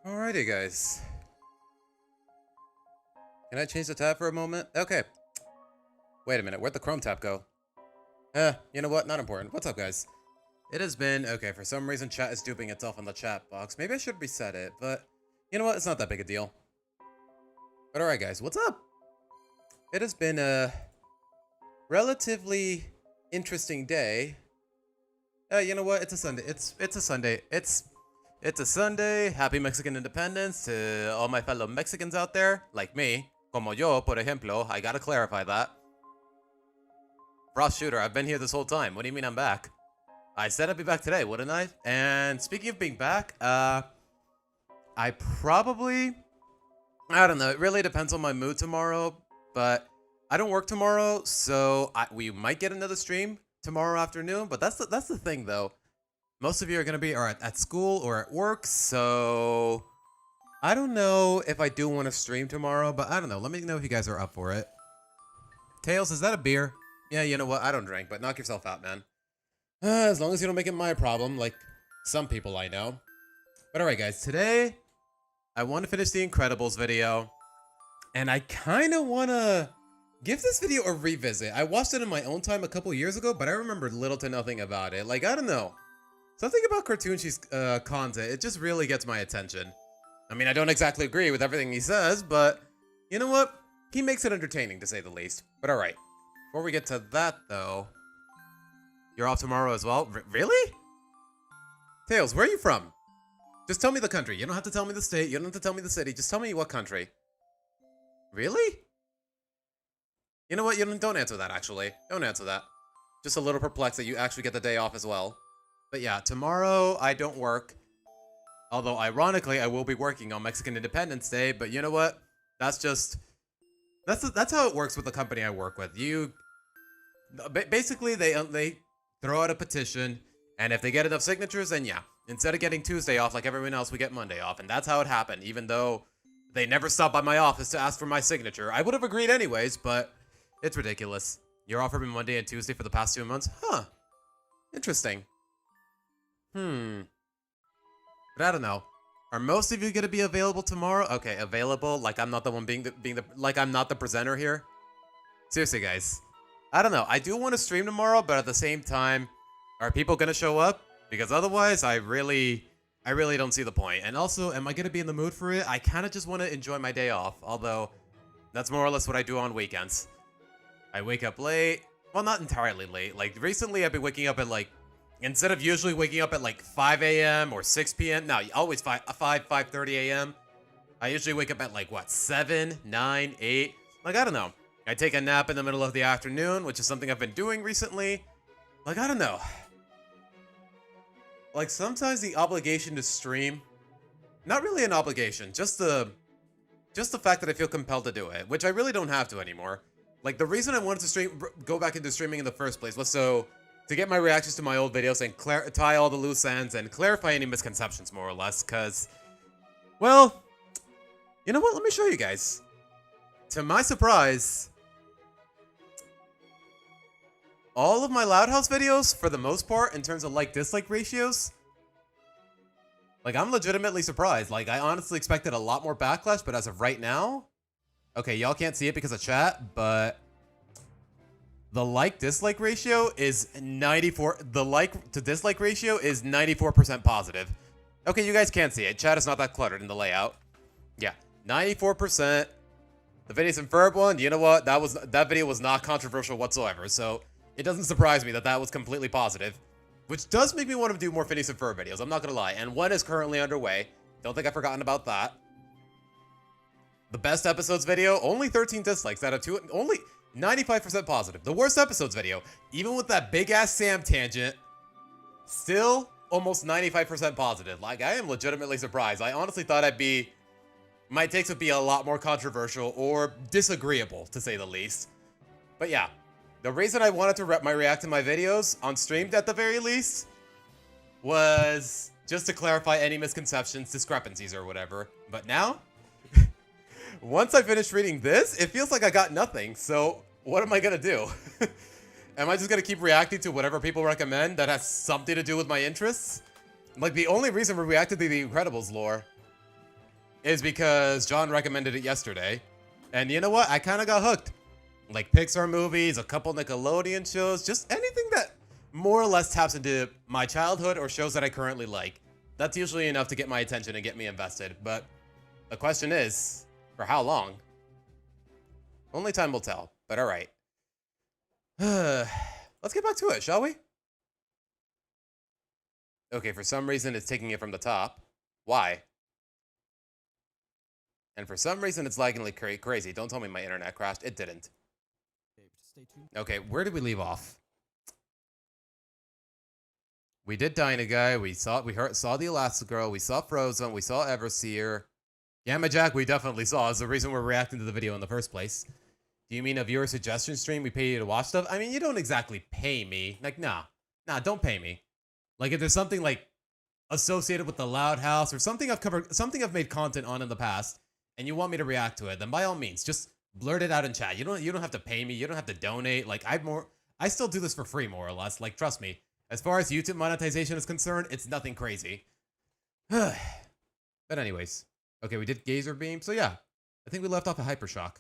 Alrighty, guys. Can I change the tab for a moment? Okay. Wait a minute, where'd the Chrome tab go? You know what? Not important. What's up, guys? It has been... Okay, for some reason, chat is duping itself on the chat box. Maybe I should reset it, but... You know what? It's not that big a deal. But alright, guys. What's up? It has been a... relatively interesting day. You know what? It's a Sunday. It's a Sunday. It's a Sunday. Happy Mexican Independence to all my fellow Mexicans out there, like me. Como yo, por ejemplo. I gotta clarify that. Frost Shooter, I've been here this whole time. What do you mean I'm back? I said I'd be back today, wouldn't I? And speaking of being back, I probably... I don't know. It really depends on my mood tomorrow, but I don't work tomorrow, so we might get another stream tomorrow afternoon. But that's the thing, though. Most of you are going to be at school or at work, so I don't know if I do want to stream tomorrow, but I don't know. Let me know if you guys are up for it. Tails, is that a beer? Yeah, you know what? I don't drink, but knock yourself out, man. As long as you don't make it my problem, like some people I know. But alright, guys. Today, I want to finish the Incredibles video, and I kind of want to give this video a revisit. I watched it in my own time a couple years ago, but I remember little to nothing about it. Like, I don't know. Something about Cartoonshi's content, it just really gets my attention. I mean, I don't exactly agree with everything he says, but you know what? He makes it entertaining, to say the least. But alright, before we get to that, though, you're off tomorrow as well? Really? Tails, where are you from? Just tell me the country. You don't have to tell me the state. You don't have to tell me the city. Just tell me what country. Really? You know what? You don't answer that, actually. Don't answer that. Just a little perplexed that you actually get the day off as well. But yeah, tomorrow I don't work. Although, ironically, I will be working on Mexican Independence Day. But you know what? That's just... That's how it works with the company I work with. Basically, they throw out a petition. And if they get enough signatures, then yeah. Instead of getting Tuesday off like everyone else, we get Monday off. And that's how it happened, even though they never stopped by my office to ask for my signature. I would have agreed anyways, but it's ridiculous. You're offering me Monday and Tuesday for the past 2 months? Huh. Interesting. But I don't know. Are most of you gonna be available tomorrow? Okay, available. Like I'm not the one like I'm not the presenter here. Seriously, guys. I don't know. I do want to stream tomorrow, but at the same time, are people gonna show up? Because otherwise, I really don't see the point. And also, am I gonna be in the mood for it? I kind of just want to enjoy my day off. Although, that's more or less what I do on weekends. I wake up late. Well, not entirely late. Like recently, I've been waking up at like. Instead of usually waking up at like 5 a.m. or 6 p.m. No, always 5:30 a.m. I usually wake up at like, what, 7, 9, 8? Like, I don't know. I take a nap in the middle of the afternoon, which is something I've been doing recently. Like, I don't know. Like, sometimes the obligation to stream, not really an obligation, just the fact that I feel compelled to do it, which I really don't have to anymore. Like, the reason I wanted to go back into streaming in the first place was to get my reactions to my old videos and tie all the loose ends and clarify any misconceptions, more or less, because, well, you know what? Let me show you guys. To my surprise, all of my Loud House videos, for the most part, in terms of like-dislike ratios, like, I'm legitimately surprised. Like, I honestly expected a lot more backlash, but as of right now, okay, y'all can't see it because of chat, but the like-dislike ratio is 94. The like-to-dislike ratio is 94% positive. Okay, you guys can't see it. Chat is not that cluttered in the layout. Yeah, 94%. The Phineas and Ferb one, you know what? That video was not controversial whatsoever, so it doesn't surprise me that that was completely positive. Which does make me want to do more Phineas and Ferb videos, I'm not gonna lie. And one is currently underway. Don't think I've forgotten about that. The best episodes video, only 13 dislikes out of 2, only 95% positive. The worst episodes video, even with that big-ass Sam tangent, still almost 95% positive. Like, I am legitimately surprised. I honestly thought my takes would be a lot more controversial or disagreeable, to say the least. But yeah, the reason I wanted to react to my videos, on streamed at the very least, was just to clarify any misconceptions, discrepancies, or whatever. But now, once I finish reading this, it feels like I got nothing, so what am I gonna do? Am I just gonna keep reacting to whatever people recommend that has something to do with my interests? Like, the only reason we reacted to the Incredibles lore is because John recommended it yesterday. And you know what? I kind of got hooked. Like Pixar movies, a couple Nickelodeon shows, just anything that more or less taps into my childhood or shows that I currently like. That's usually enough to get my attention and get me invested. But the question is, for how long? Only time will tell, but alright. Let's get back to it, shall we? Okay, for some reason it's taking it from the top. Why? And for some reason it's lagging like crazy. Don't tell me my internet crashed. It didn't. Okay, where did we leave off? We did Dynaguy. We saw the Elastigirl. We saw Frozen. We saw Everseer. Gamma Jack we definitely saw. Is the reason we're reacting to the video in the first place. Do you mean a viewer suggestion stream? We pay you to watch stuff? I mean, you don't exactly pay me. Like, nah, don't pay me. Like, if there's something like associated with the Loud House or something I've covered, something I've made content on in the past, and you want me to react to it, then by all means, just blurt it out in chat. You don't have to pay me. You don't have to donate. Like, I still do this for free, more or less. Like, trust me. As far as YouTube monetization is concerned, it's nothing crazy. But anyways. Okay, we did Gazer Beam. So yeah, I think we left off at Hypershock.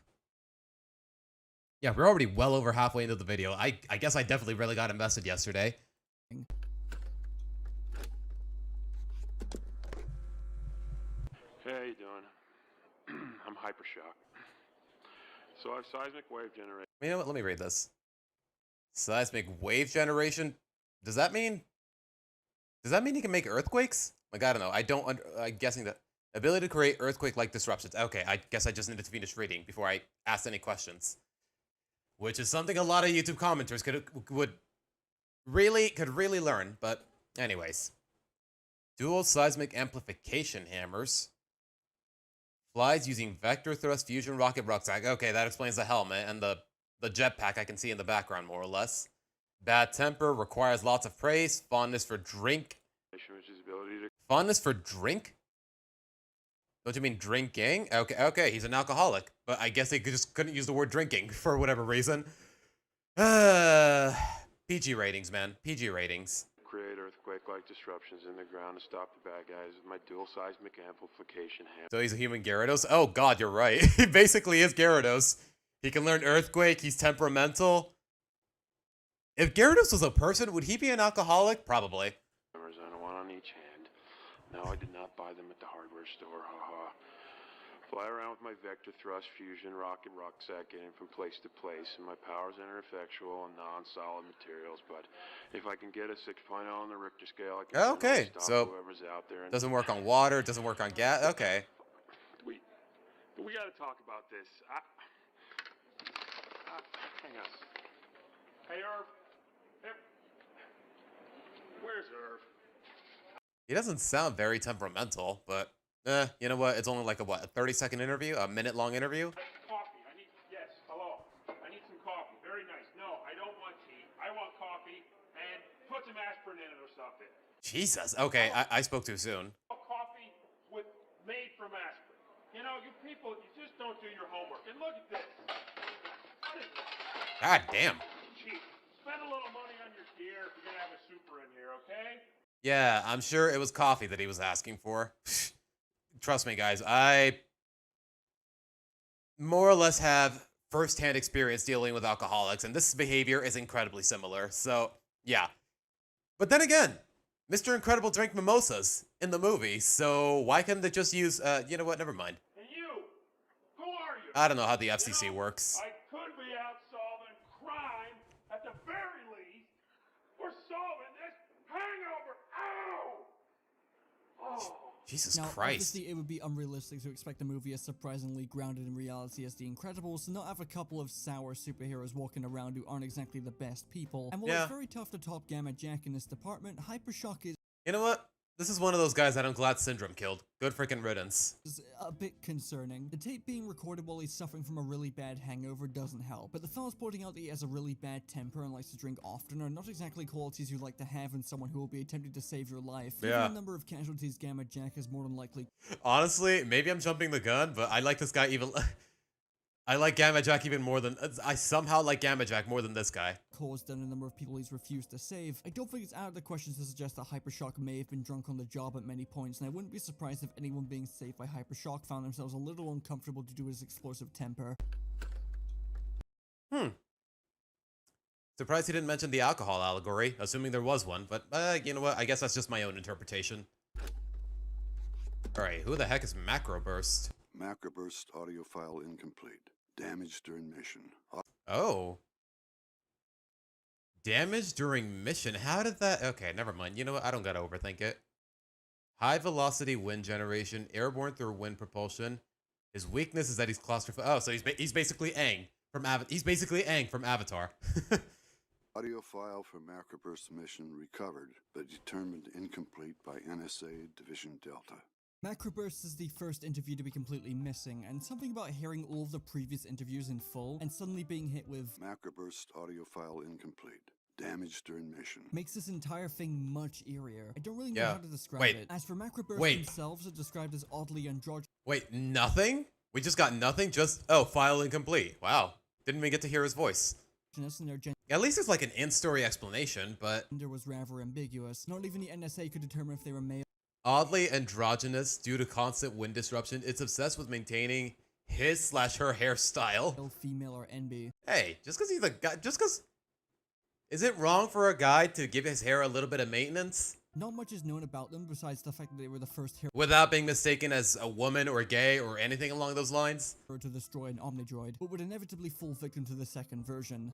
Yeah, we're already well over halfway into the video. I guess I definitely really got invested yesterday. Hey, how you doing? I'm Hypershock. So I have seismic wave generation. You know what? Let me read this. Seismic wave generation. Does that mean you can make earthquakes? Like, I don't know. I'm guessing that ability to create earthquake-like disruptions. Okay, I guess I just needed to finish reading before I asked any questions. Which is something a lot of YouTube commenters could really learn. But anyways, dual seismic amplification hammers. Flies using vector thrust fusion rocket rucksack. Okay, that explains the helmet and the jetpack I can see in the background, more or less. Bad temper, requires lots of praise, fondness for drink. Which is ability to Fondness for drink? Don't you mean drinking? Okay, he's an alcoholic. But I guess they just couldn't use the word drinking for whatever reason. PG ratings, man. PG ratings. Create earthquake-like disruptions in the ground to stop the bad guys with my dual seismic amplification hammer. So he's a human Gyarados? Oh god, you're right. He basically is Gyarados. He can learn Earthquake, he's temperamental. If Gyarados was a person, would he be an alcoholic? Probably. Hammers and one on each hand. No, I did not buy them at the hardware store, haha. Fly around with my vector thrust fusion rocket rucksack getting from place to place, and my powers enter effectual and non-solid materials, but if I can get a 6.0 on the Richter scale, I can Okay, stop so whoever's out there. And doesn't work on water, doesn't work on gas. Okay. We gotta talk about this. Hang on. Hey, Irv. Hey. Where's Irv? He doesn't sound very temperamental, but you know what? It's only like a 30-second interview, a minute-long interview. Coffee. Yes, hello. I need some coffee. Very nice. No, I don't want tea. I want coffee and put some aspirin in it or something. Jesus. Okay, I spoke too soon. Coffee made from aspirin. You know, you people, you just don't do your homework. And look at this. What is this? God damn. Cheap. Spend a little money on your gear if you're gonna have a super in here, okay? Yeah, I'm sure it was coffee that he was asking for. Trust me, guys, I more or less have first-hand experience dealing with alcoholics, and this behavior is incredibly similar. So, yeah. But then again, Mr. Incredible drank mimosas in the movie, so why couldn't they just use, you know what, never mind. And you, who are you? I don't know how the FCC works. I could be out solving crime at the very least. We're solving this hangover. Ow! Oh. Jesus now, Christ. obviously, it would be unrealistic to expect a movie as surprisingly grounded in reality as The Incredibles to not have a couple of sour superheroes walking around who aren't exactly the best people. And while it's very tough to top Gamma Jack in this department, Hypershock is... You know what? This is one of those guys that I'm glad Syndrome killed. Good freaking riddance. Is a bit concerning. The tape being recorded while he's suffering from a really bad hangover doesn't help, but the fellas pointing out that he has a really bad temper and likes to drink often are not exactly qualities you like to have in someone who will be attempting to save your life. Yeah. Given the number of casualties Gamma Jack is more than likely... Honestly, maybe I'm jumping the gun, but I like this guy even... I like Gamma Jack even more than... I somehow like Gamma Jack more than this guy. Caused and the number of people he's refused to save. I don't think it's out of the question to suggest that Hypershock may have been drunk on the job at many points, and I wouldn't be surprised if anyone being saved by Hypershock found themselves a little uncomfortable due to his explosive temper. Surprised he didn't mention the alcohol allegory, assuming there was one, but you know what? I guess that's just my own interpretation. Alright, who the heck is Macroburst? Macroburst audio file incomplete. Damage during mission. Oh. Damage during mission? How did that... Okay, never mind. You know what? I don't gotta overthink it. High velocity wind generation, airborne through wind propulsion. His weakness is that he's claustrophobic. Oh, so he's basically Aang from Avatar. Audio file for Macroburst mission recovered, but determined incomplete by NSA Division Delta. Macroburst is the first interview to be completely missing, and something about hearing all of the previous interviews in full and suddenly being hit with Macroburst audio file incomplete. Damage during mission. Makes this entire thing much eerier. I don't really know how to describe it. As for Macroburst themselves, are described as oddly androgynous. Wait, nothing? We just got nothing? Just, oh, file incomplete. Wow. Didn't even get to hear his voice. At least it's like an in-story explanation, but... Gender was rather ambiguous. Not even the NSA could determine if they were male. Oddly androgynous due to constant wind disruption, it's obsessed with maintaining his/her hairstyle. Female or NB. Hey, just because he's a guy, is it wrong for a guy to give his hair a little bit of maintenance? Not much is known about them besides the fact that they were the first hero without being mistaken as a woman or gay or anything along those lines. To destroy an Omnidroid, but would inevitably fall victim to the second version.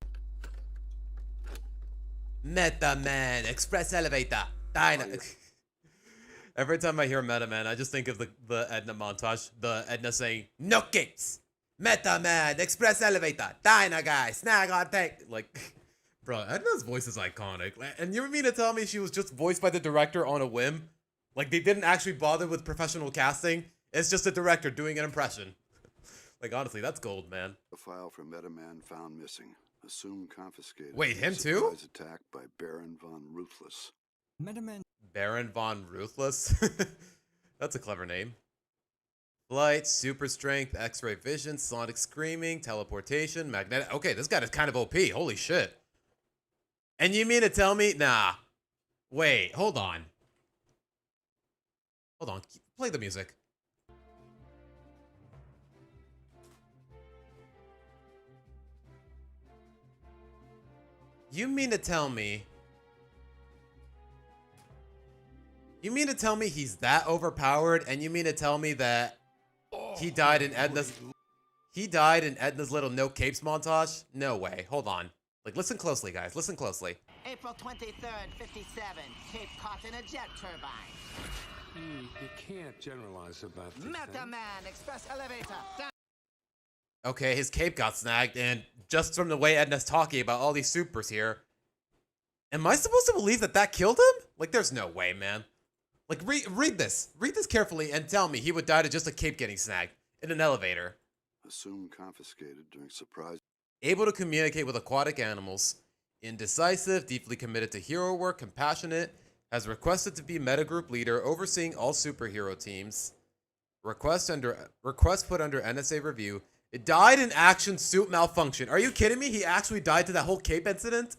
Metaman, Express Elevator, Every time I hear Metaman, I just think of the Edna montage. The Edna saying, "No gates, Metaman, Express Elevator, Dyna guy, snag on tank." Like, bro, Edna's voice is iconic. And you mean to tell me she was just voiced by the director on a whim? Like, they didn't actually bother with professional casting? It's just a director doing an impression. Like, honestly, that's gold, man. A file from Metaman found missing. Assumed confiscated. Wait, him too? Attack by Baron von Ruthless. Metaman Baron Von Ruthless. That's a clever name. Flight, super strength, X-ray vision, sonic screaming, teleportation, magnetic. Okay, this guy is kind of OP. Holy shit. And you mean to tell me? Nah. Wait, hold on. Hold on. Play the music. You mean to tell me? You mean to tell me he's that overpowered? And you mean to tell me that he died in Edna's little no capes montage? No way. Hold on. Like, listen closely, guys. Listen closely. April 23rd, 57. Cape caught in a jet turbine. You can't generalize about this. Metaman, express elevator. Down. Okay, his cape got snagged, and just from the way Edna's talking about all these supers here, am I supposed to believe that that killed him? Like, there's no way, man. Like, read this. Read this carefully and tell me he would die to just a cape getting snagged in an elevator. Assumed confiscated during surprise. Able to communicate with aquatic animals. Indecisive, deeply committed to hero work, compassionate. Has requested to be metagroup leader, overseeing all superhero teams. Request put under NSA review. It died in action suit malfunction. Are you kidding me? He actually died to that whole cape incident?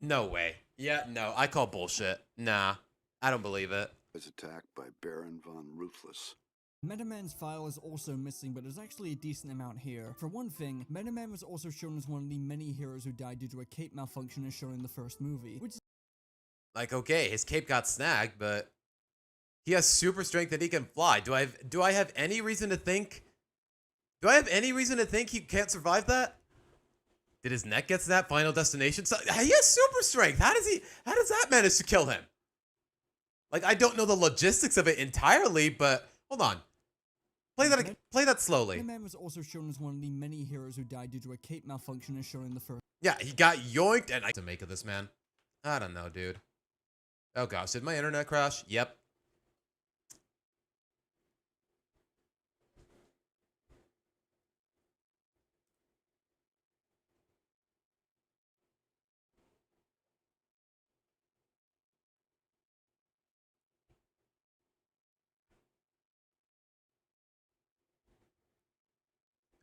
No way. Yeah, no, I call bullshit. Nah, I don't believe it. Was attacked by Baron Von Ruthless. Metaman's file is also missing, but there's actually a decent amount here. For one thing, Metaman was also shown as one of the many heroes who died due to a cape malfunction as shown in the first movie, which is like, okay, his cape got snagged, but he has super strength and he can fly. Do I have any reason to think? Do I have any reason to think he can't survive that? Did his neck get snapped? Final Destination? So, he has super strength. How does that manage to kill him? Like, I don't know the logistics of it entirely, but hold on. Play that slowly. Metaman was also shown as one of the many heroes who died due to a cape malfunction as shown in the first. Yeah, he got yoinked, and I to make of this, man. I don't know, dude. Oh gosh, did my internet crash? Yep.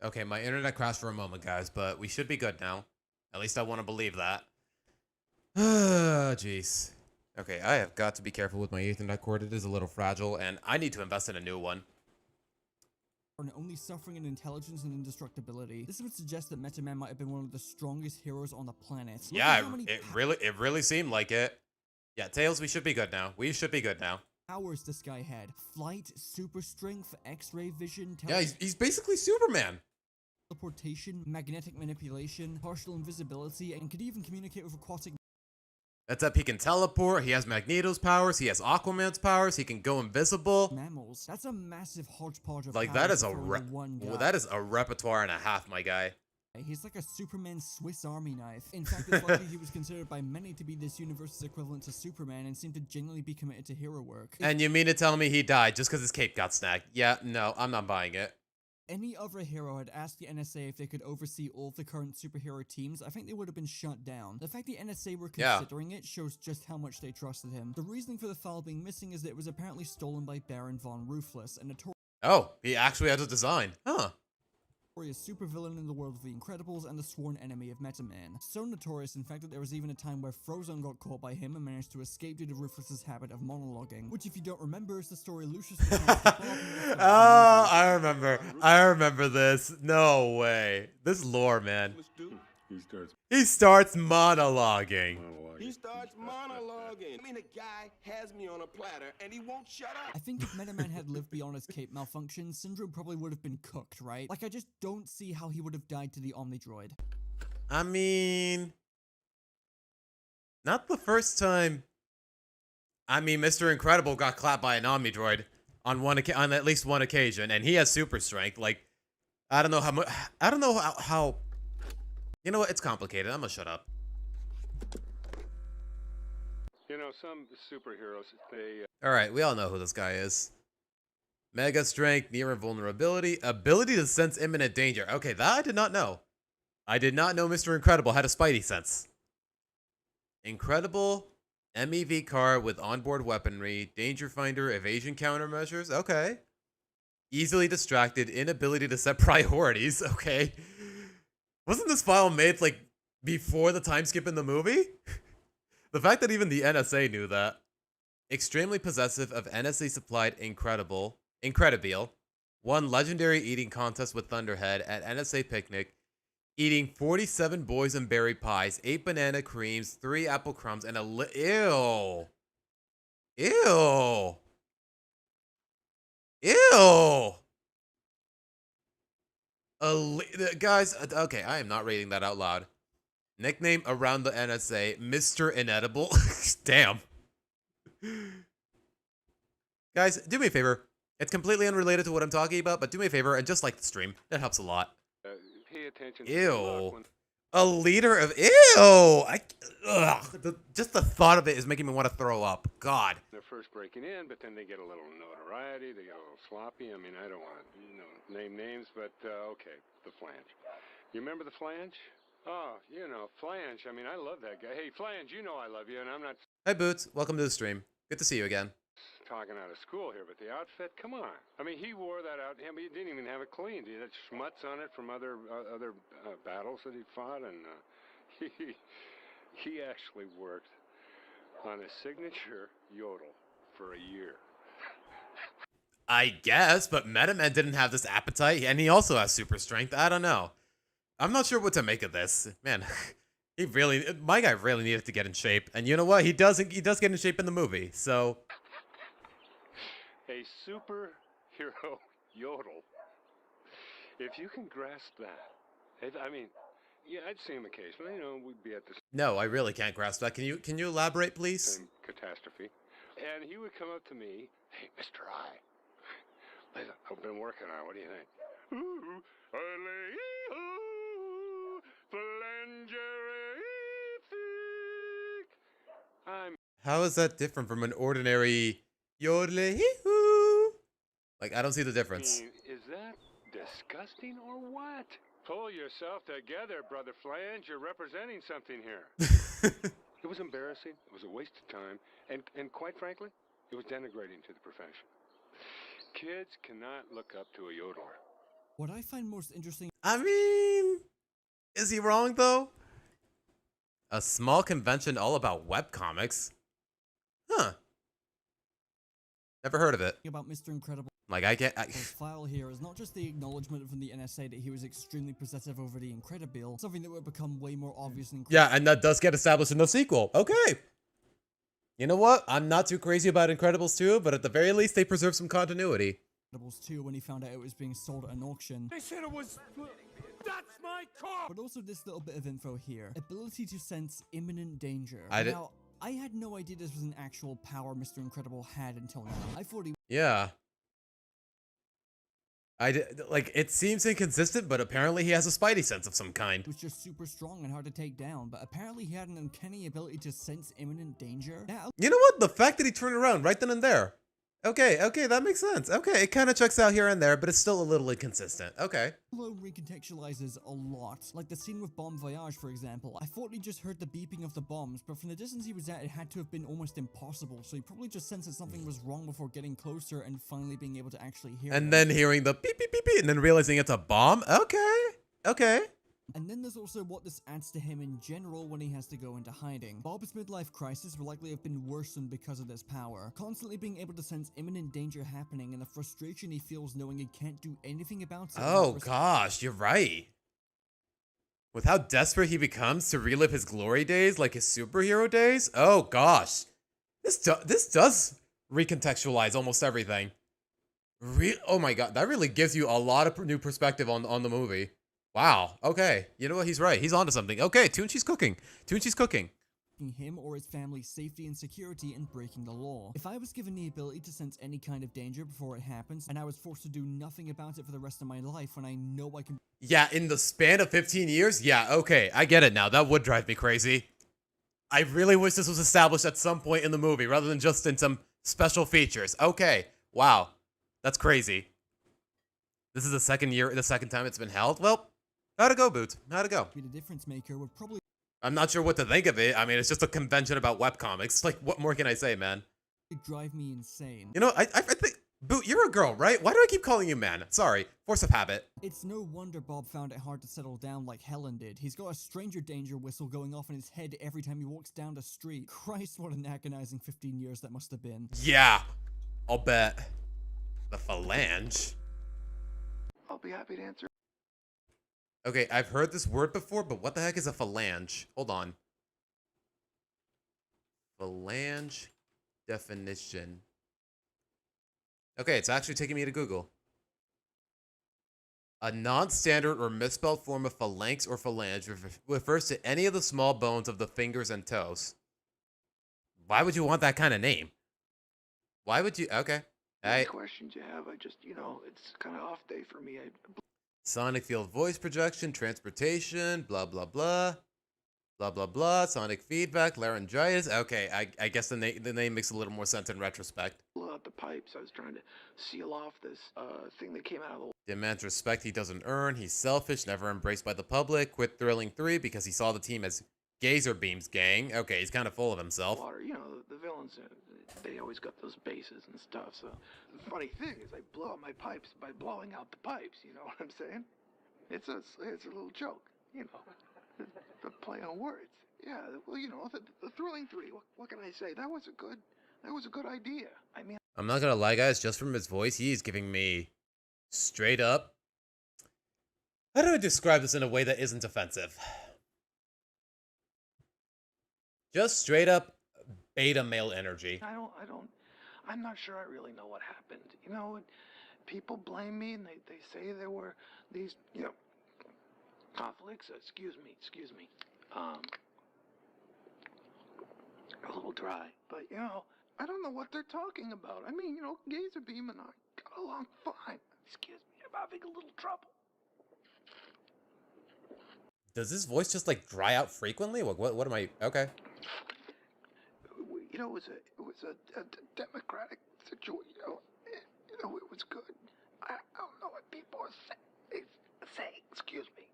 Okay, my internet crashed for a moment, guys, but we should be good now. At least I want to believe that. Jeez. Okay, I have got to be careful with my Ethernet cord. It is a little fragile, and I need to invest in a new one. And only suffering in intelligence and indestructibility. This would suggest that Metaman might have been one of the strongest heroes on the planet. Yeah, it really seemed like it. Yeah, Tails, we should be good now. We should be good now. Powers this guy had: flight, super strength, X-ray vision. Yeah, he's basically Superman. Teleportation, magnetic manipulation, partial invisibility, and could even communicate with aquatic. That's up. He can teleport. He has Magneto's powers. He has Aquaman's powers. He can go invisible. Mammals. That's a massive hodgepodge of like powers that is a repertoire and a half, my guy. He's like a Superman Swiss Army knife. In fact, it's likely he was considered by many to be this universe's equivalent to Superman and seemed to genuinely be committed to hero work. And you mean to tell me he died just because his cape got snagged? Yeah, no, I'm not buying it. Any other hero had asked the NSA if they could oversee all of the current superhero teams, I think they would have been shut down. The fact the NSA were considering it shows just how much they trusted him. The reasoning for the file being missing is that it was apparently stolen by Baron Von Ruthless, a notorious he actually has a design. Huh. supervillain in the world of the Incredibles and the sworn enemy of Metaman. So notorious, in fact, that there was even a time where Frozone got caught by him and managed to escape due to Ruthless's habit of monologuing, which, if you don't remember, is the story Lucius Oh, I remember this. No way. This lore, man. He starts monologuing. He starts monologuing. I mean, the guy has me on a platter and he won't shut up. I think if Metaman had lived beyond his cape malfunction, Syndrome probably would have been cooked, right? Like, I just don't see how he would have died to the Omnidroid. I mean, not the first time. I mean, Mr. Incredible got clapped by an Omnidroid on at least one occasion, and he has super strength. Like, I don't know how much. I don't know how. You know what? It's complicated. I'm gonna shut up. You know, some superheroes, they... All right, we all know who this guy is. Mega strength, near invulnerability, ability to sense imminent danger. Okay, that I did not know. I did not know Mr. Incredible had a spidey sense. Incredible MEV car with onboard weaponry, danger finder, evasion countermeasures. Okay. Easily distracted, inability to set priorities. Okay. Wasn't this file made like before the time skip in the movie? The fact that even the NSA knew that. Extremely possessive of NSA supplied Incredible. Won legendary eating contest with Thunderhead at NSA picnic. Eating 47 boysenberry berry pies, 8 banana creams, 3 apple crumbs, and ew. Ew. Ew. Guys, okay, I am not reading that out loud. Nickname around the NSA, Mr. Inedible. Damn. Guys, do me a favor. It's completely unrelated to what I'm talking about, but do me a favor and just like the stream. That helps a lot. Pay attention. Ew. A liter of ew. Just the thought of it is making me want to throw up. God. They're first breaking in, but then they get a little notoriety. They get a little sloppy. I mean, I don't want to, name names, but okay, the Flange. You remember the Flange? Oh, Flange. I mean, I love that guy. Hey, Flange, I love you, and I'm not. Hi, Boots. Welcome to the stream. Good to see you again. Talking out of school here, but the outfit, come on. I mean, he wore that out. I mean, he didn't even have it cleaned. He had schmutz on it from other battles that he fought, and he actually worked on a signature yodel for a year. I guess, but Metaman didn't have this appetite, and he also has super strength. I don't know. I'm not sure what to make of this. Man, my guy really needed to get in shape, and you know what? He does get in shape in the movie, so. A superhero yodel. If you can grasp that, I mean, yeah, I'd see him occasionally. We'd be at the No, I really can't grasp that. Can you elaborate, please? same catastrophe, and he would come up to me, "Hey, Mr. I, listen, I've been working on it. What do you think?" Ooh, I'm. How is that different from an ordinary yodel-hee-hoo? Like, I don't see the difference. Is that disgusting or what? Pull yourself together, Brother Flange. You're representing something here. It was embarrassing. It was a waste of time. And quite frankly, it was denigrating to the profession. Kids cannot look up to a yodeler. What I find most interesting... I mean, is he wrong, though? A small convention all about webcomics? Huh. Never heard of it. About Mr. Incredible. Like, I get... This file here is not just the acknowledgement from the NSA that he was extremely possessive over the Incredible, something that would become way more obvious in... Yeah, and that does get established in the sequel. Okay. You know what? I'm not too crazy about Incredibles 2, but at the very least, they preserve some continuity. Incredibles 2 when he found out it was being sold at an auction. They said it was... That's my car! But also this little bit of info here. Ability to sense imminent danger. Now, I had no idea this was an actual power Mr. Incredible had until now. I thought he... Yeah. Like, it seems inconsistent, but apparently he has a spidey sense of some kind. was just super strong and hard to take down, but apparently he had an uncanny ability to sense imminent danger. You know what? The fact that he turned around right then and there. Okay, that makes sense. Okay, it kind of checks out here and there, but it's still a little inconsistent. Okay. Alone recontextualizes a lot. Like the scene with Bomb Voyage, for example. I thought he just heard the beeping of the bombs, but from the distance he was at, it had to have been almost impossible, so he probably just sensed that something was wrong before getting closer and finally being able to actually hear it. And then hearing the beep, beep, beep, beep, and then realizing it's a bomb? Okay. And then there's also what this adds to him in general when he has to go into hiding. Bob's midlife crisis will likely have been worsened because of this power. Constantly being able to sense imminent danger happening and the frustration he feels knowing he can't do anything about it. Oh gosh, you're right. With how desperate he becomes to relive his glory days, like his superhero days? Oh gosh. This does recontextualize almost everything. Oh my god, that really gives you a lot of new perspective on the movie. Wow, okay. You know what? He's right. He's onto something. Okay, Toonshi's cooking. Him or his family's safety and security and breaking the law. If I was given the ability to sense any kind of danger before it happens, and I was forced to do nothing about it for the rest of my life when I know I can... Yeah, in the span of 15 years? Yeah, okay. I get it now. That would drive me crazy. I really wish this was established at some point in the movie, rather than just in some special features. Okay. Wow. That's crazy. This is the second time it's been held? Well, how'd it go, Boots? How'd it go? Be the difference maker would probably I'm not sure what to think of it. I mean, it's just a convention about webcomics. Like, what more can I say, man? It drive me insane. You know, I think, Boot, you're a girl, right? Why do I keep calling you man? Sorry, force of habit. It's no wonder Bob found it hard to settle down like Helen did. He's got a stranger danger whistle going off in his head every time he walks down the street. Christ, what an agonizing 15 years that must have been. Yeah, I'll bet. The Phalange? I'll be happy to answer. Okay, I've heard this word before, but what the heck is a phalange? Hold on. Phalange definition. Okay, it's actually taking me to Google. A non-standard or misspelled form of phalanx or phalange refers to any of the small bones of the fingers and toes. Why would you want that kind of name? Why would you? Okay. Any questions you have? I just, it's kind of off day for me. Sonic field voice projection, transportation, blah, blah, blah. Blah, blah, blah. Sonic feedback, laryngitis. Okay, I guess the name makes a little more sense in retrospect. Blow out the pipes. I was trying to seal off this thing that came out of the Demands respect he doesn't earn. He's selfish, never embraced by the public. Quit Thrilling 3 because he saw the team as Gazer Beam's gang. Okay, he's kind of full of himself. water. The villains, they always got those bases and stuff. So the funny thing is I blow out my pipes by blowing out the pipes. You know what I'm saying? It's a little joke, the play on words. Yeah, well, the Thrilling 3. What can I say? That was a good idea. I mean, I'm not gonna lie, guys. Just from his voice, he's giving me straight up. How do I describe this in a way that isn't offensive? Just straight up beta male energy. I'm not sure I really know what happened. People blame me and they say there were these, conflicts. Excuse me. A little dry, but I don't know what they're talking about. I mean, Gazer Beam and I got along fine. Excuse me, I'm having a little trouble. Does this voice just like dry out frequently? What am I? Okay. It was a democratic situation. It was good. I don't know what people are saying. Excuse me.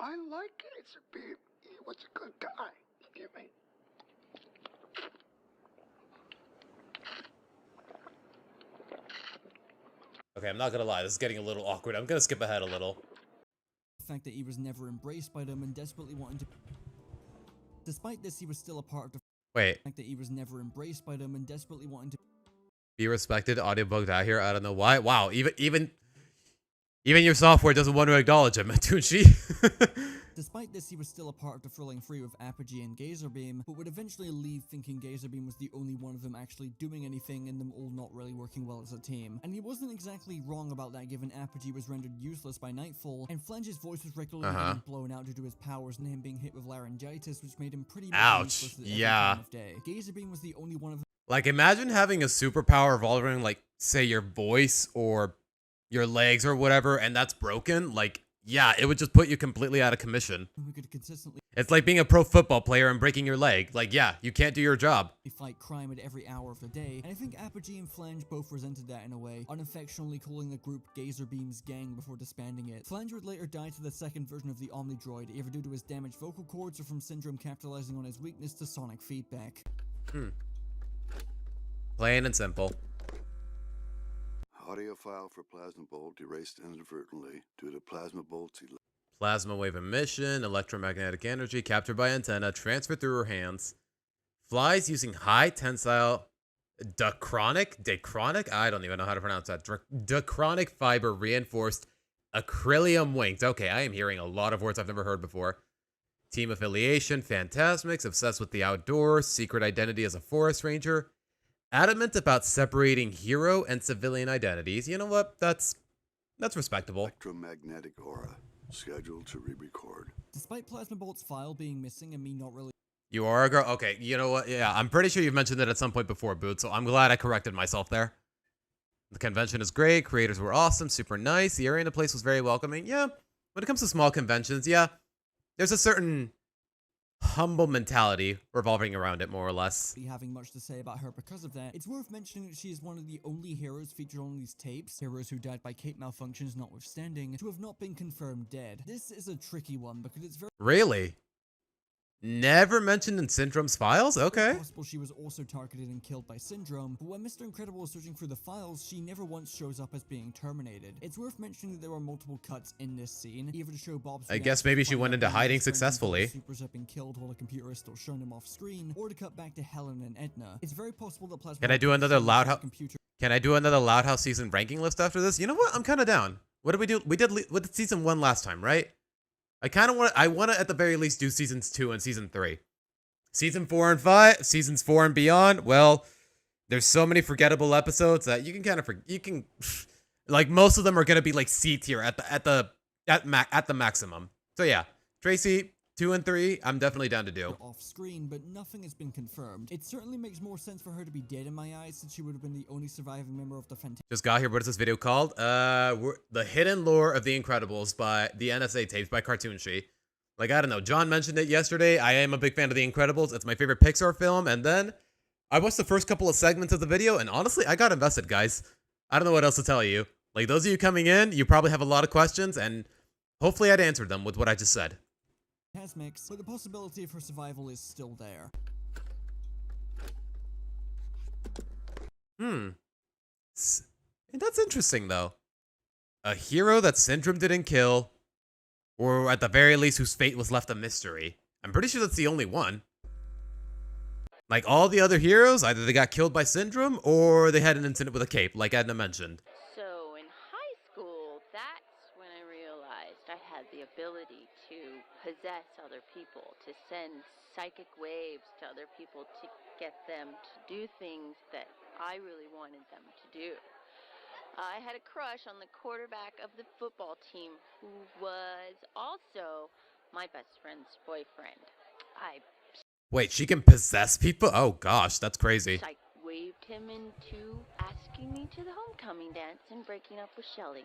I like Gazer Beam. He was a good guy. Excuse me. Okay, I'm not gonna lie. This is getting a little awkward. I'm gonna skip ahead a little. The fact that he was never embraced by them and desperately wanted to... Despite this, he was still a part of the... Wait. fact that he was never embraced by them and desperately wanting to... Be respected. Audiobook out here. I don't know why. Wow. Even your software doesn't want to acknowledge him. Tunchi. Despite this, he was still a part of the Thrilling 3 with Apogee and Gazer Beam, but would eventually leave thinking Gazer Beam was the only one of them actually doing anything and them all not really working well as a team. And he wasn't exactly wrong about that given Apogee was rendered useless by Nightfall, and Flange's voice was regularly getting blown out due to his powers and him being hit with laryngitis, which made him pretty much useless at every time of day. Gazer Beam was the only one of them. Like, imagine having a superpower involving, like, say, your voice or your legs or whatever, and that's broken. Like, yeah, it would just put you completely out of commission. Who could consistently... It's like being a pro football player and breaking your leg. Like, yeah, you can't do your job. Fight crime at every hour of the day, and I think Apogee and Flange both resented that in a way, unaffectionately calling the group Gazer Beam's gang before disbanding it. Flange would later die to the second version of the Omnidroid, either due to his damaged vocal cords or from Syndrome capitalizing on his weakness to sonic feedback. Plain and simple. Audio file for Plasma Bolt erased inadvertently due to Plasma Bolt's Plasma wave emission, electromagnetic energy captured by antenna, transferred through her hands. Flies using high tensile dachronic? I don't even know how to pronounce that. Dachronic fiber reinforced acrylium wings. Okay, I am hearing a lot of words I've never heard before. Team affiliation, Phantasmics, obsessed with the outdoors, secret identity as a forest ranger. Adamant about separating hero and civilian identities. You know what? That's respectable. electromagnetic aura, scheduled to re-record. Despite Plasma Bolt's file being missing and me not really... You are a girl? Okay, you know what? Yeah, I'm pretty sure you've mentioned it at some point before, Boot, so I'm glad I corrected myself there. The convention is great. Creators were awesome, super nice. The area in the place was very welcoming. Yeah, when it comes to small conventions, yeah, there's a certain humble mentality revolving around it, more or less. Having much to say about her because of that, it's worth mentioning that she is one of the only heroes featured on these tapes, heroes who died by cape malfunctions notwithstanding, to have not been confirmed dead. This is a tricky one because it's very Really? Never mentioned in Syndrome's files? Okay. possible she was also targeted and killed by Syndrome, but when Mr. Incredible is searching through the files, she never once shows up as being terminated. It's worth mentioning that there are multiple cuts in this scene, either to show Bob's I guess maybe she went into hiding successfully. Supers have been killed while the computer is still showing them off screen, or to cut back to Helen and Edna. It's very possible that Plasma Can I do another Loud House season ranking list after this? You know what? I'm kind of down. What did we do? We did season 1 last time, right? I want to at the very least do seasons 2 and season 3. Season 4 and 5, seasons 4 and beyond. Well, there's so many forgettable episodes that you can kind of like most of them are gonna be like C tier at the maximum. So yeah, Tracy 2 and 3, I'm definitely down to do. Off screen, but nothing has been confirmed. It certainly makes more sense for her to be dead in my eyes, since she would have been the only surviving member of the Fantastic. Just got here. What is this video called? The Hidden Lore of the Incredibles by the NSA tapes by Cartoon She. Like, I don't know. John mentioned it yesterday. I am a big fan of the Incredibles. It's my favorite Pixar film. And then I watched the first couple of segments of the video, and honestly, I got invested, guys. I don't know what else to tell you. Like, those of you coming in, you probably have a lot of questions, and hopefully I'd answered them with what I just said. But the possibility of her survival is still there. That's interesting, though. A hero that Syndrome didn't kill, or at the very least whose fate was left a mystery. I'm pretty sure that's the only one. Like all the other heroes, either they got killed by Syndrome, or they had an incident with a cape, like Edna mentioned. So in high school, that's when I realized I had the ability to possess other people, to send psychic waves to other people to get them to do things that I really wanted them to do. I had a crush on the quarterback of the football team, who was also my best friend's boyfriend. Wait, she can possess people? Oh gosh, that's crazy. Psychwaved him into asking me to the homecoming dance and breaking up with Shelly.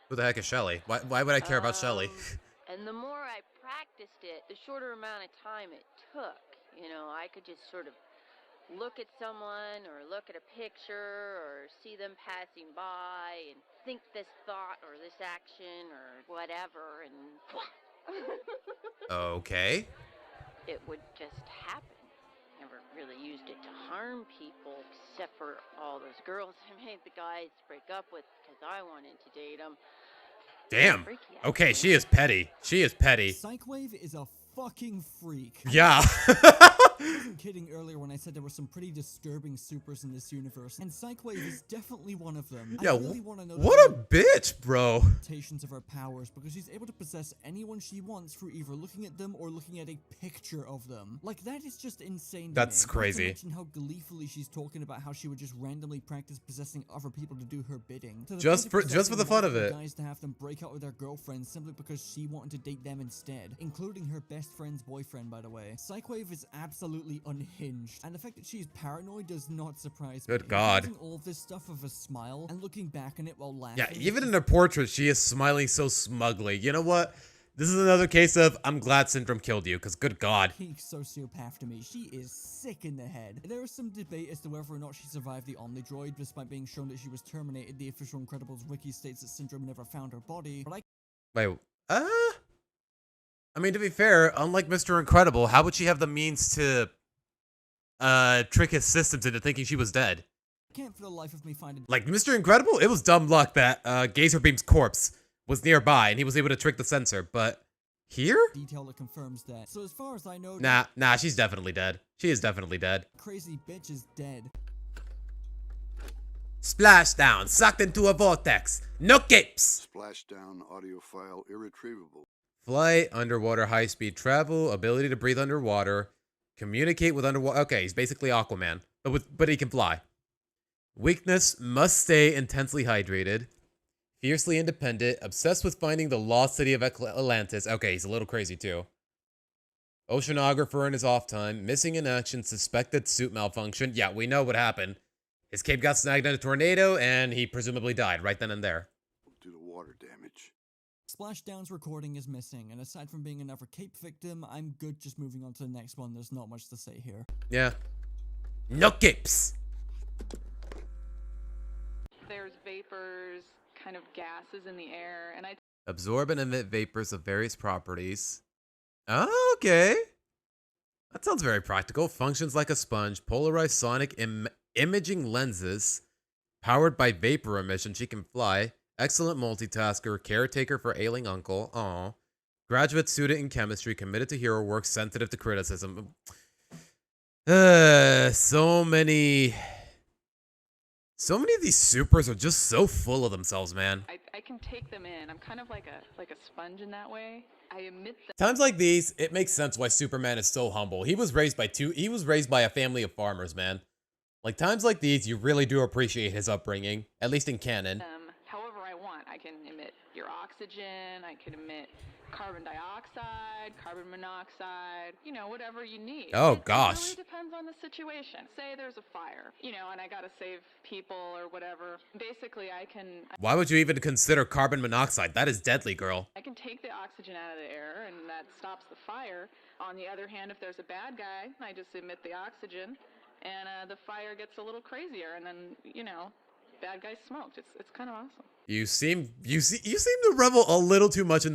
Who the heck is Shelly? Why would I care about Shelly? And the more I practiced it, the shorter amount of time it took. You know, I could just sort of look at someone or look at a picture or see them passing by and think this thought or this action or whatever, and Okay. it would just happen. Never really used it to harm people, except for all those girls I made the guys break up with because I wanted to date them. Damn. Okay, she is petty. She is petty. Psychwave is a fucking freak. Yeah. I wasn't kidding earlier when I said there were some pretty disturbing supers in this universe, and Psychwave is definitely one of them. Yeah, I really want to know what a bitch, bro. Limitations of her powers, because she's able to possess anyone she wants through either looking at them or looking at a picture of them. Like, that is just insane to That's me. crazy. Not to mention how gleefully she's talking about how she would just randomly practice possessing other people to do her bidding. Just for the fun of it. Guys to have them break out with their girlfriends simply because she wanted to date them instead, including her best friend's boyfriend, by the way. Psychwave is absolutely unhinged, and the fact that she's paranoid does not surprise me. Good God. Using all of this stuff with a smile and looking back on it while laughing. Yeah, even in her portrait, she is smiling so smugly. You know what? This is another case of, I'm glad Syndrome killed you, because good God. Peak sociopath to me. She is sick in the head. There is some debate as to whether or not she survived the Omnidroid, despite being shown that she was terminated. The official Incredibles wiki states that Syndrome never found her body, but I mean, to be fair, unlike Mr. Incredible, how would she have the means to trick his systems into thinking she was dead? I can't for the life of me find it. Like Mr. Incredible, it was dumb luck that Gazerbeam's corpse was nearby and he was able to trick the sensor, but here? Detail that confirms that. So as far as I know, Nah, she's definitely dead. She is definitely dead. Crazy bitch is dead. Splashdown, sucked into a vortex. No capes. Splashdown audio file irretrievable. Flight, underwater high-speed travel, ability to breathe underwater, communicate with underwater. Okay, he's basically Aquaman, but he can fly. Weakness, must stay intensely hydrated. Fiercely independent, obsessed with finding the lost city of Atlantis. Okay, he's a little crazy too. Oceanographer in his off time, missing in action, suspected suit malfunction. Yeah, we know what happened. His cape got snagged in a tornado, and he presumably died right then and there. Due to water damage. Splashdown's recording is missing, and aside from being another cape victim, I'm good just moving on to the next one. There's not much to say here. Yeah. No capes! There's vapors, kind of gases in the air, and Absorb and emit vapors of various properties. Oh, okay. That sounds very practical. Functions like a sponge. Polarized sonic imaging lenses. Powered by vapor emission. She can fly. Excellent multitasker. Caretaker for ailing uncle. Aw. Graduate student in chemistry. Committed to hero work. Sensitive to criticism. So many of these supers are just so full of themselves, man. I can take them in. I'm kind of like a sponge in that way. I emit them. Times like these, it makes sense why Superman is so humble. He was raised by a family of farmers, man. Like times like these, you really do appreciate his upbringing, at least in canon. However I want. I can emit your oxygen, I can emit carbon dioxide, carbon monoxide, you know, whatever you need. Oh, It gosh. really depends on the situation. Say there's a fire, you know, and I gotta save people or whatever. Basically, I can Why would you even consider carbon monoxide? That is deadly, girl. take the oxygen out of the air, and that stops the fire. On the other hand, if there's a bad guy, I just emit the oxygen, and the fire gets a little crazier, and then, you know, bad guys smoked. It's kind of awesome. You seem to revel a little too much you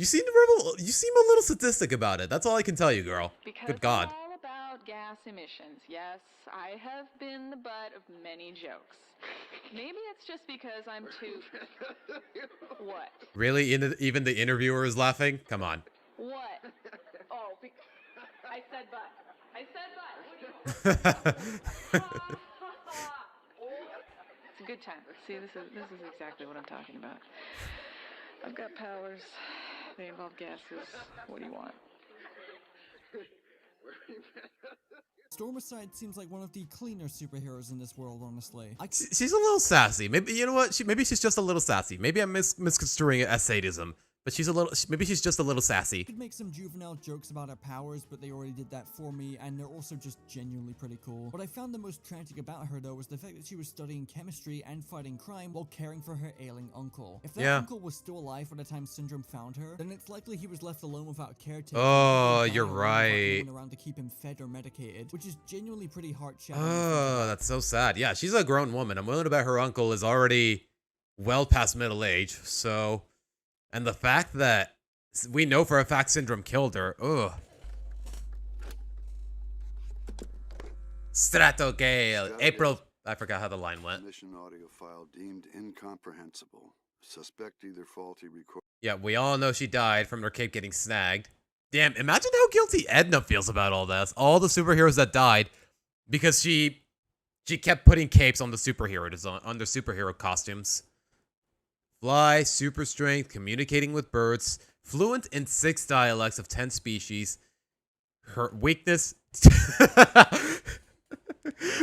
seem a little sadistic about it. That's all I can tell you, girl. Because Good God. it's all about gas emissions. Yes, I have been the butt of many jokes. Maybe it's just because I'm too... What? Really? Even the interviewer is laughing? Come on. What? Oh, I said butt. I said butt. It's a good time. See, this is exactly what I'm talking about. I've got powers. They involve gases. What do you want? Stormicide seems like one of the cleaner superheroes in this world, honestly. She's a little sassy. Maybe, you know what? Maybe she's just a little sassy. Maybe I'm misconstruing it as sadism. But maybe she's just a little sassy. Could make some juvenile jokes about her powers, but they already did that for me, and they're also just genuinely pretty cool. What I found the most tragic about her, though, was the fact that she was studying chemistry and fighting crime while caring for her ailing uncle. If that uncle was still alive by the time Syndrome found her, then it's likely he was left alone without a caretaker. Oh, you're right. Around to keep him fed or medicated, which is genuinely pretty heart-shattering. Oh, that's so sad. Yeah, she's a grown woman. I'm willing to bet her uncle is already well past middle age, so... And the fact that we know for a fact Syndrome killed her. Ugh. Stratogale. April. I forgot how the line went. Mission audio file deemed incomprehensible. Suspect either faulty record. Yeah, we all know she died from her cape getting snagged. Damn, imagine how guilty Edna feels about all this. All the superheroes that died because she kept putting capes on the superhero design, on their superhero costumes. Fly, super strength, communicating with birds, fluent in 6 dialects of 10 species. Her weakness...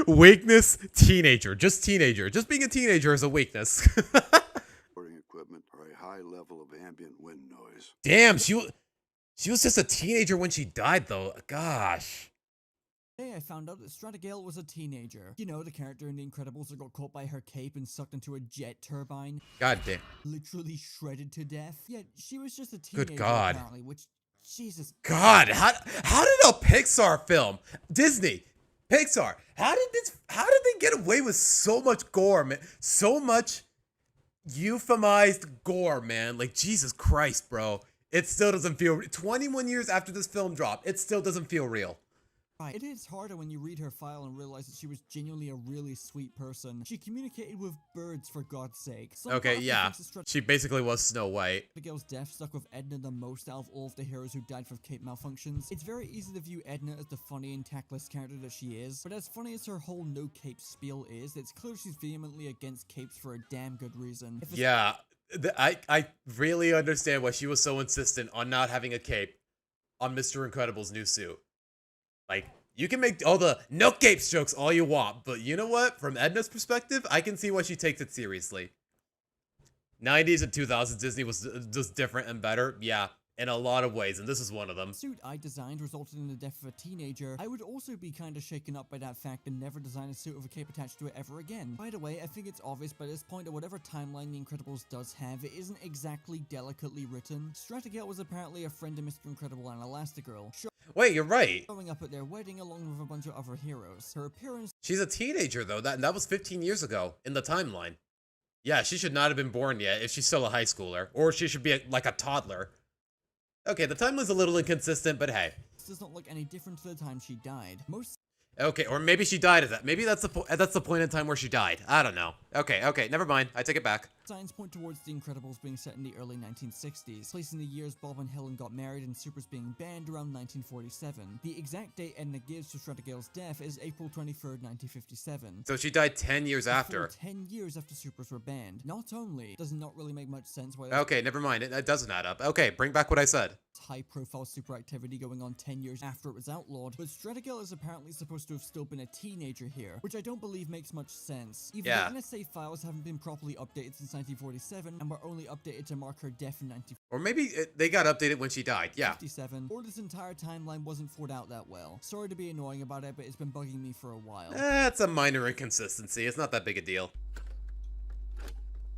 weakness, teenager. Just teenager. Just being a teenager is a weakness. Equipment or a high level of ambient wind noise. Damn, she was just a teenager when she died, though. Gosh. Today I found out that Stratogale was a teenager. You know, the character in The Incredibles that got caught by her cape and sucked into a jet turbine. God damn. Literally shredded to death. Yet she was just a teenager. Good God. Apparently, which, Jesus. God, how did a Pixar film, Disney, Pixar, how did they get away with so much gore, man? So much euphemized gore, man. Like, Jesus Christ, bro. It still doesn't feel, 21 years after this film dropped, it still doesn't feel real. Right. It is harder when you read her file and realize that she was genuinely a really sweet person. She communicated with birds, for God's sake. Okay, yeah. She basically was Snow White. The girl's death stuck with Edna the most out of all of the heroes who died from cape malfunctions. It's very easy to view Edna as the funny and tactless character that she is, but as funny as her whole no cape spiel is, it's clear she's vehemently against capes for a damn good reason. Yeah, I really understand why she was so insistent on not having a cape on Mr. Incredible's new suit. Like, you can make all the no capes jokes all you want, but you know what? From Edna's perspective, I can see why she takes it seriously. 90s and 2000s Disney was just different and better. Yeah, in a lot of ways, and this is one of them. The suit I designed resulted in the death of a teenager. I would also be kinda shaken up by that fact and never design a suit with a cape attached to it ever again. By the way, I think it's obvious by this point that whatever timeline The Incredibles does have, it isn't exactly delicately written. Stratogale was apparently a friend of Mr. Incredible and Elastigirl. Wait, you're right. Showing up at their wedding along with a bunch of other heroes. Her appearance... She's a teenager, though. That was 15 years ago in the timeline. Yeah, she should not have been born yet if she's still a high schooler. Or she should be like a toddler. Okay, the timeline's a little inconsistent, but hey. This does not look any different to the time she died. Okay, or maybe she died at that. Maybe that's the point in time where she died. I don't know. Okay, never mind. I take it back. Signs point towards The Incredibles being set in the early 1960s, placing the years Bob and Helen got married and Supers being banned around 1947. The exact date Edna gives for Stratogale's death is April 23rd, 1957. So she died 10 years after. 10 years after Supers were banned. Not only does not really make much sense why... Okay, never mind. It doesn't add up. Okay, bring back what I said. High-profile super activity going on 10 years after it was outlawed, but Stratogale is apparently supposed to have still been a teenager here, which I don't believe makes much sense. Either the NSA files haven't been properly updated since 1947 and were only updated to mark her death in 19... Or maybe they got updated when she died, yeah. 57, or this entire timeline wasn't thought out that well. Sorry to be annoying about it, but it's been bugging me for a while. It's a minor inconsistency. It's not that big a deal.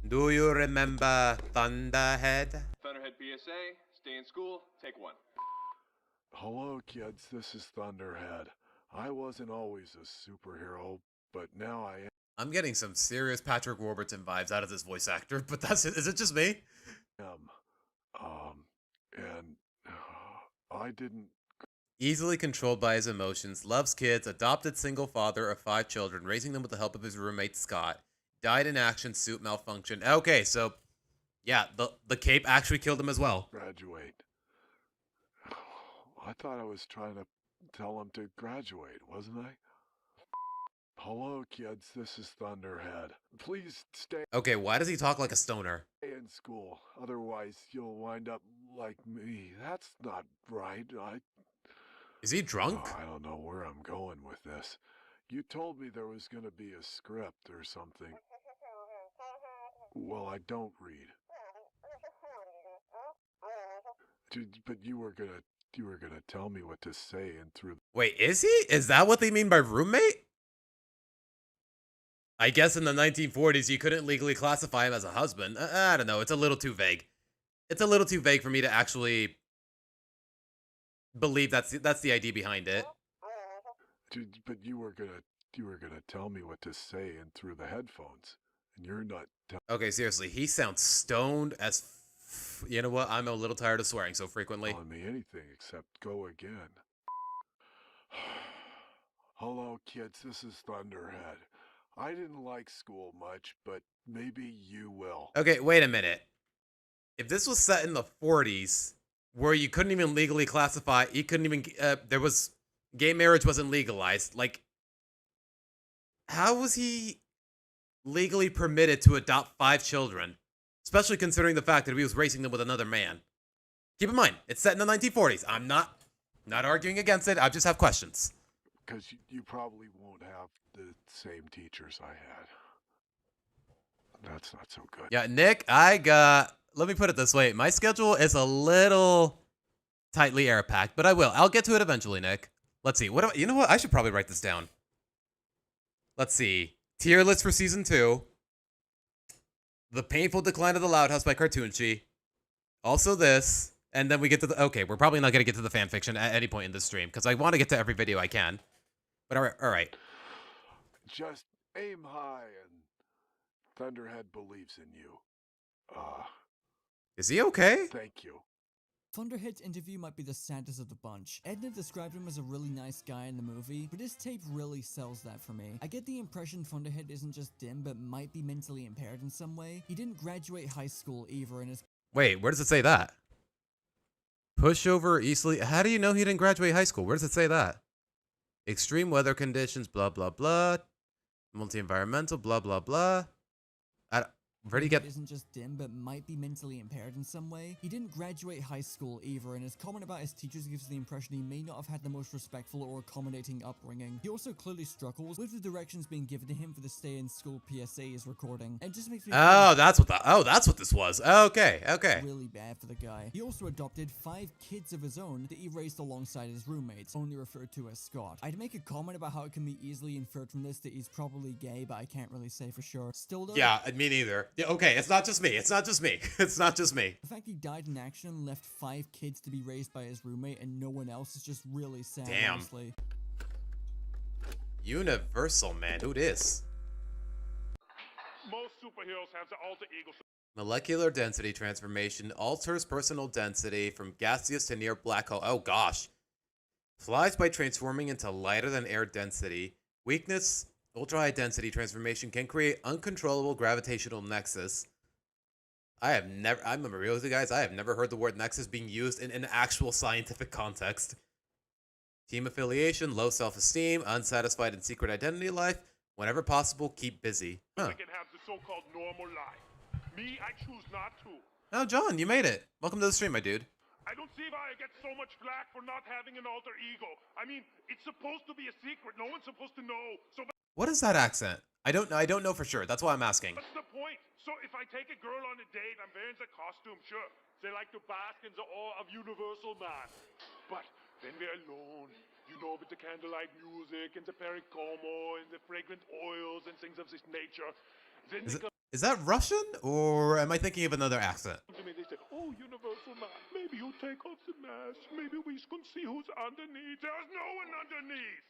Do you remember Thunderhead? Thunderhead PSA, stay in school, take one. Hello kids, this is Thunderhead. I wasn't always a superhero, but now I am. I'm getting some serious Patrick Warburton vibes out of this voice actor, but is it just me? I didn't... Easily controlled by his emotions, loves kids, adopted single father of 5 children, raising them with the help of his roommate Scott. Died in action, suit malfunction. Okay, so, yeah, the cape actually killed him as well. Graduate. I thought I was trying to tell him to graduate, wasn't I? Hello, kids, this is Thunderhead. Please stay... Okay, why does he talk like a stoner? ...in school, otherwise you'll wind up like me. That's not right. Is he drunk? I don't know where I'm going with this. You told me there was going to be a script or something. Well, I don't read. But you were gonna tell me what to say and through... Wait, is he? Is that what they mean by roommate? I guess in the 1940s you couldn't legally classify him as a husband. I don't know, it's a little too vague. It's a little too vague for me to actually believe that's the idea behind it. But you were gonna tell me what to say and through the headphones, and you're not... Okay, seriously, he sounds stoned as... You know what? I'm a little tired of swearing so frequently. Telling me anything except go again. Hello, kids. This is Thunderhead. I didn't like school much, but maybe you will. Okay, wait a minute. If this was set in the 40s, where you couldn't even legally classify, you couldn't even... gay marriage wasn't legalized. Like, how was he legally permitted to adopt 5 children? Especially considering the fact that he was raising them with another man. Keep in mind, it's set in the 1940s. I'm not arguing against it. I just have questions. Because you probably won't have the same teachers I had. That's not so good. Yeah, Nick, let me put it this way. My schedule is a little tightly air-packed, but I will. I'll get to it eventually, Nick. Let's see. You know what? I should probably write this down. Let's see. Tier list for season 2. The Painful Decline of the Loud House by Cartoonchi. Also this. And then we get to the... Okay, we're probably not going to get to the fanfiction at any point in this stream, because I want to get to every video I can. But all right. Just aim high and Thunderhead believes in you. Is he okay? Thank you. Thunderhead's interview might be the saddest of the bunch. Edna described him as a really nice guy in the movie, but this tape really sells that for me. I get the impression Thunderhead isn't just dim, but might be mentally impaired in some way. He didn't graduate high school either, and his... Wait, where does it say that? Pushover easily... How do you know he didn't graduate high school? Where does it say that? Extreme weather conditions, blah, blah, blah. Multi-environmental, blah, blah, blah. Where do you get... Isn't just dim, but might be mentally impaired in some way. He didn't graduate high school either, and his comment about his teachers gives the impression he may not have had the most respectful or accommodating upbringing. He also clearly struggles with the directions being given to him for the stay in school PSA is recording, and just makes me that's what this was. Okay. really bad for the guy. He also adopted 5 kids of his own that he raised alongside his roommates, only referred to as Scott. I'd make a comment about how it can be easily inferred from this that he's probably gay, but I can't really say for sure. Still though, Yeah, me neither. Yeah, okay, it's not just me. It's not just me. It's not just me. the fact he died in action and left 5 kids to be raised by his roommate and no one else is just really sad, Damn. honestly. Universal, man. Who dis? Most superheroes have the alter ego. Molecular density transformation alters personal density from gaseous to near black hole. Oh gosh. Flies by transforming into lighter than air density. Weakness, ultra high density transformation can create uncontrollable gravitational nexus. I'm gonna be real with you guys, I have never heard the word nexus being used in an actual scientific context. Team affiliation, low self-esteem, unsatisfied and secret identity life. Whenever possible, keep busy. Huh. I can have the so-called normal life. Me, I choose not to. Oh, John, you made it. Welcome to the stream, my dude. I don't see why I get so much flack for not having an alter ego. I mean, it's supposed to be a secret. No one's supposed to know. So What is that accent? I don't know for sure. That's why I'm asking. what's the point? So if I take a girl on a date, I'm wearing the costume, sure. They like to bask in the awe of Universal Man. But then we're alone, you know, with the candlelight music and the pericomo and the fragrant oils and things of this nature. Then Is that Russian, or am I thinking of another accent? to me, they say, oh, Universal Man, maybe you take off the mask. Maybe we can see who's underneath. There's no one underneath.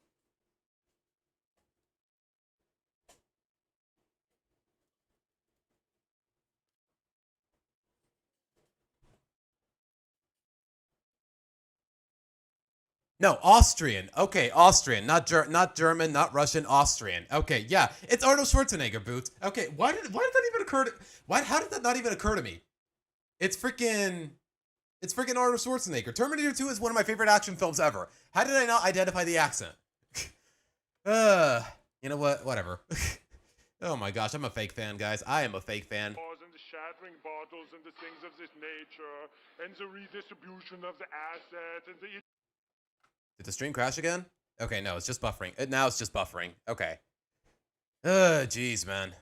No, Austrian. Okay, Austrian, not German, not Russian, Austrian. Okay, yeah, it's Arnold Schwarzenegger, Boots. Okay, why did that even occur to? How did that not even occur to me? It's freaking Arnold Schwarzenegger. Terminator 2 is one of my favorite action films ever. How did I not identify the accent? You know what? Whatever. Oh my gosh, I'm a fake fan, guys. I am a fake fan. And the shattering bottles and the things of this nature, and the redistribution of the assets, and the Did the stream crash again? Okay, no, it's just buffering. Now it's just buffering. Okay. Jeez, man.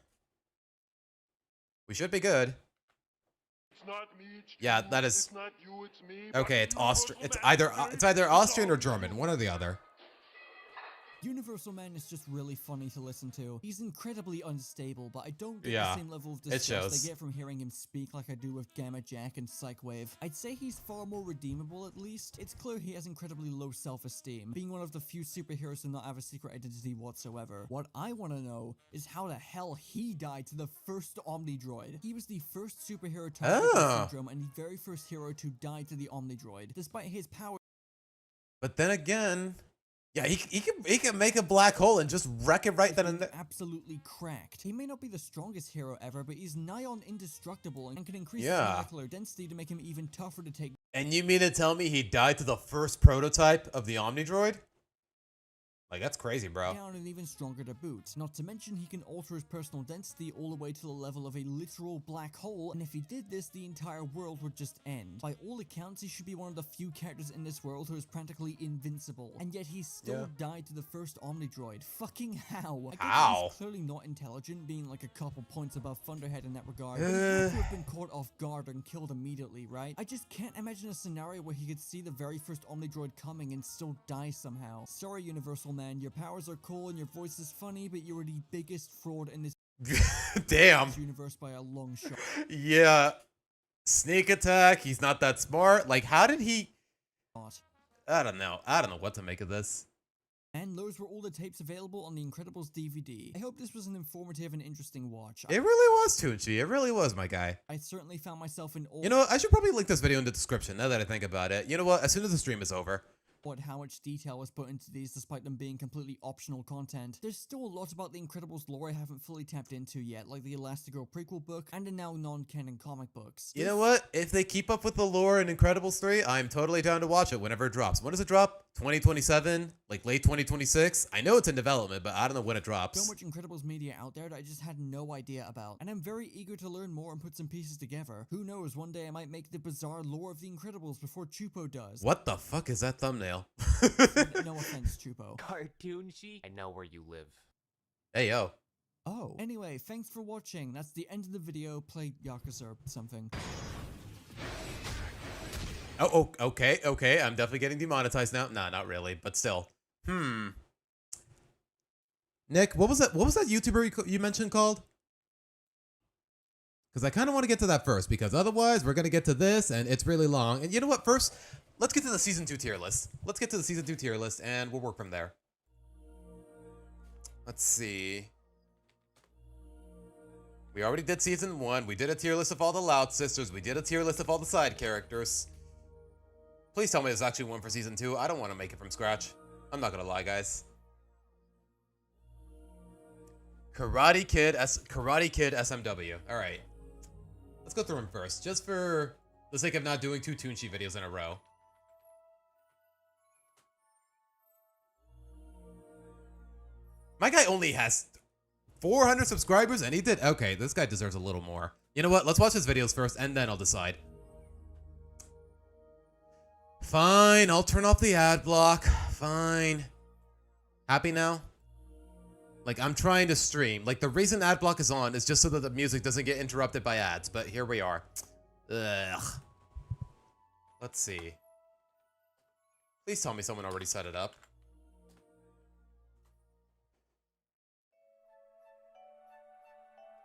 We should be good. It's not me, it's Yeah, you. that is. It's not you, it's me. Okay, it's Austrian. It's either Austrian or German, one or the other. Universal Man is just really funny to listen to. He's incredibly unstable, but I don't get Yeah, the same level of it disgust shows. I get from hearing him speak like I do with Gamma Jack and Psychwave. I'd say he's far more redeemable at least. It's clear he has incredibly low self-esteem, being one of the few superheroes to not have a secret identity whatsoever. What I want to know is how the hell he died to the first Omnidroid. He was the first superhero targeted by syndrome and the very first hero to die to the Omnidroid, despite his power. But then again, yeah, he can make a black hole and just wreck it right then and there. Absolutely cracked. He may not be the strongest hero ever, but he's nigh on indestructible and can increase his Yeah. molecular density to make him even tougher to take. And you mean to tell me he died to the first prototype of the Omnidroid? Like, that's crazy, bro. Down and even stronger to boot. Not to mention he can alter his personal density all the way to the level of a literal black hole, and if he did this, the entire world would just end. By all accounts, he should be one of the few characters in this world who is practically invincible, and yet he still died to the first Omnidroid. Fucking how? I guess he's clearly not intelligent, being like a couple points above Thunderhead in that regard. But he would have been caught off guard and killed immediately, right? I just can't imagine a scenario where he could see the very first Omnidroid coming and still die somehow. Sorry, Universal Man. Your powers are cool and your voice is funny, but you're the biggest fraud in this Damn. universe by a long shot. Yeah. Sneak attack. He's not that smart. Like, how did he? I don't know. I don't know what to make of this. And those were all the tapes available on the Incredibles DVD. I hope this was an informative and interesting watch. It really was, Tunchi. It really was, my guy. I certainly found myself in awe. You know what? I should probably link this video in the description now that I think about it. You know what? As soon as the stream is over. How much detail was put into these despite them being completely optional content. There's still a lot about the Incredibles lore I haven't fully tapped into yet, like the Elastigirl prequel book and the now non-canon comic books. You know what? If they keep up with the lore in Incredibles 3, I'm totally down to watch it whenever it drops. When does it drop? 2027, like late 2026. I know it's in development, but I don't know when it drops. So much Incredibles media out there that I just had no idea about, and I'm very eager to learn more and put some pieces together. Who knows, one day I might make the bizarre lore of the Incredibles before Chupo does. What the fuck is that thumbnail? No offense, Chupo. Cartoon sheet? I know where you live. Hey, yo. Oh. Anyway, thanks for watching. That's the end of the video. Play Yakuza or something. Oh, okay. I'm definitely getting demonetized now. Nah, not really, but still. Nick, what was that YouTuber you mentioned called? Because I kind of want to get to that first, because otherwise we're going to get to this, and it's really long. And you know what? First, let's get to the Season 2 tier list. Let's get to the Season 2 tier list, and we'll work from there. Let's see. We already did Season 1. We did a tier list of all the Loud Sisters. We did a tier list of all the side characters. Please tell me there's actually one for Season 2. I don't want to make it from scratch. I'm not going to lie, guys. Karate Kid SMW. All right. Let's go through them first, just for the sake of not doing 2 Toon Sheet videos in a row. My guy only has 400 subscribers, and he did... Okay, this guy deserves a little more. You know what? Let's watch his videos first, and then I'll decide. Fine, I'll turn off the ad block. Fine. Happy now? Like, I'm trying to stream. Like, the reason ad block is on is just so that the music doesn't get interrupted by ads, but here we are. Ugh. Let's see. Please tell me someone already set it up.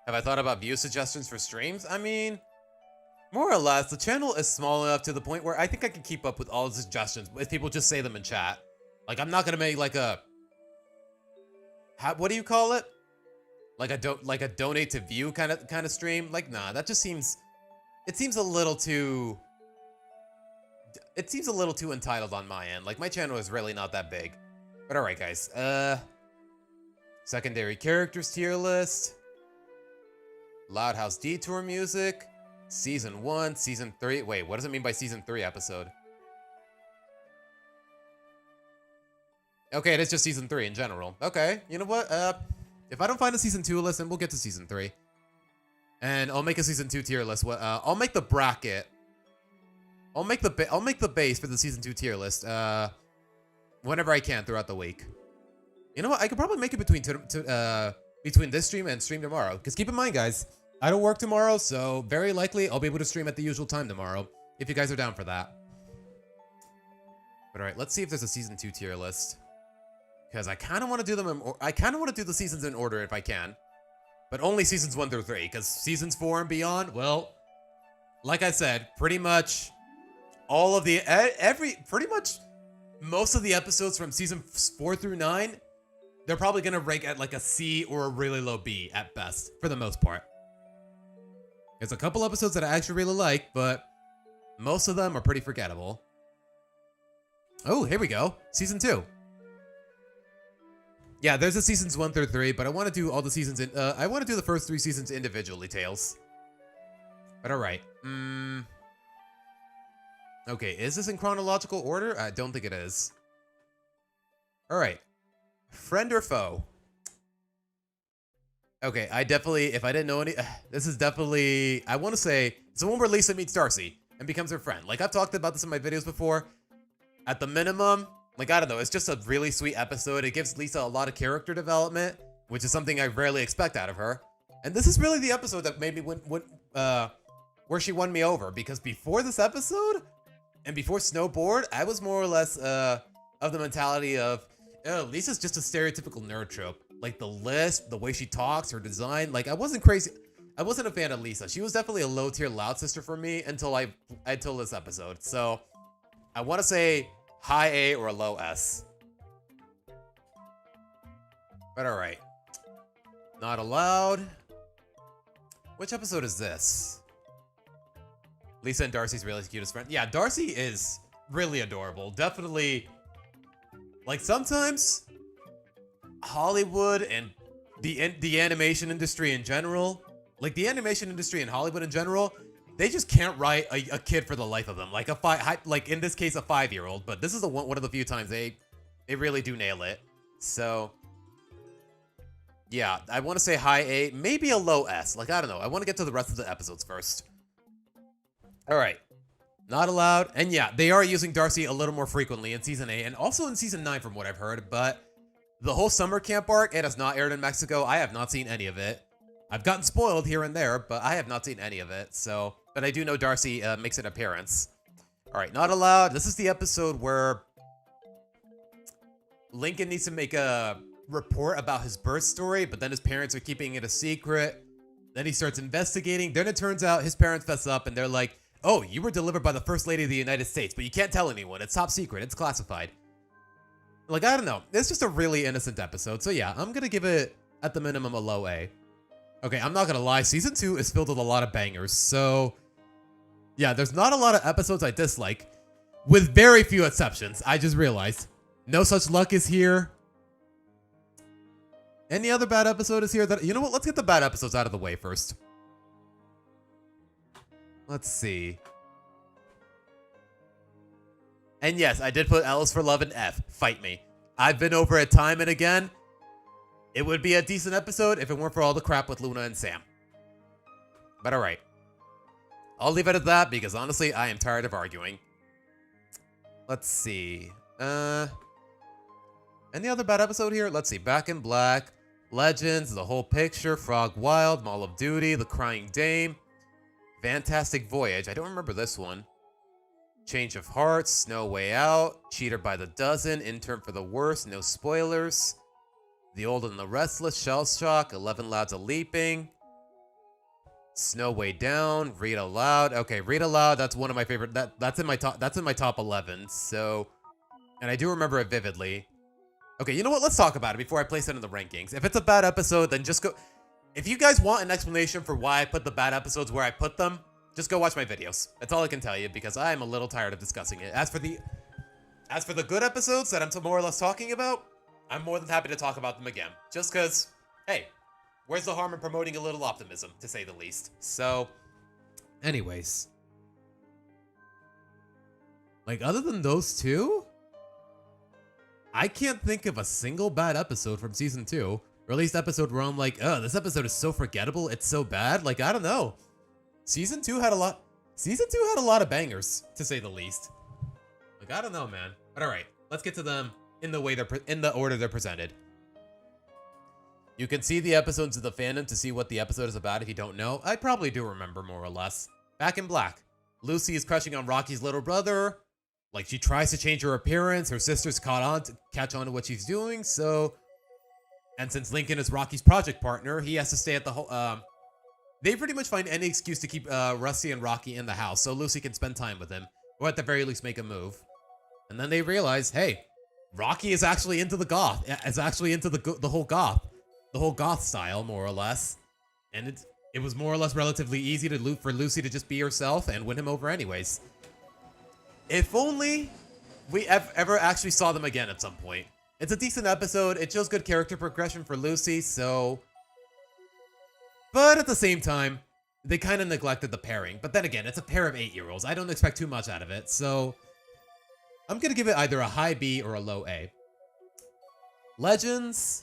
Have I thought about view suggestions for streams? I mean, more or less, the channel is small enough to the point where I think I can keep up with all the suggestions if people just say them in chat. Like, I'm not gonna make like a... what do you call it? Like a donate to view kind of stream? Like, nah, that just seems... It seems a little too entitled on my end. Like, my channel is really not that big. But alright, guys. Secondary characters tier list. Loud House Detour music. Season 1, Season 3. Wait, what does it mean by Season 3 episode? Okay, it is just Season 3 in general. Okay, you know what? If I don't find a Season 2 list, then we'll get to Season 3. And I'll make a Season 2 tier list. I'll make the bracket. I'll make the base for the Season 2 tier list. Whenever I can throughout the week. You know what? I could probably make it between this stream and stream tomorrow. Because keep in mind, guys, I don't work tomorrow, so very likely I'll be able to stream at the usual time tomorrow. If you guys are down for that. But alright, let's see if there's a Season 2 tier list. Because I kind of want to do them I kind of want to do the seasons in order if I can. But only Seasons 1 through 3. Because Seasons 4 and beyond, well, like I said, pretty much all of the... pretty much most of the episodes from Season 4 through 9, they're probably going to rank at like a C or a really low B at best, for the most part. There's a couple episodes that I actually really like, but most of them are pretty forgettable. Oh, here we go. Season 2. Yeah, there's a Seasons 1 through 3, but I want to do all the seasons in... I want to do the first 3 seasons individually, Tails. But alright. Okay, is this in chronological order? I don't think it is. Alright. Friend or foe? Okay, I definitely... If I didn't know any... This is definitely... I want to say... It's the one where Lisa meets Darcy and becomes her friend. Like, I've talked about this in my videos before. At the minimum... Like, I don't know, it's just a really sweet episode. It gives Lisa a lot of character development, which is something I rarely expect out of her. And this is really the episode that made me where she won me over, because before this episode and before Snowboard, I was more or less of the mentality of, oh, Lisa's just a stereotypical nerd trope. Like the lisp, the way she talks, her design. Like, I wasn't crazy. I wasn't a fan of Lisa. She was definitely a low tier Loud Sister for me until this episode. So I want to say high A or a low S. But alright. Not allowed. Which episode is this? Lisa and Darcy's really cutest friend. Yeah, Darcy is really adorable. Definitely. Like, sometimes Hollywood and the animation industry in general, like the animation industry and Hollywood in general, they just can't write a kid for the life of them. Like like in this case, a 5-year-old. But this is one of the few times they really do nail it. So yeah, I want to say high A, maybe a low S. Like, I don't know. I want to get to the rest of the episodes first. All right. Not allowed. And yeah, they are using Darcy a little more frequently in Season 8 and also in Season 9 from what I've heard. But the whole summer camp arc, it has not aired in Mexico. I have not seen any of it. I've gotten spoiled here and there, but I have not seen any of it. So, but I do know Darcy makes an appearance. All right, not allowed. This is the episode where Lincoln needs to make a report about his birth story, but then his parents are keeping it a secret. Then he starts investigating. Then it turns out his parents fess up and they're like, oh, you were delivered by the First Lady of the United States, but you can't tell anyone. It's top secret. It's classified. Like, I don't know. It's just a really innocent episode. So yeah, I'm going to give it, at the minimum, a low A. Okay, I'm not going to lie. Season 2 is filled with a lot of bangers. So yeah, there's not a lot of episodes I dislike, with very few exceptions. I just realized. No Such Luck is here. Any other bad episode is here that... You know what? Let's get the bad episodes out of the way first. Let's see. And yes, I did put Alice for Love in F. Fight me. I've been over it time and again. It would be a decent episode if it weren't for all the crap with Luna and Sam. But alright. I'll leave it at that because honestly, I am tired of arguing. Let's see. Any other bad episode here? Let's see. Back in Black, Legends, The Whole Picture, Frog Wild, Mall of Duty, The Crying Dame, Fantastic Voyage. I don't remember this one. Change of Hearts, Snow Way Out, Cheater by the Dozen, Intern for the Worst, no spoilers. The Old and the Restless, Shell Shock, 11 Lads a Leaping, Snow Way Down, Read Aloud. Okay, Read Aloud, that's one of my favorite. That's in my top 11. So, and I do remember it vividly. Okay, you know what? Let's talk about it before I place it in the rankings. If it's a bad episode, then just go. If you guys want an explanation for why I put the bad episodes where I put them, just go watch my videos. That's all I can tell you because I am a little tired of discussing it. As for the good episodes that I'm more or less talking about, I'm more than happy to talk about them again. Just because, hey, where's the harm in promoting a little optimism, to say the least? So, anyways. Like, other than those two, I can't think of a single bad episode from Season 2. Or at least episode where I'm like, oh, this episode is so forgettable, it's so bad. Like, I don't know. Season 2 had a lot of bangers, to say the least. Like, I don't know, man. But alright, let's get to them in the order they're presented. You can see the episodes of the fandom to see what the episode is about if you don't know. I probably do remember more or less. Back in Black, Lucy is crushing on Rocky's little brother. Like, she tries to change her appearance. Her sister's catch on to what she's doing, so... And since Lincoln is Rocky's project partner, he has to stay at the whole... They pretty much find any excuse to keep Rusty and Rocky in the house so Lucy can spend time with him. Or at the very least make a move. And then they realize, hey, Rocky is actually into the goth. Is actually into the whole goth style, more or less. And it was more or less relatively easy for Lucy to just be herself and win him over anyways. If only we ever actually saw them again at some point. It's a decent episode. It shows good character progression for Lucy, so... But at the same time, they kind of neglected the pairing. But then again, it's a pair of 8-year-olds. I don't expect too much out of it, so... I'm going to give it either a high B or a low A. Legends.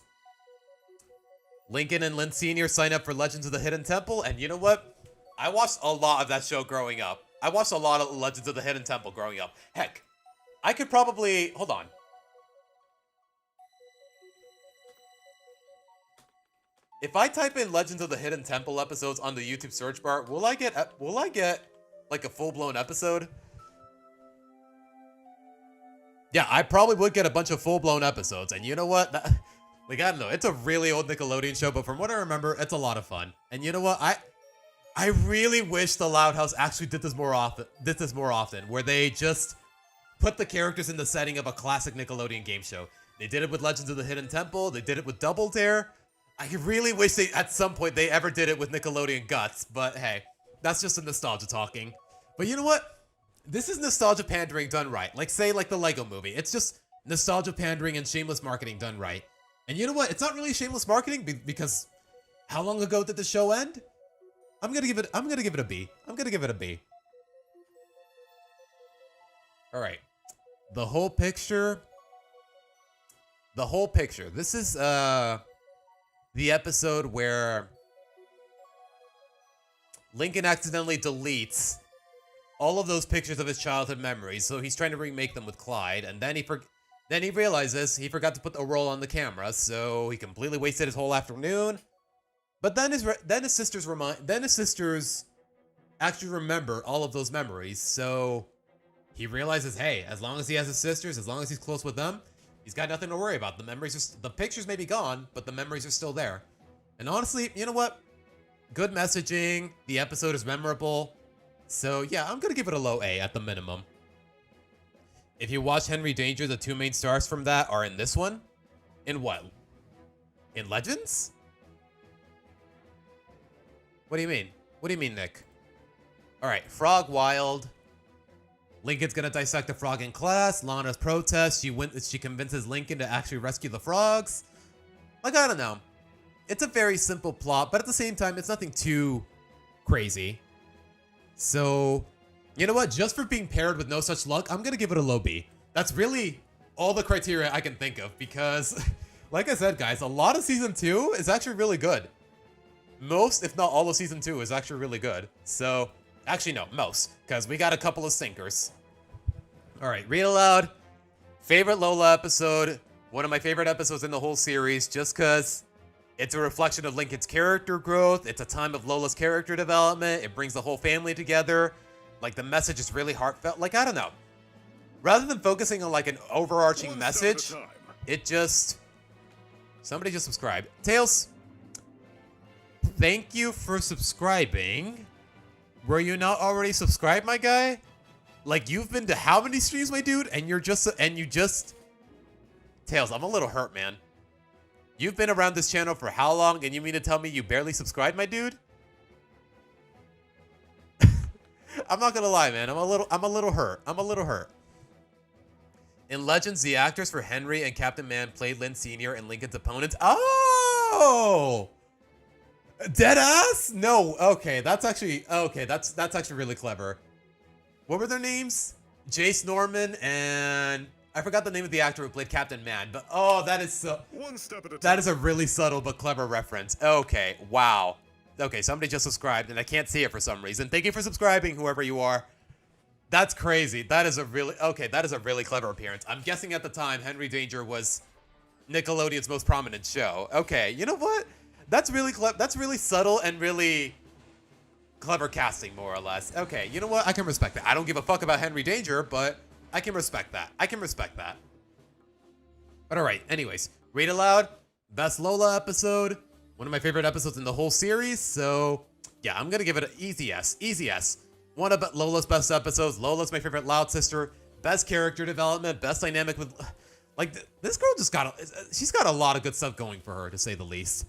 Lincoln and Lynn Sr. sign up for Legends of the Hidden Temple, and you know what? I watched a lot of that show growing up. I watched a lot of Legends of the Hidden Temple growing up. Heck, I could probably... Hold on. If I type in Legends of the Hidden Temple episodes on the YouTube search bar, will I get like a full-blown episode? Yeah, I probably would get a bunch of full-blown episodes, and you know what? Like, I don't know, it's a really old Nickelodeon show, but from what I remember, it's a lot of fun. And you know what? I really wish the Loud House actually did this more often, where they just put the characters in the setting of a classic Nickelodeon game show. They did it with Legends of the Hidden Temple, they did it with Double Dare. I really wish at some point they ever did it with Nickelodeon Guts, but hey, that's just a nostalgia talking. But you know what? This is nostalgia pandering done right. Like, say, like the Lego movie. It's just nostalgia pandering and shameless marketing done right. And you know what? It's not really shameless marketing because how long ago did the show end? I'm gonna give it a B. I'm gonna give it a B. All right. The whole picture. This is the episode where Lincoln accidentally deletes all of those pictures of his childhood memories, so he's trying to remake them with Clyde, and then he realizes he forgot to put the roll on the camera, so he completely wasted his whole afternoon. But then his sisters actually remember all of those memories, so he realizes, hey, as long as he has his sisters, as long as he's close with them, he's got nothing to worry about. The pictures may be gone, but the memories are still there. And honestly, you know what? Good messaging. The episode is memorable. So yeah, I'm gonna give it a low A at the minimum. If you watch Henry Danger, the two main stars from that are in this one. In what? In Legends? What do you mean? What do you mean, Nick? Alright, Frog Wild. Lincoln's gonna dissect a frog in class. Lana's protest. She convinces Lincoln to actually rescue the frogs. Like, I don't know. It's a very simple plot, but at the same time, it's nothing too crazy. So, you know what? Just for being paired with no such luck, I'm gonna give it a low B. That's really all the criteria I can think of because, like I said, guys, a lot of Season 2 is actually really good. Most, if not all of Season 2 is actually really good. So, actually, no, most, because we got a couple of sinkers. All right, read aloud. Favorite Lola episode. One of my favorite episodes in the whole series, just because it's a reflection of Lincoln's character growth. It's a time of Lola's character development. It brings the whole family together. Like, the message is really heartfelt. Like, I don't know. Rather than focusing on, like, an overarching message, it just... Somebody just subscribed. Tails, thank you for subscribing. Were you not already subscribed, my guy? Like, you've been to how many streams, my dude? And you just... Tails, I'm a little hurt, man. You've been around this channel for how long, and you mean to tell me you barely subscribed, my dude? I'm not gonna lie, man. I'm a little hurt. In Legends, the actors for Henry and Captain Man played Lynn Sr. and Lincoln's opponents. Oh! Deadass? No. Okay, that's actually really clever. What were their names? Jace Norman and I forgot the name of the actor who played Captain Man, but oh, that is so... One step at a time. That is a really subtle but clever reference. Okay, wow. Okay, somebody just subscribed, and I can't see it for some reason. Thank you for subscribing, whoever you are. That's crazy. That is a really... Okay, that is a really clever appearance. I'm guessing at the time, Henry Danger was Nickelodeon's most prominent show. Okay, you know what? That's really clever. That's really subtle and really clever casting, more or less. Okay, you know what? I can respect that. I don't give a fuck about Henry Danger, but... I can respect that. But alright, anyways. Read aloud. Best Lola episode. One of my favorite episodes in the whole series. So, yeah, I'm gonna give it an easy S. Easy S. One of Lola's best episodes. Lola's my favorite Loud sister. Best character development. Best dynamic with... Like, this girl just got... She's got a lot of good stuff going for her, to say the least.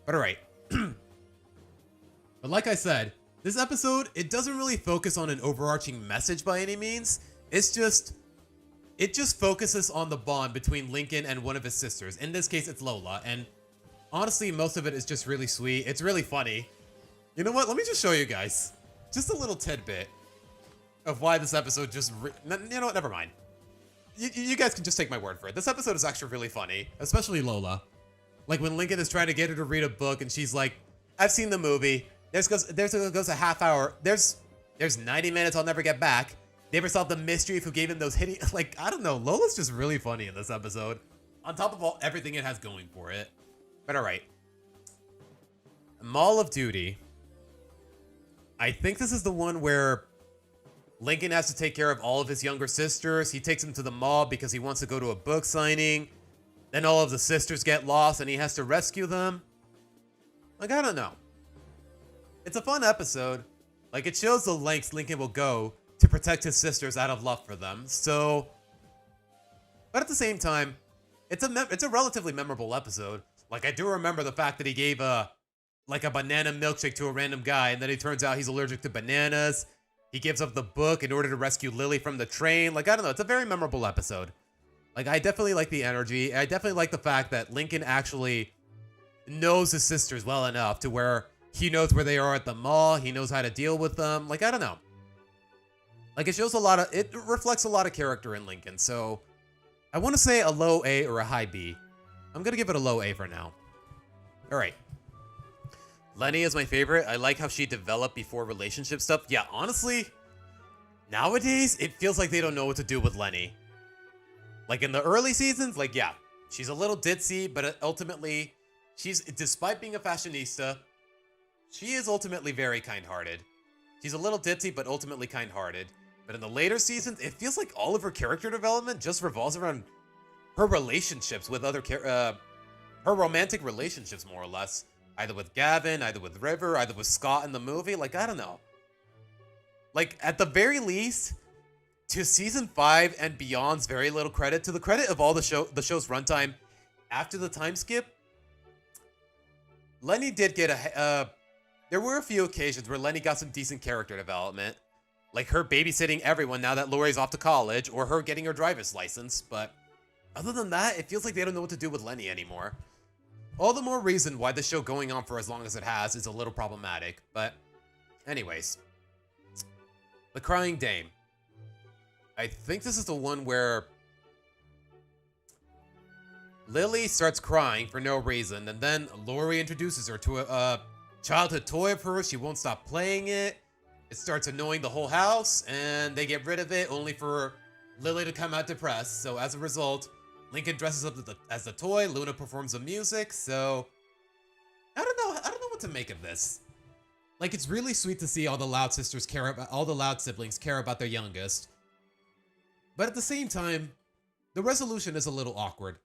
But alright. But like I said, this episode, it doesn't really focus on an overarching message by any means. It just focuses on the bond between Lincoln and one of his sisters. In this case, it's Lola. And honestly, most of it is just really sweet. It's really funny. You know what? Let me just show you guys. Just a little tidbit of why this episode just... You know what? Never mind. You guys can just take my word for it. This episode is actually really funny. Especially Lola. Like when Lincoln is trying to get her to read a book and she's like, I've seen the movie. There's goes a half hour. There's 90 minutes I'll never get back. They ever solved the mystery of who gave him those hideous... Like, I don't know. Lola's just really funny in this episode. On top of everything it has going for it. But alright. Mall of Duty. I think this is the one where Lincoln has to take care of all of his younger sisters. He takes them to the mall because he wants to go to a book signing. Then all of the sisters get lost and he has to rescue them. Like, I don't know. It's a fun episode. Like, it shows the lengths Lincoln will go to protect his sisters out of love for them. So, but at the same time, it's a relatively memorable episode. Like, I do remember the fact that he gave a banana milkshake to a random guy, and then it turns out he's allergic to bananas. He gives up the book in order to rescue Lily from the train. Like, I don't know. It's a very memorable episode. Like, I definitely like the energy. I definitely like the fact that Lincoln actually knows his sisters well enough to where he knows where they are at the mall. He knows how to deal with them. Like, I don't know. Like, it shows a lot of, it reflects a lot of character in Lincoln. So I want to say a low A or a high B. I'm going to give it a low A for now. All right. Lenny is my favorite. I like how she developed before relationship stuff. Yeah, honestly, nowadays, it feels like they don't know what to do with Lenny. Like in the early seasons, like, yeah, she's a little ditzy, but ultimately, despite being a fashionista, she is ultimately very kind-hearted. She's a little ditzy, but ultimately kind-hearted. But in the later seasons, it feels like all of her character development just revolves around her relationships with other her romantic relationships, more or less. Either with Gavin, either with River, either with Scott in the movie. Like, I don't know. Like, at the very least, to season 5 and beyond's very little credit, to the credit of all the show's runtime after the time skip, Lenny did get there were a few occasions where Lenny got some decent character development. Like her babysitting everyone now that Lori's off to college, or her getting her driver's license, but other than that, it feels like they don't know what to do with Lenny anymore. All the more reason why the show going on for as long as it has is a little problematic, but anyways. The Crying Dame. I think this is the one where Lily starts crying for no reason, and then Lori introduces her to a childhood toy of hers. She won't stop playing it. It starts annoying the whole house, and they get rid of it only for Lily to come out depressed. So as a result, Lincoln dresses up as the toy. Luna performs the music. So I don't know what to make of this. Like, it's really sweet to see all the Loud siblings care about their youngest. But at the same time, the resolution is a little awkward.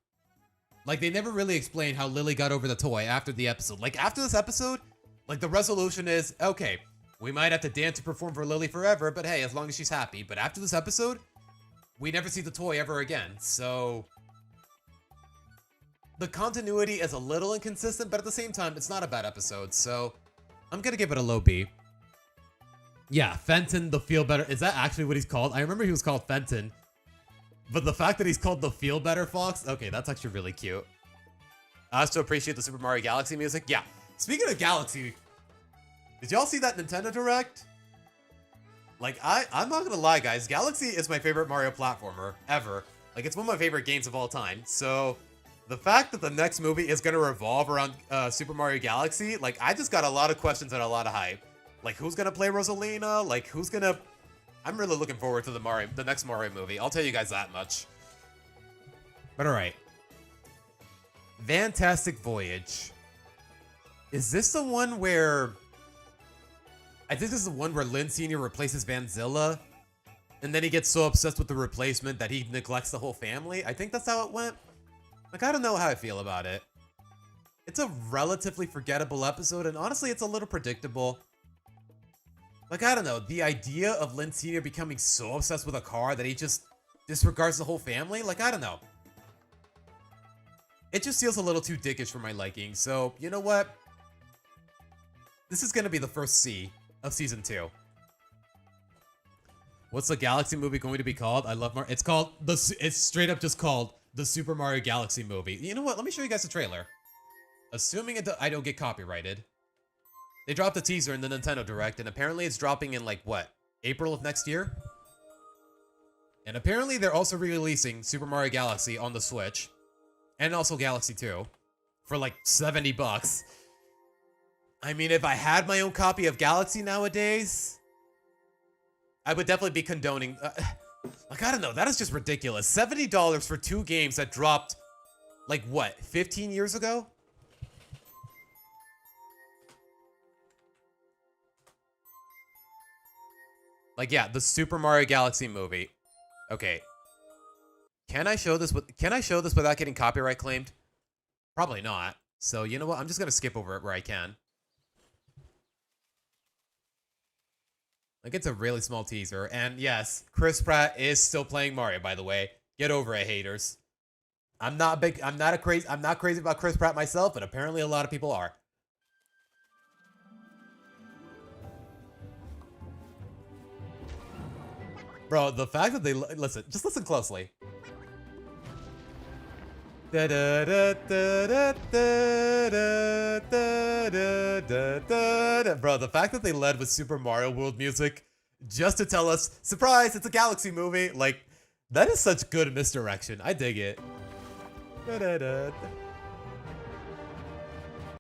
Like, they never really explain how Lily got over the toy after the episode. Like, after this episode, like, the resolution is, okay, we might have to dance and perform for Lily forever, but hey, as long as she's happy. But after this episode, we never see the toy ever again. So the continuity is a little inconsistent, but at the same time, it's not a bad episode. So I'm going to give it a low B. Yeah, Fenton, the Feel Better. Is that actually what he's called? I remember he was called Fenton. But the fact that he's called the Feel Better Fox, okay, that's actually really cute. I also appreciate the Super Mario Galaxy music. Yeah, speaking of Galaxy, did y'all see that Nintendo Direct? Like, I'm not gonna lie, guys. Galaxy is my favorite Mario platformer ever. Like, it's one of my favorite games of all time. So, the fact that the next movie is gonna revolve around Super Mario Galaxy, like, I just got a lot of questions and a lot of hype. Like, who's gonna play Rosalina? Like, who's gonna... I'm really looking forward to the next Mario movie. I'll tell you guys that much. But alright. Fantastic Voyage. Is this the one where... I think this is the one where Lynn Sr. replaces Vanzilla, and then he gets so obsessed with the replacement that he neglects the whole family? I think that's how it went. Like, I don't know how I feel about it. It's a relatively forgettable episode, and honestly, it's a little predictable. Like, I don't know, the idea of Lynn Sr. becoming so obsessed with a car that he just disregards the whole family? Like, I don't know. It just feels a little too dickish for my liking, so, you know what? This is gonna be the first C of Season 2. What's the Galaxy movie going to be called? I love Mario. It's called, it's straight up just called the Super Mario Galaxy movie. You know what? Let me show you guys the trailer. Assuming I don't get copyrighted. They dropped a teaser in the Nintendo Direct, and apparently it's dropping in, like, what? April of next year? And apparently they're also re-releasing Super Mario Galaxy on the Switch. And also Galaxy 2. For, like, $70. I mean, if I had my own copy of Galaxy nowadays, I would definitely be condoning... like, I don't know. That is just ridiculous. $70 for 2 games that dropped, like, what? 15 years ago? Like, yeah, the Super Mario Galaxy movie. Okay. Can I show this without getting copyright claimed? Probably not. So, you know what? I'm just going to skip over it where I can. Like, it's a really small teaser. And yes, Chris Pratt is still playing Mario, by the way. Get over it, haters. I'm not crazy about Chris Pratt myself, but apparently a lot of people are. Bro, the fact that they just listen closely. Da da da da da da da da Bro, the fact that they led with Super Mario World music just to tell us, surprise, it's a Galaxy movie, like, that is such good misdirection. I dig it.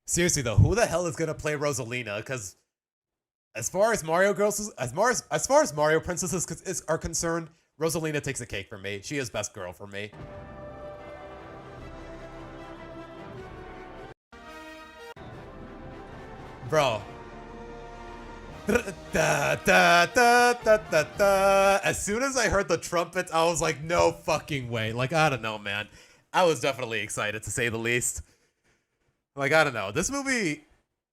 Seriously though, who the hell is gonna play Rosalina? Because as far as Mario girls, as far as Mario princesses are concerned, Rosalina takes the cake for me. She is best girl for me. Bro. As soon as I heard the trumpets, I was like, no fucking way. Like, I don't know, man. I was definitely excited, to say the least. Like, I don't know. This movie,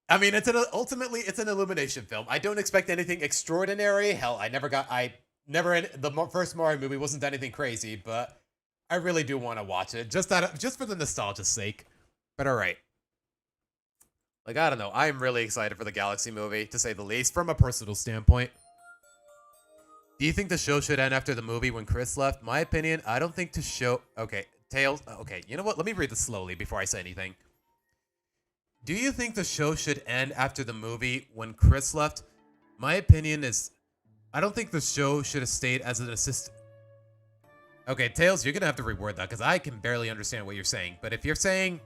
I mean, ultimately, it's an Illumination film. I don't expect anything extraordinary. Hell, the first Mario movie wasn't anything crazy, but I really do want to watch it. Just for the nostalgia's sake. But alright. Like, I don't know. I'm really excited for the Galaxy movie, to say the least, from a personal standpoint. Do you think the show should end after the movie when Chris left? My opinion, I don't think the show... Okay, Tails... Okay, you know what? Let me read this slowly before I say anything. Do you think the show should end after the movie when Chris left? My opinion is... I don't think the show should have stayed as an assistant... Okay, Tails, you're gonna have to reword that, because I can barely understand what you're saying. But if you're saying...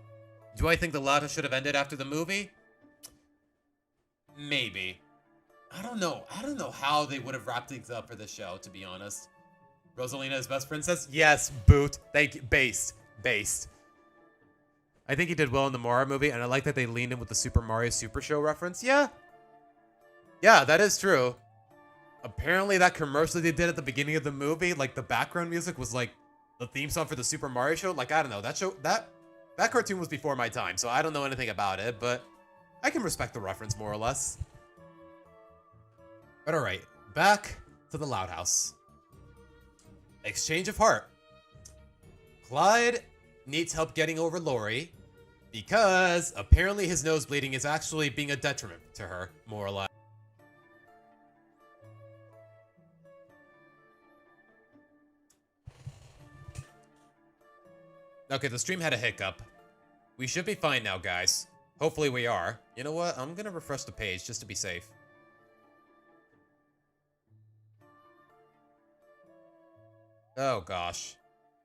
Do I think the latter should have ended after the movie? Maybe. I don't know. I don't know how they would have wrapped things up for the show, to be honest. Rosalina is best princess? Yes, boot. Thank you. Based. I think he did well in the Mario movie, and I like that they leaned in with the Super Mario Super Show reference. Yeah. Yeah, that is true. Apparently that commercial they did at the beginning of the movie, like the background music was like the theme song for the Super Mario show. Like, I don't know. That cartoon was before my time, so I don't know anything about it, but I can respect the reference more or less. But alright, back to the Loud House. Exchange of heart. Clyde needs help getting over Lori because apparently his nose bleeding is actually being a detriment to her, more or less. Okay, the stream had a hiccup. We should be fine now, guys. Hopefully we are. You know what? I'm gonna refresh the page just to be safe. Oh, gosh.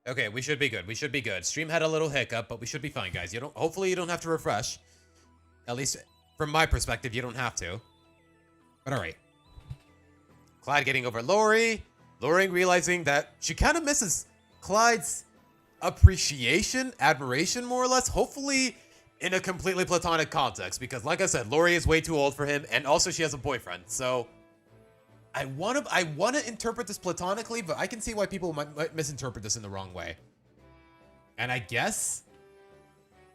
Okay, we should be good. We should be good. Stream had a little hiccup, but we should be fine, guys. Hopefully you don't have to refresh. At least, from my perspective, you don't have to. But alright. Clyde getting over Lori. Lori realizing that she kind of misses Clyde's appreciation, admiration, more or less. Hopefully in a completely platonic context, because like I said, Lori is way too old for him, and also she has a boyfriend. So I want to interpret this platonically, but I can see why people might misinterpret this in the wrong way. And I guess,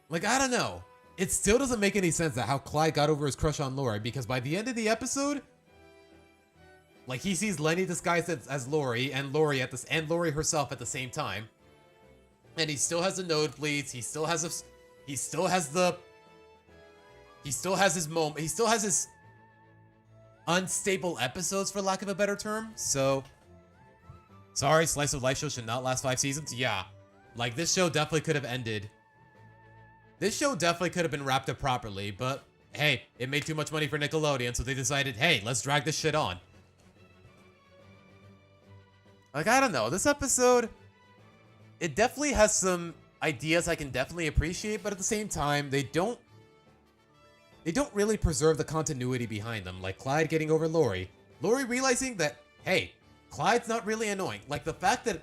like, I don't know. It still doesn't make any sense that how Clyde got over his crush on Lori, because by the end of the episode, like, he sees Lenny disguised as Lori and Lori herself at the same time. And he still has the nosebleeds. He still has his moment. He still has his unstable episodes, for lack of a better term. So, sorry, Slice of Life show should not last 5 seasons. Yeah, like, this show definitely could have ended. This show definitely could have been wrapped up properly, but hey, it made too much money for Nickelodeon, so they decided, hey, let's drag this shit on. Like, I don't know, this episode, it definitely has some ideas I can definitely appreciate, but at the same time, they don't really preserve the continuity behind them. Like Clyde getting over Lori. Lori realizing that, hey, Clyde's not really annoying. Like, the fact that,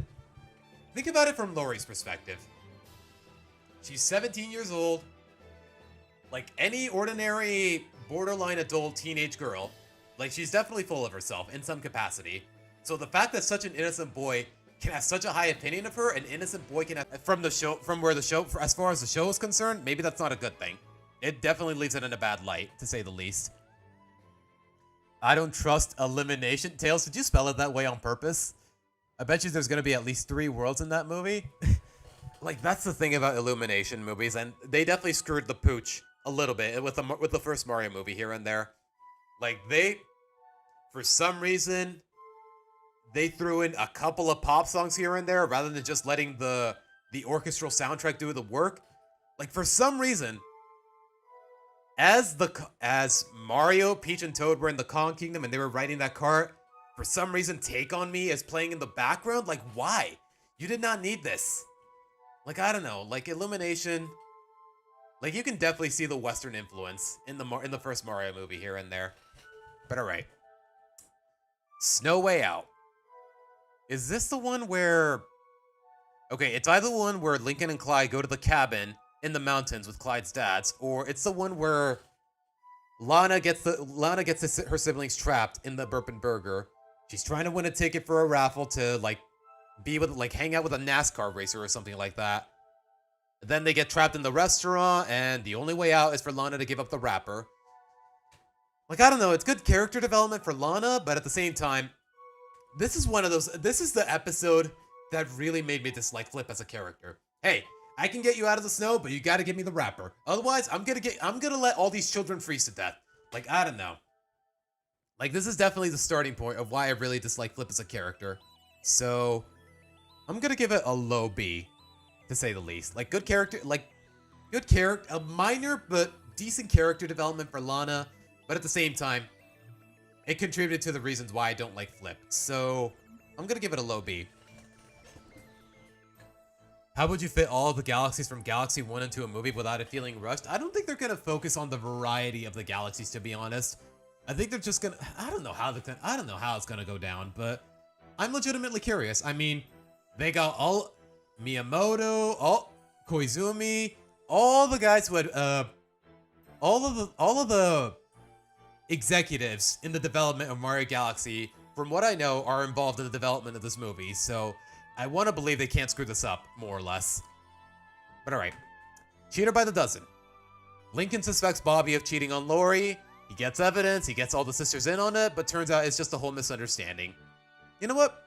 think about it from Lori's perspective. She's 17 years old. Like any ordinary borderline adult teenage girl. Like, she's definitely full of herself in some capacity. So the fact that such an innocent boy can have such a high opinion of her, an innocent boy can have, as far as the show is concerned, maybe that's not a good thing. It definitely leaves it in a bad light, to say the least. I don't trust elimination. Tails, did you spell it that way on purpose? I bet you there's going to be at least 3 worlds in that movie. Like, that's the thing about Illumination movies, and they definitely screwed the pooch a little bit with the first Mario movie here and there. Like, for some reason, they threw in a couple of pop songs here and there rather than just letting the orchestral soundtrack do the work. Like, for some reason, as Mario, Peach, and Toad were in the Kong Kingdom and they were riding that cart, for some reason Take On Me is playing in the background. Like, why? You did not need this. Like, I don't know. Like, Illumination. Like, you can definitely see the Western influence in the first Mario movie here and there. But alright. Snow Way Out. Is this the one where... Okay, it's either the one where Lincoln and Clyde go to the cabin in the mountains with Clyde's dads, or it's the one where Lana gets her siblings trapped in the Burpin Burger. She's trying to win a ticket for a raffle to, like, hang out with a NASCAR racer or something like that. Then they get trapped in the restaurant, and the only way out is for Lana to give up the wrapper. Like, I don't know, it's good character development for Lana, but at the same time, this is the episode that really made me dislike Flip as a character. Hey, I can get you out of the snow, but you gotta give me the wrapper. Otherwise, I'm gonna let all these children freeze to death. Like, I don't know. Like, this is definitely the starting point of why I really dislike Flip as a character. So, I'm gonna give it a low B, to say the least. Like, a minor but decent character development for Lana, but at the same time, it contributed to the reasons why I don't like Flip. So, I'm gonna give it a low B. How would you fit all the galaxies from Galaxy 1 into a movie without it feeling rushed? I don't think they're gonna focus on the variety of the galaxies, to be honest. I think they're just gonna... I don't know how it's gonna go down, but I'm legitimately curious. I mean, they got all Miyamoto, all Koizumi, all the guys who had all of the executives in the development of Mario Galaxy, from what I know, are involved in the development of this movie. So I want to believe they can't screw this up, more or less. But alright. Cheater by the dozen. Lincoln suspects Bobby of cheating on Lori. He gets evidence, he gets all the sisters in on it, but turns out it's just a whole misunderstanding. You know what?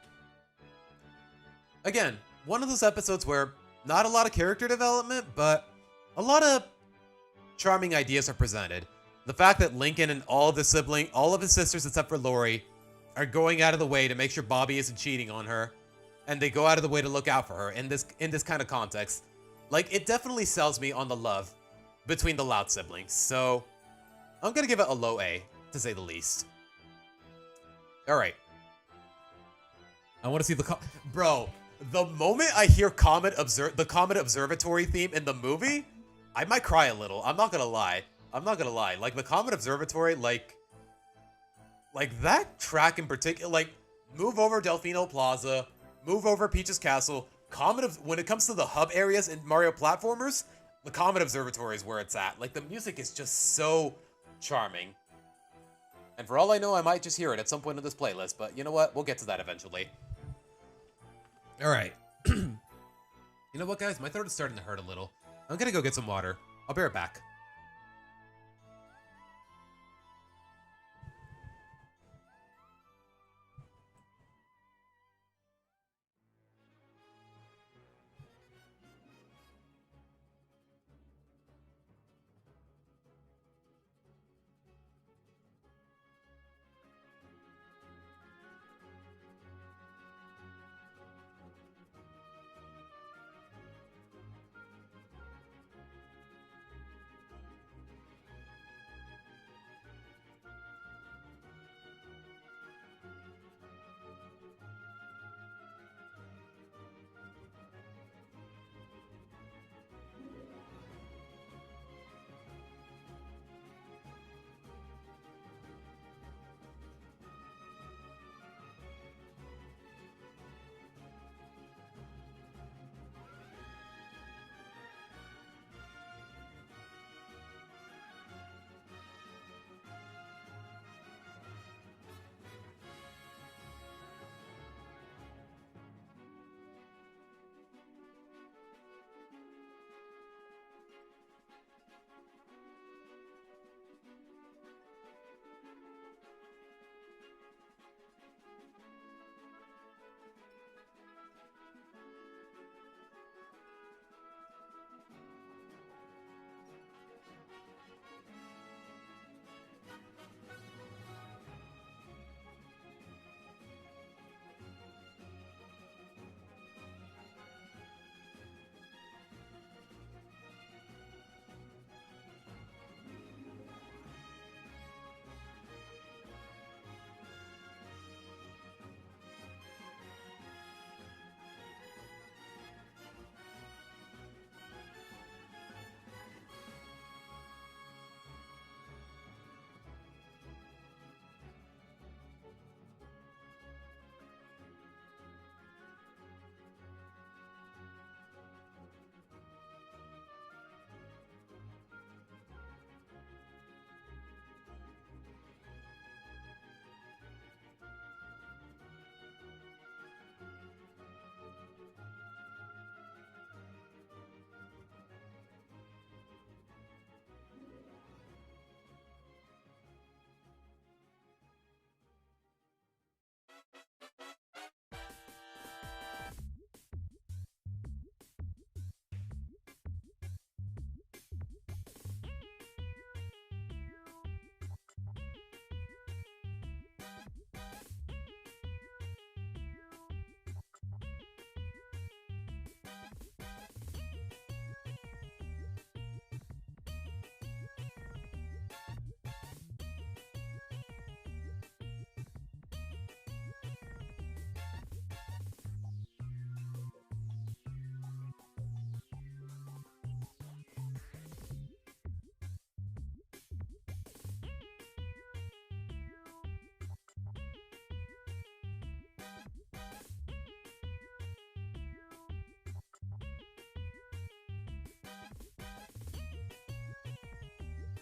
Again, one of those episodes where not a lot of character development, but a lot of charming ideas are presented. The fact that Lincoln and all of his sisters except for Lori, are going out of the way to make sure Bobby isn't cheating on her. And they go out of the way to look out for her in this kind of context. Like, it definitely sells me on the love between the Loud siblings. So, I'm gonna give it a low A, to say the least. Alright. I want to see Bro, the moment I hear the Comet Observatory theme in the movie, I might cry a little. I'm not gonna lie. Like, the Comet Observatory, like that track in particular, like, move over Delfino Plaza, move over Peach's Castle. When it comes to the hub areas in Mario platformers, the Comet Observatory is where it's at. Like, the music is just so charming. And for all I know, I might just hear it at some point in this playlist, but you know what? We'll get to that eventually. Alright. You know what, guys? My throat is starting to hurt a little. I'm gonna go get some water. I'll be right back.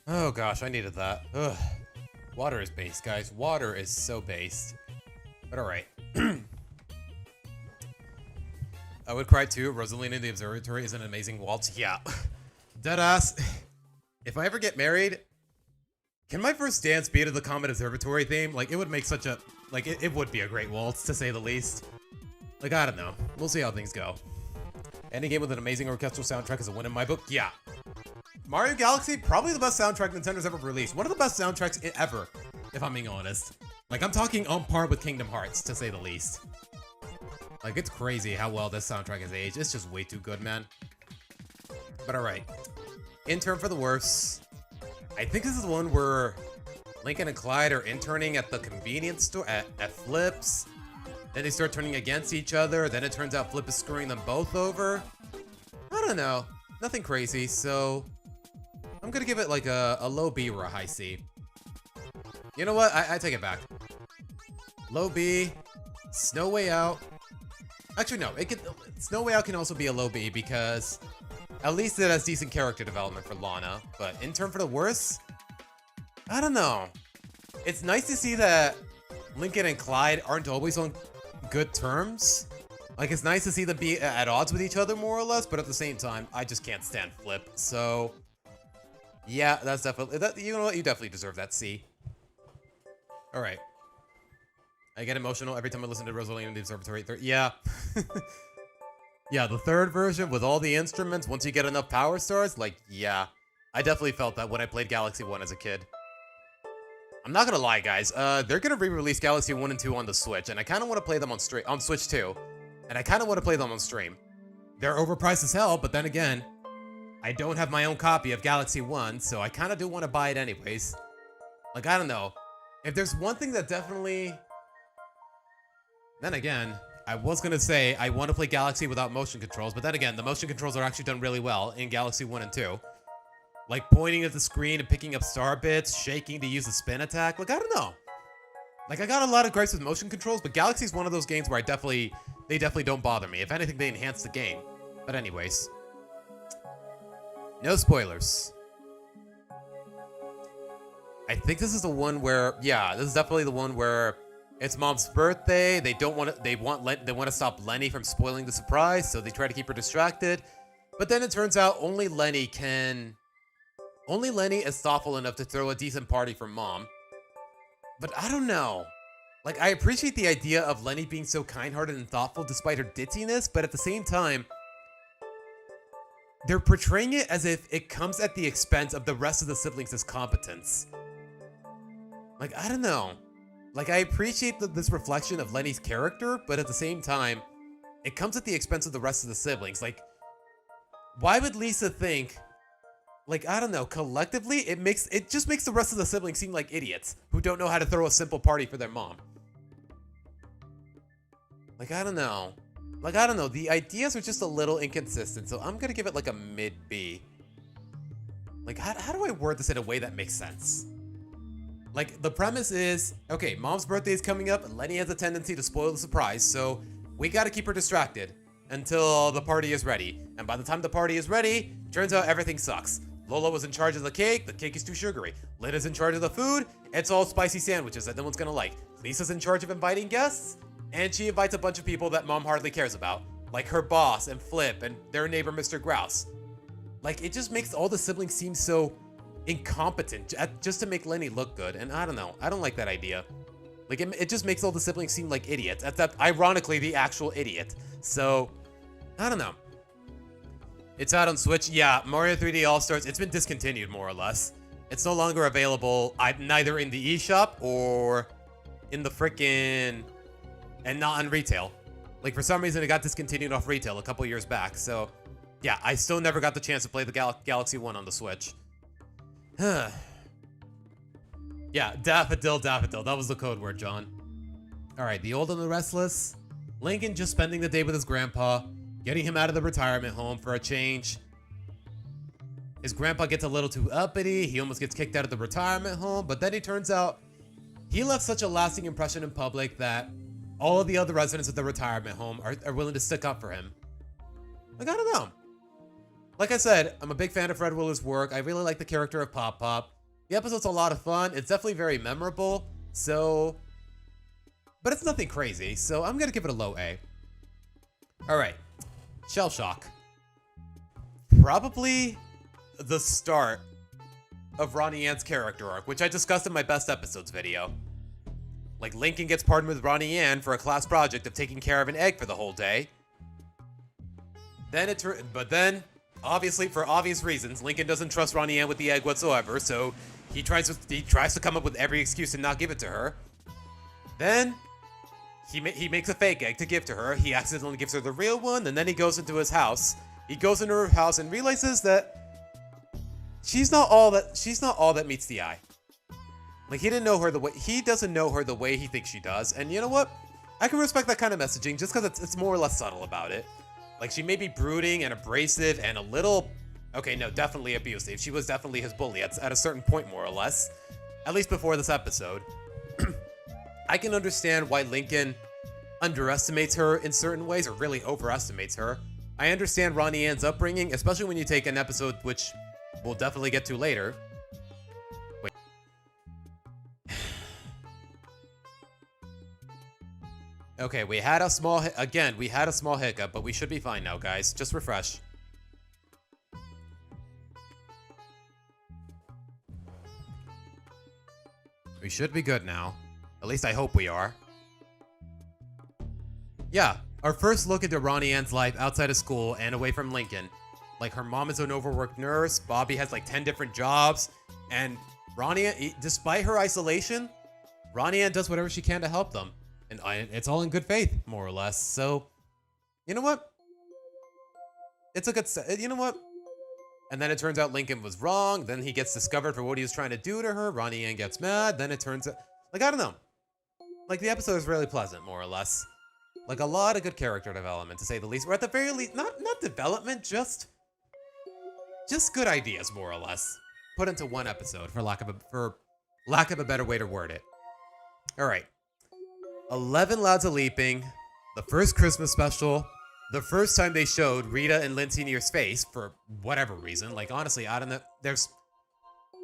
Oh gosh, I needed that. Ugh. Water is based, guys. Water is so based. But alright. I would cry too. Rosalina in the Observatory is an amazing waltz. Yeah. Deadass. If I ever get married, can my first dance be to the Comet Observatory theme? Like, it would make such a... Like, it would be a great waltz, to say the least. Like, I don't know. We'll see how things go. Any game with an amazing orchestral soundtrack is a win in my book. Yeah. Mario Galaxy, probably the best soundtrack Nintendo's ever released. One of the best soundtracks ever, if I'm being honest. Like, I'm talking on par with Kingdom Hearts, to say the least. Like, it's crazy how well this soundtrack has aged. It's just way too good, man. But alright. Intern for the worst. I think this is the one where Lincoln and Clyde are interning at the convenience store, at Flip's. Then they start turning against each other. Then it turns out Flip is screwing them both over. I don't know. Nothing crazy, so... I'm gonna give it like a low B or a high C. You know what? I take it back. Low B. Snow Way Out. Actually, no. Snow Way Out can also be a low B because at least it has decent character development for Lana. But in turn for the worst, I don't know. It's nice to see that Lincoln and Clyde aren't always on good terms. Like, it's nice to see them be at odds with each other more or less, but at the same time, I just can't stand Flip. So, yeah, that's definitely... you know what? You definitely deserve that C. Alright. I get emotional every time I listen to Rosalina in the Observatory. Yeah. Yeah, the third version with all the instruments, once you get enough power stars, like, yeah. I definitely felt that when I played Galaxy 1 as a kid. I'm not gonna lie, guys. They're gonna re-release Galaxy 1 and 2 on the Switch, and I kind of want to play them on Switch 2. And I kind of want to play them on stream. They're overpriced as hell, but then again, I don't have my own copy of Galaxy 1, so I kind of do want to buy it anyways. Like, I don't know. If there's one thing that definitely... Then again, I was going to say I want to play Galaxy without motion controls, but then again, the motion controls are actually done really well in Galaxy 1 and 2. Like, pointing at the screen and picking up star bits, shaking to use the spin attack. Like, I don't know. Like, I got a lot of gripes with motion controls, but Galaxy is one of those games where they definitely don't bother me. If anything, they enhance the game. But anyways. No spoilers. I think this is the one where, yeah, this is definitely the one where it's Mom's birthday. They want to stop Lenny from spoiling the surprise, so they try to keep her distracted. But then it turns out only Lenny is thoughtful enough to throw a decent party for Mom. But I don't know. Like, I appreciate the idea of Lenny being so kind-hearted and thoughtful despite her ditziness, but at the same time, they're portraying it as if it comes at the expense of the rest of the siblings' competence. Like, I don't know. Like, I appreciate this reflection of Lenny's character, but at the same time, it comes at the expense of the rest of the siblings. Like, why would Lisa think... Like, I don't know, collectively, it just makes the rest of the siblings seem like idiots who don't know how to throw a simple party for their mom. Like, I don't know. Like, I don't know. The ideas are just a little inconsistent, so I'm gonna give it like a mid-B. Like, how do I word this in a way that makes sense? Like, the premise is, okay, Mom's birthday is coming up, and Lenny has a tendency to spoil the surprise, so we gotta keep her distracted until the party is ready. And by the time the party is ready, turns out everything sucks. Lola was in charge of the cake is too sugary. Lynn in charge of the food, it's all spicy sandwiches that no one's gonna like. Lisa's in charge of inviting guests, and she invites a bunch of people that Mom hardly cares about. Like her boss, and Flip, and their neighbor Mr. Grouse. Like, it just makes all the siblings seem so incompetent, just to make Lenny look good, and I don't know, I don't like that idea. Like, it just makes all the siblings seem like idiots, except, ironically, the actual idiot. So, I don't know. It's out on Switch. Yeah, Mario 3D All-Stars, it's been discontinued, more or less. It's no longer available neither in the eShop or in the frickin'... and not on retail. Like, for some reason, it got discontinued off retail a couple years back. So, yeah, I still never got the chance to play the Galaxy 1 on the Switch. Yeah, Daffodil. That was the code word, John. Alright, The Old and the Restless. Lincoln just spending the day with his grandpa, getting him out of the retirement home for a change. His grandpa gets a little too uppity. He almost gets kicked out of the retirement home. But then it turns out he left such a lasting impression in public that all of the other residents of the retirement home are willing to stick up for him. Like, I don't know. like I said, I'm a big fan of Fred Willard's work. I really like the character of Pop Pop. The episode's a lot of fun. It's definitely very memorable. So, but it's nothing crazy. So I'm gonna give it a low A. All right, Shell Shock. Probably the start of Ronnie Anne's character arc, which I discussed in my best episodes video. Like, Lincoln gets partnered with Ronnie Anne for a class project of taking care of an egg for the whole day. But then, obviously, for obvious reasons, Lincoln doesn't trust Ronnie Anne with the egg whatsoever, so he tries to come up with every excuse to not give it to her. Then he makes a fake egg to give to her. He accidentally gives her the real one, and then he goes into his house. He goes into her house and realizes that she's not all that meets the eye. Like, he doesn't know her the way he thinks she does. And you know what? I can respect that kind of messaging just because it's more or less subtle about it. Like, she may be brooding and abrasive and a little, okay, no, definitely abusive. She was definitely his bully at a certain point, more or less. At least before this episode. I can understand why Lincoln underestimates her in certain ways, or really overestimates her. I understand Ronnie Anne's upbringing, especially when you take an episode which we'll definitely get to later. Wait. Okay, we had a small hiccup, but we should be fine now, guys. Just refresh. We should be good now. At least I hope we are. Yeah, our first look into Ronnie Anne's life outside of school and away from Lincoln. Like, her mom is an overworked nurse, Bobby has like 10 different jobs, and Ronnie Anne, despite her isolation, Ronnie Anne does whatever she can to help them. And it's all in good faith, more or less. So, you know what? It's a good, you know what? And then it turns out Lincoln was wrong. Then he gets discovered for what he was trying to do to her. Ronnie Anne gets mad. Then it turns out, like, I don't know. Like, the episode is really pleasant, more or less. Like, a lot of good character development, to say the least. Or at the very least, not development, just good ideas, more or less. Put into one episode, for lack of a better way to word it. All right. 11 Lads A-Leaping, the first Christmas special, the first time they showed Rita and Lindsay Near's face, for whatever reason. Like, honestly, I don't know.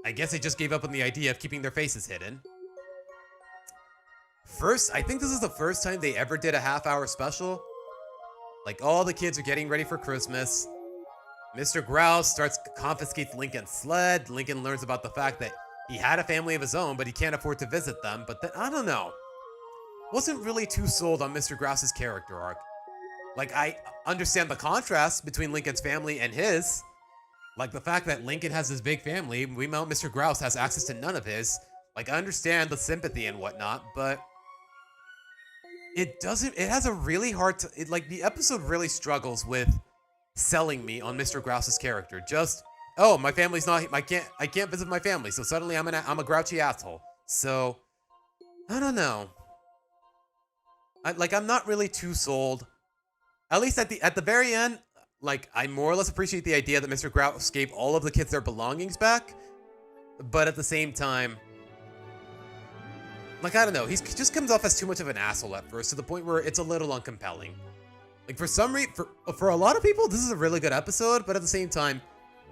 I guess they just gave up on the idea of keeping their faces hidden. I think this is the first time they ever did a half-hour special. Like, all the kids are getting ready for Christmas. Mr. Grouse confiscates Lincoln's sled. Lincoln learns about the fact that he had a family of his own, but he can't afford to visit them. But then, I don't know. Wasn't really too sold on Mr. Grouse's character arc. Like, I understand the contrast between Lincoln's family and his. Like, the fact that Lincoln has this big family, meanwhile Mr. Grouse has access to none of his. Like, I understand the sympathy and whatnot, but it has a really hard the episode really struggles with selling me on Mr. Grouse's character. Just, oh, my family's not, I can't visit my family, so suddenly I'm a grouchy asshole. So, I don't know. I'm not really too sold. At least at the very end, like, I more or less appreciate the idea that Mr. Grouse gave all of the kids their belongings back. But at the same time, like, I don't know, he just comes off as too much of an asshole at first, to the point where it's a little uncompelling. Like, for some reason, for a lot of people, this is a really good episode, but at the same time,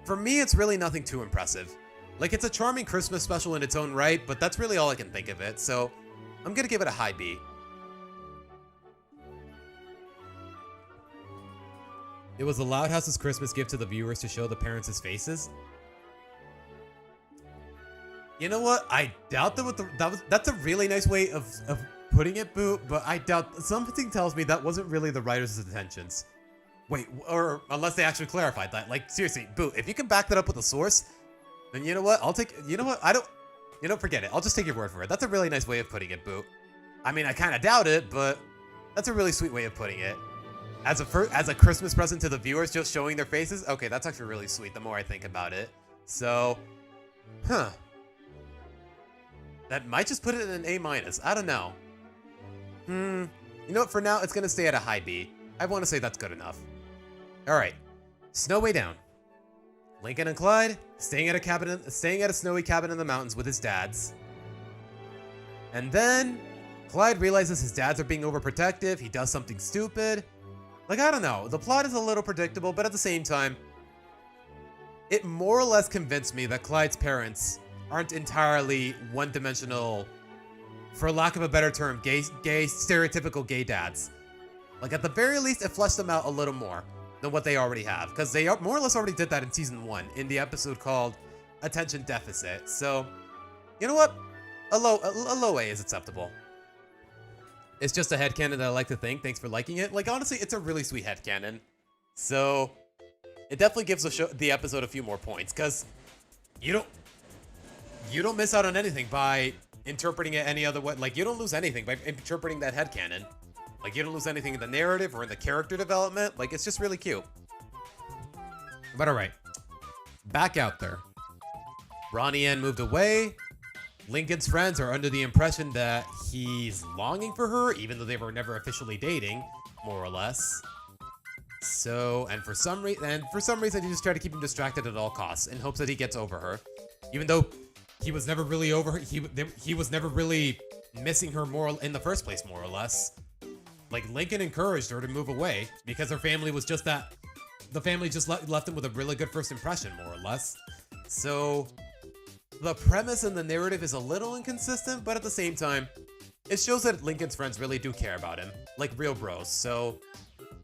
for me, it's really nothing too impressive. Like, it's a charming Christmas special in its own right, but that's really all I can think of it, so I'm gonna give it a high B. It was the Loud House's Christmas gift to the viewers to show the parents' faces. You know what? I doubt that's a really nice way of putting it, Boo, but I doubt, something tells me that wasn't really the writers' intentions. Wait, or unless they actually clarified that. Like, seriously, Boo, if you can back that up with a source, then you know what? Forget it. I'll just take your word for it. That's a really nice way of putting it, Boo. I mean, I kind of doubt it, but that's a really sweet way of putting it. As a Christmas present to the viewers, just showing their faces? Okay, that's actually really sweet, the more I think about it. So, huh. That might just put it in an A-. I don't know. You know what? For now, it's going to stay at a high B. I want to say that's good enough. Alright. Snow Way Down. Lincoln and Clyde staying at a snowy cabin in the mountains with his dads. And then Clyde realizes his dads are being overprotective. He does something stupid. Like, I don't know. The plot is a little predictable, but at the same time, it more or less convinced me that Clyde's parents aren't entirely one-dimensional, for lack of a better term, stereotypical gay dads. Like, at the very least, it fleshed them out a little more than what they already have, because they more or less already did that in season 1 in the episode called Attention Deficit. So, you know what? A low A is acceptable. It's just a headcanon that I like to think. Thanks for liking it. Like, honestly, it's a really sweet headcanon. So, it definitely gives the episode a few more points, because you don't miss out on anything by interpreting it any other way. Like, you don't lose anything by interpreting that headcanon. Like, you don't lose anything in the narrative or in the character development. Like, it's just really cute. But alright. Back out there. Ronnie Ann moved away. Lincoln's friends are under the impression that he's longing for her, even though they were never officially dating, more or less. So, and for some reason, he just tried to keep him distracted at all costs in hopes that he gets over her. Even though he was never really over her, he was never really missing her more in the first place, more or less. Like, Lincoln encouraged her to move away because her family was just that. The family just left him with a really good first impression, more or less. So, the premise and the narrative is a little inconsistent, but at the same time, it shows that Lincoln's friends really do care about him, like real bros. So,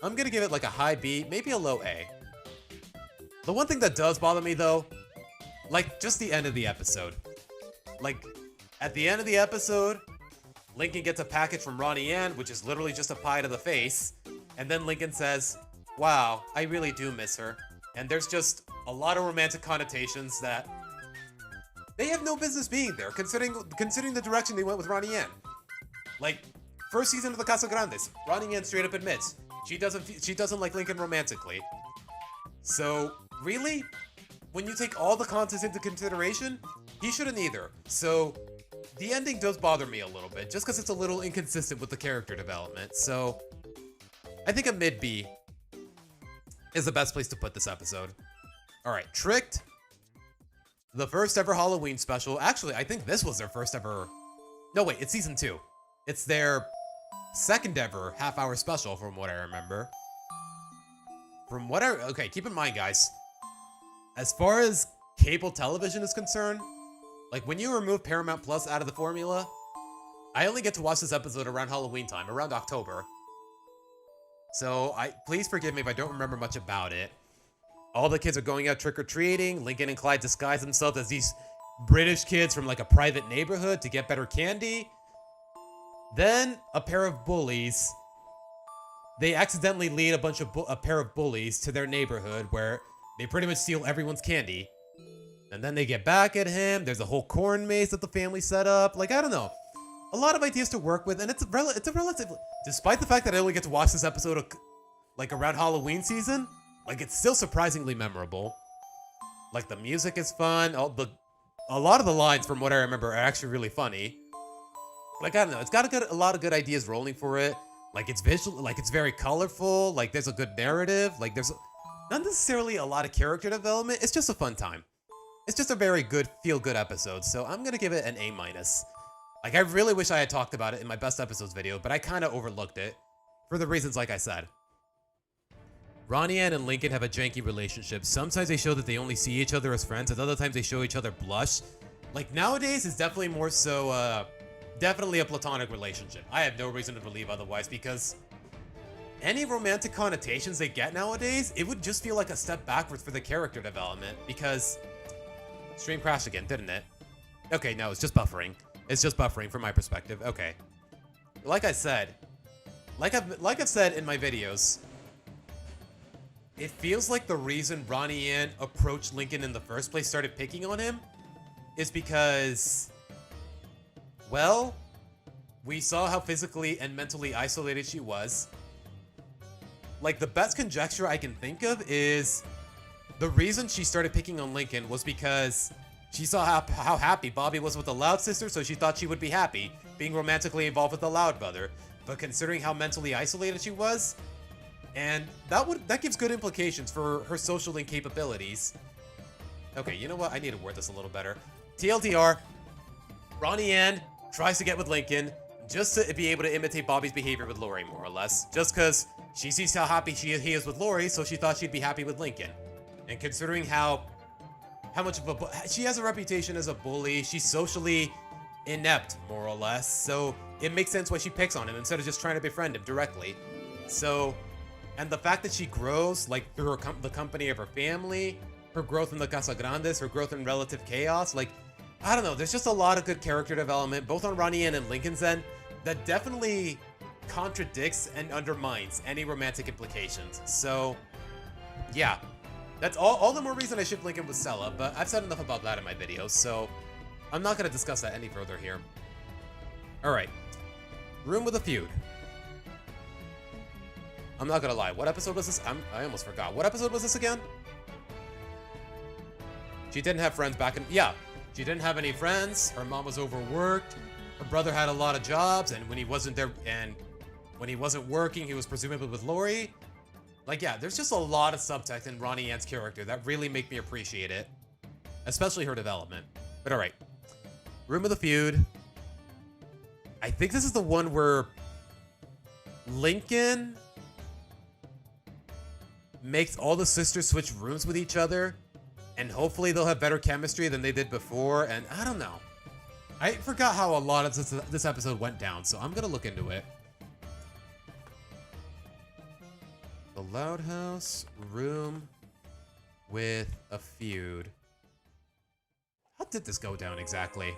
I'm gonna give it like a high B, maybe a low A. The one thing that does bother me though, like just the end of the episode. Like, at the end of the episode, Lincoln gets a package from Ronnie Ann, which is literally just a pie to the face. And then Lincoln says, wow, I really do miss her. And there's just a lot of romantic connotations that they have no business being there, considering the direction they went with Ronnie Ann. Like, first season of the Casa Grandes, Ronnie Ann straight up admits she doesn't like Lincoln romantically. So, really? When you take all the context into consideration, he shouldn't either. So, the ending does bother me a little bit, just because it's a little inconsistent with the character development. So, I think a mid-B is the best place to put this episode. Alright, Tricked. The first ever Halloween special. Actually, I think this was their first ever... No, wait, it's season 2. It's their second ever half-hour special, from what I remember. Okay, keep in mind, guys. As far as cable television is concerned, like, when you remove Paramount Plus out of the formula, I only get to watch this episode around Halloween time, around October. So, please forgive me if I don't remember much about it. All the kids are going out trick-or-treating. Lincoln and Clyde disguise themselves as these British kids from, like, a private neighborhood to get better candy. Then, a pair of bullies. They accidentally lead a pair of bullies to their neighborhood where they pretty much steal everyone's candy. And then they get back at him. There's a whole corn maze that the family set up. Like, I don't know. A lot of ideas to work with, and it's a relative... Despite the fact that I only get to watch this episode, like, around Halloween season, like, it's still surprisingly memorable. Like, the music is fun. A lot of the lines, from what I remember, are actually really funny. Like, I don't know. It's got a lot of good ideas rolling for it. Like, it's visual. Like, it's very colorful. Like, there's a good narrative. Like, there's not necessarily a lot of character development. It's just a fun time. It's just a very good, feel-good episode. So I'm gonna give it an A-. Like, I really wish I had talked about it in my best episodes video, but I kind of overlooked it for the reasons like I said. Ronnie Ann and Lincoln have a janky relationship. Sometimes they show that they only see each other as friends, and other times they show each other blush. Like, nowadays, it's definitely more so, definitely a platonic relationship. I have no reason to believe otherwise, because any romantic connotations they get nowadays, it would just feel like a step backwards for the character development, because... Stream crashed again, didn't it? Okay, no, it's just buffering. It's just buffering from my perspective. Okay. Like I said, like I've said in my videos, it feels like the reason Ronnie Ann approached Lincoln in the first place, started picking on him, is because, well, we saw how physically and mentally isolated she was. Like, the best conjecture I can think of is the reason she started picking on Lincoln was because she saw how happy Bobby was with the Loud sister, so she thought she would be happy being romantically involved with the Loud brother. But considering how mentally isolated she was, and that gives good implications for her social incapabilities. Okay, you know what? I need to word this a little better. TLDR, Ronnie Ann tries to get with Lincoln just to be able to imitate Bobby's behavior with Lori, more or less. Just because she sees how happy he is with Lori, so she thought she'd be happy with Lincoln. And considering how how much of a... She has a reputation as a bully. She's socially inept, more or less. So it makes sense why she picks on him instead of just trying to befriend him directly. So, and the fact that she grows, like, through the company of her family, her growth in the Casa Grandes, her growth in relative chaos, like, I don't know, there's just a lot of good character development, both on Ronnie Ann and Lincoln's end, that definitely contradicts and undermines any romantic implications. So, yeah. That's all the more reason I ship Lincoln with Stella, but I've said enough about that in my videos, so I'm not going to discuss that any further here. Alright. Room with a feud. I'm not gonna lie, what episode was this? I almost forgot. What episode was this again? She didn't have friends back in... Yeah, she didn't have any friends. Her mom was overworked. Her brother had a lot of jobs, and when he wasn't there, and when he wasn't working, he was presumably with Lori. Like, yeah, there's just a lot of subtext in Ronnie Ann's character that really make me appreciate it. Especially her development. But alright. Room with a feud. I think this is the one where Lincoln makes all the sisters switch rooms with each other, and hopefully they'll have better chemistry than they did before, and I don't know. I forgot how a lot of this episode went down, so I'm gonna look into it. The Loud House, room with a feud. How did this go down exactly?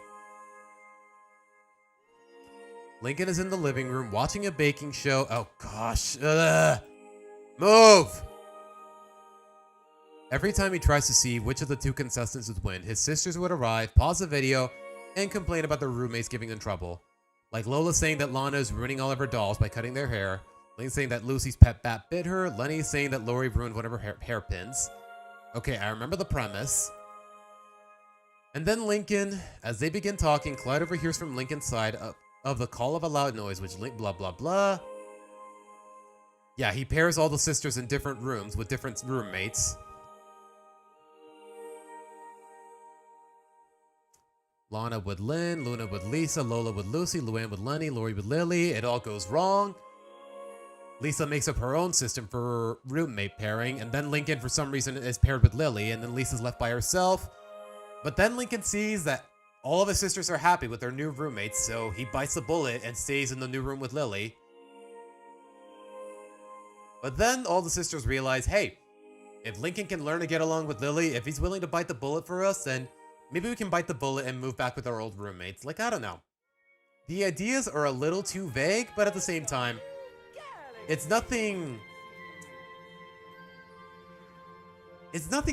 Lincoln is in the living room watching a baking show. Oh gosh. Move! Every time he tries to see which of the two contestants would win, his sisters would arrive, pause the video, and complain about their roommates giving them trouble. Like Lola saying that Lana is ruining all of her dolls by cutting their hair, Lane saying that Lucy's pet bat bit her, Lenny saying that Lori ruined one of her hairpins. Okay, I remember the premise. And then Lincoln, as they begin talking, Clyde overhears from Lincoln's side of the call of a loud noise, which blah blah blah. Yeah, he pairs all the sisters in different rooms with different roommates. Lana with Lynn, Luna with Lisa, Lola with Lucy, Luann with Lenny, Lori with Lily. It all goes wrong. Lisa makes up her own system for roommate pairing, and then Lincoln, for some reason, is paired with Lily, and then Lisa's left by herself. But then Lincoln sees that all of his sisters are happy with their new roommates, so he bites the bullet and stays in the new room with Lily. But then all the sisters realize, hey, if Lincoln can learn to get along with Lily, if he's willing to bite the bullet for us, then maybe we can bite the bullet and move back with our old roommates. Like, I don't know. The ideas are a little too vague, but at the same time, it's nothing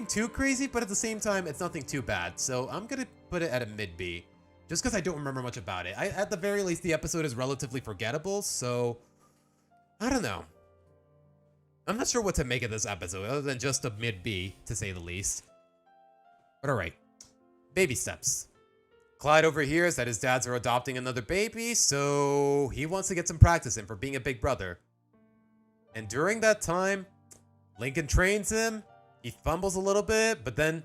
too crazy, but at the same time, it's nothing too bad. So I'm going to put it at a mid-B, just because I don't remember much about it. At the very least, the episode is relatively forgettable, so I don't know. I'm not sure what to make of this episode, other than just a mid-B, to say the least. But alright. Baby steps. Clyde overhears that his dads are adopting another baby, so he wants to get some practice in for being a big brother. And during that time, Lincoln trains him. He fumbles a little bit, but then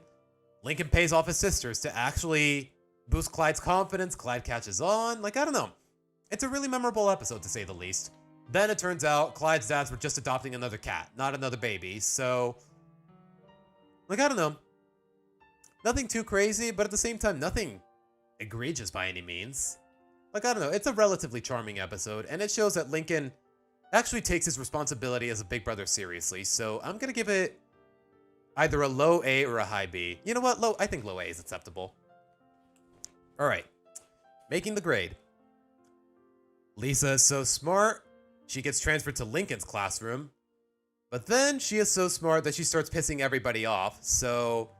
Lincoln pays off his sisters to actually boost Clyde's confidence. Clyde catches on. Like, I don't know. It's a really memorable episode, to say the least. Then it turns out Clyde's dads were just adopting another cat, not another baby. So, like, I don't know. Nothing too crazy, but at the same time, nothing egregious by any means. Like, I don't know. It's a relatively charming episode, and it shows that Lincoln actually takes his responsibility as a big brother seriously. So I'm going to give it either a low A or a high B. You know what? I think low A is acceptable. All right. Making the grade. Lisa is so smart, she gets transferred to Lincoln's classroom. But then she is so smart that she starts pissing everybody off. So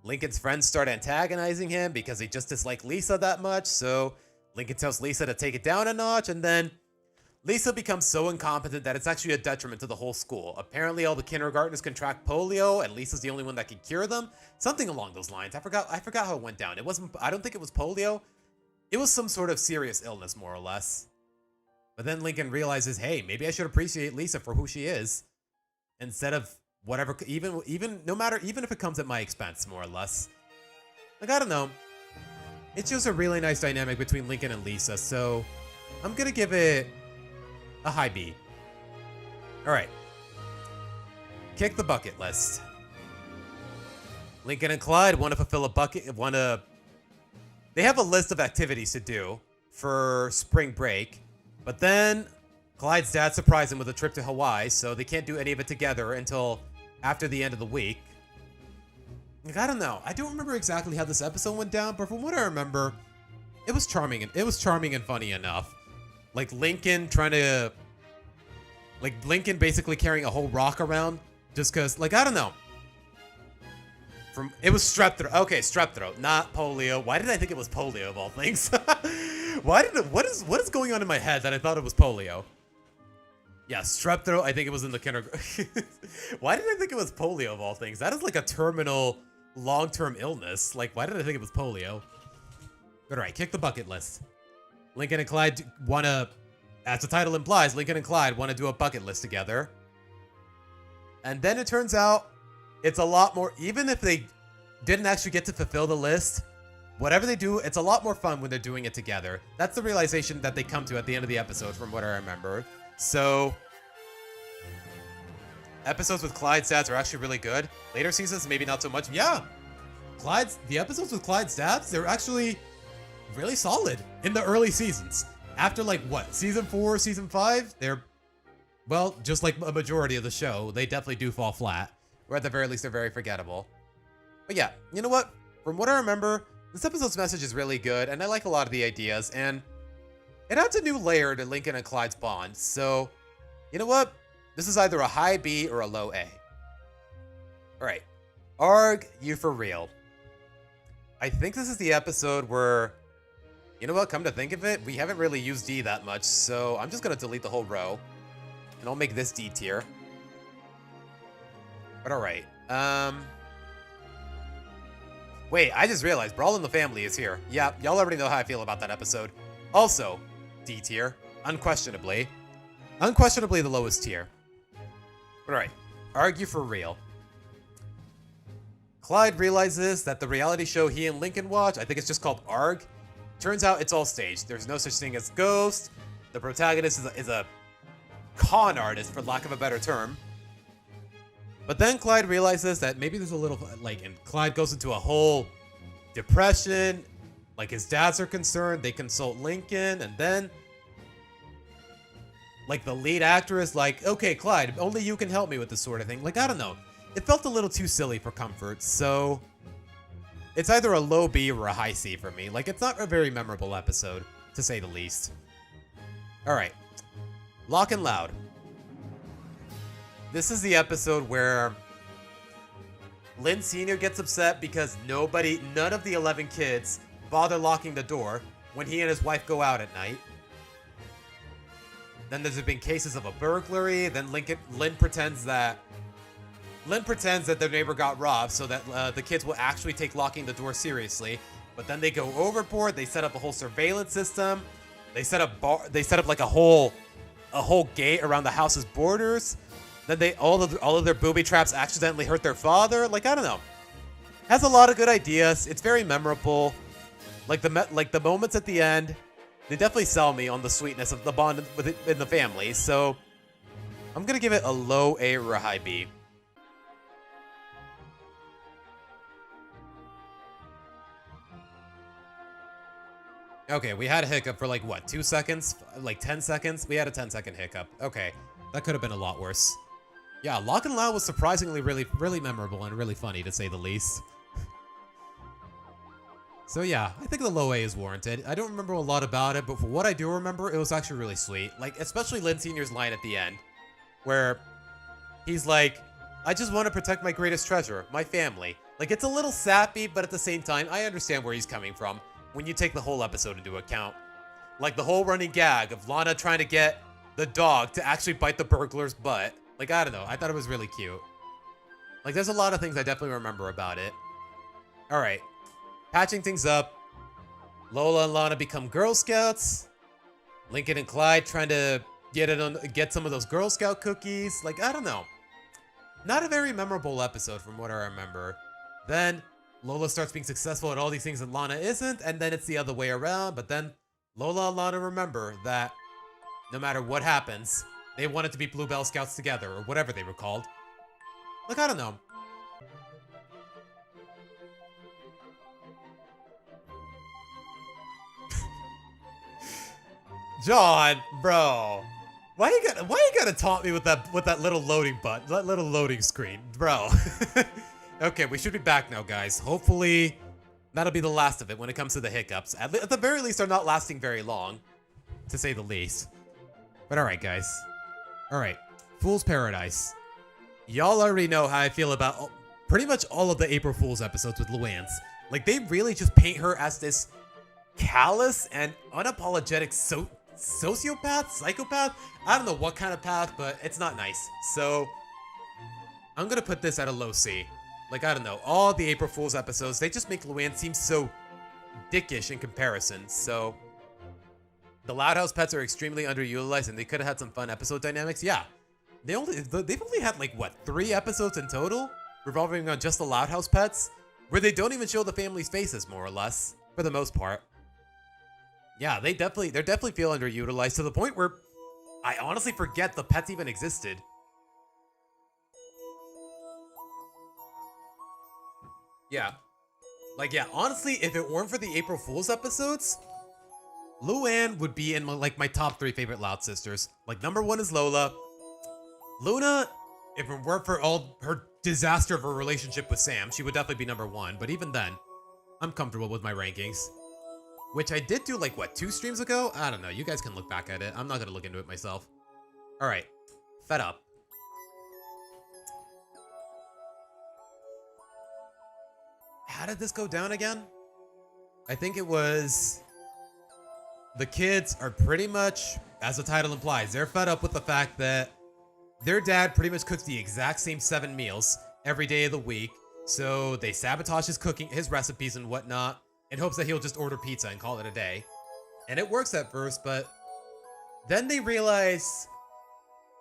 Lincoln's friends start antagonizing him because they just dislike Lisa that much. So Lincoln tells Lisa to take it down a notch, and then Lisa becomes so incompetent that it's actually a detriment to the whole school. Apparently all the kindergartners contract polio, and Lisa's the only one that can cure them. Something along those lines. I forgot how it went down. I don't think it was polio. It was some sort of serious illness, more or less. But then Lincoln realizes, hey, maybe I should appreciate Lisa for who she is, instead of whatever, even if it comes at my expense, more or less. Like, I don't know. It's just a really nice dynamic between Lincoln and Lisa, so I'm gonna give it a high B. All right. Kick the bucket list. Lincoln and Clyde want to fulfill a bucket. They have a list of activities to do for spring break, but then Clyde's dad surprised him with a trip to Hawaii, so they can't do any of it together until after the end of the week. Like, I don't know. I don't remember exactly how this episode went down, but from what I remember, it was charming. It was charming and funny enough. Like Lincoln basically carrying a whole rock around just because, like, I don't know. It was strep throat. Okay, strep throat, not polio. Why did I think it was polio of all things? What is going on in my head that I thought it was polio? Yeah, strep throat. I think it was in the kindergarten. Why did I think it was polio of all things? That is like a terminal, long-term illness. Like, why did I think it was polio? All right, kick the bucket list. Lincoln and Clyde want to, as the title implies, Lincoln and Clyde want to do a bucket list together. And then it turns out it's a lot more, even if they didn't actually get to fulfill the list, whatever they do, it's a lot more fun when they're doing it together. That's the realization that they come to at the end of the episode, from what I remember. So, episodes with Clyde's dads are actually really good. Later seasons, maybe not so much. Yeah, the episodes with Clyde's dads, they're actually really solid in the early seasons. After, like, what, season 4, season 5, they're, well, just like a majority of the show, they definitely do fall flat. Or at the very least, they're very forgettable. But yeah, you know what? From what I remember, this episode's message is really good, and I like a lot of the ideas, and it adds a new layer to Lincoln and Clyde's bond. So, you know what? This is either a high B or a low A. Alright. Arg, you for real. I think this is the episode where, you know what? Come to think of it, we haven't really used D that much, so I'm just going to delete the whole row. And I'll make this D tier. But alright. Wait, I just realized Brawl in the Family is here. Yeah, y'all already know how I feel about that episode. Also, D tier. Unquestionably. Unquestionably the lowest tier. But alright. Argue for real. Clyde realizes that the reality show he and Lincoln watch, I think it's just called ARG, turns out it's all staged. There's no such thing as ghost. The protagonist is a con artist, for lack of a better term. But then Clyde realizes that maybe there's a little, like, and Clyde goes into a whole depression. Like, his dads are concerned. They consult Lincoln, and then, like, the lead actor is like, okay, Clyde, only you can help me with this sort of thing. Like, I don't know. It felt a little too silly for comfort, so it's either a low B or a high C for me. Like, it's not a very memorable episode, to say the least. All right. Lock and Loud. This is the episode where Lynn Sr. gets upset because none of the 11 kids bother locking the door when he and his wife go out at night. Then there's been cases of a burglary. Then Lynn pretends that their neighbor got robbed so that the kids will actually take locking the door seriously. But then they go overboard. They set up a whole surveillance system. They set up like a whole gate around the house's borders. Then all of their booby traps accidentally hurt their father. Like, I don't know. Has a lot of good ideas. It's very memorable. Like the moments at the end, they definitely sell me on the sweetness of the bond in the family. So I'm gonna give it a low A or a high B. Okay, we had a hiccup for like what, 2 seconds? Like 10 seconds? We had a 10-second hiccup. Okay, that could have been a lot worse. Yeah, Lock and Loud was surprisingly really memorable and really funny, to say the least. So yeah, I think the low A is warranted. I don't remember a lot about it, but for what I do remember, it was actually really sweet. Like, especially Lynn Sr.'s line at the end, where he's like, I just want to protect my greatest treasure, my family. Like, it's a little sappy, but at the same time, I understand where he's coming from when you take the whole episode into account. Like, the whole running gag of Lana trying to get the dog to actually bite the burglar's butt. Like, I don't know. I thought it was really cute. Like, there's a lot of things I definitely remember about it. Alright. Patching things up. Lola and Lana become Girl Scouts. Lincoln and Clyde trying to get some of those Girl Scout cookies. Like, I don't know. Not a very memorable episode from what I remember. Then Lola starts being successful at all these things and Lana isn't, and then it's the other way around. But then Lola and Lana remember that no matter what happens, they wanted to be Bluebell Scouts together, or whatever they were called. Like, I don't know. John, bro. Why you gotta taunt me with that little loading button, that little loading screen, bro? Okay, we should be back now, guys. Hopefully, that'll be the last of it when it comes to the hiccups. At the very least, they're not lasting very long, to say the least. But all right, guys. All right, Fool's Paradise. Y'all already know how I feel about pretty much all of the April Fool's episodes with Luann's. Like, they really just paint her as this callous and unapologetic sociopath, psychopath. I don't know what kind of path, but it's not nice. So I'm gonna put this at a low C. Like, I don't know, all the April Fool's episodes, they just make Luann seem so dickish in comparison. So the Loud House pets are extremely underutilized, and they could have had some fun episode dynamics. Yeah, they've only had like what, 3 episodes in total revolving on just the Loud House pets, where they don't even show the family's faces, more or less, for the most part. Yeah, they definitely feel underutilized to the point where I honestly forget the pets even existed. Yeah. Like, yeah, honestly, if it weren't for the April Fool's episodes, Luann would be in my top 3 favorite Loud sisters. Like, number 1 is Lola. Luna, if it weren't for all her disaster of her relationship with Sam, she would definitely be number 1. But even then, I'm comfortable with my rankings. Which I did do, like, what, 2 streams ago? I don't know. You guys can look back at it. I'm not going to look into it myself. All right. Fed Up. How did this go down again? I think it was... The kids are pretty much, as the title implies, they're fed up with the fact that their dad pretty much cooks the exact same 7 meals every day of the week. So they sabotage his cooking, his recipes and whatnot, in hopes that he'll just order pizza and call it a day. And it works at first, but then they realize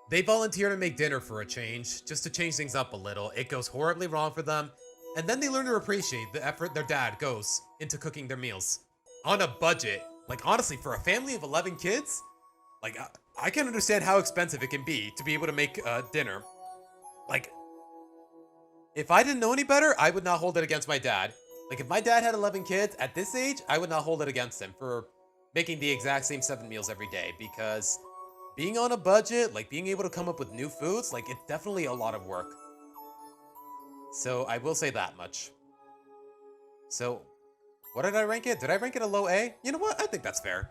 they volunteer to make dinner for a change, just to change things up a little. It goes horribly wrong for them, and then they learn to appreciate the effort their dad goes into cooking their meals. On a budget. Like, honestly, for a family of 11 kids, like, I can understand how expensive it can be to be able to make dinner. Like, if I didn't know any better, I would not hold it against my dad. Like, if my dad had 11 kids at this age, I would not hold it against him for making the exact same 7 meals every day, because being on a budget, like being able to come up with new foods, like, it's definitely a lot of work. So I will say that much. So what did I rank it? Did I rank it a low A? You know what? I think that's fair.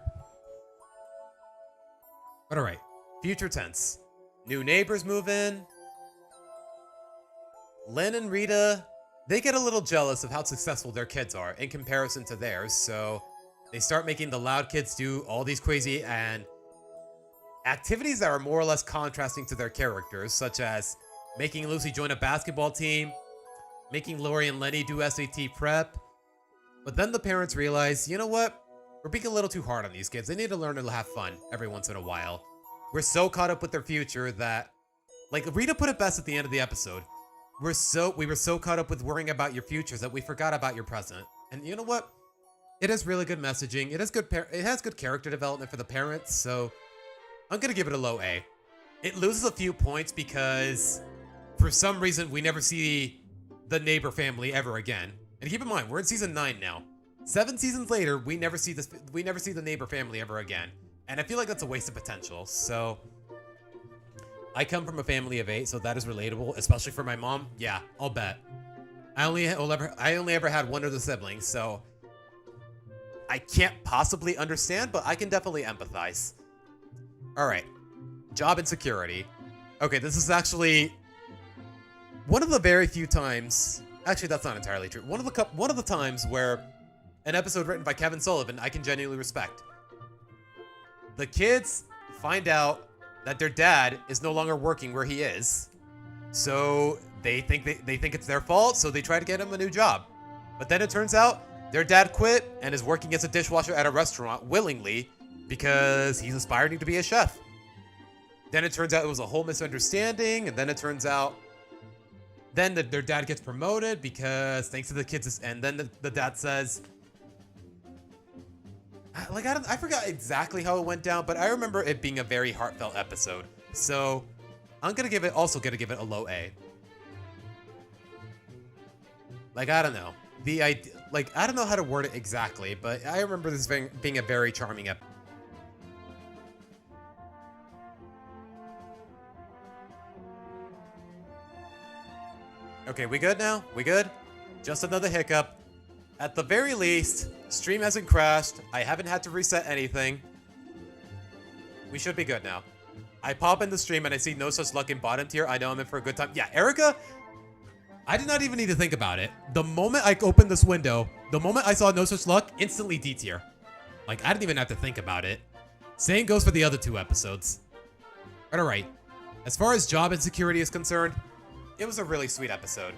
But all right, future tense. New neighbors move in. Lynn and Rita, they get a little jealous of how successful their kids are in comparison to theirs, so they start making the Loud kids do all these crazy and activities that are more or less contrasting to their characters, such as making Lucy join a basketball team, making Lori and Lenny do SAT prep. But then the parents realize, you know what? We're being a little too hard on these kids. They need to learn to have fun every once in a while. We're so caught up with their future that, like, Rita put it best at the end of the episode. We were so caught up with worrying about your futures that we forgot about your present. And you know what? It has really good messaging. It has good character development for the parents, so I'm gonna give it a low A. It loses a few points because for some reason we never see the neighbor family ever again. And keep in mind, we're in season 9 now. 7 seasons later, we never see the neighbor family ever again. And I feel like that's a waste of potential. So I come from a family of 8, so that is relatable, especially for my mom. Yeah, I'll bet. I only ever had one of the siblings, so I can't possibly understand, but I can definitely empathize. All right, job insecurity. Okay, this is actually one of the very few times. Actually, that's not entirely true. One of the times where an episode written by Kevin Sullivan I can genuinely respect. The kids find out that their dad is no longer working where he is, so they think it's their fault, so they try to get him a new job. But then it turns out their dad quit and is working as a dishwasher at a restaurant willingly because he's aspiring to be a chef. Then it turns out it was a whole misunderstanding, and then it turns out then their dad gets promoted because thanks to the kids, and then the dad says, like, I forgot exactly how it went down, but I remember it being a very heartfelt episode. So I'm gonna give it a low A. Like, I don't know. I don't know how to word it exactly, but I remember this being a very charming episode. Okay, we good now? We good? Just another hiccup. At the very least, stream hasn't crashed. I haven't had to reset anything. We should be good now. I pop in the stream and I see no such luck in bottom tier. I know I'm in for a good time. Yeah, Erica, I did not even need to think about it. The moment I opened this window, the moment I saw no such luck, instantly D tier. Like, I didn't even have to think about it. Same goes for the other 2 episodes. But alright, as far as job insecurity is concerned, it was a really sweet episode.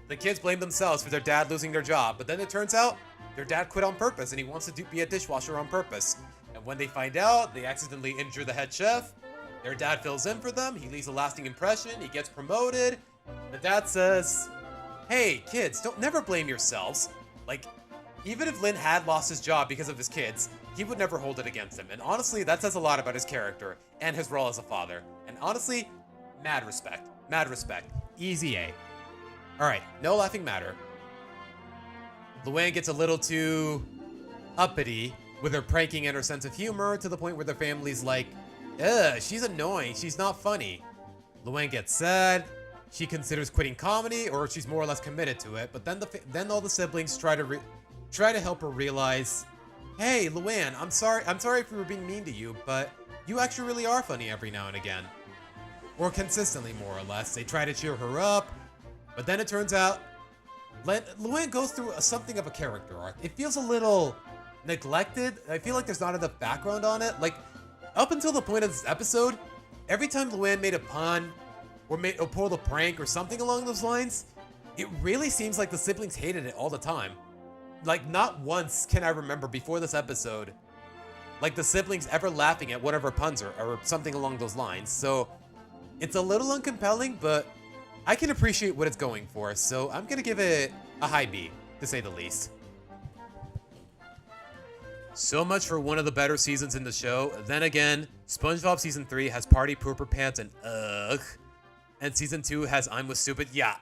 The kids blame themselves for their dad losing their job, but then it turns out their dad quit on purpose and he wants to be a dishwasher on purpose. And when they find out, they accidentally injure the head chef. Their dad fills in for them, he leaves a lasting impression, he gets promoted. The dad says, hey, kids, don't never blame yourselves. Like, even if Lin had lost his job because of his kids, he would never hold it against him. And honestly, that says a lot about his character and his role as a father. And honestly, mad respect. Mad respect. Easy A. Alright, no laughing matter. Luann gets a little too uppity with her pranking and her sense of humor to the point where their family's like, ugh, she's annoying, she's not funny. Luann gets sad. She considers quitting comedy, or she's more or less committed to it. But then all the siblings try to help her realize, hey, Luann, I'm sorry if we were being mean to you, but you actually really are funny every now and again. Or consistently, more or less. They try to cheer her up, but then it turns out Luann goes through something of a character arc. It feels a little neglected. I feel like there's not enough background on it. Like, up until the point of this episode, every time Luann made a pun or pulled a prank or something along those lines, it really seems like the siblings hated it all the time. Like, not once can I remember before this episode, like, the siblings ever laughing at whatever puns or something along those lines. So it's a little uncompelling, but I can appreciate what it's going for. So I'm gonna give it a high B, to say the least. So much for one of the better seasons in the show. Then again, SpongeBob Season 3 has Party Pooper Pants and ugh. And Season 2 has I'm Was Stupid. Yeah.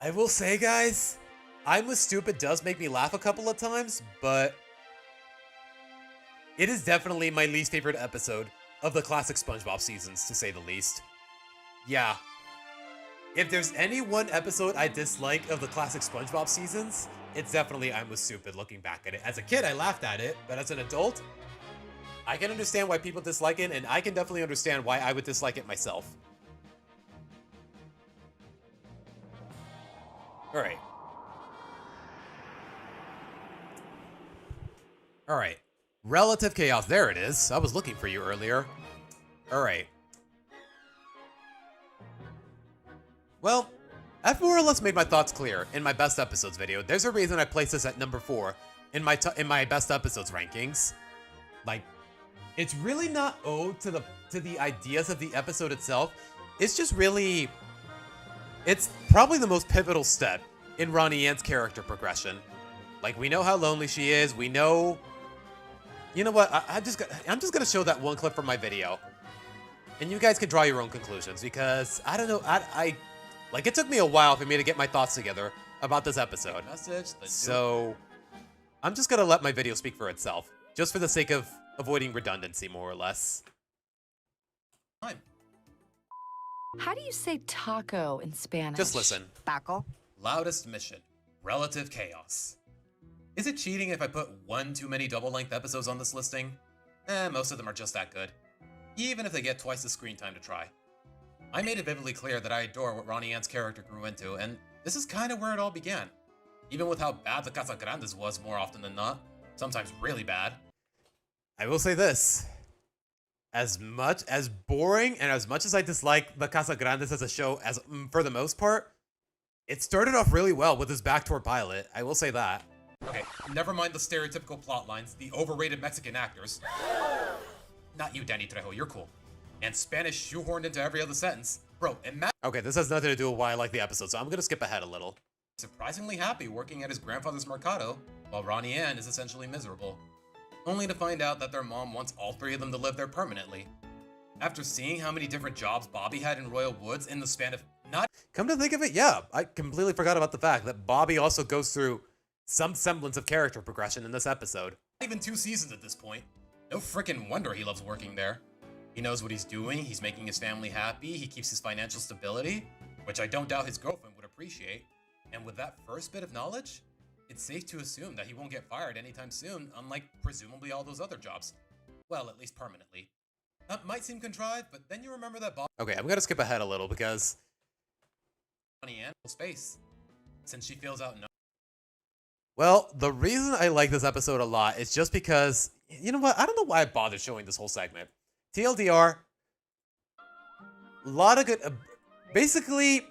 I will say, guys, I'm Was Stupid does make me laugh a couple of times, but it is definitely my least favorite episode of the classic SpongeBob seasons, to say the least. Yeah. If there's any one episode I dislike of the classic SpongeBob seasons, it's definitely I'm Was Stupid, looking back at it. As a kid, I laughed at it, but as an adult, I can understand why people dislike it, and I can definitely understand why I would dislike it myself. Alright. Alright. Relative chaos. There it is. I was looking for you earlier. Alright. Well, I've more or less made my thoughts clear in my best episodes video. There's a reason I placed this at number 4 in my best episodes rankings. Like, it's really not owed to the ideas of the episode itself. It's just really, it's probably the most pivotal step in Ronnie Ann's character progression. Like, we know how lonely she is. We know. You know what? I'm just gonna show that one clip from my video, and you guys can draw your own conclusions, because I don't know. Like, it took me a while for me to get my thoughts together about this episode. So I'm just gonna let my video speak for itself, just for the sake of avoiding redundancy, more or less. How do you say taco in Spanish? Just listen. Taco. Loudest mission. Relative chaos. Is it cheating if I put one too many double-length episodes on this listing? Most of them are just that good, even if they get twice the screen time to try. I made it vividly clear that I adore what Ronnie Ann's character grew into, and this is kind of where it all began. Even with how bad the Casagrandes was more often than not, sometimes really bad. I will say this. As much as boring and as much as I dislike the Casagrandes as a show, as for the most part, it started off really well with his backdoor pilot. I will say that. Okay, never mind the stereotypical plot lines, the overrated Mexican actors. Not you, Danny Trejo, you're cool. And Spanish shoehorned into every other sentence. Bro, okay, this has nothing to do with why I like the episode, so I'm gonna skip ahead a little. Surprisingly happy working at his grandfather's mercado, while Ronnie Ann is essentially miserable. Only to find out that their mom wants all 3 of them to live there permanently. After seeing how many different jobs Bobby had in Royal Woods in the span of Come to think of it, yeah, I completely forgot about the fact that Bobby also goes through some semblance of character progression in this episode. Not even 2 seasons at this point. No frickin' wonder he loves working there. He knows what he's doing, he's making his family happy, he keeps his financial stability. which I don't doubt his girlfriend would appreciate. And with that first bit of knowledge, it's safe to assume that he won't get fired anytime soon, unlike presumably all those other jobs. Well, at least permanently. That might seem contrived, but then you remember that boss. Okay, I'm gonna skip ahead a little because Ronnie Ann space, since she feels out. Well, the reason I like this episode a lot is just because, you know what? I don't know why I bothered showing this whole segment. TLDR, a lot of good. Basically,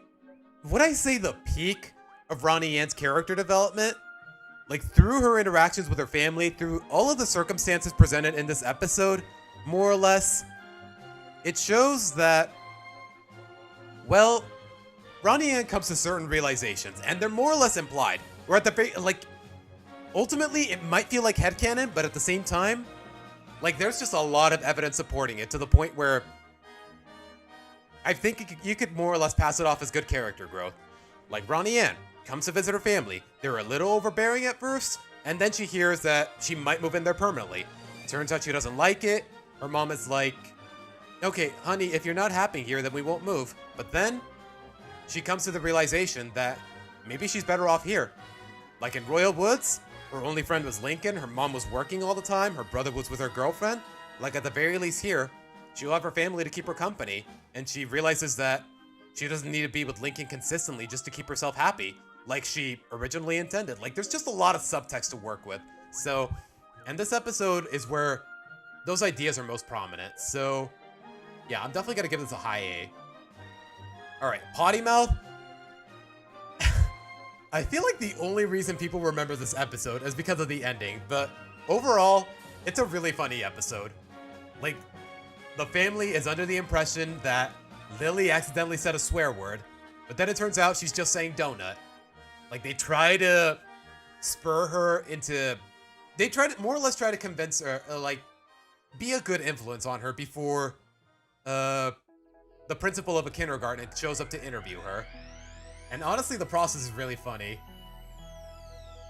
would I say the peak of Ronnie Ann's character development? Like, through her interactions with her family, through all of the circumstances presented in this episode, more or less, it shows that, well, Ronnie Ann comes to certain realizations, and they're more or less implied. Or at the like, ultimately, it might feel like headcanon, but at the same time, like, there's just a lot of evidence supporting it to the point where I think you could more or less pass it off as good character growth. Like, Ronnie Ann comes to visit her family. They're a little overbearing at first, and then she hears that she might move in there permanently. Turns out she doesn't like it. Her mom is like, okay, honey, if you're not happy here, then we won't move. But then she comes to the realization that maybe she's better off here. Like in Royal Woods, her only friend was Lincoln, her mom was working all the time, her brother was with her girlfriend. Like at the very least here, she'll have her family to keep her company, and she realizes that she doesn't need to be with Lincoln consistently just to keep herself happy, like she originally intended. Like, there's just a lot of subtext to work with. So, and this episode is where those ideas are most prominent. So, yeah, I'm definitely gonna give this a high A. Alright, Potty Mouth. I feel like the only reason people remember this episode is because of the ending, but overall, it's a really funny episode. Like, the family is under the impression that Lily accidentally said a swear word, but then it turns out she's just saying donut. Like, they try to spur her into... They try to, more or less try to convince her, like, be a good influence on her before, the principal of a kindergarten shows up to interview her. And honestly, the process is really funny.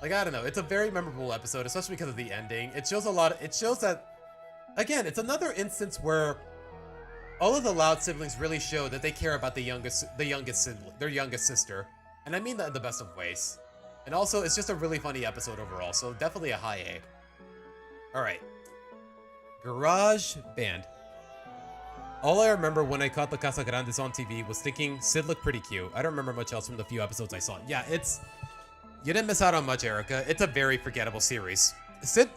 Like, I don't know, it's a very memorable episode, especially because of the ending. It shows a lot, it shows that, again, it's another instance where all of the Loud siblings really show that they care about their youngest sister. And I mean that in the best of ways. And also, it's just a really funny episode overall, so definitely a high A. Alright. Garage Band. All I remember when I caught the Casa Grandes on TV was thinking Sid looked pretty cute. I don't remember much else from the few episodes I saw. Yeah, it's... You didn't miss out on much, Erica. It's a very forgettable series. Sid,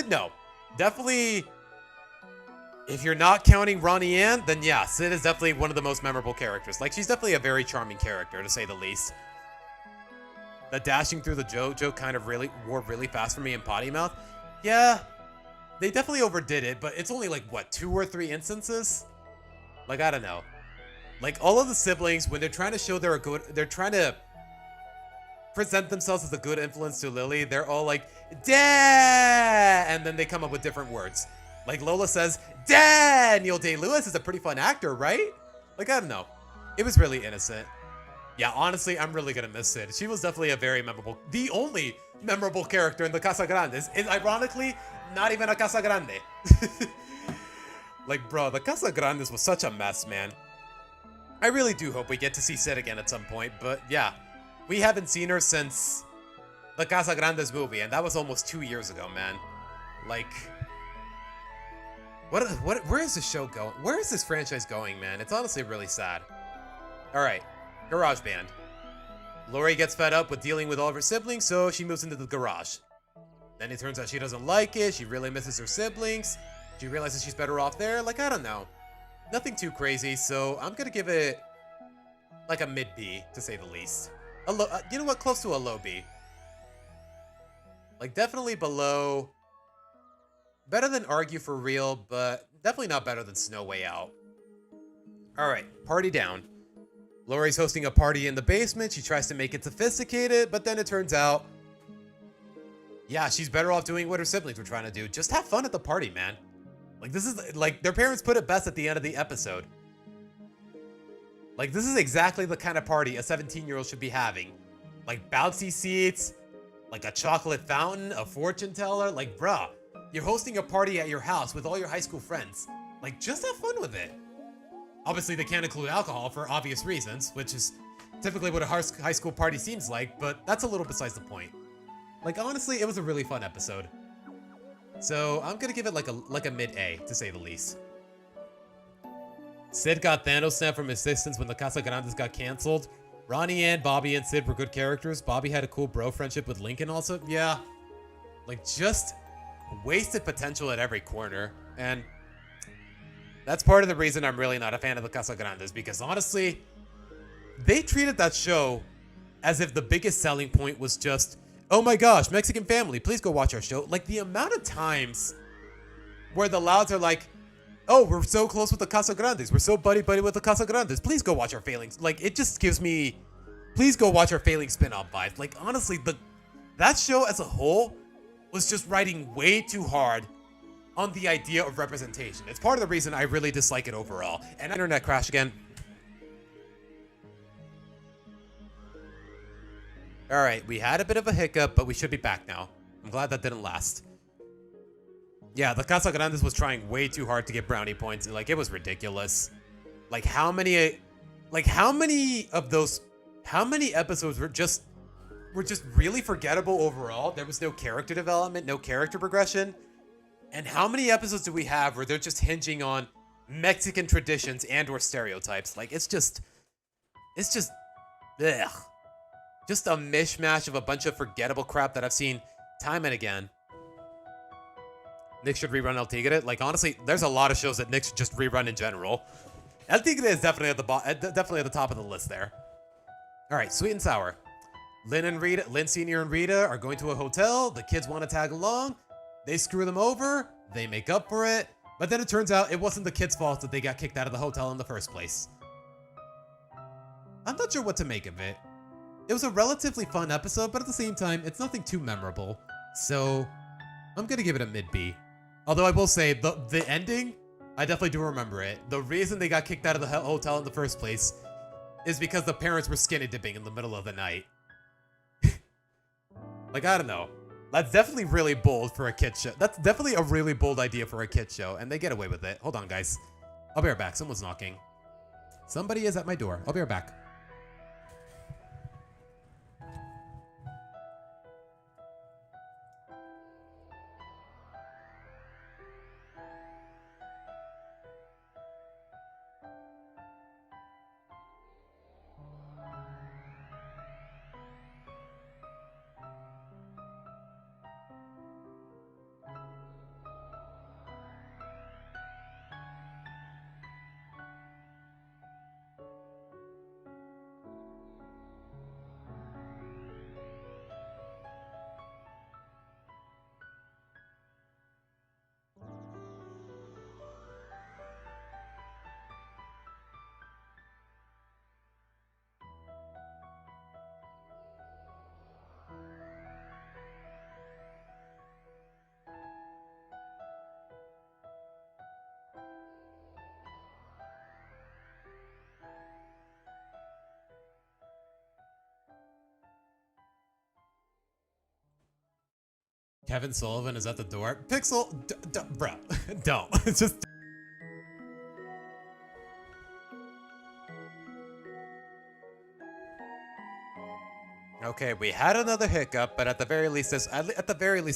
no. Definitely... If you're not counting Ronnie Ann, then yeah, Sid is definitely one of the most memorable characters. Like, she's definitely a very charming character, to say the least. The dashing through the joke kind of really wore really fast for me in Potty Mouth. Yeah, they definitely overdid it, but it's only like, what, 2 or 3 instances? Like, I don't know. Like, all of the siblings, when they're trying to show they're trying to present themselves as a good influence to Lily, they're all like, Dad! And then they come up with different words. Like, Lola says, Daniel Day-Lewis is a pretty fun actor, right? Like, I don't know. It was really innocent. Yeah, honestly, I'm really gonna miss Sid. She was definitely a very memorable, the only memorable character in the Casa Grandes is, ironically, not even a Casa Grande. Like, bro, the Casa Grandes was such a mess, man. I really do hope we get to see Sid again at some point, but yeah. We haven't seen her since the Casa Grandes movie, and that was almost 2 years ago, man. Like... where is this show going? Where is this franchise going, man? It's honestly really sad. Alright, Garage Band. Lori gets fed up with dealing with all of her siblings, so she moves into the garage. Then it turns out she doesn't like it, she really misses her siblings, she realizes she's better off there, like, I don't know. Nothing too crazy, so I'm gonna give it, like, a mid-B, to say the least. You know what? Close to a low B. Like, definitely below... Better than Argue for Real, but definitely not better than Snow Way Out. Alright, party down. Lori's hosting a party in the basement. She tries to make it sophisticated, but then it turns out... Yeah, she's better off doing what her siblings were trying to do. Just have fun at the party, man. Like, this is... Like, their parents put it best at the end of the episode. Like, this is exactly the kind of party a 17-year-old should be having. Like, bouncy seats, like a chocolate fountain, a fortune teller. Like, bruh. You're hosting a party at your house with all your high school friends. Like, just have fun with it. Obviously, they can't include alcohol for obvious reasons, which is typically what a high school party seems like, but that's a little besides the point. Like, honestly, it was a really fun episode. So I'm gonna give it like a mid-A, to say the least. Sid got Thanos sent from assistance when the Casa Grandes got canceled. Ronnie and Bobby and Sid were good characters. Bobby had a cool bro friendship with Lincoln also. Yeah. Like, just wasted potential at every corner. And that's part of the reason I'm really not a fan of the Casa Grandes, because honestly, they treated that show as if the biggest selling point was just, oh my gosh, Mexican family, please go watch our show. Like, the amount of times where the Louds are like, oh, we're so close with the Casa Grandes. We're so buddy-buddy with the Casa Grandes. Please go watch our failings. Like, it just gives me, please go watch our failing spin-off vibes. Like, honestly, that show as a whole was just riding way too hard on the idea of representation. It's part of the reason I really dislike it overall. And internet crash again. All right, we had a bit of a hiccup, but we should be back now. I'm glad that didn't last. Yeah, the Casa Grandes was trying way too hard to get brownie points. Like, it was ridiculous. Like, how many episodes were just really forgettable overall? There was no character development, no character progression. And how many episodes do we have where they're just hinging on Mexican traditions and or stereotypes? Like, it's just, ugh. Just a mishmash of a bunch of forgettable crap that I've seen time and again. Nick should rerun El Tigre. Like, honestly, there's a lot of shows that Nick should just rerun in general. El Tigre is definitely at the top of the list there. All right, Sweet and Sour. Lynn Senior and Rita are going to a hotel. The kids want to tag along. They screw them over. They make up for it. But then it turns out it wasn't the kids' fault that they got kicked out of the hotel in the first place. I'm not sure what to make of it. It was a relatively fun episode, but at the same time, it's nothing too memorable. So I'm going to give it a mid-B. Although I will say, the ending, I definitely do remember it. The reason they got kicked out of the hotel in the first place is because the parents were skinny dipping in the middle of the night. Like, I don't know. That's definitely really bold for a kid show. That's definitely a really bold idea for a kid show, and they get away with it. Hold on, guys. I'll be right back. Someone's knocking. Somebody is at my door. I'll be right back. Kevin Sullivan is at the door. Pixel, bro, don't. It's just. Okay, we had another hiccup, but at the very least,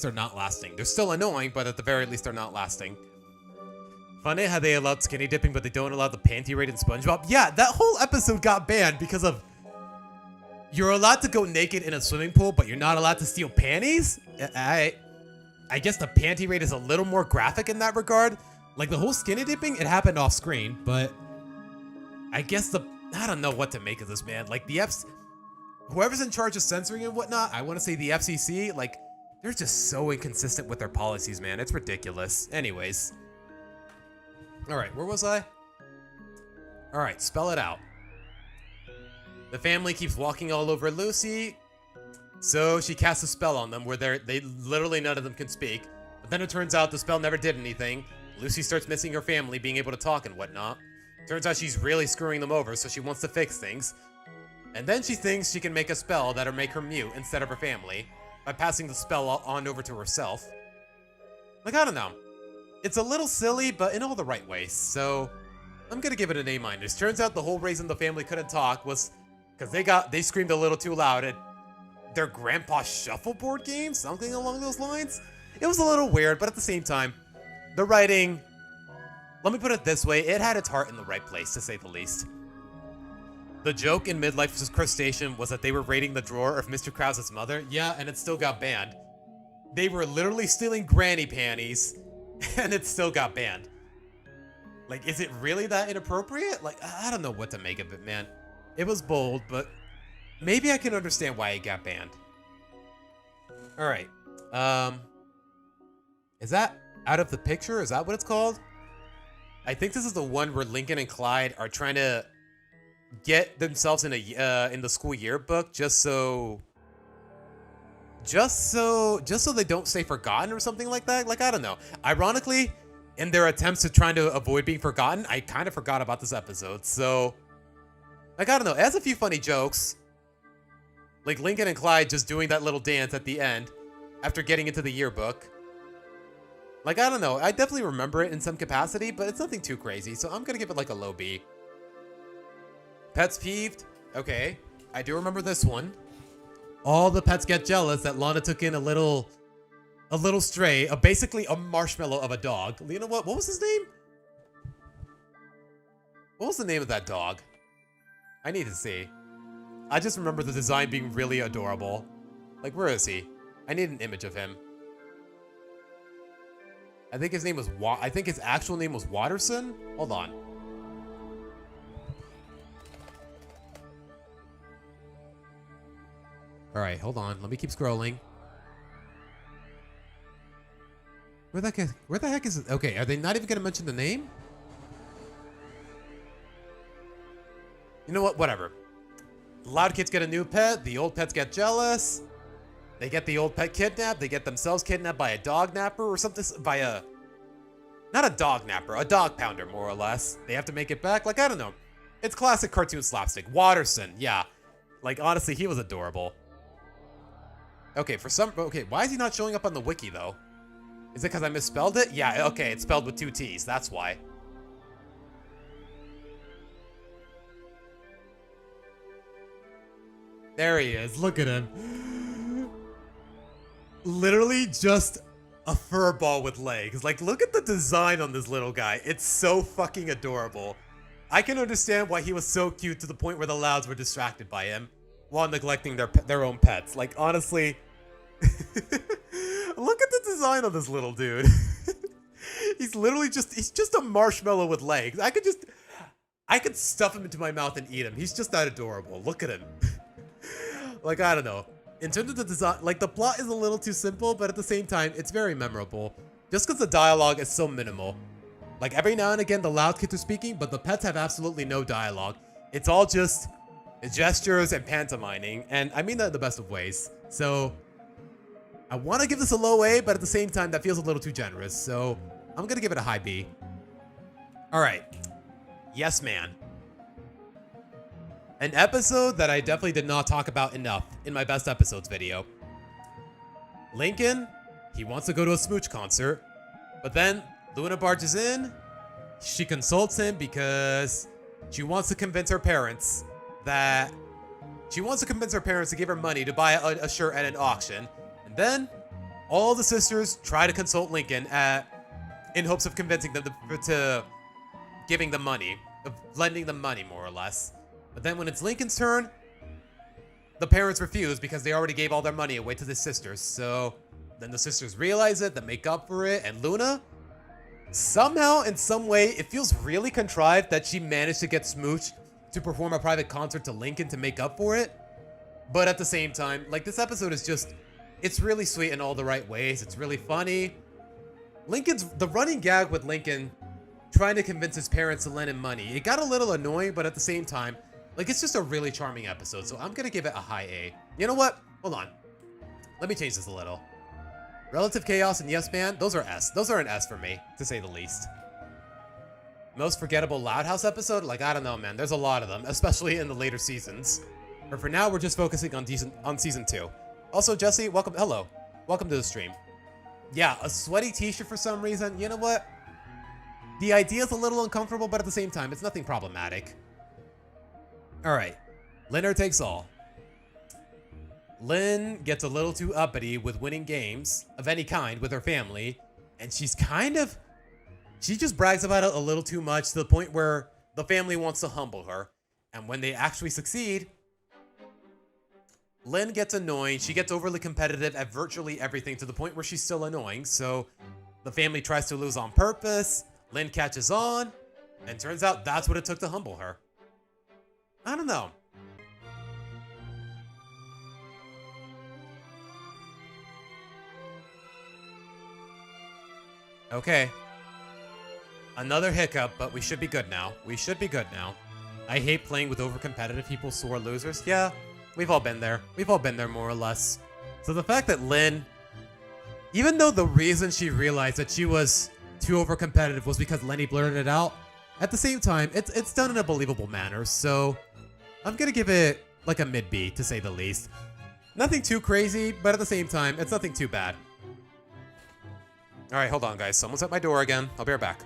they're not lasting. They're still annoying, but at the very least, they're not lasting. Funny how they allowed skinny dipping, but they don't allow the panty raid in SpongeBob. Yeah, that whole episode got banned because of you're allowed to go naked in a swimming pool, but you're not allowed to steal panties? I guess the panty raid is a little more graphic in that regard. Like, the whole skinny dipping, it happened off screen, but I guess I don't know what to make of this, man. Like, whoever's in charge of censoring and whatnot, I want to say the FCC, like, they're just so inconsistent with their policies, man. It's ridiculous. Anyways. All right, where was I? All right, spell it out. The family keeps walking all over Lucy, so she casts a spell on them where they literally none of them can speak. But then it turns out the spell never did anything. Lucy starts missing her family, being able to talk and whatnot. Turns out she's really screwing them over, so she wants to fix things. And then she thinks she can make a spell that'll make her mute instead of her family by passing the spell on over to herself. Like, I don't know. It's a little silly, but in all the right ways, so I'm gonna give it an A-. Turns out the whole reason the family couldn't talk was Because they screamed a little too loud at their grandpa shuffleboard game, something along those lines. It was a little weird, but at the same time, the writing, let me put it this way, it had its heart in the right place, to say the least. The joke in Midlife Crustacean was that they were raiding the drawer of Mr. Krause's mother. Yeah, and it still got banned. They were literally stealing granny panties, and it still got banned. Like, is it really that inappropriate? Like, I don't know what to make of it, man. It was bold, but maybe I can understand why it got banned. Alright. Is that Out of the Picture? Is that what it's called? I think this is the one where Lincoln and Clyde are trying to get themselves in the school yearbook just so they don't stay forgotten or something like that. Like, I don't know. Ironically, in their attempts to trying to avoid being forgotten, I kind of forgot about this episode. So, like, I don't know. It has a few funny jokes. Like Lincoln and Clyde just doing that little dance at the end after getting into the yearbook. Like, I don't know. I definitely remember it in some capacity, but it's nothing too crazy. So I'm going to give it like a low B. Pets peeved? Okay. I do remember this one. All the pets get jealous that Lana took in a little stray, basically a marshmallow of a dog. You know what? What was his name? What was the name of that dog? I need to see. I just remember the design being really adorable. Like, where is he? I need an image of him. I think his name was I think his actual name was Watterson? Hold on. Alright, hold on. Let me keep scrolling. Where the heck is it? Okay, are they not even going to mention the name? You know what? Whatever. The loud kids get a new pet. The old pets get jealous. They get the old pet kidnapped. They get themselves kidnapped by a dog napper or something. Not a dog napper. A dog pounder, more or less. They have to make it back. Like, I don't know. It's classic cartoon slapstick. Watterson. Yeah. Like, honestly, he was adorable. Okay, why is he not showing up on the wiki, though? Is it because I misspelled it? Yeah, okay, it's spelled with 2 T's. That's why. There he is. Look at him. Literally just a fur ball with legs. Like, look at the design on this little guy. It's so fucking adorable. I can understand why he was so cute to the point where the Louds were distracted by him while neglecting their own pets. Like, honestly, look at the design of this little dude. He's just a marshmallow with legs. I could stuff him into my mouth and eat him. He's just that adorable. Look at him. Like, I don't know. In terms of the design, like, the plot is a little too simple, but at the same time, it's very memorable. Just because the dialogue is so minimal. Like, every now and again, the loud kids are speaking, but the pets have absolutely no dialogue. It's all just gestures and pantomiming, and I mean that in the best of ways. So, I want to give this a low A, but at the same time, that feels a little too generous. So, I'm going to give it a high B. Alright. Yes, man. An episode that I definitely did not talk about enough in my best episodes video. Lincoln, he wants to go to a Smooch concert, but then Luna barges in. She consults him because she wants to convince her parents to give her money to buy a shirt at an auction. And then all the sisters try to consult Lincoln in hopes of convincing them to giving them money, of lending them money, more or less. But then when it's Lincoln's turn, the parents refuse because they already gave all their money away to the sisters. So then the sisters realize it, they make up for it, and Luna, somehow, in some way, it feels really contrived that she managed to get Smooch to perform a private concert to Lincoln to make up for it. But at the same time, like, this episode is just, it's really sweet in all the right ways. It's really funny. The running gag with Lincoln trying to convince his parents to lend him money, it got a little annoying, but at the same time, like, it's just a really charming episode, so I'm gonna give it a high A. You know what? Hold on. Let me change this a little. Relative Chaos and Yes Man, those are S. Those are an S for me, to say the least. Most forgettable Loud House episode? Like, I don't know, man. There's a lot of them, especially in the later seasons. But for now, we're just focusing on season 2. Also, Jesse, welcome. Hello. Welcome to the stream. Yeah, a sweaty t-shirt for some reason. You know what? The idea is a little uncomfortable, but at the same time, it's nothing problematic. Alright. Winner takes all. Lynn gets a little too uppity with winning games of any kind with her family, and she just brags about it a little too much to the point where the family wants to humble her. And when they actually succeed, Lynn gets annoying. She gets overly competitive at virtually everything to the point where she's still annoying. So the family tries to lose on purpose. Lynn catches on, and turns out that's what it took to humble her. I don't know. Okay. Another hiccup, but we should be good now. We should be good now. I hate playing with overcompetitive people, sore losers. Yeah, we've all been there. We've all been there more or less. So the fact that Lynn, even though the reason she realized that she was too overcompetitive was because Lenny blurted it out, at the same time, it's done in a believable manner. So I'm gonna give it like a mid-B, to say the least. Nothing too crazy, but at the same time, it's nothing too bad. All right, hold on, guys. Someone's at my door again. I'll be right back.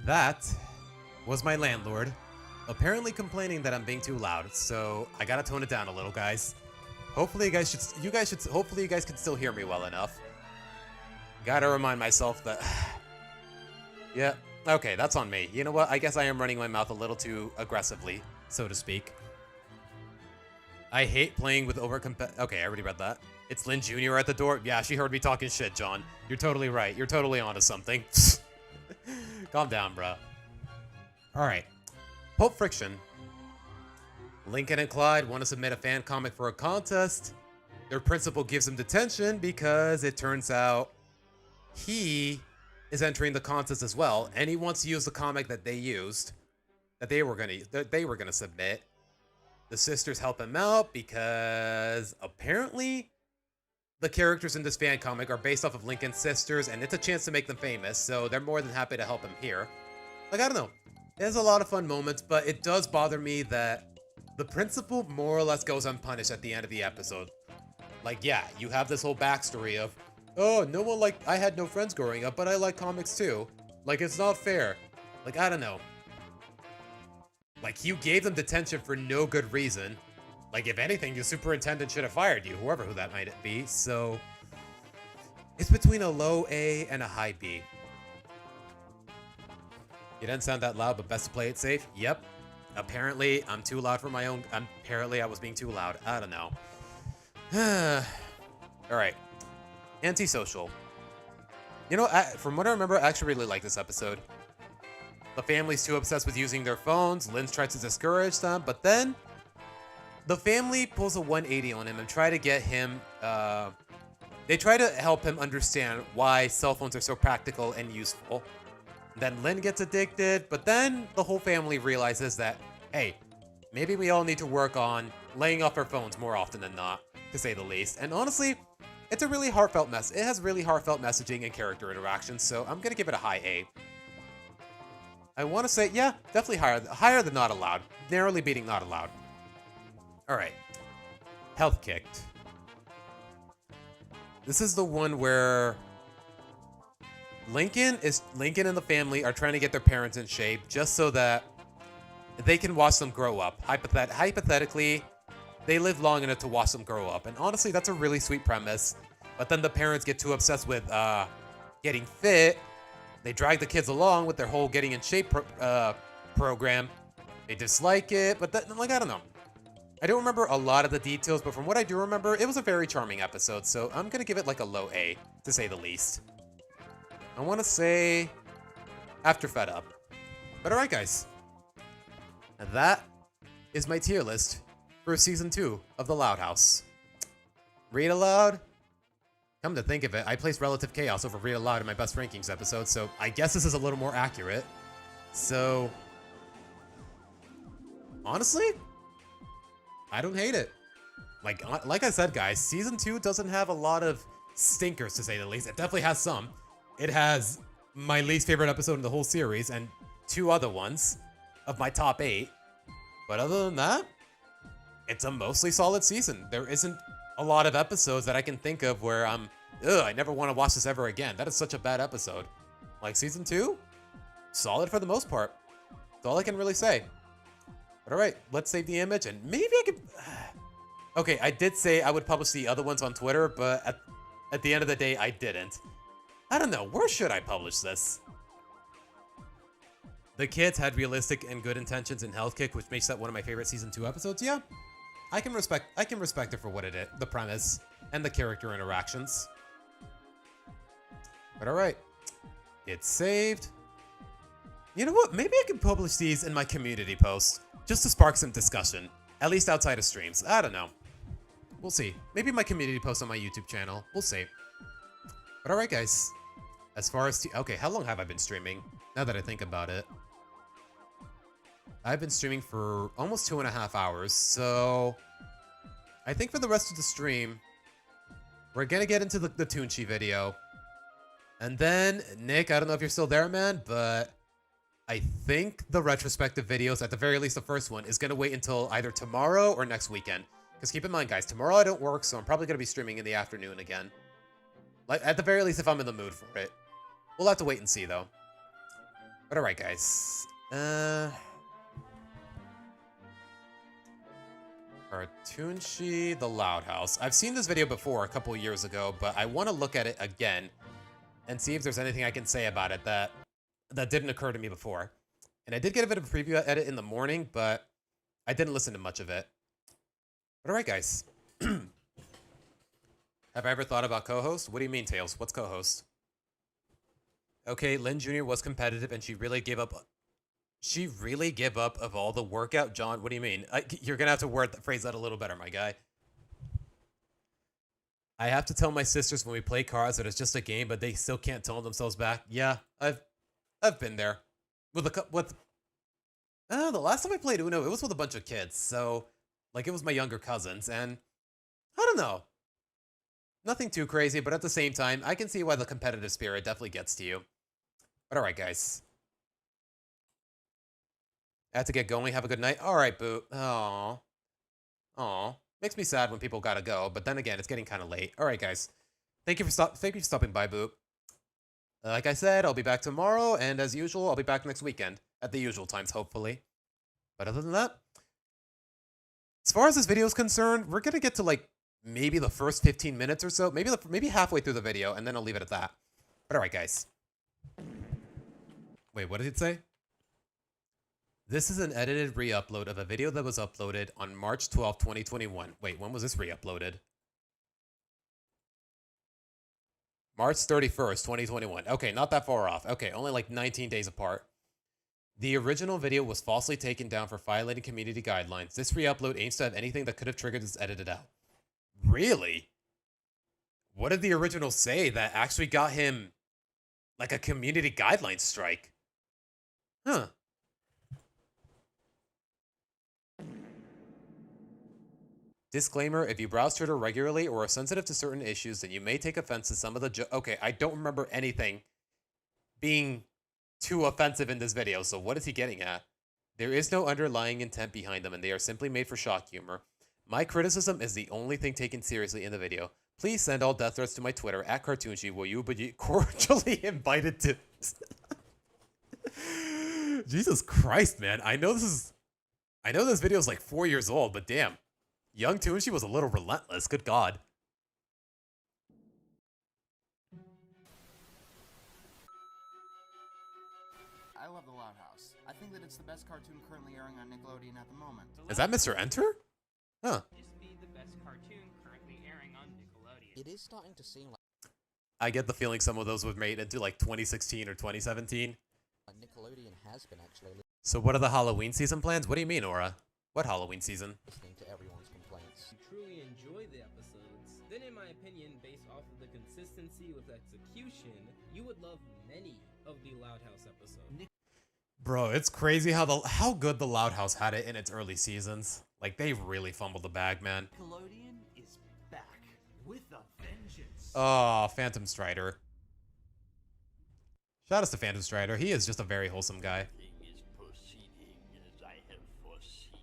That was my landlord, apparently complaining that I'm being too loud, so I gotta tone it down a little, guys. Hopefully you guys can still hear me well enough. Gotta remind myself that... yeah, okay, that's on me. You know what? I guess I am running my mouth a little too aggressively, so to speak. I hate playing with okay, I already read that. It's Lynn Jr. at the door. Yeah, she heard me talking shit, John. You're totally right. You're totally onto something. Calm down, bro. Alright. Pulp Friction. Lincoln and Clyde want to submit a fan comic for a contest. Their principal gives them detention because it turns out he is entering the contest as well, and he wants to use the comic that they used, that they were gonna submit. The sisters help him out because apparently the characters in this fan comic are based off of Lincoln's sisters, and it's a chance to make them famous, so they're more than happy to help him here. Like, I don't know. There's a lot of fun moments, but it does bother me that the principal more or less goes unpunished at the end of the episode. Like, yeah, you have this whole backstory of, oh, I had no friends growing up, but I like comics too. Like, it's not fair. Like, I don't know. Like, you gave them detention for no good reason. Like, if anything, the superintendent should have fired you, who that might be. So, it's between a low A and a high B. You didn't sound that loud, but best to play it safe? Yep. Apparently, I'm too loud for my own... Apparently, I was being too loud. I don't know. Alright. Antisocial. You know, from what I remember, I actually really like this episode. The family's too obsessed with using their phones. Lynn tries to discourage them, but then the family pulls a 180 on him and try to get him... they try to help him understand why cell phones are so practical and useful. Then Lynn gets addicted, but then the whole family realizes that, hey, maybe we all need to work on laying off our phones more often than not, to say the least. And honestly, it's a really heartfelt message. It has really heartfelt messaging and character interactions, so I'm gonna give it a high A. I want to say, yeah, definitely higher than Not Allowed. Narrowly beating Not Allowed. Alright. Health Kicked. This is the one where Lincoln and the family are trying to get their parents in shape just so that they can watch them grow up. Hypothetically, they live long enough to watch them grow up. And honestly, that's a really sweet premise. But then the parents get too obsessed with getting fit. They drag the kids along with their whole getting in shape program. They dislike it, but I don't know. I don't remember a lot of the details, but from what I do remember, it was a very charming episode, so I'm gonna give it like a low A, to say the least. I want to say After Fed Up. But alright, guys. And that is my tier list for Season 2 of The Loud House. Read aloud, Come to think of it, I placed Relative Chaos over Read Aloud in my best rankings episode, so I guess this is a little more accurate. So, honestly, I don't hate it. Like I said, guys, Season 2 doesn't have a lot of stinkers, to say the least. It definitely has some. It has my least favorite episode in the whole series, and 2 other ones of my top 8. But other than that, it's a mostly solid season. There isn't a lot of episodes that I can think of where I'm, ugh, I never want to watch this ever again. That is such a bad episode. Like Season 2, solid for the most part. That's all I can really say. But alright, let's save the image, and maybe I could... Okay, I did say I would publish the other ones on Twitter, but at the end of the day, I didn't. I don't know, where should I publish this? The kids had realistic and good intentions in Health Kick, which makes that one of my favorite Season 2 episodes. Yeah, I can respect it for what it is, the premise, and the character interactions. But alright, it's saved. You know what, maybe I can publish these in my community post, just to spark some discussion, at least outside of streams. I don't know. We'll see. Maybe my community post on my YouTube channel. We'll see. But alright, guys. As far as... Okay, how long have I been streaming? Now that I think about it. I've been streaming for almost 2.5 hours, so... I think for the rest of the stream, we're gonna get into the Toonchi video. And then, Nick, I don't know if you're still there, man, but... I think the retrospective videos, at the very least the first one, is gonna wait until either tomorrow or next weekend. Because keep in mind, guys, tomorrow I don't work, so I'm probably gonna be streaming in the afternoon again. Like, at the very least, if I'm in the mood for it. We'll have to wait and see, though. But alright, guys. Cartoonshi, the Loud House. I've seen this video before a couple years ago, but I want to look at it again and see if there's anything I can say about it that didn't occur to me before. And I did get a bit of a preview edit in the morning, but I didn't listen to much of it. But alright, guys. Have I ever thought about co-host? What do you mean, Tails? What's co-host? Okay, Lynn Jr. was competitive and she really gave up. She really gave up of all the workout? John, what do you mean? You're going to have to phrase that a little better, my guy. I have to tell my sisters when we play cards that it's just a game, but they still can't tone themselves back. Yeah, I've been there. The last time I played Uno, it was with a bunch of kids, so like it was my younger cousins, and I don't know. Nothing too crazy, but at the same time, I can see why the competitive spirit definitely gets to you. But alright, guys. I have to get going. Have a good night. Alright, Boo. Aww. Aww. Makes me sad when people gotta go, but then again, it's getting kind of late. Alright, guys. Thank you for stopping by, Boo. Like I said, I'll be back tomorrow, and as usual, I'll be back next weekend. At the usual times, hopefully. But other than that, as far as this video is concerned, we're gonna get to like maybe the first 15 minutes or so, maybe halfway through the video, and then I'll leave it at that. But alright, guys. Wait, what did it say? This is an edited re-upload of a video that was uploaded on March 12, 2021. Wait, when was this re-uploaded? March 31st, 2021. Okay, not that far off. Okay, only like 19 days apart. The original video was falsely taken down for violating community guidelines. This re-upload aims to have anything that could have triggered this edited out. Really? What did the original say that actually got him like a community guidelines strike? Huh. Disclaimer, if you browse Twitter regularly or are sensitive to certain issues, then you may take offense to some of the okay, I don't remember anything being too offensive in this video, so what is he getting at? There is no underlying intent behind them, and they are simply made for shock humor. My criticism is the only thing taken seriously in the video. Please send all death threats to my Twitter, @Cartoonshi, will you be cordially invited to... Jesus Christ, man. I know this video is like 4 years old, but damn. Young Toonshi was a little relentless, good God. I love The Loud House. I think that it's the best cartoon currently airing on Nickelodeon at the moment. Is that Mr. Enter? Huh. The best cartoon currently airing on Nickelodeon. It is starting to seem like I get the feeling some of those were made into like 2016 or 2017. Nickelodeon has been actually So what are the Halloween season plans? What do you mean, Aura? What Halloween season? listening to everyone's complaints. Truly enjoy the episodes, then in my opinion, based off of the consistency see with execution, you would love many of the Loud House episodes. Bro, it's crazy how good the Loud House had it in its early seasons. Like, they really fumbled the bag, man. Nickelodeon is back with a vengeance. Oh, Phantom Strider. Shout out to Phantom Strider. He is just a very wholesome guy. Is proceeding as I have foreseen.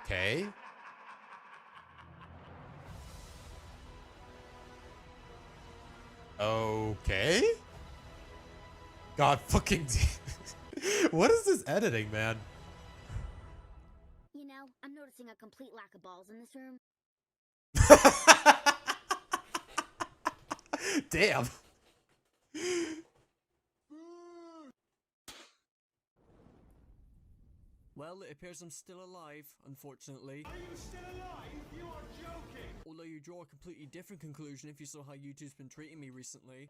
Okay. Okay. God fucking what is this editing, man? You know, I'm noticing a complete lack of balls in this room. Damn. Well, it appears I'm still alive, unfortunately. Are you still alive? You are joking! Although you draw a completely different conclusion if you saw how YouTube's been treating me recently.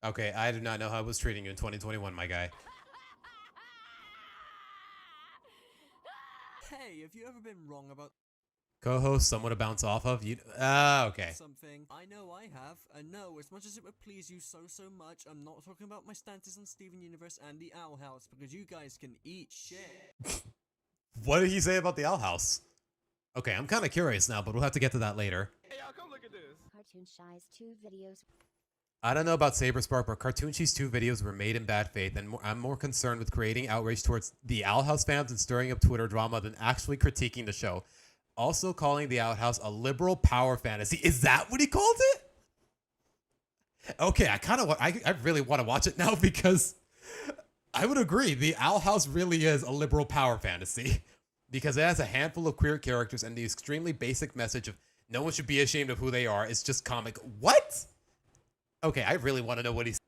Okay, I do not know how I was treating you in 2021, my guy. Hey, have you ever been wrong about Co-host, someone to bounce off of? You okay. something? I know I have, and no, as much as it would please you so much, I'm not talking about my stances on Steven Universe and the Owl House, because you guys can eat shit. What did he say about the Owl House? Okay, I'm kind of curious now, but we'll have to get to that later. Hey, y'all, come look at this. Cartoon Shy's 2 videos. I don't know about Saberspark, but Cartoon Cheese 2 videos were made in bad faith, and I'm more concerned with creating outrage towards the Owl House fans and stirring up Twitter drama than actually critiquing the show. Also calling the Owl House a liberal power fantasy. Is that what he called it? Okay, I really want to watch it now because I would agree. The Owl House really is a liberal power fantasy because it has a handful of queer characters and the extremely basic message of no one should be ashamed of who they are. It's just comic. What? Okay, I really want to know what he's.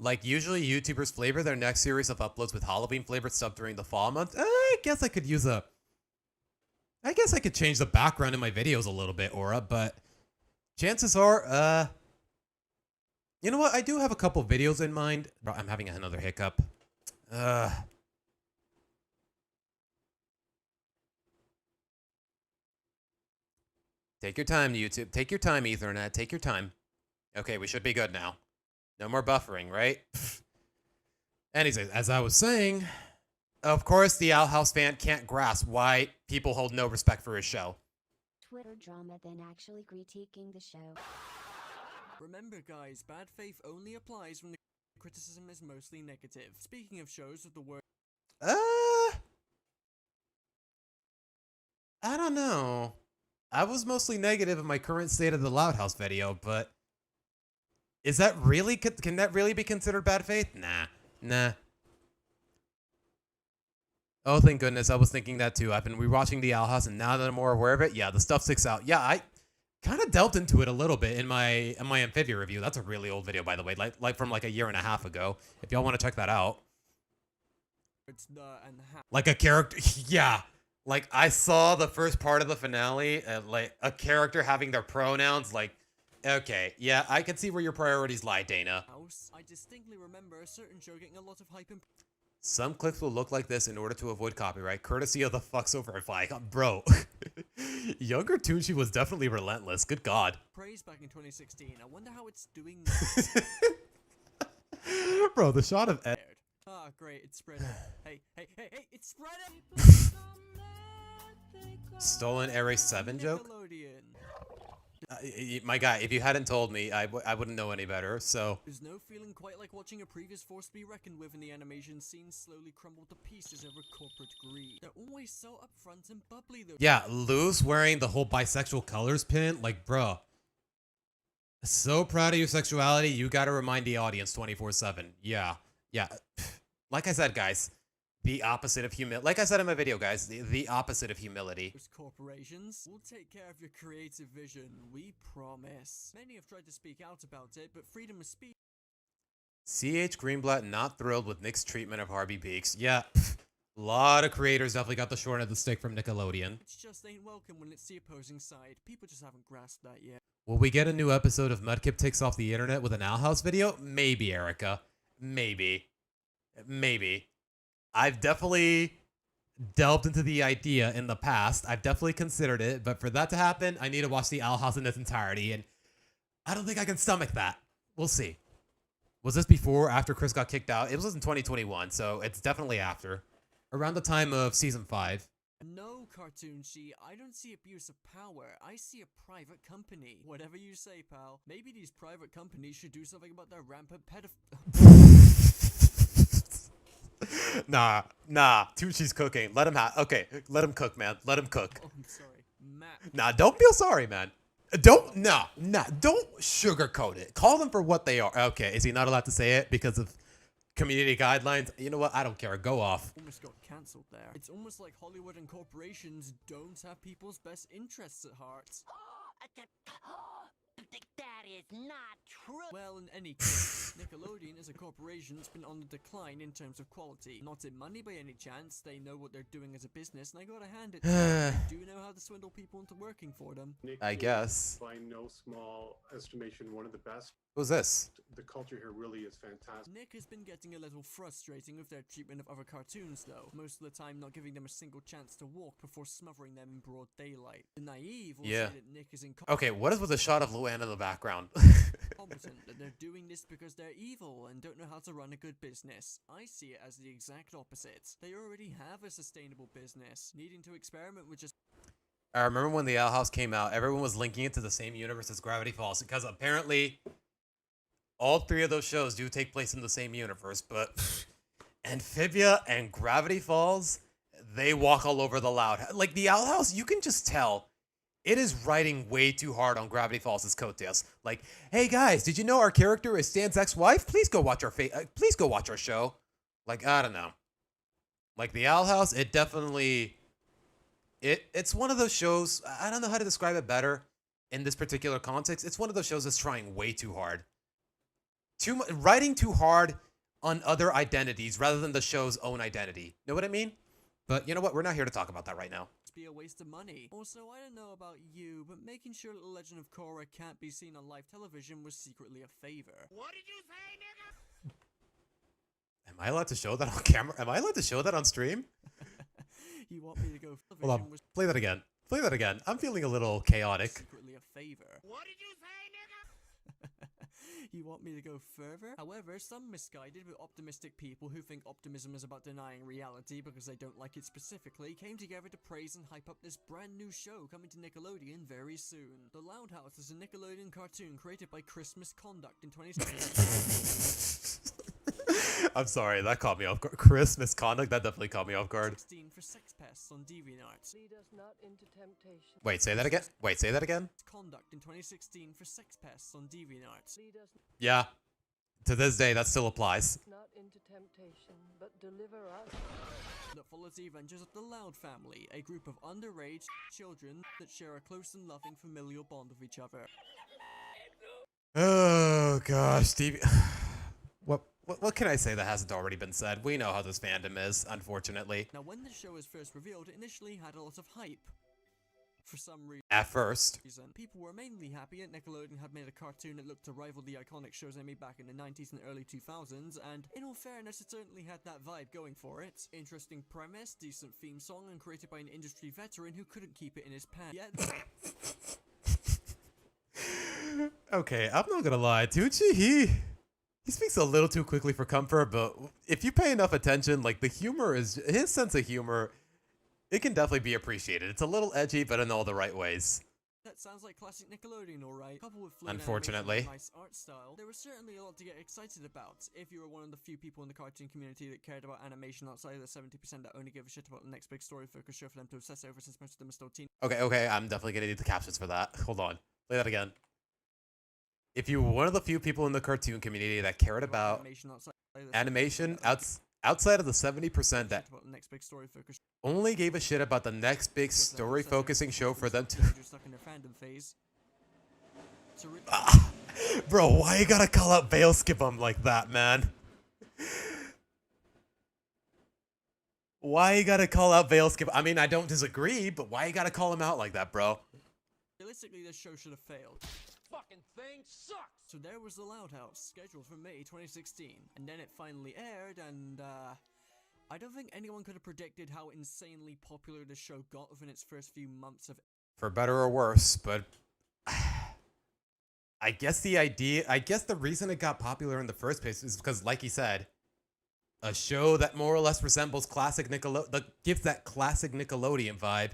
Like, usually YouTubers flavor their next series of uploads with Halloween flavored stuff during the fall month. I guess I could change the background in my videos a little bit, Aura, but chances are, you know what? I do have a couple videos in mind. Bro, I'm having another hiccup. Take your time, YouTube. Take your time, Ethernet. Take your time. Okay, we should be good now. No more buffering, right? Anyways, as I was saying, of course the Owl House fan can't grasp why people hold no respect for his show. Twitter drama than actually critiquing the show. Remember guys, bad faith only applies when the criticism is mostly negative. Speaking of shows with the word I don't know. I was mostly negative in my current state of the Loud House video, but is that really, can that really be considered bad faith? Nah. Oh, thank goodness. I was thinking that too. I've been rewatching the Owl House, and now that I'm more aware of it, yeah, the stuff sticks out. Yeah, I kind of delved into it a little bit in my Amphibia review. That's a really old video, by the way, like from like a year and a half ago. If y'all want to check that out. it's the and how. Like a character, yeah. Like I saw the first part of the finale, like a character having their pronouns, like, okay, yeah, I can see where your priorities lie, Dana. I distinctly remember a certain show getting a lot of hype and Some clips will look like this in order to avoid copyright, courtesy of the fucks over flag. Bro, younger Toonshi was definitely relentless. Good God. praise back in 2016. I wonder how it's doing. Bro, the shot of Ed. Ah, great, it's spreading. Hey, it's spreading! Stolen Area 7 joke? My guy, if you hadn't told me, I wouldn't know any better, so. There's no feeling quite like watching a previous force be reckoned with in the animation scene slowly crumble to pieces over corporate greed. They're always so upfront and bubbly though. Yeah, Lou's wearing the whole bisexual colors pin, like, bro. So proud of your sexuality, you gotta remind the audience 24/7. Yeah. Like I said, guys, the opposite of humility. Like I said in my video, guys, the opposite of humility. Corporations will take care of your creative vision, we promise. Many have tried to speak out about it, but freedom of speech. CH Greenblatt not thrilled with Nick's treatment of Harvey Beaks. Yeah, a lot of creators definitely got the short end of the stick from Nickelodeon. It just ain't welcome when it's the opposing side. People just haven't grasped that yet. Will we get a new episode of Mudkip Takes Off the Internet with an Owl House video? Maybe, Erica. Maybe. Maybe. I've definitely delved into the idea in the past. I've definitely considered it, but for that to happen, I need to watch the Owl House in its entirety, and I don't think I can stomach that. We'll see. Was this before or after Chris got kicked out? It was in 2021, so it's definitely after. Around the time of Season 5. No, Cartoonshi, I don't see abuse of power. I see a private company. Whatever you say, pal. Maybe these private companies should do something about their rampant Nah. Tucci's cooking. Let him let him cook, man. Let him cook. Oh, I'm sorry. Matt. Nah, don't feel sorry, man. Don't sugarcoat it. Call them for what they are. Okay, is he not allowed to say it because of community guidelines? You know what? I don't care. Go off. Almost got cancelled there. It's almost like Hollywood and corporations don't have people's best interests at heart. That is not true. Well, in any case, Nickelodeon as a corporation has been on the decline in terms of quality. Not in money by any chance. They know what they're doing as a business, and I gotta hand it to them. They do know how to swindle people into working for them. I guess. By no small estimation, one of the best. Who's this? The culture here really is fantastic. Nick has been getting a little frustrating with their treatment of other cartoons, though. Most of the time not giving them a single chance to walk before smothering them in broad daylight. The naive will say that Nick is Okay, what is with a shot of Luann in the background? competent, that they're doing this because they're evil and don't know how to run a good business. I see it as the exact opposite. They already have a sustainable business, needing to experiment with just... I remember when the Owl House came out, everyone was linking it to the same universe as Gravity Falls, because apparently all three of those shows do take place in the same universe, but Amphibia and Gravity Falls, they walk all over the Loud House. Like, the Owl House, you can just tell it is riding way too hard on Gravity Falls' coattails. Like, hey guys, did you know our character is Stan's ex-wife? Please go watch our show. Like, I don't know. Like, the Owl House, it definitely... It's one of those shows, I don't know how to describe it better in this particular context. It's one of those shows that's trying way too hard. Writing too hard on other identities rather than the show's own identity. Know what I mean? But you know what? We're not here to talk about that right now. Be a waste of money. Also, I don't know about you, but making sure Little Legend of Korra can't be seen on live television was secretly a favor. What did you say, nigga? Am I allowed to show that on camera? Am I allowed to show that on stream? You want me to go? Hold on. Play that again. Play that again. I'm feeling a little chaotic. Secretly a favor. What did you say, nigga? You want me to go further? However, some misguided but optimistic people who think optimism is about denying reality because they don't like it specifically came together to praise and hype up this brand new show coming to Nickelodeon very soon. The Loud House is a Nickelodeon cartoon created by Chris Misconduct in 2016. I'm sorry, that caught me off guard. Chris Misconduct, that definitely caught me off guard. 16 for sex pests on DeviantArt. Lead us not into temptation. Wait, say that again? Wait, say that again? Conduct in 2016 for sex pests on DeviantArt. Yeah. To this day, that still applies. Not into temptation, but deliver us. That follows the adventures of the Loud family, a group of underage children that share a close and loving familial bond with each other. Oh gosh, Stevie. What can I say that hasn't already been said? We know how this fandom is, unfortunately. Now, when the show was first revealed, it initially had a lot of hype. For some reason. At first. People were mainly happy that Nickelodeon had made a cartoon that looked to rival the iconic shows they made back in the 90s and early 2000s, and in all fairness, it certainly had that vibe going for it. Interesting premise, decent theme song, and created by an industry veteran who couldn't keep it in his pants. Yet... Okay, I'm not gonna lie, Tucci, he speaks a little too quickly for comfort, but if you pay enough attention, like, the humor is, his sense of humor, it can definitely be appreciated. It's a little edgy, but in all the right ways. That sounds like classic Nickelodeon, alright. Coupled with unfortunately, nice art style, there was certainly a lot to get excited about. If you were one of the few people in the cartoon community that cared about animation outside of the 70% that only give a shit about the next big story focused show for them to obsess over, since most of them are still teen. Okay, I'm definitely gonna need the captions for that. Hold on. Play that again. If you were one of the few people in the cartoon community that cared about animation outside of the 70% that only gave a shit about the next big story focusing show for them to... Bro, why you gotta call out Veil Skip him like that, man? Why you gotta call out Veil Skip? I mean, I don't disagree, but why you gotta call him out like that, bro? Realistically, this show should have failed. fucking thing sucks! So there was The Loud House, scheduled for May 2016, and then it finally aired, and I don't think anyone could have predicted how insanely popular the show got within its first few months of... For better or worse, but I guess the reason it got popular in the first place is because, like he said, a show that more or less resembles classic that gives that classic Nickelodeon vibe.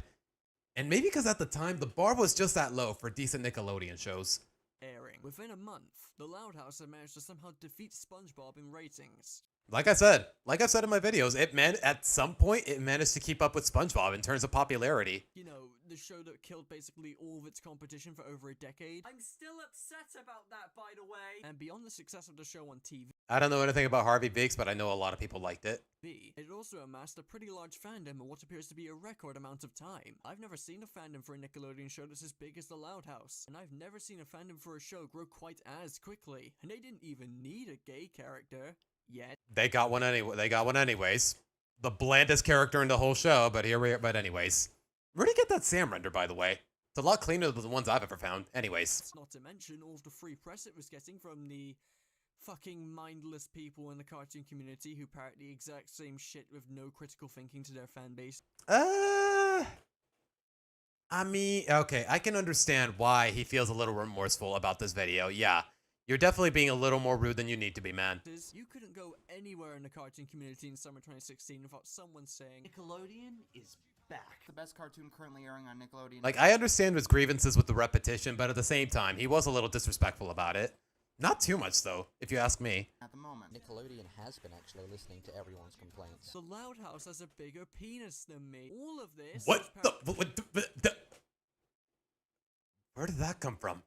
And maybe because at the time, the bar was just that low for decent Nickelodeon shows. Airing. Within a month, The Loud House had managed to somehow defeat SpongeBob in ratings. Like I've said in my videos, at some point, it managed to keep up with SpongeBob in terms of popularity. You know, the show that killed basically all of its competition for over a decade. I'm still upset about that, by the way. And beyond the success of the show on TV, I don't know anything about Harvey Beaks, but I know a lot of people liked it. it also amassed a pretty large fandom in what appears to be a record amount of time. I've never seen a fandom for a Nickelodeon show that's as big as The Loud House, and I've never seen a fandom for a show grow quite as quickly. And they didn't even need a gay character yet. They got one anyways. The blandest character in the whole show, but anyways. Where'd he get that Sam render, by the way? It's a lot cleaner than the ones I've ever found. Anyways. Not to mention all of the free press it was getting from the fucking mindless people in the cartoon community who parrot the exact same shit with no critical thinking to their fan base. I mean, okay, I can understand why he feels a little remorseful about this video. Yeah, you're definitely being a little more rude than you need to be, man. You couldn't go anywhere in the cartoon community in summer 2016 without someone saying, Nickelodeon is back. The best cartoon currently airing on Nickelodeon. Like, I understand his grievances with the repetition, but at the same time, he was a little disrespectful about it. Not too much, though, if you ask me. At the moment, Nickelodeon has been actually listening to everyone's complaints. The Loud House has a bigger penis than me. All of this. What the? Where did that come from?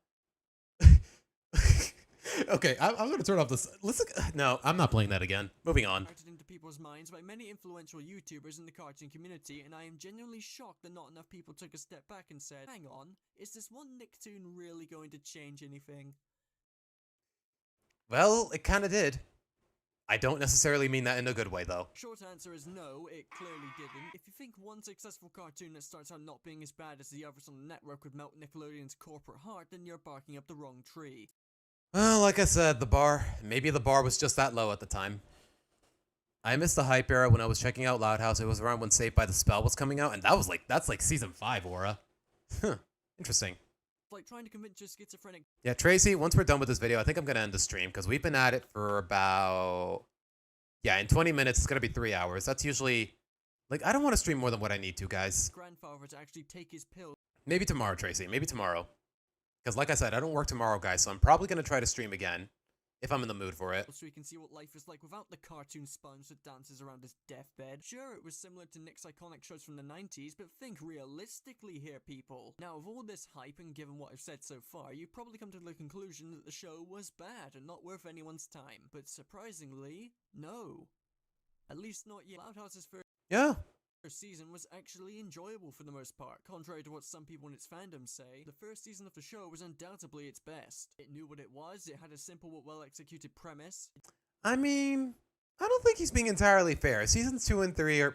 Okay, I'm gonna turn off this. Listen, no, I'm not playing that again. Moving on. Into people's minds by many influential YouTubers in the cartoon community, and I am genuinely shocked that not enough people took a step back and said, "Hang on, is this one Nicktoon really going to change anything?" Well, it kind of did. I don't necessarily mean that in a good way, though. Short answer is no, it clearly didn't. If you think one successful cartoon that starts out not being as bad as the others on the network would melt Nickelodeon's corporate heart, then you're barking up the wrong tree. Well, like I said, maybe the bar was just that low at the time. I missed the hype era when I was checking out Loud House. It was around when Saved by the Spell was coming out, and that's like season 5, Aura. Huh, interesting. Like trying to convince your schizophrenic. Yeah, Tracy, once we're done with this video, I think I'm going to end the stream because we've been at it for about... Yeah, in 20 minutes, it's going to be 3 hours. That's usually... Like, I don't want to stream more than what I need to, guys. Grandfather to actually take his pill. Maybe tomorrow, Tracy. Maybe tomorrow. Because like I said, I don't work tomorrow, guys, so I'm probably going to try to stream again. If I'm in the mood for it. So we can see what life is like without the cartoon sponge that dances around his deathbed. Sure, it was similar to Nick's iconic shows from the 90s, but think realistically here, people. Now, with all this hype and given what I've said so far, you've probably come to the conclusion that the show was bad and not worth anyone's time. But surprisingly, no. At least not yet. Loud House's first season was actually enjoyable for the most part. Contrary to what some people in its fandom say, the first season of the show was undoubtedly its best. It knew what it was, it had a simple but well-executed premise. I mean, I don't think he's being entirely fair. Seasons 2 and 3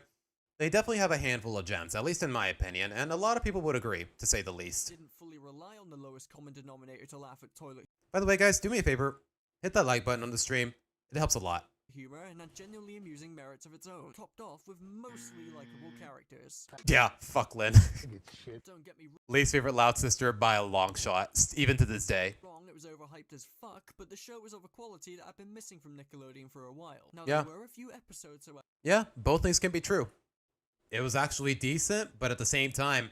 they definitely have a handful of gems, at least in my opinion, and a lot of people would agree, to say the least. Didn't fully rely on the lowest common denominator to laugh at toilet. By the way, guys, do me a favor. Hit that like button on the stream. It helps a lot. Humor and had genuinely amusing merits of its own, topped off with mostly likable characters. Yeah, fuck Lynn. Don't get me wrong. Least favorite Loud sister by a long shot, even to this day. It was overhyped as fuck, but the show was of a quality that I've been missing from Nickelodeon for a while. Now, yeah. There were a few episodes, so yeah, both things can be true. It was actually decent, but at the same time,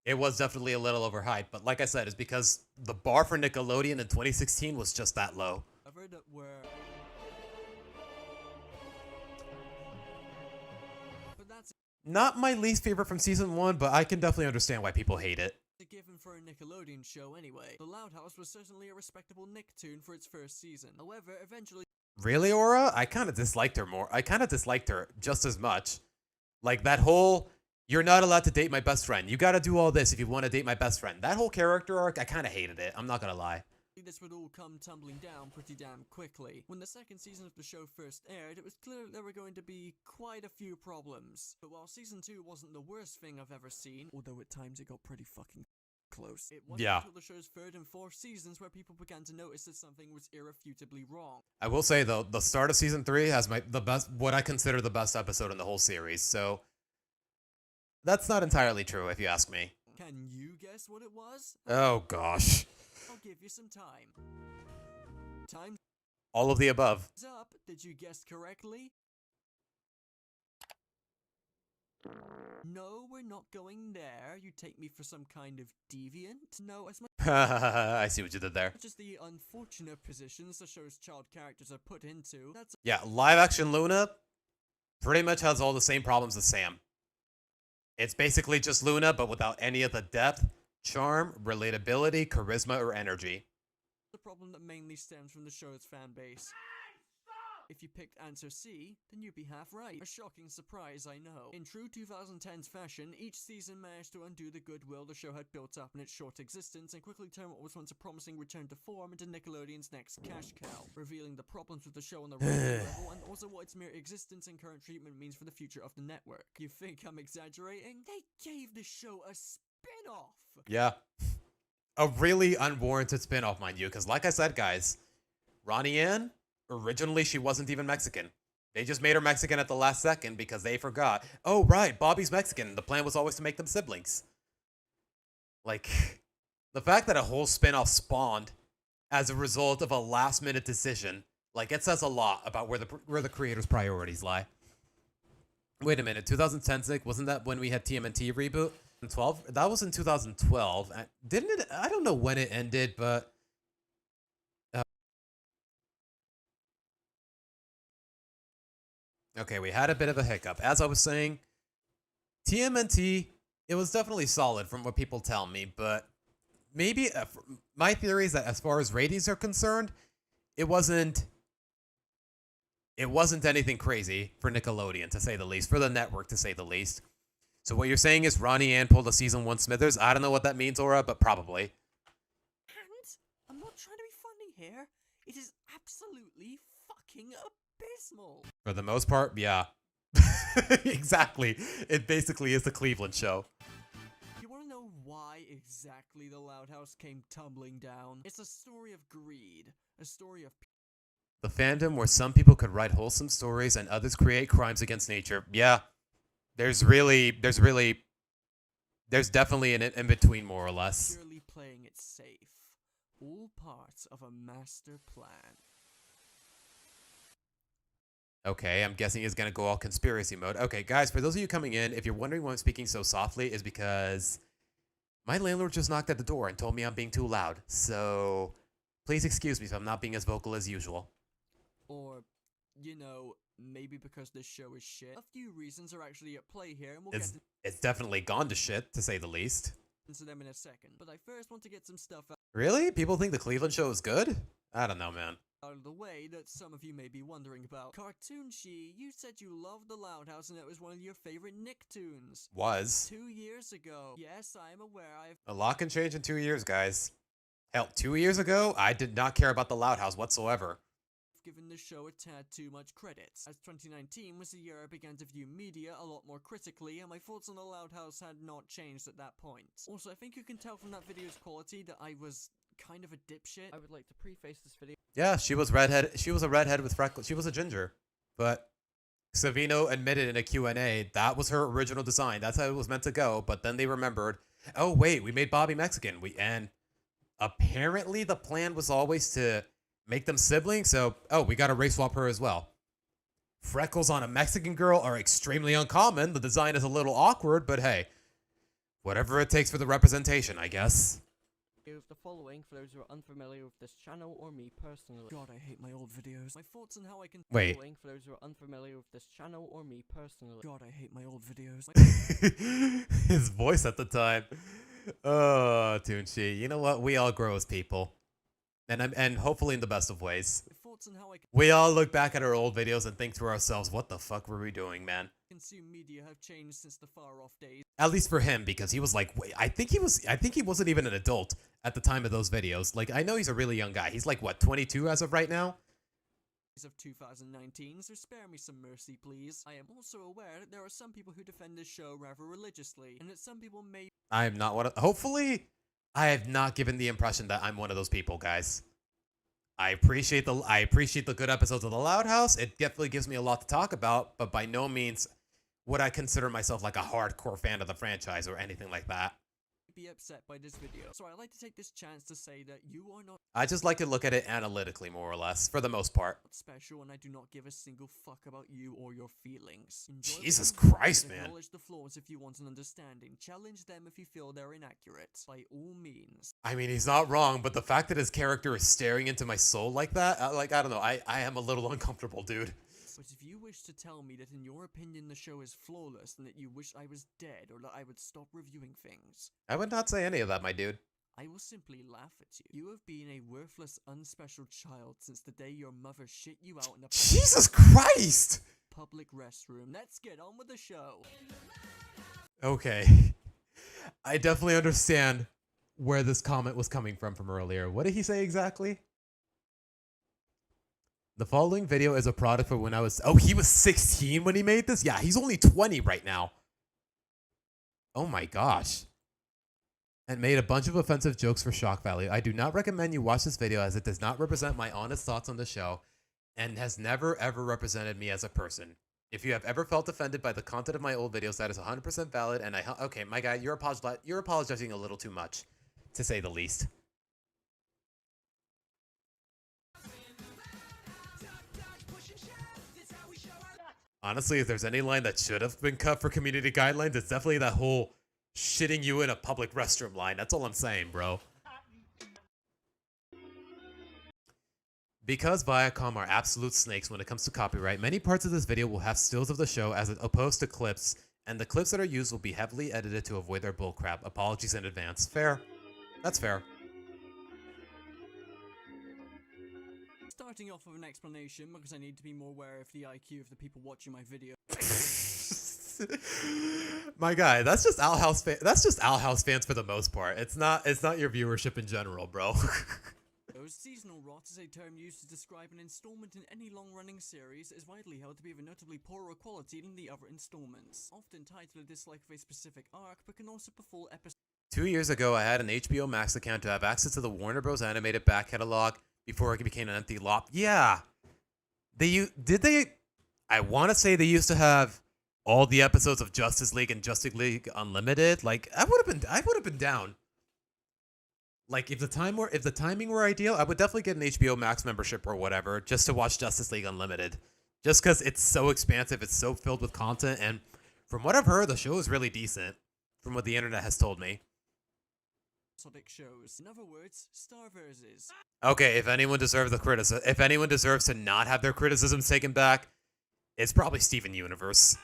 it was definitely a little overhyped. But like I said, it's because the bar for Nickelodeon in 2016 was just that low. That were... Not my least favorite from season 1, but I can definitely understand why people hate it. A given for a Nickelodeon show anyway. The Loud House was certainly a respectable Nicktoon for its first season. However, eventually... Really, Aura? I kind of disliked her more. I kind of disliked her just as much. Like that whole, you're not allowed to date my best friend. You gotta do all this if you want to date my best friend. That whole character arc, I kind of hated it. I'm not gonna lie. This would all come tumbling down pretty damn quickly. When the second season of the show first aired, it was clear that there were going to be quite a few problems. But while season 2 wasn't the worst thing I've ever seen, although at times it got pretty fucking... close. It wasn't Yeah. until the show's third and fourth seasons where people began to notice that something was irrefutably wrong. I will say though, the start of season 3 has what I consider the best episode in the whole series. So that's not entirely true, if you ask me. Can you guess what it was? Oh gosh. I'll give you some time. Time's All of the above. up. Did you guess correctly? No, we're not going there. You take me for some kind of deviant? No, as much I see what you did there. as the unfortunate positions the show's child characters are put into, that's Yeah, live action Luna pretty much has all the same problems as Sam. It's basically just Luna, but without any of the depth, charm, relatability, charisma, or energy. the problem that mainly stems from the show's fan base. If you picked answer C, then you'd be half right. A shocking surprise, I know. In true 2010s fashion, each season managed to undo the goodwill the show had built up in its short existence and quickly turn what was once a promising return to form into Nickelodeon's next cash cow, revealing the problems with the show on the writing level and also what its mere existence and current treatment means for the future of the network. You think I'm exaggerating? They gave the show a spin-off! Yeah. A really unwarranted spin-off, mind you, because like I said, guys, Ronnie Ann, originally she wasn't even Mexican. They just made her Mexican at the last second because they forgot. Oh, right, Bobby's Mexican. The plan was always to make them siblings. Like, the fact that a whole spin-off spawned as a result of a last-minute decision, like, it says a lot about where the creator's priorities lie. Wait a minute, 2010, Nick, wasn't that when we had TMNT reboot? 12? That was in 2012. Didn't it? I don't know when it ended, but okay, we had a bit of a hiccup. As I was saying, TMNT, it was definitely solid from what people tell me, but maybe my theory is that as far as ratings are concerned, it wasn't anything crazy for Nickelodeon, to say the least, for the network, to say the least. So what you're saying is Ronnie Ann pulled a season 1 Smithers? I don't know what that means, Aura, but probably. And I'm not trying to be funny here. It is absolutely fucking abysmal. For the most part, yeah. Exactly. It basically is the Cleveland show. You want to know why exactly the Loud House came tumbling down? It's a story of greed. A story of The fandom where some people could write wholesome stories and others create crimes against nature. Yeah. There's definitely an in-between, more or less. purely playing it safe. All parts of a master plan. Okay, I'm guessing he's gonna go all conspiracy mode. Okay, guys, for those of you coming in, if you're wondering why I'm speaking so softly, is because my landlord just knocked at the door and told me I'm being too loud. So please excuse me if I'm not being as vocal as usual. Or, you know, maybe because this show is shit. A few reasons are actually at play here, and we'll get It's definitely gone to shit, to say the least. into them in a second. But I first want to get some stuff Really? People think the Cleveland show is good? I don't know, man. out of the way that some of you may be wondering about. Cartoon She, you said you loved the Loud House and it was one of your favorite Nicktoons. Was. 2 years ago. Yes, I am aware I've A lot can change in 2 years, guys. Hell, 2 years ago, I did not care about the Loud House whatsoever. given the show a tad too much credit, as 2019 was the year I began to view media a lot more critically, and my thoughts on the Loud House had not changed at that point. Also, I think you can tell from that video's quality that I was kind of a dipshit. I would like to preface this video. Yeah, she was redhead. She was a redhead with freckles. She was a ginger. But Savino admitted in a Q&A that was her original design. That's how it was meant to go. But then they remembered, oh wait, we made Bobby Mexican. And apparently the plan was always to make them siblings. So, oh, we got to race swap her as well. Freckles on a Mexican girl are extremely uncommon. The design is a little awkward, but hey, whatever it takes for the representation, I guess. Of the following for those who are unfamiliar with this channel or me personally. God, I hate my old videos. My thoughts on how I can. Wait. Following for those who are unfamiliar with this channel or me personally. God, I hate my old videos. His voice at the time. Oh, Toonchi. You know what? We all grow as people. And hopefully in the best of ways. Thoughts on how I can. We all look back at our old videos and think to ourselves, what the fuck were we doing, man? Consume media have changed since the far off days. At least for him, because he was like, wait, I think he wasn't even an adult at the time of those videos. Like, I know he's a really young guy. He's like, what, 22 as of right now? Of 2019, so spare me some mercy, please. I am also aware that there are some people who defend this show rather religiously, and that some people may. I am not one of. Hopefully I have not given the impression that I'm one of those people, guys. I appreciate the good episodes of The Loud House. It definitely gives me a lot to talk about, but by no means would I consider myself like a hardcore fan of the franchise or anything like that. Be upset by this video, so I'd like to take this chance to say that you are not I just like to look at it analytically, more or less, for the most part. special, and I do not give a single fuck about you or your feelings. Enjoy Jesus the content, Christ, man. Acknowledge the flaws if you want an understanding. Challenge them if you feel they're inaccurate. By all means. I mean, he's not wrong, but the fact that his character is staring into my soul like that, I don't know, I am a little uncomfortable, dude. But if you wish to tell me that in your opinion the show is flawless and that you wish I was dead or that I would stop reviewing things, I would not say any of that, my dude. I will simply laugh at you. You have been a worthless, unspecial child since the day your mother shit you out in a Jesus Christ! public restroom. Let's get on with the show. Okay. I definitely understand where this comment was coming from earlier. What did he say exactly? The following video is a product for when I was... Oh, he was 16 when he made this? Yeah, he's only 20 right now. Oh my gosh. And made a bunch of offensive jokes for shock value. I do not recommend you watch this video as it does not represent my honest thoughts on the show and has never ever represented me as a person. If you have ever felt offended by the content of my old videos, that is 100% valid and I... Okay, my guy, you're apologizing a little too much, to say the least. Honestly, if there's any line that should have been cut for community guidelines, it's definitely that whole shitting you in a public restroom line. That's all I'm saying, bro. Because Viacom are absolute snakes when it comes to copyright, many parts of this video will have stills of the show as opposed to clips, and the clips that are used will be heavily edited to avoid their bullcrap. Apologies in advance. Fair. That's fair. Starting off with an explanation because I need to be more aware of the IQ of the people watching my video. My guy, that's just Owl House that's just Owl House fans for the most part. It's not your viewership in general, bro. Seasonal rot is a term used to describe an installment in any long-running series that is widely held to be of a notably poorer quality than the other installments. Often titled a dislike of a specific arc, but can also befall episodes. 2 years ago, I had an HBO Max account to have access to the Warner Bros. Animated back catalog before it became an empty lot. Yeah. I want to say they used to have all the episodes of Justice League and Justice League Unlimited. Like, I would have been down. Like, if the timing were ideal, I would definitely get an HBO Max membership or whatever just to watch Justice League Unlimited. Just because it's so expansive, it's so filled with content, and from what I've heard, the show is really decent, from what the internet has told me. Shows. In other words, Star Versus. Okay, if anyone deserves to not have their criticisms taken back, it's probably Steven Universe.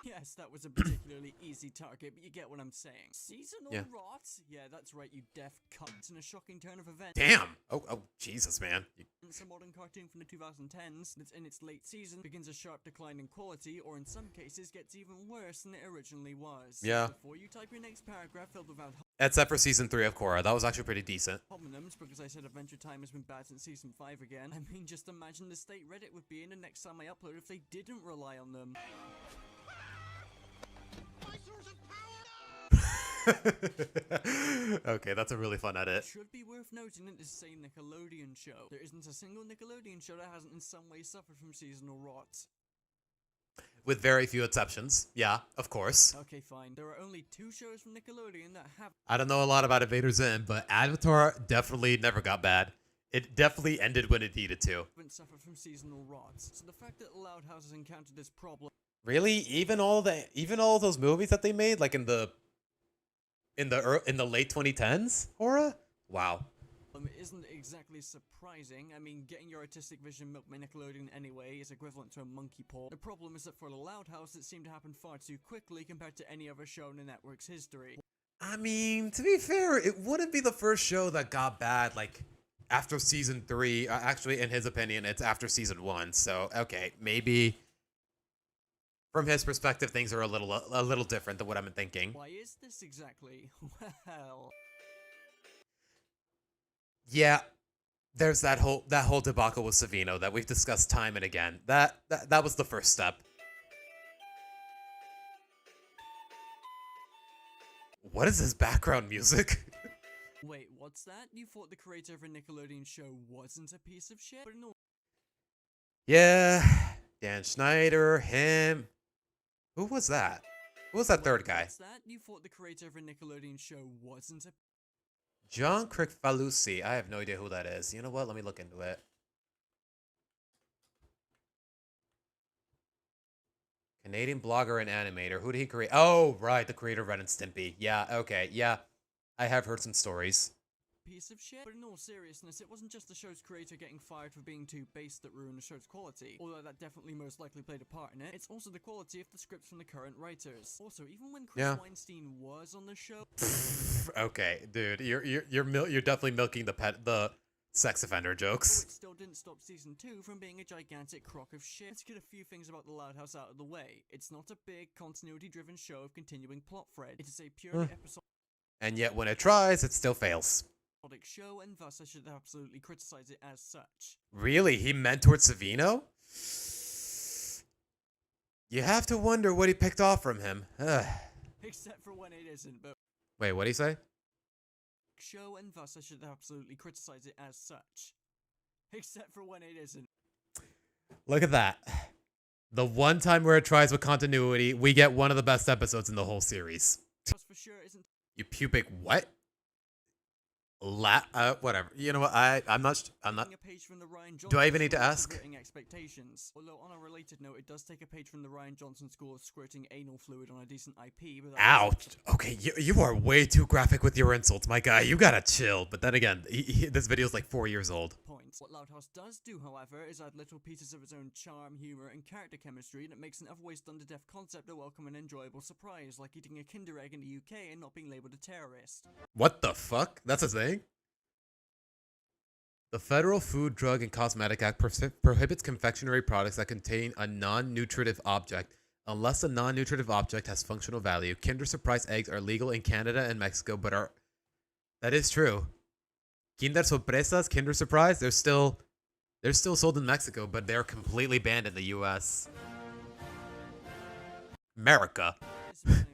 Yes, that was a particularly easy target, but you get what I'm saying. Seasonal rot? Yeah, that's right, you deaf cunt. In a shocking turn of events. Damn! Oh, Jesus, man. It's a modern cartoon from the 2010s that's in its late season, begins a sharp decline in quality, or in some cases gets even worse than it originally was. Yeah. Before you type your next paragraph filled without except for season 3 of Korra, that was actually pretty decent. homonyms, because I said Adventure Time has been bad since season 5 again. I mean, just imagine the state Reddit would be in the next time I upload if they didn't rely on them. Okay, that's a really fun edit. Should be worth noting that this is a Nickelodeon show. There isn't a single Nickelodeon show that hasn't in some way suffered from seasonal rot. With very few exceptions. Yeah, of course. Okay, fine. There are only 2 shows from Nickelodeon that have... I don't know a lot about Invader Zim, but Avatar definitely never got bad. It definitely ended when it needed to. ...haven't suffered from seasonal rot. So the fact that Loud House has encountered this problem... Really? Even all those movies that they made, like in the late 2010s, Aura? Wow. It isn't exactly surprising. I mean, getting your artistic vision milked by Nickelodeon anyway is equivalent to a monkey paw. The problem is that for the Loud House, it seemed to happen far too quickly compared to any other show in the network's history. I mean, to be fair, it wouldn't be the first show that got bad, like, after season 3. Actually, in his opinion, it's after season 1. So, okay, maybe... From his perspective, things are a little different than what I've been thinking. Why is this exactly? Well... Yeah, there's that whole debacle with Savino that we've discussed time and again. That was the first step. What is this background music? Wait, what's that? You thought the creator of a Nickelodeon show wasn't a piece of shit? But no. Yeah, Dan Schneider, him. Who was that? Who was that third guy? What's that? You thought the creator of a Nickelodeon show wasn't a... John Kricfalusi. I have no idea who that is. You know what? Let me look into it. Canadian blogger and animator. Who did he create? Oh, right. The creator of Ren and Stimpy. Yeah, okay. Yeah. I have heard some stories. Piece of shit. But in all seriousness, it wasn't just the show's creator getting fired for being too base that ruined the show's quality, although that definitely most likely played a part in it. It's also the quality of the scripts from the current writers. Also, even when Chris Weinstein was on the show... Okay, dude, you're definitely milking the sex offender jokes. It still didn't stop season 2 from being a gigantic crock of shit. Let's get a few things about the Loud House out of the way. It's not a big, continuity-driven show of continuing plot thread. It is a purely episodic... And yet when it tries, it still fails. show, and thus I should absolutely criticize it as such. Really? He mentored Savino? You have to wonder what he picked off from him. Except for when it isn't, but... Wait, what'd he say? Show, and thus I should absolutely criticize it as such. Except for when it isn't. Look at that. The one time where it tries with continuity, we get one of the best episodes in the whole series. For sure isn't... You pubic what? Whatever. You know what? I'm not. Do I even need to ask? Although on a related note, it does take a page from the Ryan Johnson school of squirting anal fluid on a decent IP. But ouch. Okay, you are way too graphic with your insults, my guy. You gotta chill. But then again, this video's like 4 years old. What Loud House does do, however, is add little pieces of its own charm, humor, and character chemistry that makes an otherwise done-to-death concept a welcome and enjoyable surprise, like eating a Kinder Egg in the UK and not being labeled a terrorist. What the fuck? That's a thing? The Federal Food, Drug, and Cosmetic Act prohibits confectionery products that contain a non-nutritive object unless the non-nutritive object has functional value. Kinder Surprise eggs are legal in Canada and Mexico, but are... That is true. Kinder Sorpresas, Kinder Surprise, they're still sold in Mexico, but they're completely banned in the US. America. The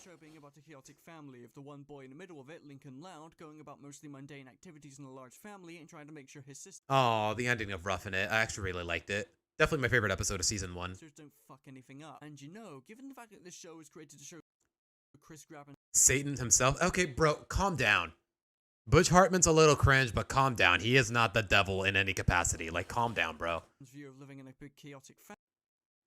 show being about a chaotic family of the one boy in the middle of it, Lincoln Loud, going about mostly mundane activities in a large family and trying to make sure his sister... Oh, the ending of Roughing It. I actually really liked it. Definitely my favorite episode of season 1. Don't fuck anything up. And you know, given the fact that this show was created to show Chris grabbing... Satan himself? Okay, bro, calm down. Butch Hartman's a little cringe, but calm down. He is not the devil in any capacity. Like, calm down, bro. ...view of living in a big chaotic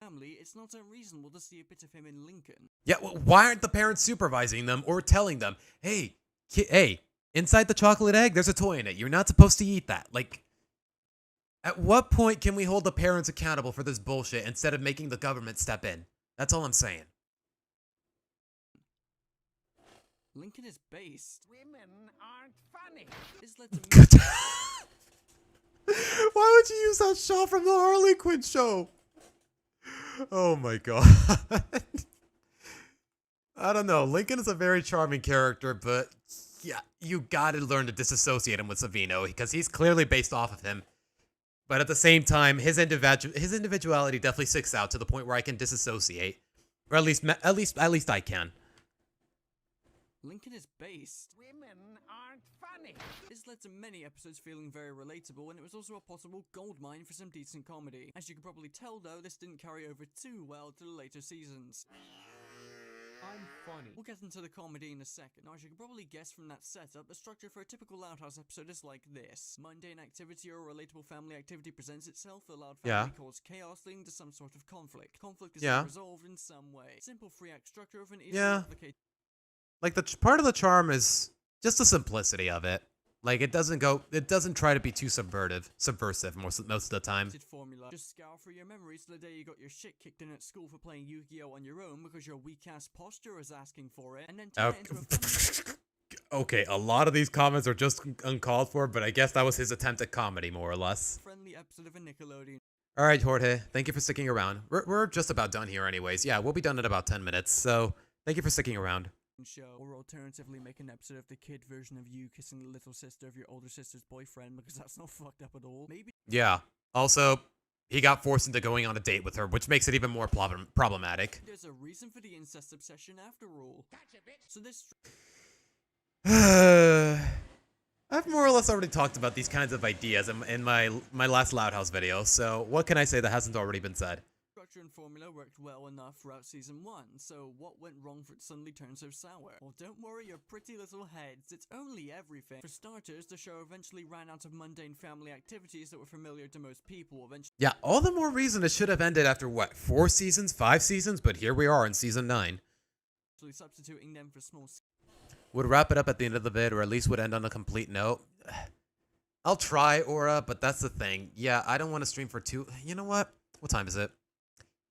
family, it's not unreasonable to see a bit of him in Lincoln. Yeah, well, why aren't the parents supervising them or telling them, hey, inside the chocolate egg, there's a toy in it. You're not supposed to eat that. Like, at what point can we hold the parents accountable for this bullshit instead of making the government step in? That's all I'm saying. Lincoln is based. Women aren't funny. Why would you use that shot from the Harley Quinn show? Oh my god. I don't know. Lincoln is a very charming character, but yeah, you gotta learn to disassociate him with Savino because he's clearly based off of him. But at the same time, his individuality definitely sticks out to the point where I can disassociate, or at least I can. Lincoln is based. Women aren't funny. This led to many episodes feeling very relatable, and it was also a possible goldmine for some decent comedy. As you can probably tell, though, this didn't carry over too well to the later seasons. I'm funny. We'll get into the comedy in a second. Now, as you can probably guess from that setup, the structure for a typical Loud House episode is like this. Mundane activity or a relatable family activity presents itself, the Loud family causes chaos leading to some sort of conflict. Conflict is resolved in some way. Simple 3-act structure of an easily replicated... Like, the part of the charm is just the simplicity of it. Like, it doesn't try to be too subversive most of the time. Formula. Just scour through your memories to the day you got your shit kicked in at school for playing Yu-Gi-Oh! On your own because your weak-ass posture was asking for it, and then turn it into a Okay, a lot of these comments are just uncalled for, but I guess that was his attempt at comedy, more or less. Friendly episode of a Nickelodeon. Alright, Jorge, thank you for sticking around. We're just about done here anyways. Yeah, we'll be done in about 10 minutes, so thank you for sticking around. Show, or alternatively make an episode of the kid version of you kissing the little sister of your older sister's boyfriend, because that's not fucked up at all. Maybe. Yeah. Also, he got forced into going on a date with her, which makes it even more problematic. There's a reason for the incest obsession after all. So this... us already talked about these kinds of ideas in my last Loud House video, so what can I say that hasn't already been said? Structure and formula worked well enough throughout Season 1, so what went wrong for it to suddenly turn so sour? Well, don't worry your pretty little heads, it's only everything. For starters, the show eventually ran out of mundane family activities that were familiar to most people. Yeah, all the more reason it should have ended after, what, 4 seasons, 5 seasons? But here we are in Season 9. Substituting them for small... Would wrap it up at the end of the vid, or at least would end on a complete note. I'll try, Aura, but that's the thing. Yeah, I don't want to stream for 2... You know what? What time is it?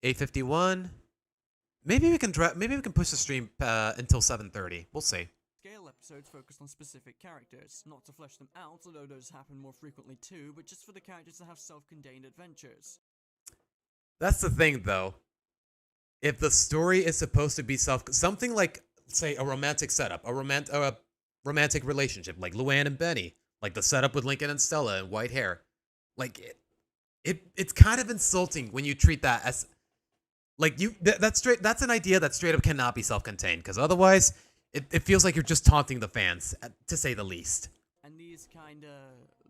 8:51. Maybe we can push the stream until 7:30. We'll see. Scale episodes focused on specific characters, not to flesh them out, although those happen more frequently too, but just for the characters to have self-contained adventures. That's the thing, though. If the story is supposed to be something like, say, a romantic setup, a romantic relationship, like Luann and Benny, like the setup with Lincoln and Stella and white hair, like it's kind of insulting when you treat that as like that's an idea that straight up cannot be self-contained, because otherwise it feels like you're just taunting the fans, to say the least. And these kinda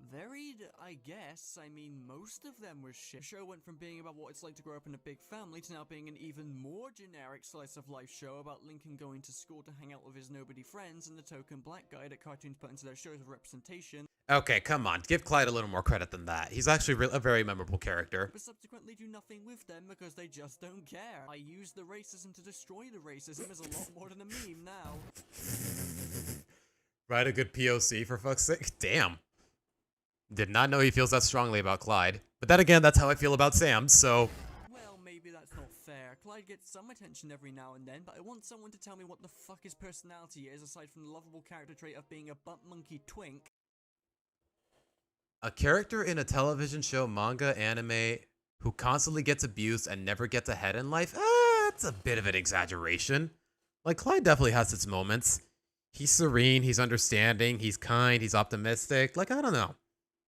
varied, I guess. I mean, most of them were shit. The show went from being about what it's like to grow up in a big family to now being an even more generic slice of life show about Lincoln going to school to hang out with his nobody friends and the token black guy that cartoons put into their shows of representation. Okay, come on. Give Clyde a little more credit than that. He's actually a very memorable character. But subsequently do nothing with them because they just don't care. I use the racism to destroy the racism is a lot more than a meme now. Write a good POC, for fuck's sake. Damn. Did not know he feels that strongly about Clyde. But then again, that's how I feel about Sam, so... Well, maybe that's not fair. Clyde gets some attention every now and then, but I want someone to tell me what the fuck his personality is, aside from the lovable character trait of being a butt monkey twink. A character in a television show, manga, anime, who constantly gets abused and never gets ahead in life? That's a bit of an exaggeration. Like, Clyde definitely has its moments. He's serene, he's understanding, he's kind, he's optimistic. Like, I don't know.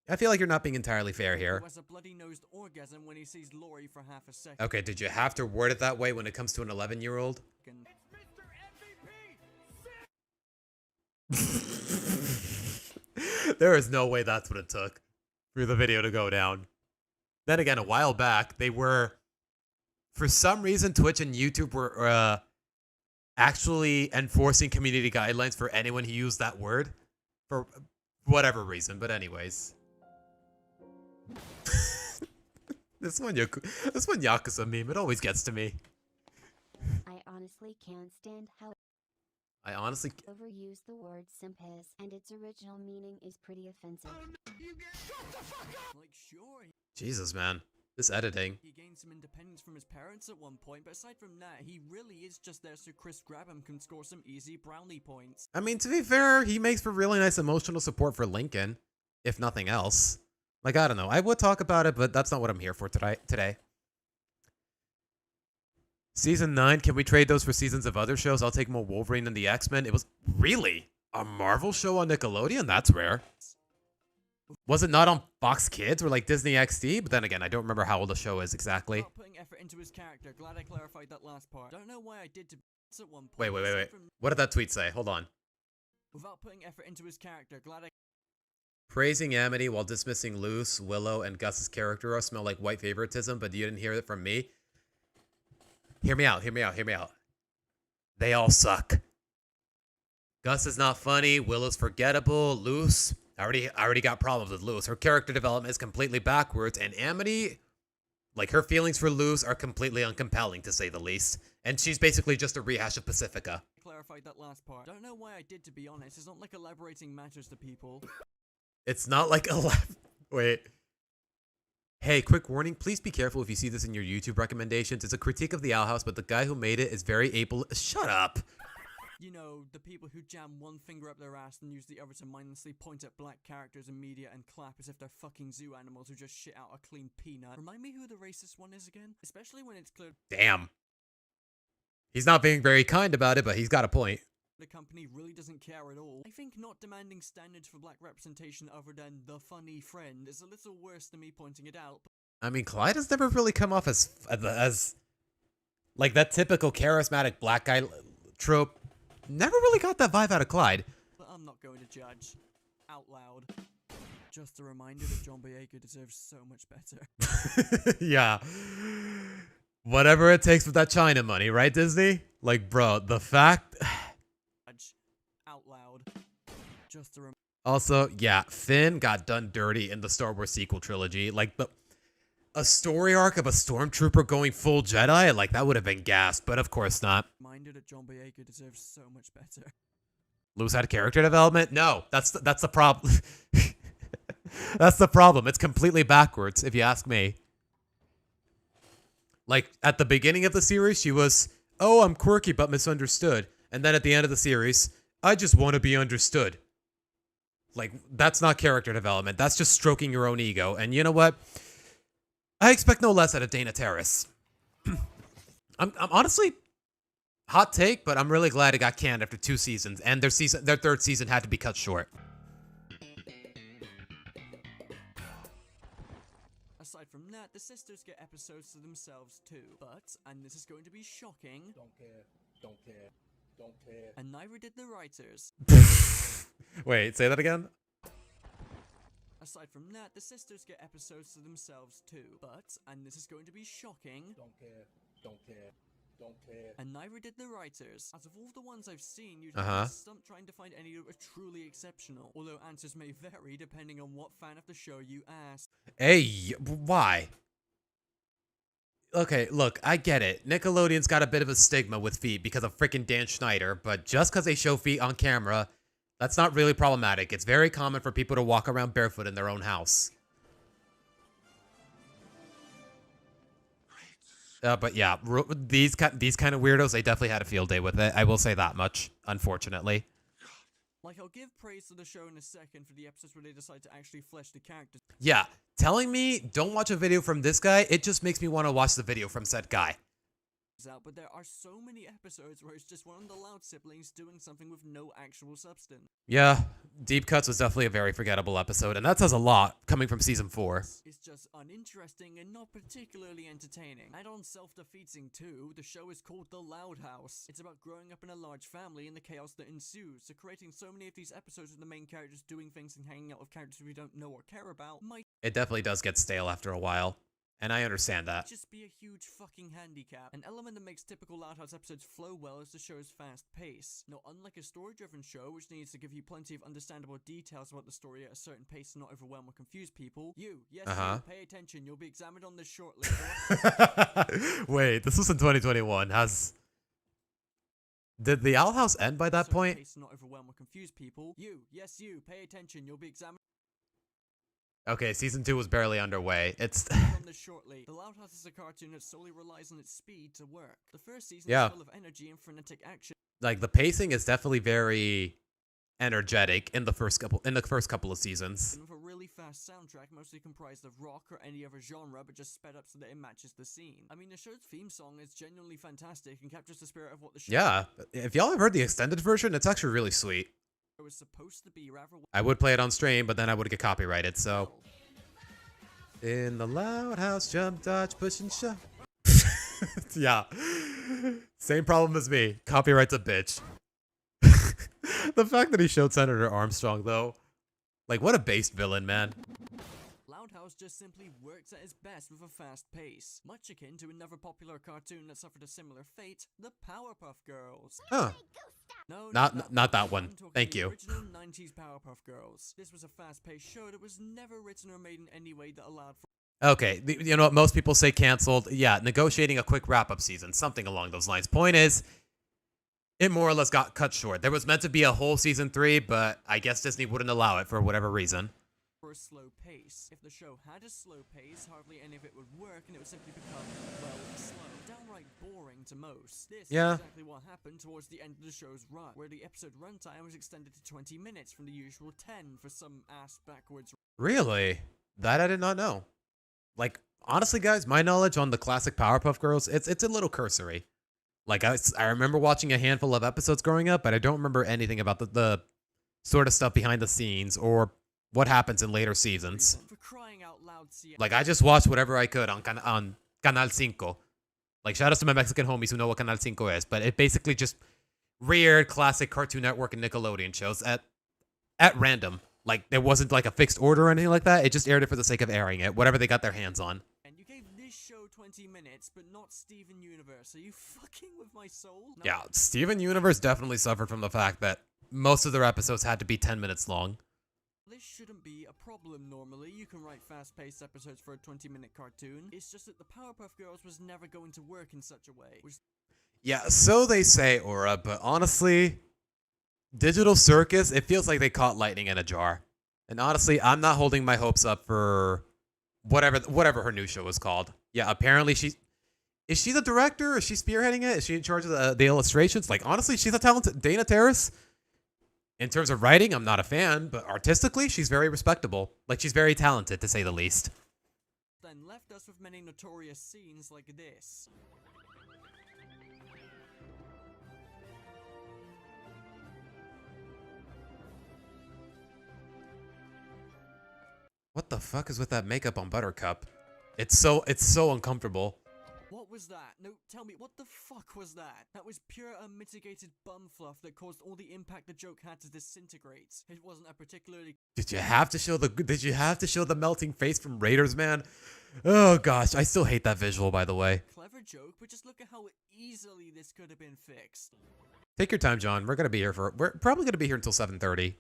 I feel like you're not being entirely fair here. Who has a bloody-nosed orgasm when he sees Lori for half a second. Okay, did you have to word it that way when it comes to an 11-year-old? There is no way that's what it took for the video to go down. Then again, a while back, they were... For some reason, Twitch and YouTube were actually enforcing community guidelines for anyone who used that word. For whatever reason, but anyways. This one Yakuza meme, it always gets to me. I honestly can't stand how I honestly overuse the word simpis, and its original meaning is pretty offensive. Like, sure. Jesus, man. This editing. He gained some independence from his parents at one point, but aside from that, he really is just there so Chris Grabham can score some easy brownie points. I mean, to be fair, he makes for really nice emotional support for Lincoln, if nothing else. Like, I don't know. I would talk about it, but that's not what I'm here for today. Season 9, can we trade those for seasons of other shows? I'll take more Wolverine than the X-Men. It was really a Marvel show on Nickelodeon? That's rare. Was it not on Fox Kids or like Disney XD? But then again, I don't remember how old the show is exactly. Without putting effort into his character, glad I clarified that last part. Don't know why I did to at one point. Wait. What did that tweet say? Hold on. Without putting effort into his character, glad I... Praising Amity while dismissing Luce, Willow, and Gus's character smell like white favoritism, but you didn't hear it from me. Hear me out. They all suck. Gus is not funny. Willow's forgettable. Luce, I already got problems with Luce. Her character development is completely backwards, and Amity, like, her feelings for Luce are completely uncompelling, to say the least. And she's basically just a rehash of Pacifica. Clarified that last part. Don't know why I did, to be honest. It's not like elaborating matters to people. It's not like Wait. Hey, quick warning. Please be careful if you see this in your YouTube recommendations. It's a critique of the Owl House, but the guy who made it is very able... Shut up! You know, the people who jam one finger up their ass and use the other to mindlessly point at black characters in media and clap as if they're fucking zoo animals who just shit out a clean peanut. Remind me who the racist one is again? Especially when it's clear... Damn. He's not being very kind about it, but he's got a point. The company really doesn't care at all. I think not demanding standards for black representation other than the funny friend is a little worse than me pointing it out. I mean, Clyde has never really come off as like that typical charismatic black guy trope. Never really got that vibe out of Clyde. But I'm not going to judge. Out loud. Just a reminder that John Boyega deserves so much better. Yeah. Whatever it takes with that China money, right, Disney? Like, bro, the fact... Out loud. Just a Also, yeah, Finn got done dirty in the Star Wars sequel trilogy. Like, a story arc of a stormtrooper going full Jedi? Like, that would have been gas, but of course not. Reminder that John Boyega deserves so much better. Lose had character development? No, that's the problem. That's the problem. It's completely backwards, if you ask me. Like, at the beginning of the series, she was, oh, I'm quirky but misunderstood. And then at the end of the series, I just want to be understood. Like, that's not character development. That's just stroking your own ego. And you know what? I expect no less out of Dana Terrace. I'm honestly, hot take, but I'm really glad it got canned after 2 seasons. And their 3rd season had to be cut short. Aside from that, the sisters get episodes to themselves too. But, and this is going to be shocking, don't care. And neither did the writers. Wait, say that again? Aside from that, the sisters get episodes to themselves too. But, and this is going to be shocking, don't care. And neither did the writers. Out of all the ones I've seen, you'd have to stump trying to find any that were truly exceptional. Although answers may vary depending on what fan of the show you ask. Hey, why? Okay, look, I get it. Nickelodeon's got a bit of a stigma with feet because of freaking Dan Schneider, but just because they show feet on camera, that's not really problematic. It's very common for people to walk around barefoot in their own house. But yeah, these kind of weirdos, they definitely had a field day with it. I will say that much, unfortunately. Like, I'll give praise to the show in a second for the episodes where they decide to actually flesh the characters. Yeah, telling me don't watch a video from this guy, it just makes me want to watch the video from said guy. Out, but there are so many episodes where it's just one of the Loud siblings doing something with no actual substance. Yeah, Deep Cuts was definitely a very forgettable episode, and that says a lot coming from season 4. It's just uninteresting and not particularly entertaining. And on self-defeating too, the show is called The Loud House. It's about growing up in a large family and the chaos that ensues, so creating so many of these episodes with the main characters doing things and hanging out with characters we don't know or care about might... It definitely does get stale after a while. And I understand that. Just be a huge fucking handicap. An element that makes typical Loud House episodes flow well is the show's fast pace. Now, unlike a story-driven show, which needs to give you plenty of understandable details about the story at a certain pace to not overwhelm or confuse people, you, yes, you, pay attention, you'll be examined on this shortly. Wait, this was in 2021. Did the Owl House end by that point? Pace to not overwhelm or confuse people. You, yes, you, pay attention, you'll be examined. Okay, season 2 was barely underway. It's on this shortly. The Loud House is a cartoon that solely relies on its speed to work. The first season is full of energy and frenetic action. Like, the pacing is definitely very energetic in the first couple of seasons. And with a really fast soundtrack mostly comprised of rock or any other genre but just sped up so that it matches the scene. I mean, the show's theme song is genuinely fantastic and captures the spirit of what the show if y'all have heard the extended version, it's actually really sweet. was supposed to be rather. I would play it on stream, but then I would get copyrighted, so. In the Loud House, jump, dodge, push, and shove. Yeah. Same problem as me. Copyright's a bitch. The fact that he showed Senator Armstrong, though. Like, what a based villain, man. Loud House just simply works at its best with a fast pace. Much akin to another popular cartoon that suffered a similar fate, the Powerpuff Girls. Huh. No, not that one. Thank you. Original 90s Powerpuff Girls. This was a fast-paced show that was never written or made in any way that allowed for. Okay, you know what most people say canceled. Yeah, negotiating a quick wrap-up season, something along those lines. Point is, it more or less got cut short. There was meant to be a whole season 3, but I guess Disney wouldn't allow it for whatever reason. For a slow pace. If the show had a slow pace, hardly any of it would work, and it would simply become, well, slow. Downright boring to most. This is exactly what happened towards the end of the show's run, where the episode runtime was extended to 20 minutes from the usual 10 for some ass backwards. Really? That I did not know. Like, honestly, guys, my knowledge on the classic Powerpuff Girls, it's a little cursory. Like, I remember watching a handful of episodes growing up, but I don't remember anything about the sort of stuff behind the scenes or what happens in later seasons. For crying out loud, like, I just watched whatever I could on Canal 5. Like, shout out to my Mexican homies who know what Canal 5 is, but it basically just weird classic Cartoon Network and Nickelodeon shows at random. Like, there wasn't like a fixed order or anything like that. It just aired it for the sake of airing it, whatever they got their hands on. And you gave this show 20 minutes, but not Steven Universe. Are you fucking with my soul? No. Yeah, Steven Universe definitely suffered from the fact that most of their episodes had to be 10 minutes long. This shouldn't be a problem normally. You can write fast-paced episodes for a 20-minute cartoon. It's just that the Powerpuff Girls was never going to work in such a way. Yeah, so they say, Aura, but honestly, Digital Circus, it feels like they caught lightning in a jar. And honestly, I'm not holding my hopes up for whatever her new show is called. Yeah, apparently is she the director? Is she spearheading it? Is she in charge of the illustrations? Like, honestly, she's a talented Dana Terrace. In terms of writing, I'm not a fan, but artistically, she's very respectable. Like, she's very talented, to say the least. Then left us with many notorious scenes like this. What the fuck is with that makeup on Buttercup? It's so uncomfortable. What was that? No, tell me, what the fuck was that? That was pure unmitigated bum fluff that caused all the impact the joke had to disintegrate. It wasn't a particularly... Did you have to show the melting face from Raiders, man? Oh gosh, I still hate that visual, by the way. Clever joke, but just look at how easily this could have been fixed. Take your time, John. We're probably gonna be here until 7:30.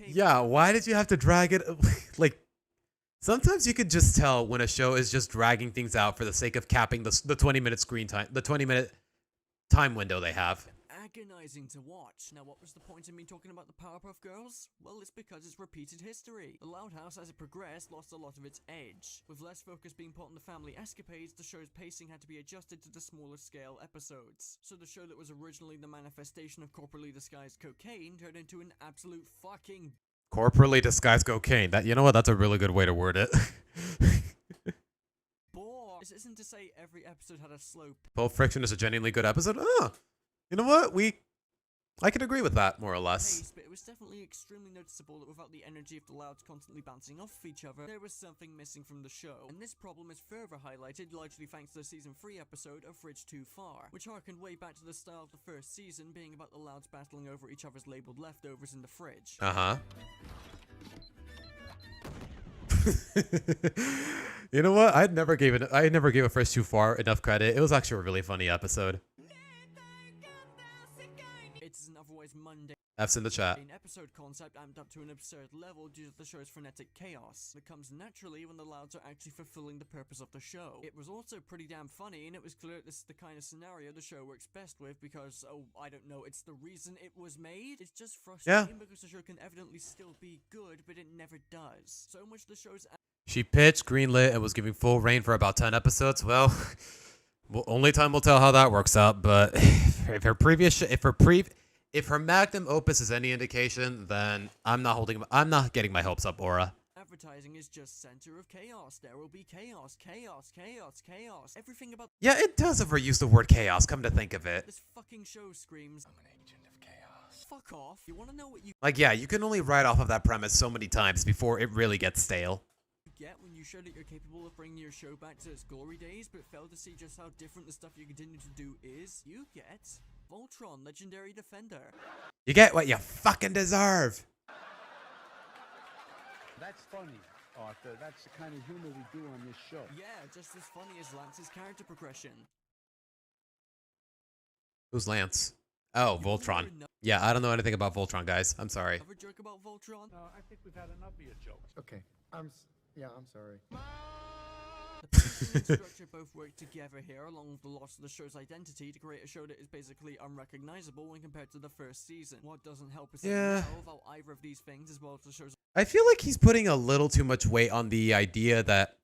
Yeah, why did you have to drag it? Like, sometimes you could just tell when a show is just dragging things out for the sake of capping the 20-minute screen time, the 20-minute time window they have. Agonizing to watch. Now, what was the point of me talking about the Powerpuff Girls? Well, it's because it's repeated history. The Loud House, as it progressed, lost a lot of its edge. With less focus being put on the family escapades, the show's pacing had to be adjusted to the smaller scale episodes. So the show that was originally the manifestation of corporately disguised cocaine turned into an absolute fucking... Corporately disguised cocaine. That, you know what? That's a really good way to word it. Bore. This isn't to say every episode had a slope. Pulp Friction is a genuinely good episode? Oh, you know what? I can agree with that, more or less. But it was definitely extremely noticeable that without the energy of the Louds constantly bouncing off each other, there was something missing from the show. And this problem is further highlighted largely thanks to the Season 3 episode of Fridge Too Far, which harkened way back to the style of the first season, being about the Louds battling over each other's labeled leftovers in the fridge. Uh-huh. You know what? I never gave a Fridge Too Far enough credit. It was actually a really funny episode. It's an otherwise mundane F's in the chat. episode concept amped up to an absurd level due to the show's frenetic chaos that comes naturally when the Louds are actually fulfilling the purpose of the show. It was also pretty damn funny, and it was clear this is the kind of scenario the show works best with because, oh, I don't know, it's the reason it was made. It's just frustrating because the show can evidently still be good, but it never does. So much the show's... She pitched, greenlit, and was giving full reign for about 10 episodes. Well, only time will tell how that works out, but if her magnum opus is any indication, then I'm not getting my hopes up, Aura. Advertising is just center of chaos. There will be chaos, chaos, chaos, chaos. Everything about... Yeah, it does overuse the word chaos, come to think of it. This fucking show screams, I'm an agent of chaos. Fuck off. You wanna know what you... Like, yeah, you can only write off of that premise so many times before it really gets stale. Get when you show that you're capable of bringing your show back to its glory days, but fail to see just how different the stuff you continue to do is? You get Voltron, Legendary Defender. You get what you fucking deserve. That's funny, Arthur. That's the kind of humor we do on this show. Yeah, just as funny as Lance's character progression. Who's Lance? Oh, Voltron. Yeah, I don't know anything about Voltron, guys. I'm sorry. Ever joke about Voltron? No, I think we've had enough of your jokes. Okay, I'm sorry. The pacing and structure both work together here, along with the loss of the show's identity, to create a show that is basically unrecognizable when compared to the first season. What doesn't help is without either of these things, as well as the show's... I feel like he's putting a little too much weight on the idea that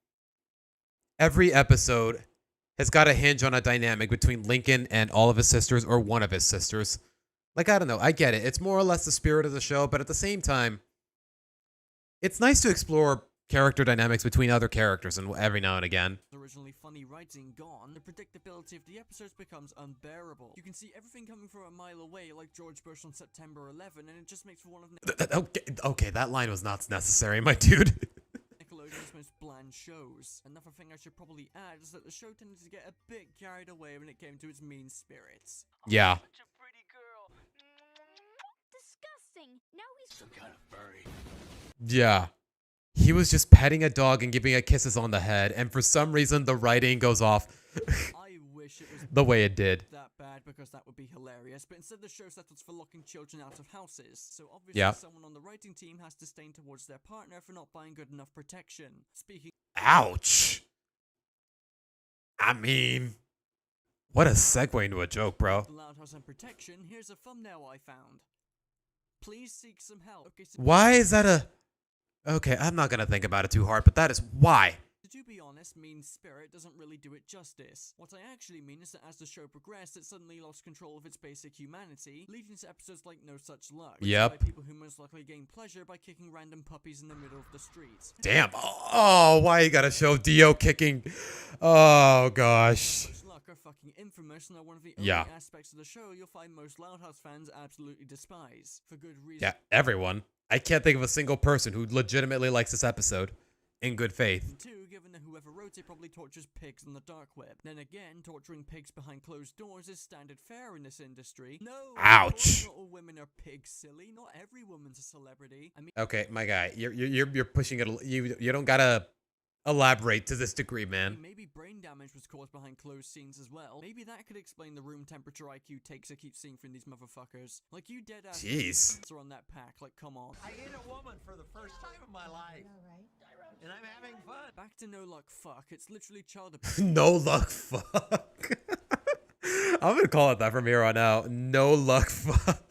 every episode has got to hinge on a dynamic between Lincoln and all of his sisters or one of his sisters. Like, I don't know. I get it. It's more or less the spirit of the show, but at the same time, it's nice to explore character dynamics between other characters and every now and again. Originally funny writing gone, the predictability of the episodes becomes unbearable. You can see everything coming from a mile away, like George Bush on September 11, and it just makes for one of... Okay, that line was not necessary, my dude. Nickelodeon's most bland shows. Another thing I should probably add is that the show tended to get a bit carried away when it came to its mean spirits. Yeah. Disgusting. Now he's Some kind of furry. Yeah. He was just petting a dog and giving it kisses on the head, and for some reason the writing goes off I wish it was the way it did. that bad because that would be hilarious, but instead the show settles for locking children out of houses. So obviously Yeah. someone on the writing team has disdain towards their partner for not buying good enough protection. Speaking Ouch. I mean, what a segue into a joke, bro. of Loud House and protection, here's a thumbnail I found. Please seek some help. Okay, so Why is that a... Okay, I'm not gonna think about it too hard, but that is why. to be honest, mean spirit doesn't really do it justice. What I actually mean is that as the show progressed, it suddenly lost control of its basic humanity, leading to episodes like No Such Luck. Yep. By people who most likely gain pleasure by kicking random puppies in the middle of the street. Damn. Oh, why you gotta show Dio kicking? Oh, gosh. No Such Luck are fucking infamous and are one of the Yeah. only aspects of the show you'll find most Loud House fans absolutely despise. For good reason. Yeah, everyone. I can't think of a single person who legitimately likes this episode. In good faith. Two, given that whoever wrote it probably tortures pigs on the dark web. Then again, torturing pigs behind closed doors is standard fare in this industry. No, Ouch. Not all women are pigs, silly. Not every woman's a celebrity. I mean, Okay, my guy, you're pushing it. You don't gotta elaborate to this degree, man. maybe brain damage was caused behind closed scenes as well. Maybe that could explain the room temperature IQ takes I keep seeing from these motherfuckers. Like you dead ass Jeez. are on that pack. Like come on. I ate a woman for the first time in my life. And I'm having fun. Back to no luck fuck. It's literally child No luck fuck. I'm gonna call it that from here on out. No luck fuck.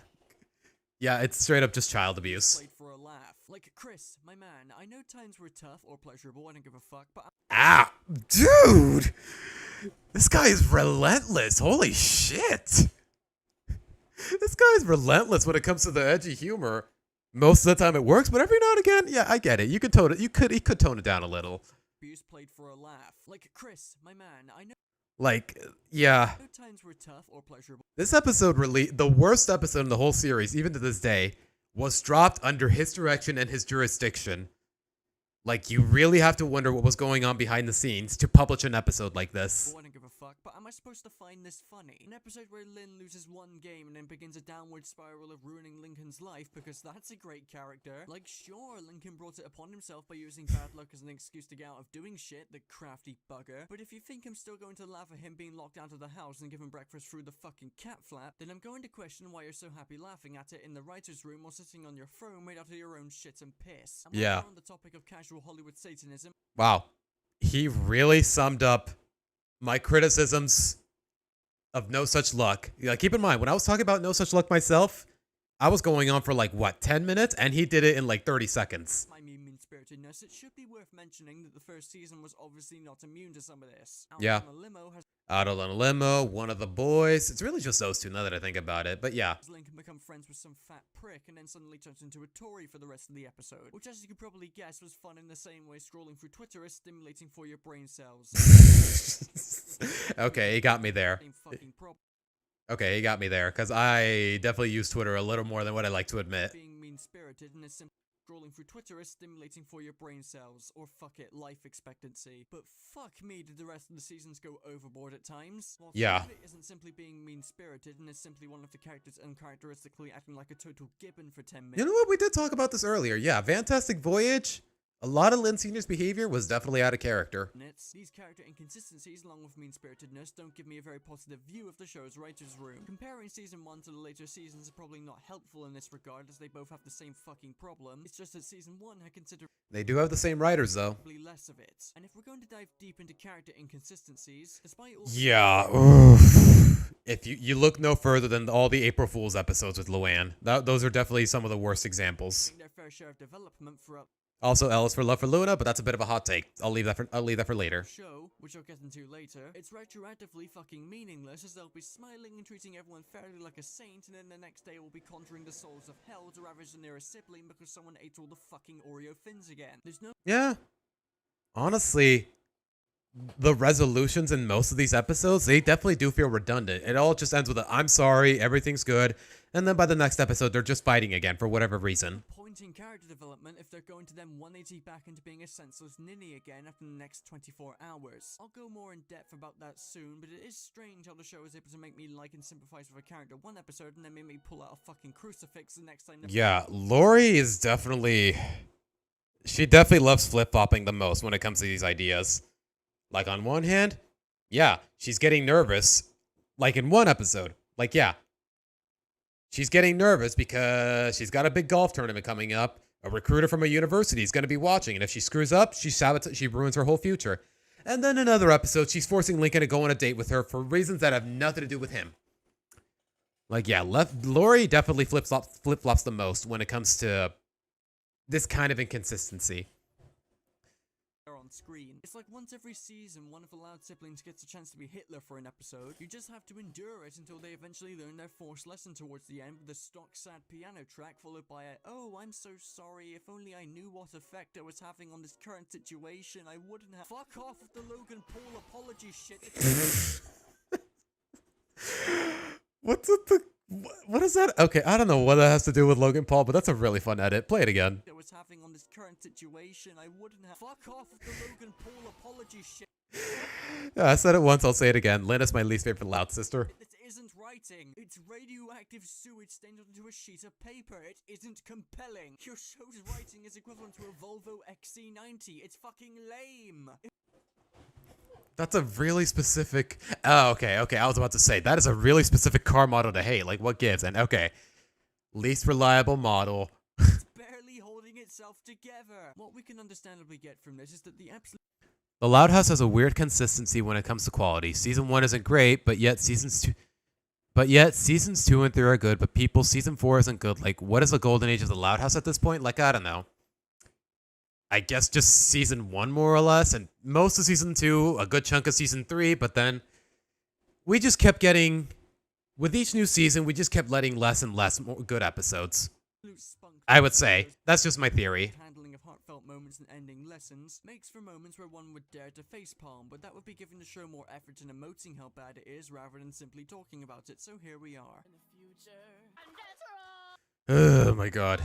Yeah, it's straight up just child abuse. Played for a laugh. Like Chris, my man, I know times were tough or pleasurable, I don't give a fuck, but Ah, dude! This guy is relentless. Holy shit! This guy's relentless when it comes to the edgy humor. Most of the time it works, but every now and again, yeah, I get it. You could tone it. He could tone it down a little. abuse played for a laugh. Like Chris, my man, I know Like, yeah. times were tough or pleasurable. This episode the worst episode in the whole series, even to this day, was dropped under his direction and his jurisdiction. Like, you really have to wonder what was going on behind the scenes to publish an episode like this. I don't give a fuck, but am I supposed to find this funny? An episode where Lynn loses one game and then begins a downward spiral of ruining Lincoln's life because that's a great character. Like, sure, Lincoln brought it upon himself by using bad luck as an excuse to get out of doing shit, the crafty bugger. But if you think I'm still going to laugh at him being locked out of the house and given breakfast through the fucking cat flap, then I'm going to question why you're so happy laughing at it in the writer's room while sitting on your throne made out of your own shit and piss. And Yeah. while we're on the topic of casual Hollywood Satanism. Wow. He really summed up my criticisms of No Such Luck. Like, keep in mind, when I was talking about No Such Luck myself, I was going on for like, what, 10 minutes? And he did it in like 30 seconds. My mean-spiritedness, it should be worth mentioning that the first season was obviously not immune to some of this. Yeah. On a limo has Out on a limo, one of the boys. It's really just those two now that I think about it. But yeah. Lincoln become friends with some fat prick and then suddenly turns into a Tory for the rest of the episode. Which, as you could probably guess, was fun in the same way scrolling through Twitter is stimulating for your brain cells. Okay, he got me there. Okay, he got me there. Because I definitely use Twitter a little more than what I like to admit. Being mean-spirited and is scrolling through Twitter is stimulating for your brain cells, or fuck it, life expectancy. But fuck me, did the rest of the seasons go overboard at times? While Yeah. It isn't simply being mean-spirited and is simply one of the characters uncharacteristically acting like a total gibbon for 10 minutes. You know what? We did talk about this earlier. Yeah, Fantastic Voyage. A lot of Lynn Sr.'s behavior was definitely out of character. These character inconsistencies, along with mean-spiritedness, don't give me a very positive view of the show's writer's room. Comparing season 1 to the later seasons are probably not helpful in this regard, as they both have the same fucking problem. It's just that season 1 had considerably They do have the same writers, though. less of it. And if we're going to dive deep into character inconsistencies, despite all Yeah. Oof. If you look no further than all the April Fool's episodes with Luann, those are definitely some of the worst examples. their fair share of development for Also, Ellis for Love for Luna, but that's a bit of a hot take. I'll leave that for later. show, which I'll get into later, it's retroactively fucking meaningless, as they'll be smiling and treating everyone fairly like a saint, and then the next day will be conjuring the souls of hell to ravage the nearest sibling because someone ate all the fucking Oreo thins again. There's no Yeah. Honestly, the resolutions in most of these episodes, they definitely do feel redundant. It all just ends with a, I'm sorry, everything's good, and then by the next episode, they're just fighting again for whatever reason. point disappointing character development if they're going to then 180 back into being a senseless ninny again after the next 24 hours. I'll go more in depth about that soon, but it is strange how the show is able to make me like and sympathize with a character one episode and then make me pull out a fucking crucifix the next time. Yeah, Lori is definitely... She definitely loves flip-flopping the most when it comes to these ideas. Like, on one hand, yeah, she's getting nervous. Like, in one episode. Like, yeah. She's getting nervous because she's got a big golf tournament coming up. A recruiter from a university is going to be watching. And if she screws up, she ruins her whole future. And then another episode, she's forcing Lincoln to go on a date with her for reasons that have nothing to do with him. Like, yeah, Lori definitely flip-flops the most when it comes to this kind of inconsistency. On screen. It's like once every season, one of the Loud siblings gets a chance to be Hitler for an episode. You just have to endure it until they eventually learn their forced lesson towards the end with the stock sad piano track followed by a, "Oh, I'm so sorry, if only I knew what effect I was having on this current situation, I wouldn't have." Fuck off with the Logan Paul apology shit. What's with the... What is that? Okay, I don't know what that has to do with Logan Paul, but that's a really fun edit. Play it again. I was having on this current situation, I wouldn't have. Fuck off with the Logan Paul apology shit. Yeah, I said it once, I'll say it again. Linda's my least favorite Loud sister. This isn't writing. It's radioactive sewage stained onto a sheet of paper. It isn't compelling. Your show's writing is equivalent to a Volvo XC90. It's fucking lame. That's a really specific... Oh, okay. I was about to say, that is a really specific car model to hate. Like, what gives? And, okay. Least reliable model. It's barely holding itself together. What we can understandably get from this is that the absolute... The Loud House has a weird consistency when it comes to quality. Season 1 isn't great, but yet seasons 2 and 3 are good, but season 4 isn't good. Like, what is the golden age of the Loud House at this point? Like, I don't know. I guess just season 1 more or less, and most of season 2, a good chunk of season 3, but then we just kept getting, with each new season, we just kept letting less and less more good episodes. I would say. That's just my theory. Handling of heartfelt moments and ending lessons makes for moments where one would dare to facepalm, but that would be giving the show more effort in emoting how bad it is rather than simply talking about it, so here we are. Oh my god.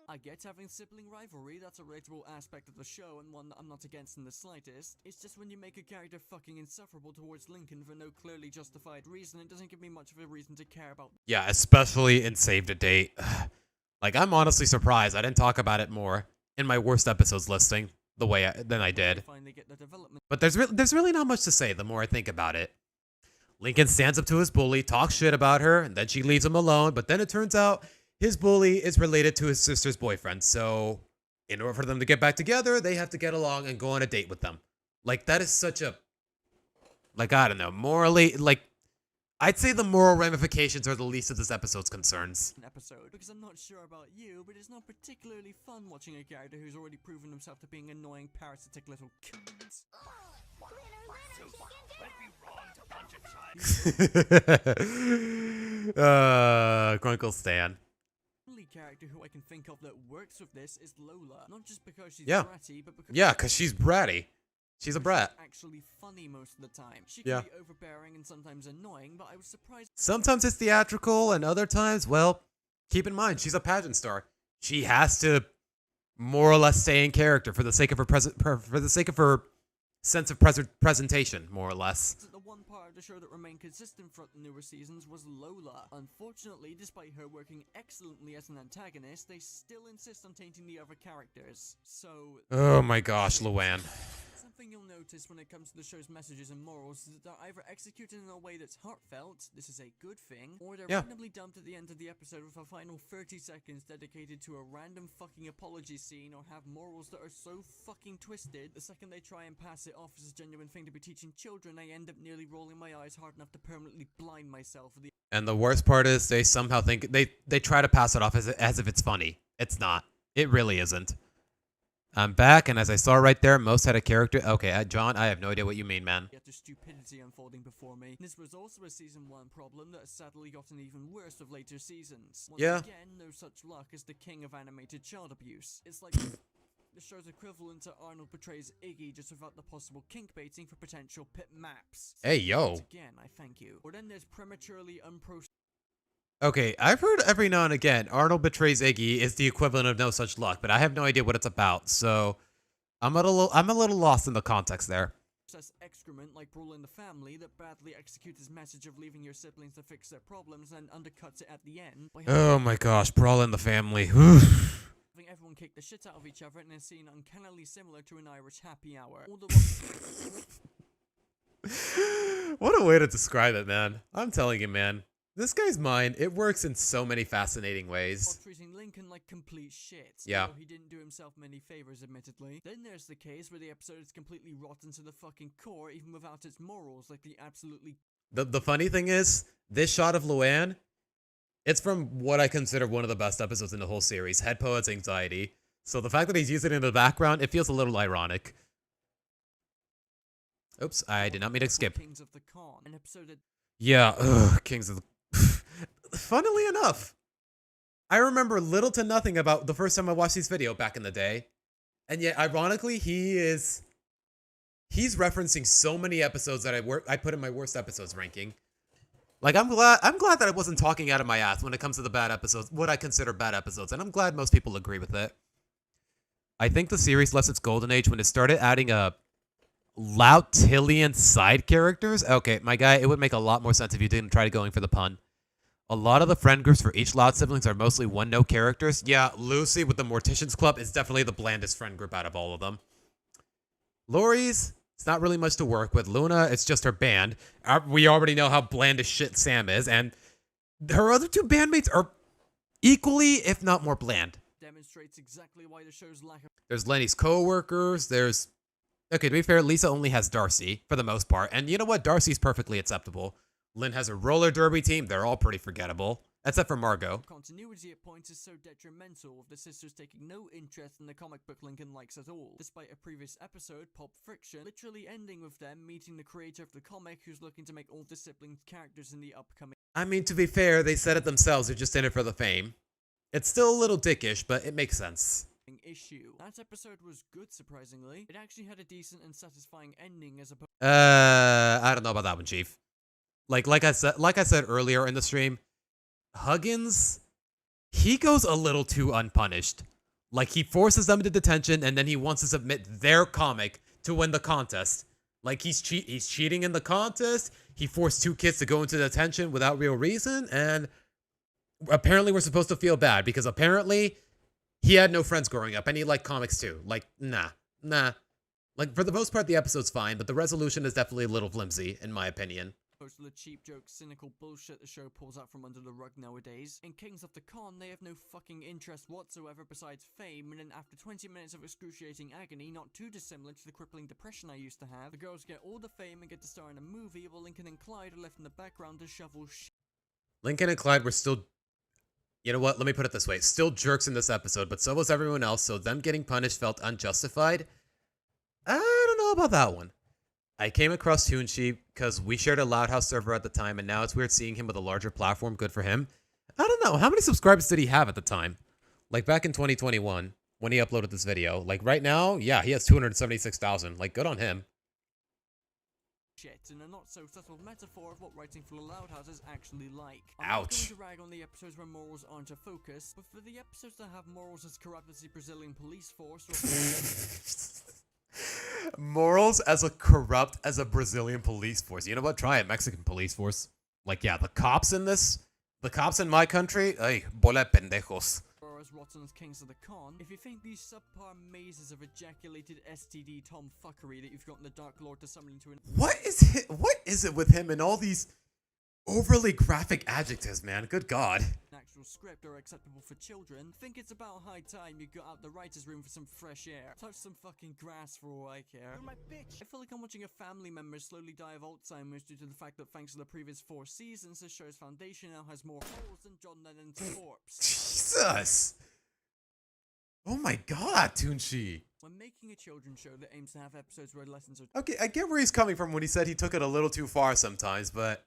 I get having sibling rivalry, that's a relatable aspect of the show and one that I'm not against in the slightest. It's just when you make a character fucking insufferable towards Lincoln for no clearly justified reason, it doesn't give me much of a reason to care about. Yeah, especially in Save the Date. Like, I'm honestly surprised I didn't talk about it more in my worst episodes listing than I did. But there's really not much to say the more I think about it. Lincoln stands up to his bully, talks shit about her, and then she leaves him alone, but then it turns out his bully is related to his sister's boyfriend, so in order for them to get back together, they have to get along and go on a date with them. Like, that is such a... Like, I don't know, morally... Like, I'd say the moral ramifications are the least of this episode's concerns. Because I'm not sure about you, but it's not particularly fun watching a character who's already proven himself to being annoying, parasitic little cunt. Grunkle Stan. Only character who I can think of that works with this is Lola. Not just because she's bratty, but because because she's bratty. She's a brat. Actually funny most of the time. She can be overbearing and sometimes annoying, but I was surprised. Sometimes it's theatrical, and other times, well, keep in mind she's a pageant star. She has to more or less stay in character for the sake of her sense of presentation, more or less. The one part of the show that remained consistent throughout the newer seasons was Lola. Unfortunately, despite her working excellently as an antagonist, they still insist on tainting the other characters. So... Oh my gosh, Luann. Something you'll notice when it comes to the show's messages and morals is that they're either executed in a way that's heartfelt, this is a good thing, or they're randomly dumped at the end of the episode with a final 30 seconds dedicated to a random fucking apology scene, or have morals that are so fucking twisted, the second they try and pass it off as a genuine thing to be teaching children, I end up nearly rolling my eyes hard enough to permanently blind myself. And the worst part is they somehow think, they try to pass it off as if it's funny. It's not. It really isn't. I'm back, and as I saw right there, most had a character. Okay, John, I have no idea what you mean, man. Yet the stupidity unfolding before me. This was also a season 1 problem that has sadly gotten even worse with later seasons. Once again, no such luck as the king of animated child abuse. It's like the show's equivalent to Arnold portrays Iggy just without the possible kink baiting for potential pit maps. Hey, yo. Once again, I thank you. Or then there's prematurely Okay, I've heard every now and again Arnold betrays Iggy is the equivalent of no such luck, but I have no idea what it's about, so I'm a little lost in the context there. Excrement like Brawl in the Family that badly executes his message of leaving your siblings to fix their problems and undercuts it at the end. Oh my gosh, Brawl in the Family. Having everyone kick the shit out of each other in a scene uncannily similar to an Irish happy hour. What a way to describe it, man. I'm telling you, man. This guy's mind, it works in so many fascinating ways. Treating Lincoln like complete shit. Yeah. He didn't do himself many favors, admittedly. Then there's the case where the episode is completely rotten to the fucking core, even without its morals, like the absolutely... The funny thing is, this shot of Luann, it's from what I consider one of the best episodes in the whole series, Head Poet's Anxiety. So the fact that he's using it in the background, it feels a little ironic. Oops, I did not mean to skip. Kings of the Con, an episode that... Yeah, Kings of the... Funnily enough, I remember little to nothing about the first time I watched this video back in the day. And yet, ironically, he's referencing so many episodes that I put in my worst episodes ranking. Like, I'm glad that I wasn't talking out of my ass when it comes to the bad episodes, what I consider bad episodes, and I'm glad most people agree with it. I think the series left its golden age when it started adding Loutillian side characters. Okay, my guy, it would make a lot more sense if you didn't try going for the pun. A lot of the friend groups for each Loud siblings are mostly one-note characters. Yeah, Lucy with the Morticians Club is definitely the blandest friend group out of all of them. Lori's, it's not really much to work with. Luna, it's just her band. We already know how bland as shit Sam is, and her other two bandmates are equally, if not more bland. Demonstrates exactly why the show's lack of... There's Lenny's co-workers, there's... Okay, to be fair, Lisa only has Darcy, for the most part, and you know what? Darcy's perfectly acceptable. Lynn has a roller derby team. They're all pretty forgettable. Except for Margot. Continuity at points is so detrimental, with the sisters taking no interest in the comic book Lincoln likes at all. Despite a previous episode, Pulp Friction, literally ending with them meeting the creator of the comic who's looking to make all the siblings characters in the upcoming... I mean, to be fair, they said it themselves. They're just in it for the fame. It's still a little dickish, but it makes sense. Issue. That episode was good, surprisingly. It actually had a decent and satisfying ending as opposed... I don't know about that one, Chief. Like I said earlier in the stream, Huggins, he goes a little too unpunished. Like, he forces them into detention and then he wants to submit their comic to win the contest. Like, he's cheating in the contest. He forced two kids to go into detention without real reason, and apparently we're supposed to feel bad because apparently he had no friends growing up and he liked comics too. Like, nah. Like, for the most part, the episode's fine, but the resolution is definitely a little flimsy, in my opinion. Most of the cheap jokes, cynical bullshit the show pulls out from under the rug nowadays. In Kings of the Con, they have no fucking interest whatsoever besides fame, and then after 20 minutes of excruciating agony, not too dissimilar to the crippling depression I used to have, the girls get all the fame and get to star in a movie, while Lincoln and Clyde are left in the background to shovel shit. Lincoln and Clyde were still... You know what? Let me put it this way. Still jerks in this episode, but so was everyone else, so them getting punished felt unjustified. I don't know about that one. I came across Toonsheep because we shared a Loud House server at the time, and now it's weird seeing him with a larger platform. Good for him. I don't know. How many subscribers did he have at the time? Like, back in 2021, when he uploaded this video. Like, right now, yeah, he has 276,000. Like, good on him. Shit, in a not so subtle metaphor of what writing for the Loud House is actually like. I'm Ouch. not going to rag on the episodes where morals aren't a focus, but for the episodes that have morals as corrupt as the Brazilian police force or... Morals as corrupt as a Brazilian police force. You know what? Try it. Mexican police force. Like, yeah, the cops in my country, ay, bola de pendejos. Or as rotten as Kings of the Con, if you think these subpar mazes of ejaculated STD tomfuckery that you've gotten the Dark Lord to summon into an... What is it with him and all these overly graphic adjectives, man? Good God. An actual script are acceptable for children, think it's about high time you got out the writer's room for some fresh air. Touch some fucking grass for all I care. You're my bitch. I feel like I'm watching a family member slowly die of Alzheimer's due to the fact that thanks to the previous 4 seasons, this show's foundation now has more holes than John Lennon's corpse. Jesus. Oh my God, Toonshi. When making a children's show that aims to have episodes where lessons are... Okay, I get where he's coming from when he said he took it a little too far sometimes, but...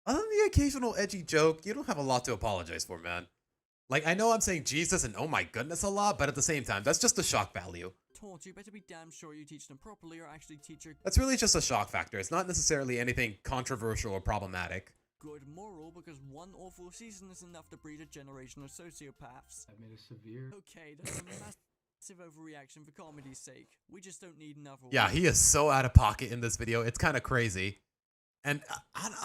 Other than the occasional edgy joke, you don't have a lot to apologize for, man. Like, I know I'm saying Jesus and oh my goodness a lot, but at the same time, that's just a shock value. Taught you better be damn sure you teach them properly or actually teach your... That's really just a shock factor. It's not necessarily anything controversial or problematic. good moral because one awful season is enough to breed a generation of sociopaths. I've made a severe... Okay, that's a massive overreaction for comedy's sake. We just don't need another Yeah, he is so out of pocket in this video. It's kind of crazy. And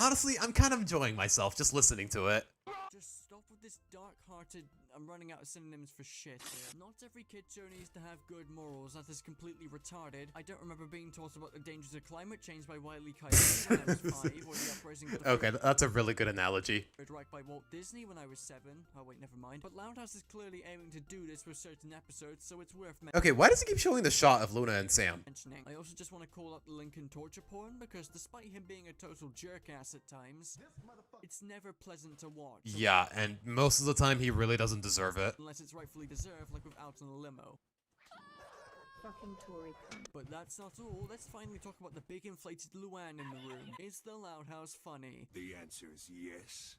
honestly, I'm kind of enjoying myself just listening to it. Just stop with this dark-hearted, I'm running out of synonyms for shit here. Not every kid show needs to have good morals. That is completely retarded. I don't remember being taught about the dangers of climate change by Wile E. Coyote when I was 5, or the uprising of the Okay, that's a really good analogy. Right by Walt Disney when I was 7. Oh wait, never mind. But Loudhouse is clearly aiming to do this with certain episodes, so it's worth mentioning. Okay, why does he keep showing the shot of Luna and Sam? I also just want to call out the Lincoln torture porn, because despite him being a total jerk-ass at times, it's never pleasant to watch. Yeah, and most of the time he really doesn't deserve it. Unless it's rightfully deserved, like with Out in a Limo. Fucking Tory cunt. But that's not all. Let's finally talk about the big inflated Luann in the room. Is the Loudhouse funny? The answer is yes.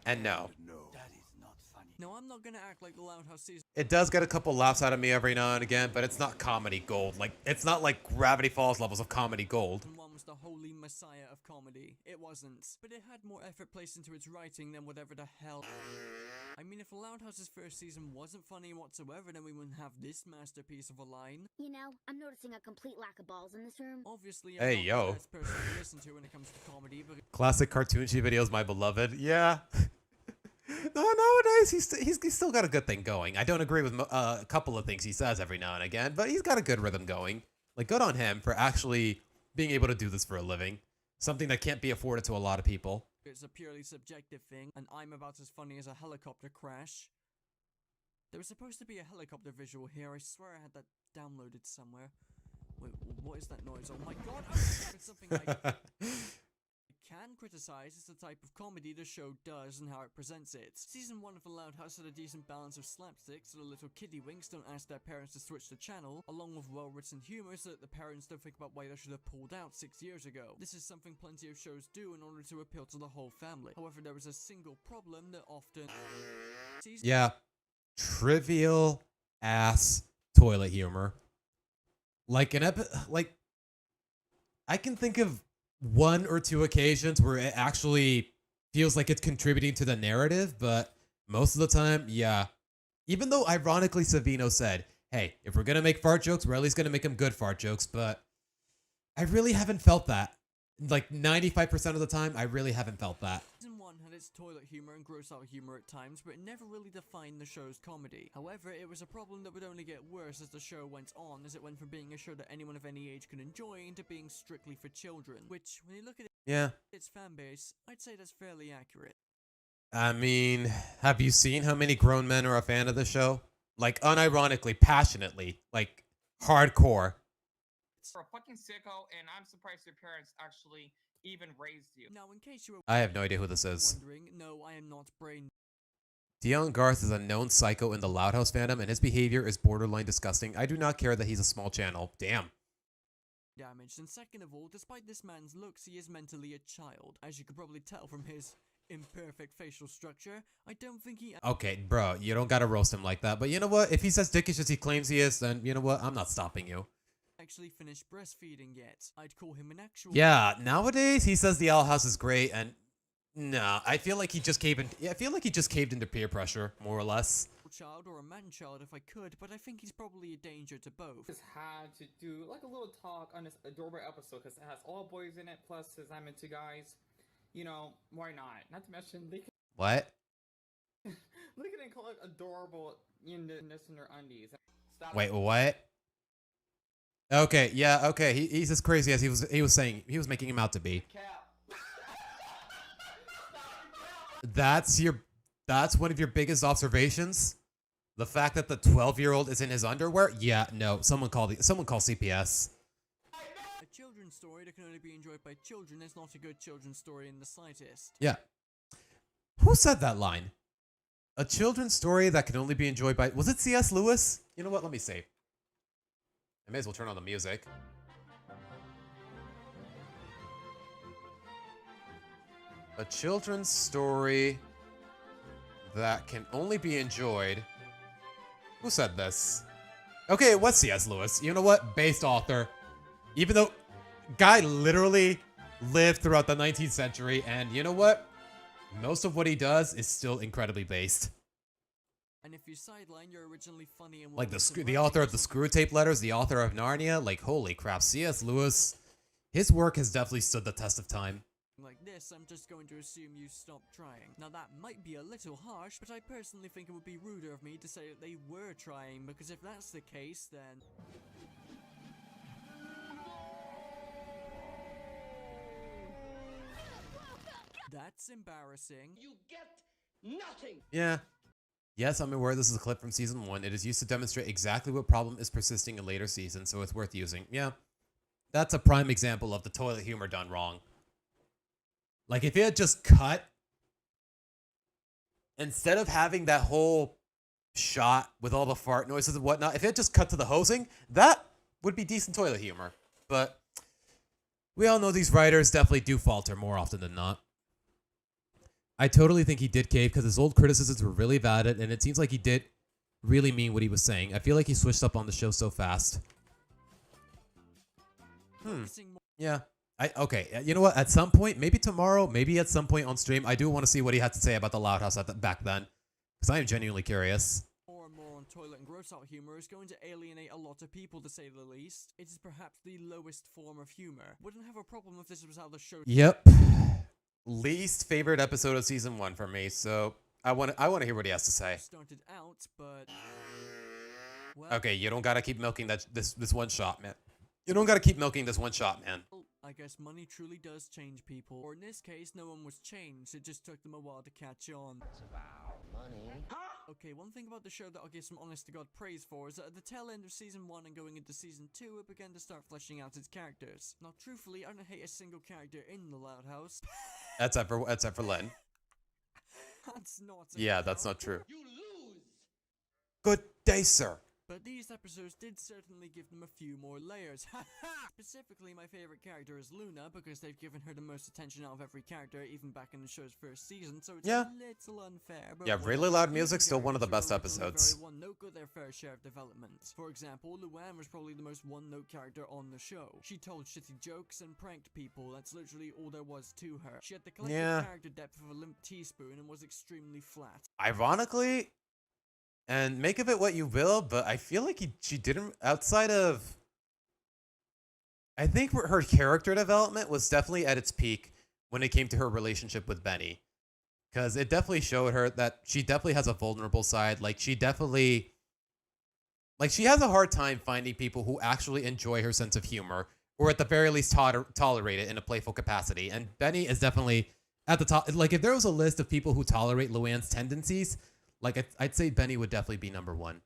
And no. No. That is not funny. No, I'm not gonna act like the Loudhouse season. It does get a couple laughs out of me every now and again, but it's not comedy gold. Like, it's not like Gravity Falls levels of comedy gold. One was the holy messiah of comedy. It wasn't. But it had more effort placed into its writing than whatever the hell. I mean, if the Loudhouse's first season wasn't funny whatsoever, then we wouldn't have this masterpiece of a line. You know, I'm noticing a complete lack of balls in this room. Obviously, Hey, I'm yo. not the best person to listen to when it comes to comedy, but Classic cartoon-y videos, my beloved. Yeah. No, nowadays he's still got a good thing going. I don't agree with a couple of things he says every now and again, but he's got a good rhythm going. Like, good on him for actually being able to do this for a living. Something that can't be afforded to a lot of people. it's a purely subjective thing, and I'm about as funny as a helicopter crash. There was supposed to be a helicopter visual here. I swear I had that downloaded somewhere. Wait, what is that noise? Oh my god! Oh, it's something I can criticize is the type of comedy the show does and how it presents it. Season 1 of The Loud House had a decent balance of slapstick so the little kiddie winks don't ask their parents to switch the channel, along with well-written humor so that the parents don't think about why they should have pulled out 6 years ago. This is something plenty of shows do in order to appeal to the whole family. However, there is a single problem that often... Yeah. Trivial ass toilet humor. Like I can think of 1 or 2 occasions where it actually feels like it's contributing to the narrative, but most of the time, yeah. Even though ironically Savino said, hey, if we're gonna make fart jokes, we're at least gonna make them good fart jokes, but I really haven't felt that. Like 95% of the time, I really haven't felt that. Season 1 had its toilet humor and gross out humor at times, but it never really defined the show's comedy. However, it was a problem that would only get worse as the show went on, as it went from being a show that anyone of any age could enjoy into being strictly for children. Which, when you look at its fan base, I'd say that's fairly accurate. I mean, have you seen how many grown men are a fan of the show? Like, unironically, passionately, like, hardcore. You're a fucking sicko, and I'm surprised your parents actually even raised you. Now, in case you were I have no idea who this is. wondering, no, I am not brain. Dion Garth is a known psycho in the Loud House fandom, and his behavior is borderline disgusting. I do not care that he's a small channel. Damn. Damaged, and second of all, despite this man's looks, he is mentally a child. As you could probably tell from his imperfect facial structure, I don't think he... Okay, bro, you don't gotta roast him like that. But you know what? If he's as dickish as he claims he is, then you know what? I'm not stopping you. Actually finished breastfeeding yet. I'd call him an actual... Yeah, nowadays he says the Owl House is great, and no, I feel like he just caved in. Yeah, I feel like he just caved into peer pressure, more or less. Child or a man-child if I could, but I think he's probably a danger to both. Just had to do like a little talk on this adorable episode because it has all boys in it, plus says I'm into guys. You know, why not? Not to mention they can... What? Look at it, call it adorable in their undies. Stop. Wait, what? Okay, yeah, okay. He's as crazy as he was saying. He was making him out to be. That's one of your biggest observations? The fact that the 12-year-old is in his underwear? Yeah, no. Someone call CPS. A children's story that can only be enjoyed by children is not a good children's story in the slightest. Yeah. Who said that line? A children's story that can only be enjoyed by... Was it C.S. Lewis? You know what? Let me see. I may as well turn on the music. A children's story that can only be enjoyed... Who said this? Okay, it was C.S. Lewis. You know what? Based author. Even though... Guy literally lived throughout the 19th century, and you know what? most of what he does is still incredibly based. And if you sideline your originally funny and Like the author of the Screw Tape Letters, the author of Narnia, like holy crap, C.S. Lewis, his work has definitely stood the test of time. Like this, I'm just going to assume you stopped trying. Now that might be a little harsh, but I personally think it would be ruder of me to say that they were trying, because if that's the case, then... That's embarrassing. You get nothing. Yeah. Yes, I'm aware this is a clip from season 1. It is used to demonstrate exactly what problem is persisting in later seasons, so it's worth using. Yeah. That's a prime example of the toilet humor done wrong. Like, if it had just cut, instead of having that whole shot with all the fart noises and whatnot, if it had just cut to the hosing, that would be decent toilet humor. But we all know these writers definitely do falter more often than not. I totally think he did cave because his old criticisms were really valid, and it seems like he did really mean what he was saying. I feel like he switched up on the show so fast. Yeah. Okay, you know what? At some point, maybe tomorrow, maybe at some point on stream, I do want to see what he had to say about the Loud House back then. Because I am genuinely curious. More and more on toilet and gross out humor is going to alienate a lot of people, to say the least. It is perhaps the lowest form of humor. Wouldn't have a problem if this was how the show... Yep. Least favorite episode of season 1 for me, so I want to hear what he has to say. Started out, but... Well, okay, you don't gotta keep milking this one shot, man. You don't gotta keep milking this one shot, man. I guess money truly does change people. Or in this case, no one was changed. It just took them a while to catch on. It's about money. Okay, one thing about the show that I'll give some honest-to-God praise for is that at the tail end of Season 1 and going into Season 2, it began to start fleshing out its characters. Now, truthfully, I don't hate a single character in the Loud House. Except for Len. That's not Yeah, that's not true. You lose. Good day, sir. But these episodes did certainly give them a few more layers. Specifically, my favorite character is Luna, because they've given her the most attention out of every character, even back in the show's first season, so it's a little unfair. But yeah, really loud music, still one of the best episodes. Very one-note got their fair share of development. For example, Luann was probably the most one-note character on the show. She told shitty jokes and pranked people. That's literally all there was to her. She had the collective character depth of a limp teaspoon and was extremely flat. Ironically, and make of it what you will, but I feel like she didn't, outside of... I think her character development was definitely at its peak when it came to her relationship with Benny. Because it definitely showed her that she definitely has a vulnerable side. Like, she definitely... Like, she has a hard time finding people who actually enjoy her sense of humor, or at the very least tolerate it in a playful capacity. And Benny is definitely at the top. Like, if there was a list of people who tolerate Luann's tendencies... Like, I'd say Benny would definitely be number 1.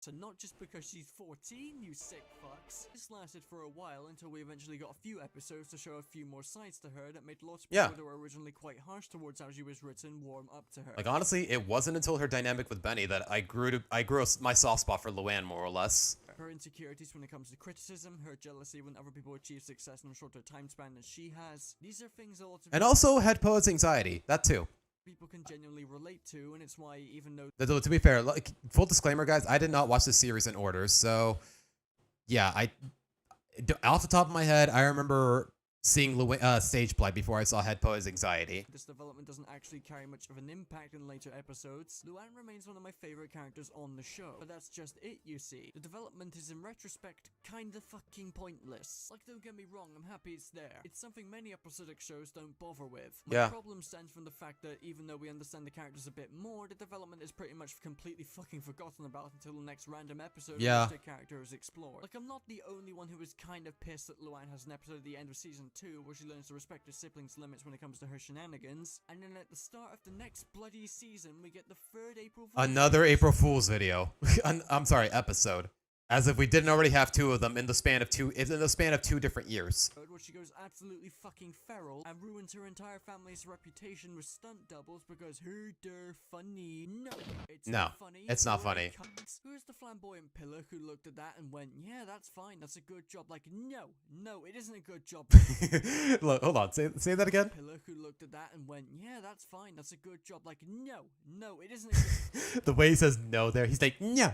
So not just because she's 14, you sick fucks. This lasted for a while until we eventually got a few episodes to show a few more sides to her that made lots of people that were originally quite harsh towards how she was written warm up to her. Like, honestly, it wasn't until her dynamic with Benny that I grew my soft spot for Luann, more or less. Her insecurities when it comes to criticism, her jealousy when other people achieve success in a shorter time span than she has. These are things a lot of... And also head poet's anxiety. That too. People can genuinely relate to, and it's why even though... To be fair, like, full disclaimer, guys, I did not watch this series in order, so yeah, off the top of my head, I remember seeing stage play before I saw Head Poet's Anxiety. This development doesn't actually carry much of an impact in later episodes. Luann remains one of my favorite characters on the show, but that's just it, you see. The development is, in retrospect, kinda fucking pointless. Like, don't get me wrong, I'm happy it's there. It's something many episodic shows don't bother with. My problem stems from the fact that even though we understand the characters a bit more, the development is pretty much completely fucking forgotten about until the next random episode in which the character is explored. Like, I'm not the only one who was kind of pissed that Luann has an episode at the end of season 2 where she learns to respect her siblings' limits when it comes to her shenanigans, and then at the start of the next bloody season we get the 3rd April Fool's Another April Fool's video. I'm sorry, episode. As if we didn't already have 2 of them in the span of 2 different years. Where she goes absolutely fucking feral and ruins her entire family's reputation with stunt doubles because they're funny. No, it's not funny. It's not funny. Who's the flamboyant pillar who looked at that and went, yeah, that's fine, that's a good job? Like, no, it isn't a good job. Look, hold on, say that again. Pillar who looked at that and went, yeah, that's fine, that's a good job. Like, no, it isn't a good The way he says no there, he's like, no.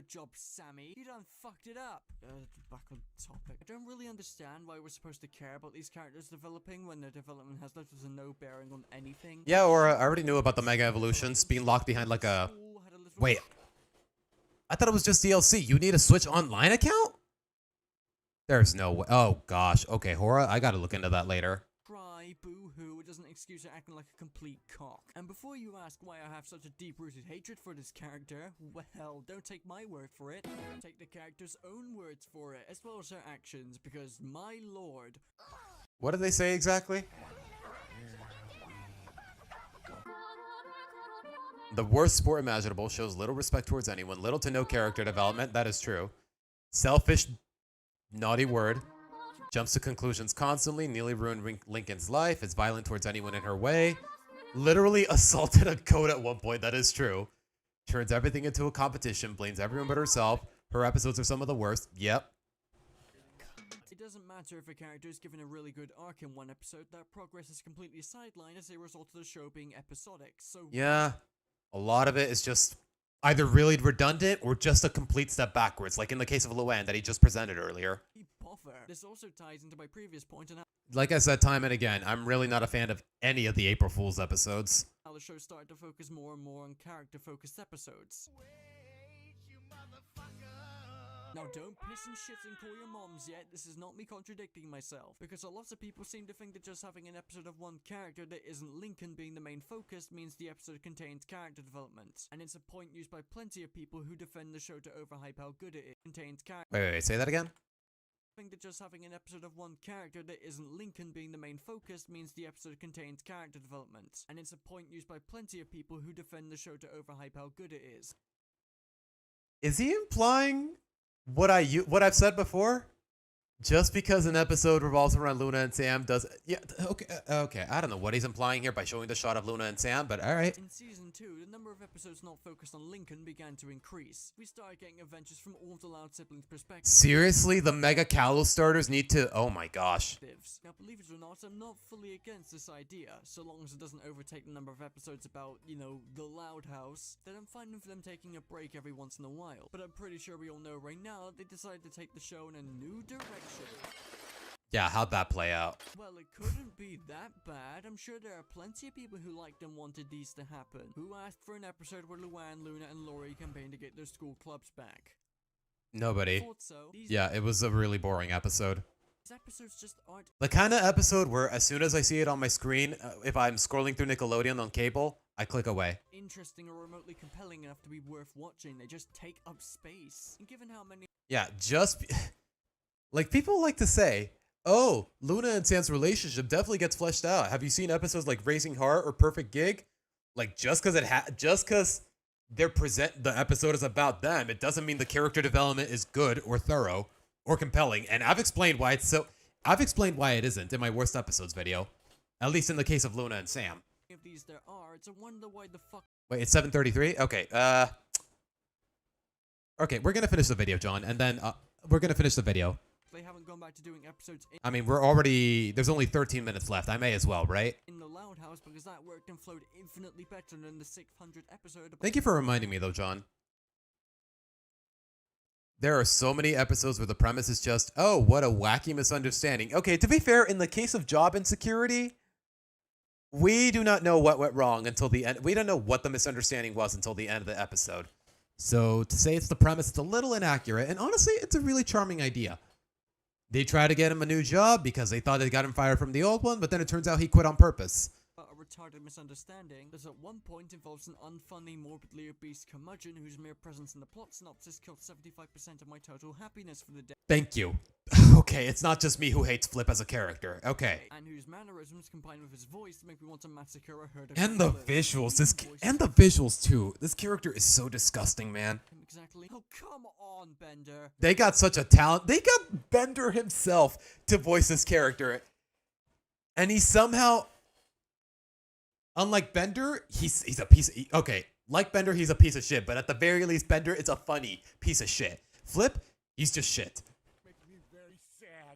Good job, Sammy. You done fucked it up. Back on topic. I don't really understand why we're supposed to care about these characters developing when their development has little to no bearing on anything. Yeah, or I already knew about the Mega Evolutions being locked behind like a... Wait. I thought it was just DLC. You need a Switch Online account? There's no way. Oh, gosh. Okay, Hora, I gotta look into that later. Cry, boo-hoo, it doesn't excuse her acting like a complete cock. And before you ask why I have such a deep-rooted hatred for this character, well, don't take my word for it. Take the character's own words for it, as well as her actions, because my lord... What did they say exactly? The worst sport imaginable, shows little respect towards anyone, little to no character development, that is true. Selfish, naughty word. Jumps to conclusions constantly, nearly ruined Lincoln's life, is violent towards anyone in her way. Literally assaulted a goat at one point, that is true. Turns everything into a competition, blames everyone but herself. Her episodes are some of the worst. Yep. It doesn't matter if a character is given a really good arc in one episode, that progress is completely sidelined as a result of the show being episodic, so... Yeah. A lot of it is just either really redundant or just a complete step backwards, like in the case of Luann that he just presented earlier. This also ties into my previous point on Like I said time and again, I'm really not a fan of any of the April Fool's episodes. how the show started to focus more and more on character-focused episodes. Now don't piss and shit and call your moms yet, this is not me contradicting myself, because a lot of people seem to think that just having an episode of one character that isn't Lincoln being the main focus means the episode contains character development, and it's a point used by plenty of people who defend the show to overhype how good it is. Contains character. Wait, say that again? I think that just having an episode of one character that isn't Lincoln being the main focus means the episode contains character development, and it's a point used by plenty of people who defend the show to overhype how good it is. Is he implying what I've said before? Just because an episode revolves around Luna and Sam does... Yeah, okay. I don't know what he's implying here by showing the shot of Luna and Sam, but alright. In Season 2, the number of episodes not focused on Lincoln began to increase. We started getting adventures from all of the Loud siblings' perspectives. Seriously? The Mega Kalos starters need to... Oh my gosh. Now, believe it or not, I'm not fully against this idea, so long as it doesn't overtake the number of episodes about, you know, the Loud House, then I'm fine with them taking a break every once in a while. But I'm pretty sure we all know right now they decided to take the show in a new direction. Yeah, how'd that play out? Well, it couldn't be that bad. I'm sure there are plenty of people who liked and wanted these to happen, who asked for an episode where Luann, Luna, and Laurie campaigned to get their school clubs back. Nobody. Yeah, it was a really boring episode. These episodes just aren't... The kind of episode where as soon as I see it on my screen, if I'm scrolling through Nickelodeon on cable, I click away. Interesting or remotely compelling enough to be worth watching. They just take up space. And given how many... Yeah, just... like, people like to say, oh, Luna and Sam's relationship definitely gets fleshed out. Have you seen episodes like Raising Heart or Perfect Gig? Like, just because the episode is about them, it doesn't mean the character development is good or thorough or compelling. And I've explained why it isn't in my worst episodes video. At least in the case of Luna and Sam. Of these there are, it's a wonder why the fuck... Wait, it's 7:33? Okay, okay, we're gonna finish the video, John, and then, we're gonna finish the video. They haven't gone back to doing episodes I mean, there's only 13 minutes left. I may as well, right? in the Loud House because that worked and flowed infinitely better than the 600th episode. Thank you for reminding me, though, John. There are so many episodes where the premise is just, oh, what a wacky misunderstanding. Okay, to be fair, in the case of job insecurity, we do not know what went wrong until the end. We don't know what the misunderstanding was until the end of the episode. So to say it's the premise, it's a little inaccurate. And honestly, it's a really charming idea. They try to get him a new job because they thought they got him fired from the old one, but then it turns out he quit on purpose. A retarded misunderstanding that at one point involves an unfunny, morbidly obese curmudgeon whose mere presence in the plot synopsis killed 75% of my total happiness for the day. Thank you. Okay, it's not just me who hates Flip as a character. Okay. And whose mannerisms combined with his voice make me want to massacre a herd of And the gorillas. visuals too. This character is so disgusting, man. Exactly. Oh, come on, Bender. They got such a talent. They got Bender himself to voice this character. And he somehow, unlike Bender, he's a piece of, okay, like Bender, he's a piece of shit, but at the very least, Bender is a funny piece of shit. Flip, he's just shit.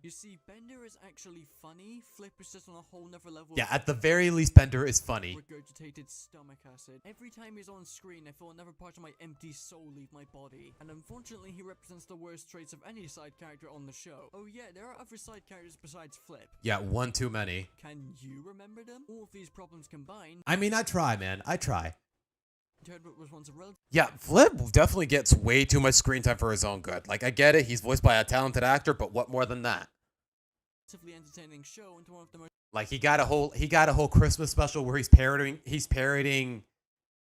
You see, Bender is actually funny, Flip is just on a whole nother level. Yeah, at the very least, Bender is funny. Regurgitated stomach acid. Every time he's on screen, I feel another part of my empty soul leave my body. And unfortunately, he represents the worst traits of any side character on the show. Oh yeah, there are other side characters besides Flip. Yeah, one too many. Can you remember them? All of these problems combined. I mean, I try, man. I try. Was once a Yeah, Flip definitely gets way too much screen time for his own good. Like, I get it, he's voiced by a talented actor, but what more than that? Entertaining show into one of the most like he got a whole Christmas special where he's parodying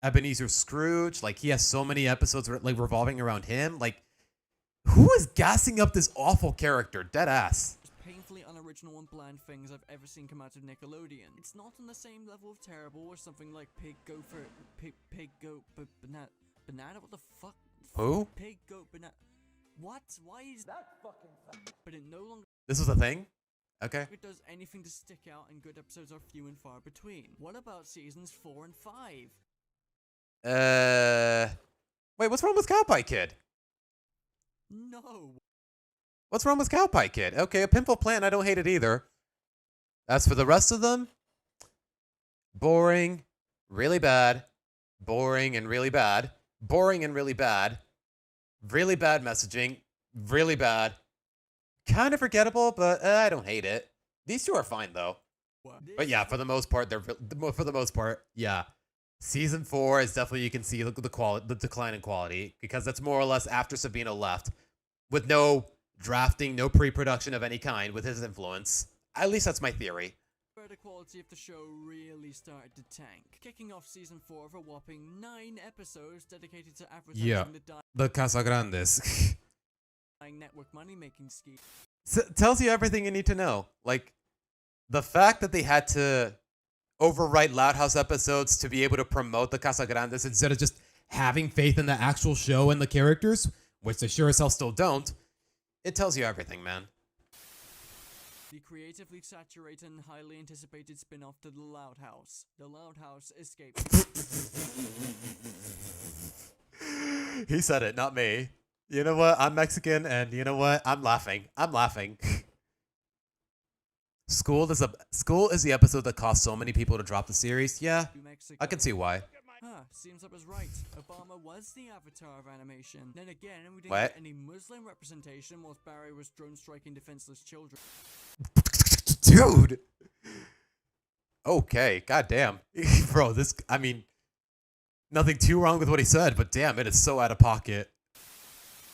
Ebenezer Scrooge. Like, he has so many episodes like revolving around him. Like, who is gassing up this awful character? Dead ass. Painfully unoriginal and bland things I've ever seen come out of Nickelodeon. It's not on the same level of terrible or something like Pig, Goat, Banana. What the fuck? Who? Pig, Goat, Banana. What? Why is that fucking thing? But it no longer. This was a thing? Okay. It does anything to stick out, and good episodes are few and far between. What about seasons 4 and 5? Wait, what's wrong with Cowpie Kid? No. What's wrong with Cowpie Kid? Okay, a Pimple Plant, I don't hate it either. As for the rest of them, boring, really bad, boring and really bad, boring and really bad, really bad messaging, really bad, kind of forgettable, but I don't hate it. These two are fine though. But yeah, for the most part, yeah. Season 4 is definitely, you can see the decline in quality, because that's more or less after Sabino left, with no drafting, no pre-production of any kind with his influence. At least that's my theory. The quality of the show really started to tank, kicking off season 4 of a whopping 9 episodes dedicated to advertising the Casagrandes. Network money-making scheme. Tells you everything you need to know. Like, the fact that they had to overwrite Loud House episodes to be able to promote the Casagrandes instead of just having faith in the actual show and the characters, which they sure as hell still don't, it tells you everything, man. The creatively saturated and highly anticipated spin-off to The Loud House. The Loud House escaped. He said it, not me. You know what? I'm Mexican, and you know what? I'm laughing. I'm laughing. School is the episode that caused so many people to drop the series. Yeah, I can see why. Seems I was right. Obama was the avatar of animation. Then again, we didn't What? get any Muslim representation whilst Barry was drone striking defenseless children. Dude! Okay, goddamn. Bro, I mean, nothing too wrong with what he said, but damn, it is so out of pocket.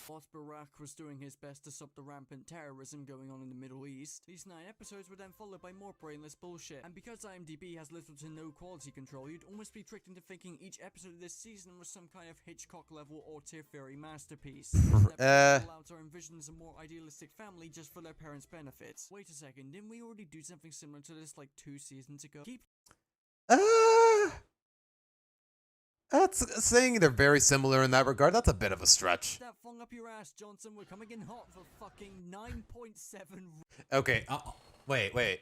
Whilst Barack was doing his best to stop the rampant terrorism going on in the Middle East, these 9 episodes were then followed by more brainless bullshit. And because IMDb has little to no quality control, you'd almost be tricked into thinking each episode of this season was some kind of Hitchcock-level or tier theory masterpiece. Allowed to envision as a more idealistic family just for their parents' benefits. Wait a second, didn't we already do something similar to this like 2 seasons ago? That's saying they're very similar in that regard. That's a bit of a stretch. That flung up your ass, Johnson. We're coming in hot for fucking 9.7. Okay, wait.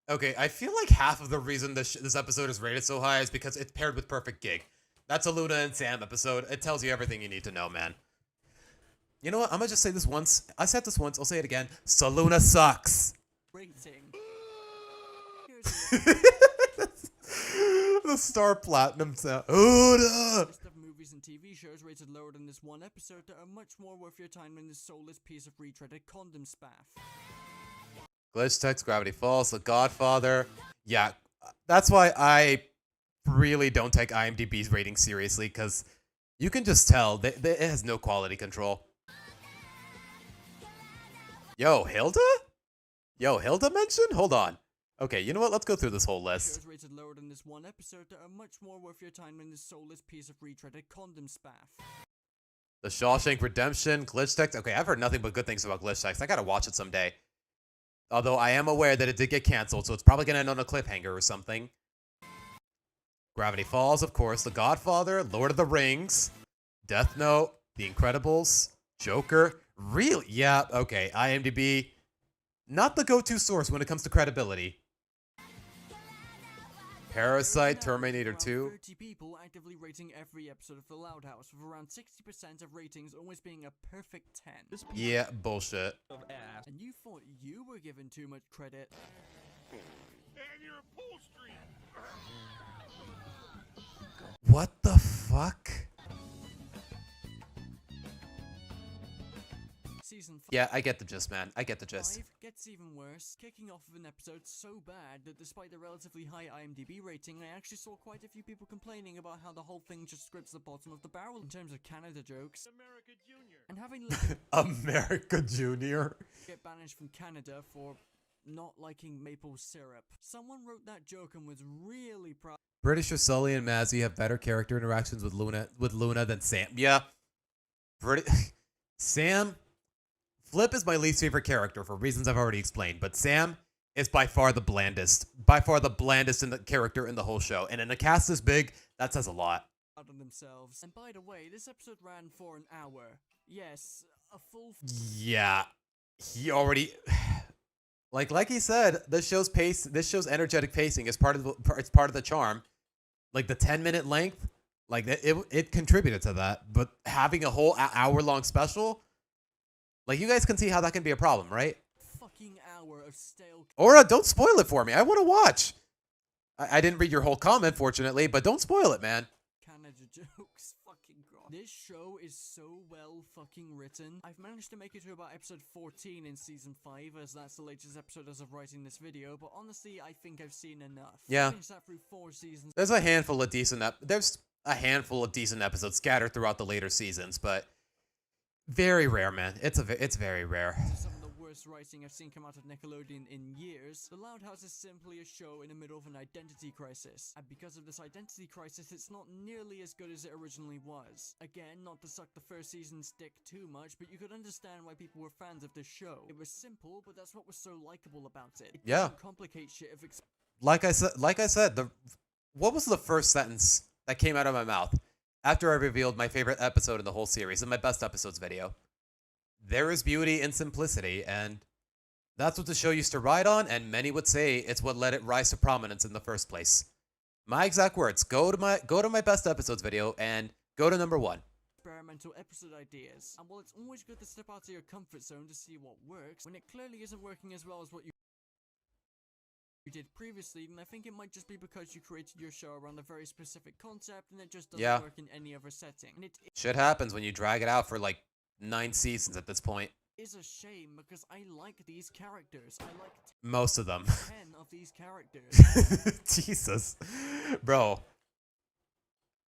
Okay, I feel like half of the reason this episode is rated so high is because it's paired with Perfect Gig. That's a Luna and Sam episode. It tells you everything you need to know, man. You know what? I'm gonna just say this once. I said this once. I'll say it again. Saluna sucks. Rating. The Star Platinum sound. Oda! List of movies and TV shows rated lower than this one episode that are much more worth your time than this soulless piece of retreaded condom spaff. Glitch Text, Gravity Falls, The Godfather. Yeah, that's why I really don't take IMDb's rating seriously, because you can just tell that it has no quality control. Yo, Hilda? Yo, Hilda mentioned? Hold on. Okay, you know what? Let's go through this whole list. Shows rated lower than this one episode that are much more worth your time than this soulless piece of retreaded condom spaff. The Shawshank Redemption, Glitch Text. Okay, I've heard nothing but good things about Glitch Text. I gotta watch it someday. Although I am aware that it did get canceled, so it's probably gonna end on a cliffhanger or something. Gravity Falls, of course. The Godfather, Lord of the Rings, Death Note, The Incredibles, Joker. Really? Yeah, okay. IMDb, not the go-to source when it comes to credibility. Parasite, Terminator 2. 30 people actively rating every episode of The Loud House, with around 60% of ratings always being a perfect 10. Yeah, bullshit. And you thought you were given too much credit. And your upholstery. What the fuck? Season 5. Yeah, I get the gist, man. I get the gist. Gets even worse, kicking off with an episode so bad that despite the relatively high IMDb rating, I actually saw quite a few people complaining about how the whole thing just scrapes the bottom of the barrel in terms of Canada jokes. America Junior. And having America Junior. Get banished from Canada for not liking maple syrup. Someone wrote that joke and was really proud. Pretty sure Sully and Mazzy have better character interactions with Luna than Sam. Yeah. Sam. Flip is my least favorite character for reasons I've already explained, but Sam is by far the blandest in the character in the whole show. And in a cast this big, that says a lot. On themselves. And by the way, this episode ran for an hour. Yes, a full. Yeah, he already. Like he said, this show's energetic pacing is part of the charm. Like the 10-minute length, like it contributed to that. But having a whole hour-long special. Like, you guys can see how that can be a problem, right? Fucking hour of stale. Aura, don't spoil it for me. I want to watch. I didn't read your whole comment, fortunately, but don't spoil it, man. Canada jokes. Fucking god. This show is so well fucking written. I've managed to make it to about episode 14 in season 5, as that's the latest episode as of writing this video, but honestly, I think I've seen enough. Yeah. That through 4 seasons. There's a handful of decent episodes scattered throughout the later seasons, but very rare, man. It's very rare. Some of the worst writing I've seen come out of Nickelodeon in years. The Loud House is simply a show in the middle of an identity crisis, and because of this identity crisis, it's not nearly as good as it originally was. Again, not to suck the first season's dick too much, but you could understand why people were fans of this show. It was simple, but that's what was so likable about it. It didn't complicate shit if like I said, what was the first sentence that came out of my mouth after I revealed my favorite episode in the whole series in my best episodes video? There is beauty in simplicity, and that's what the show used to ride on, and many would say it's what let it rise to prominence in the first place. My exact words, go to my best episodes video and go to number 1. Experimental episode ideas. And while it's always good to step out of your comfort zone to see what works, when it clearly isn't working as well as what you did previously, then I think it might just be because you created your show around a very specific concept and it just doesn't work in any other setting. And Shit happens when you drag it out for like 9 seasons at this point. Is a shame because I like these characters. I like most of them. 10 of these characters. Jesus. Bro.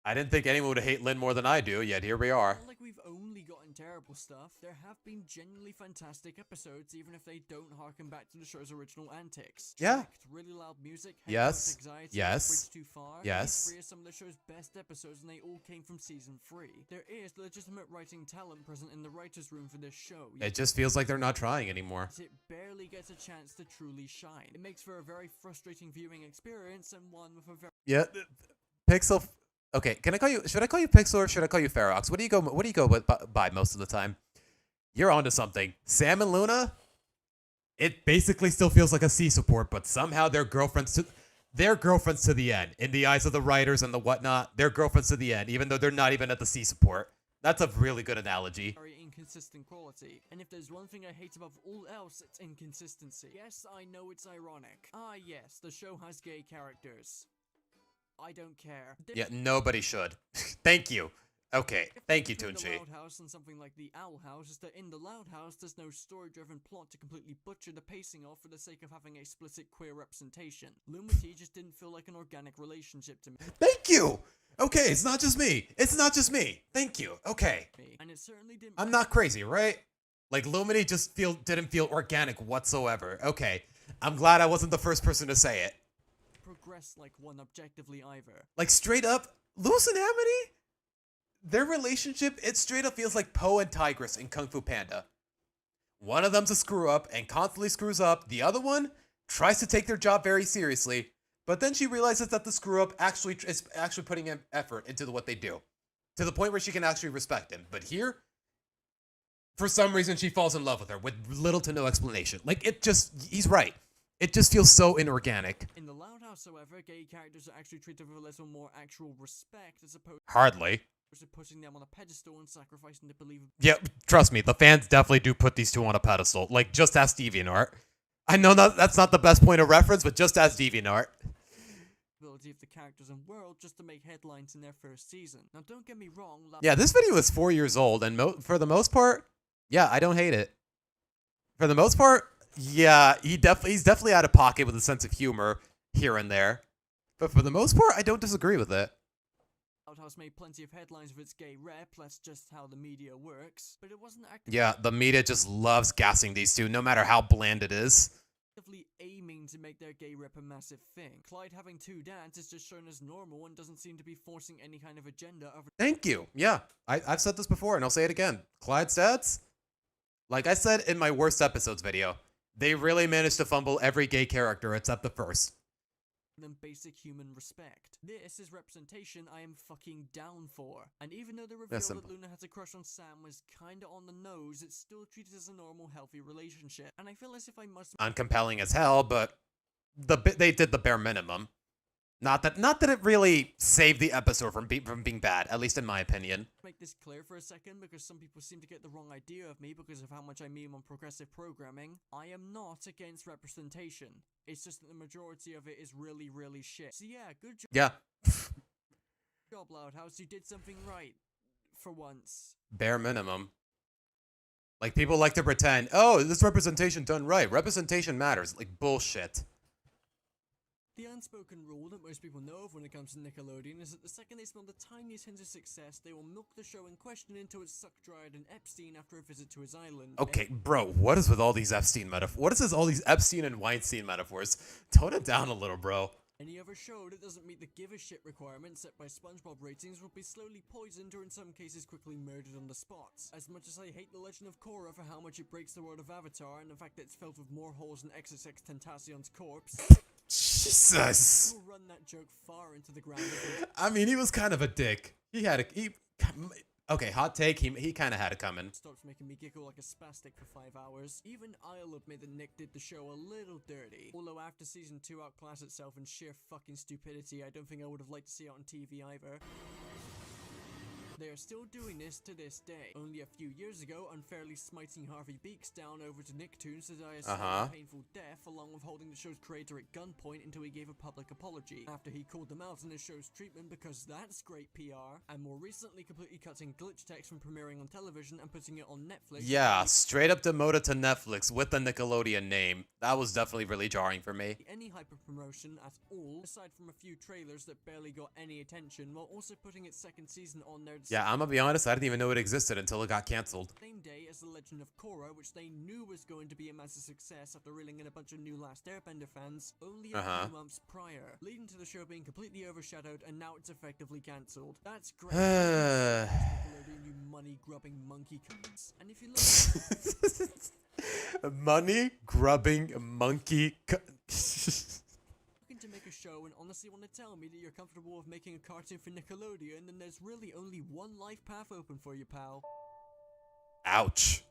I didn't think anyone would hate Lynn more than I do, yet here we are. Not like we've only gotten terrible stuff. There have been genuinely fantastic episodes, even if they don't harken back to the show's original antics. Yeah. Really loud music. Yes. Anxiety, Yes. Too far. Yes. These 3 are some of the show's best episodes, and they all came from season 3. There is legitimate writing talent present in the writers' room for this show. It just feels like they're not trying anymore. It barely gets a chance to truly shine. It makes for a very frustrating viewing experience and one with a very Pixel. Okay, should I call you Pixel or should I call you Ferox? What do you go by most of the time? You're onto something. Sam and Luna, it basically still feels like a C support, but somehow they're girlfriends to the end. In the eyes of the writers and the whatnot, they're girlfriends to the end, even though they're not even at the C support. That's a really good analogy. Very inconsistent quality. And if there's one thing I hate above all else, it's inconsistency. Yes, I know it's ironic. Ah yes, the show has gay characters. I don't care. Yeah, nobody should. Thank you. Okay, thank you, Tunchi. The Loud House and something like the Owl House is that in the Loud House, there's no story-driven plot to completely butcher the pacing off for the sake of having explicit queer representation. Lumity just didn't feel like an organic relationship to me. Thank you! Okay, it's not just me. It's not just me. Thank you. Okay. And it certainly didn't. I'm not crazy, right? Like, Lumity just didn't feel organic whatsoever. Okay. I'm glad I wasn't the first person to say it. Progress like one objectively either. Like, straight up, Luz and Amity? Their relationship, it straight up feels like Poe and Tigress in Kung Fu Panda. One of them's a screw-up and constantly screws up. The other one tries to take their job very seriously, but then she realizes that the screw-up is actually putting in effort into what they do, to the point where she can actually respect him. But here, for some reason, she falls in love with her with little to no explanation. Like, he's right. It just feels so inorganic. In the Loud Loudhouse, however, gay characters are actually treated with a little more actual respect as opposed Hardly. to putting them on a pedestal and sacrificing the believability. Yeah, trust me, the fans definitely do put these two on a pedestal. Like, just ask DeviantArt. I know that's not the best point of reference, but just ask DeviantArt. Of the characters and world just to make headlines in their first season. Now, don't get me wrong. Yeah, this video is 4 years old, and for the most part, yeah, I don't hate it. For the most part, yeah, he's definitely out of pocket with a sense of humor here and there. But for the most part, I don't disagree with it. Loudhouse made plenty of headlines with its gay rep, that's just how the media works. But it wasn't actively Yeah, the media just loves gassing these two, no matter how bland it is. aiming to make their gay rep a massive thing. Clyde having 2 dads is just shown as normal and doesn't seem to be forcing any kind of agenda over. Thank you. Yeah, I've said this before, and I'll say it again. Clyde's dads, like I said in my worst episodes video, they really managed to fumble every gay character except the first. Them basic human respect. This is representation I am fucking down for. And even though the reveal that Luna has a crush on Sam was kinda on the nose, it's still treated as a normal, healthy relationship. And I feel as if I must Uncompelling as hell, but they did the bare minimum. Not that it really saved the episode from being bad, at least in my opinion. Make this clear for a second, because some people seem to get the wrong idea of me because of how much I meme on progressive programming. I am not against representation. It's just that the majority of it is really, really shit. So yeah, good job. Yeah. Job, Loudhouse. You did something right. For once. Bare minimum. Like, people like to pretend, oh, this representation done right. Representation matters. Like, bullshit. The unspoken rule that most people know of when it comes to Nickelodeon is that the second they smell the tiniest hint of success, they will milk the show in question until it's sucked dried in Epstein after a visit to his island. Okay, bro, what is with all these Epstein metaphors? What is this, all these Epstein and Weinstein metaphors? Tone it down a little, bro. Any other show that doesn't meet the give a shit requirements set by SpongeBob ratings will be slowly poisoned or in some cases quickly murdered on the spot. As much as I hate The Legend of Korra for how much it breaks the world of Avatar and the fact that it's filled with more holes than XXX Tentacion's corpse. Jesus. We'll run that joke far into the ground. I mean, he was kind of a dick. Okay, hot take, he kind of had it coming. Stops making me giggle like a spastic for 5 hours. Even I'll admit that Nick did the show a little dirty. Although after season 2 outclassed itself in sheer fucking stupidity, I don't think I would have liked to see it on TV either. They are still doing this to this day. Only a few years ago, unfairly smiting Harvey Beaks down over to Nicktoons to die a slow, painful death, along with holding the show's creator at gunpoint until he gave a public apology. After he called them out in the show's treatment because that's great PR, and more recently completely cutting glitch text from premiering on television and putting it on Netflix. Yeah, straight up demoted to Netflix with the Nickelodeon name. That was definitely really jarring for me. Any hyper promotion at all, aside from a few trailers that barely got any attention, while also putting its second season on there. Yeah, I'm gonna be honest, I didn't even know it existed until it got cancelled. Same day as The Legend of Korra, which they knew was going to be a massive success after reeling in a bunch of new Last Airbender fans, only a few months prior, leading to the show being completely overshadowed, and now it's effectively cancelled. That's great. You money-grubbing monkey cunts. And if you look money-grubbing monkey to make a show and honestly want to tell me that you're comfortable with making a cartoon for Nickelodeon, then there's really only one life path open for you, pal. Ouch.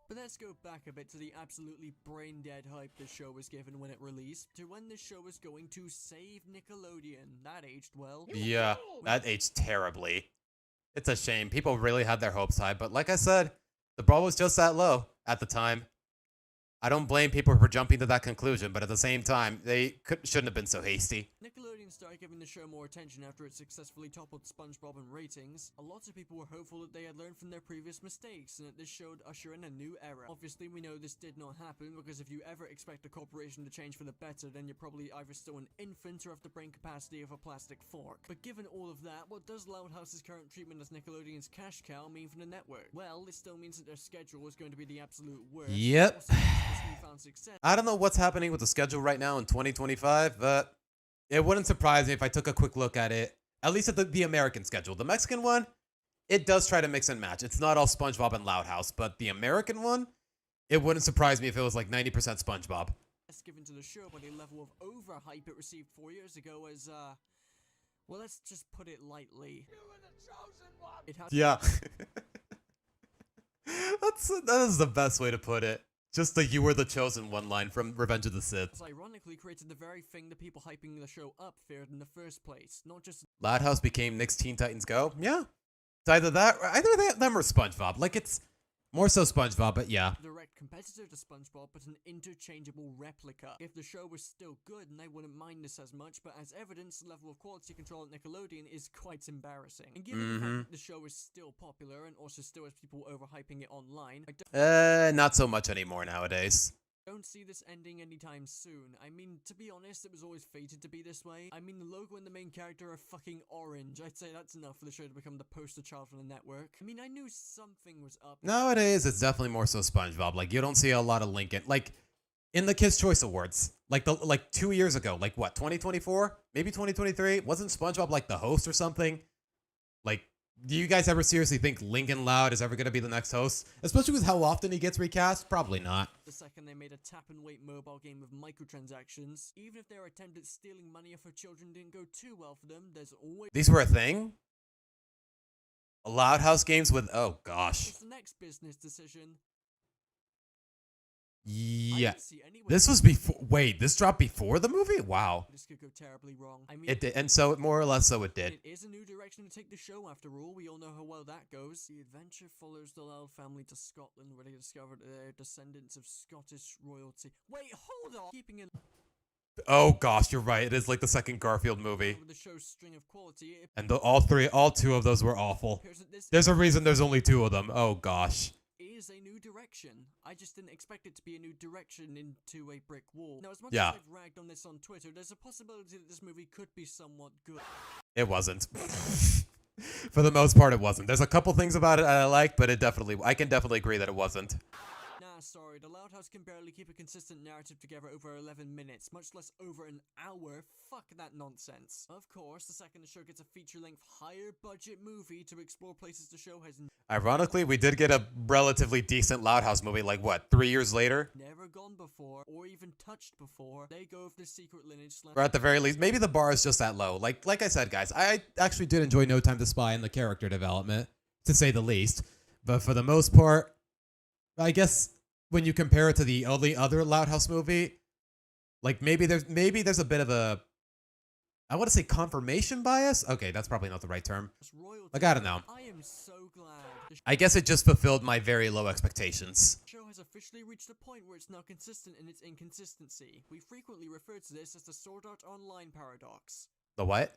But let's go back a bit to the absolutely brain-dead hype the show was given when it released, to when this show was going to save Nickelodeon. That aged well. Yeah, that aged terribly. It's a shame. People really had their hopes high, but like I said, the bar was just that low at the time. I don't blame people for jumping to that conclusion, but at the same time, they shouldn't have been so hasty. Nickelodeon started giving the show more attention after it successfully toppled SpongeBob in ratings. A lot of people were hopeful that they had learned from their previous mistakes, and that this show would usher in a new era. Obviously, we know this did not happen, because if you ever expect a corporation to change for the better, then you're probably either still an infant or have the brain capacity of a plastic fork. But given all of that, what does Loudhouse's current treatment as Nickelodeon's cash cow mean for the network? Well, this still means that their schedule is going to be the absolute worst. Yep. I don't know what's happening with the schedule right now in 2025, but it wouldn't surprise me if I took a quick look at it, at least at the American schedule. The Mexican one, it does try to mix and match. It's not all SpongeBob and Loudhouse, but the American one, it wouldn't surprise me if it was like 90% SpongeBob. Given to the show by the level of overhype it received 4 years ago as, well, let's just put it lightly. Yeah. That is the best way to put it. Just the "you were the chosen one" line from Revenge of the Sith. Ironically created the very thing the people hyping the show up feared in the first place. Not just Loudhouse became Nick's Teen Titans Go. Yeah. It's either that or either them or SpongeBob. Like, it's more so SpongeBob, but yeah. Direct competitor to SpongeBob, but an interchangeable replica. If the show was still good, and I wouldn't mind this as much, but as evidence, the level of quality control at Nickelodeon is quite embarrassing. And given the fact that the show is still popular, and also still has people overhyping it online, Not so much anymore nowadays. don't see this ending anytime soon. I mean, to be honest, it was always fated to be this way. I mean, the logo and the main character are fucking orange. I'd say that's enough for the show to become the poster child for the network. I mean, I knew something was up. Nowadays, it's definitely more so SpongeBob. Like, you don't see a lot of Lincoln. Like, in the Kids' Choice Awards, like 2 years ago, like what, 2024? Maybe 2023? Wasn't SpongeBob like the host or something? Like, do you guys ever seriously think Lincoln Loud is ever going to be the next host? Especially with how often he gets recast? Probably not. The second they made a tap-and-wait mobile game with microtransactions, even if their attempt at stealing money off of children didn't go too well for them, there's always... These were a thing? Loud House games with... Oh, gosh. What's the next business decision? Yeah. This was before... Wait, this dropped before the movie? Wow. This could go terribly wrong. I mean, It did, and so, more or less, so it did. It is a new direction to take the show, after all. We all know how well that goes. The adventure follows the Loud family to Scotland, where they discover that they're descendants of Scottish royalty. Wait, hold on! Keeping in... Oh, gosh, you're right. It is like the second Garfield movie. The show's string of quality, And all two of those were awful. There's a reason there's only two of them. Oh, gosh. Is a new direction. I just didn't expect it to be a new direction into a brick wall. Now, as much Yeah. as I've ragged on this on Twitter, there's a possibility that this movie could be somewhat good. It wasn't. For the most part, it wasn't. There's a couple things about it I liked, but I can definitely agree that it wasn't. Nah, sorry, the Loud House can barely keep a consistent narrative together over 11 minutes, much less over an hour. Fuck that nonsense. Of course, the second the show gets a feature-length, higher-budget movie to explore places the show has Ironically, we did get a relatively decent Loud House movie, like, what, 3 years later? never gone before, or even touched before. They go with the secret lineage / Or at the very least, maybe the bar is just that low. Like I said, guys, I actually did enjoy No Time to Spy and the character development, to say the least. But for the most part, I guess when you compare it to the only other Loud House movie, like maybe there's a bit of a, I want to say confirmation bias? Okay, that's probably not the right term. Like, I don't know. I am so glad. I guess it just fulfilled my very low expectations. The show has officially reached a point where it's now consistent in its inconsistency. We frequently refer to this as the Sword Art Online paradox. The what?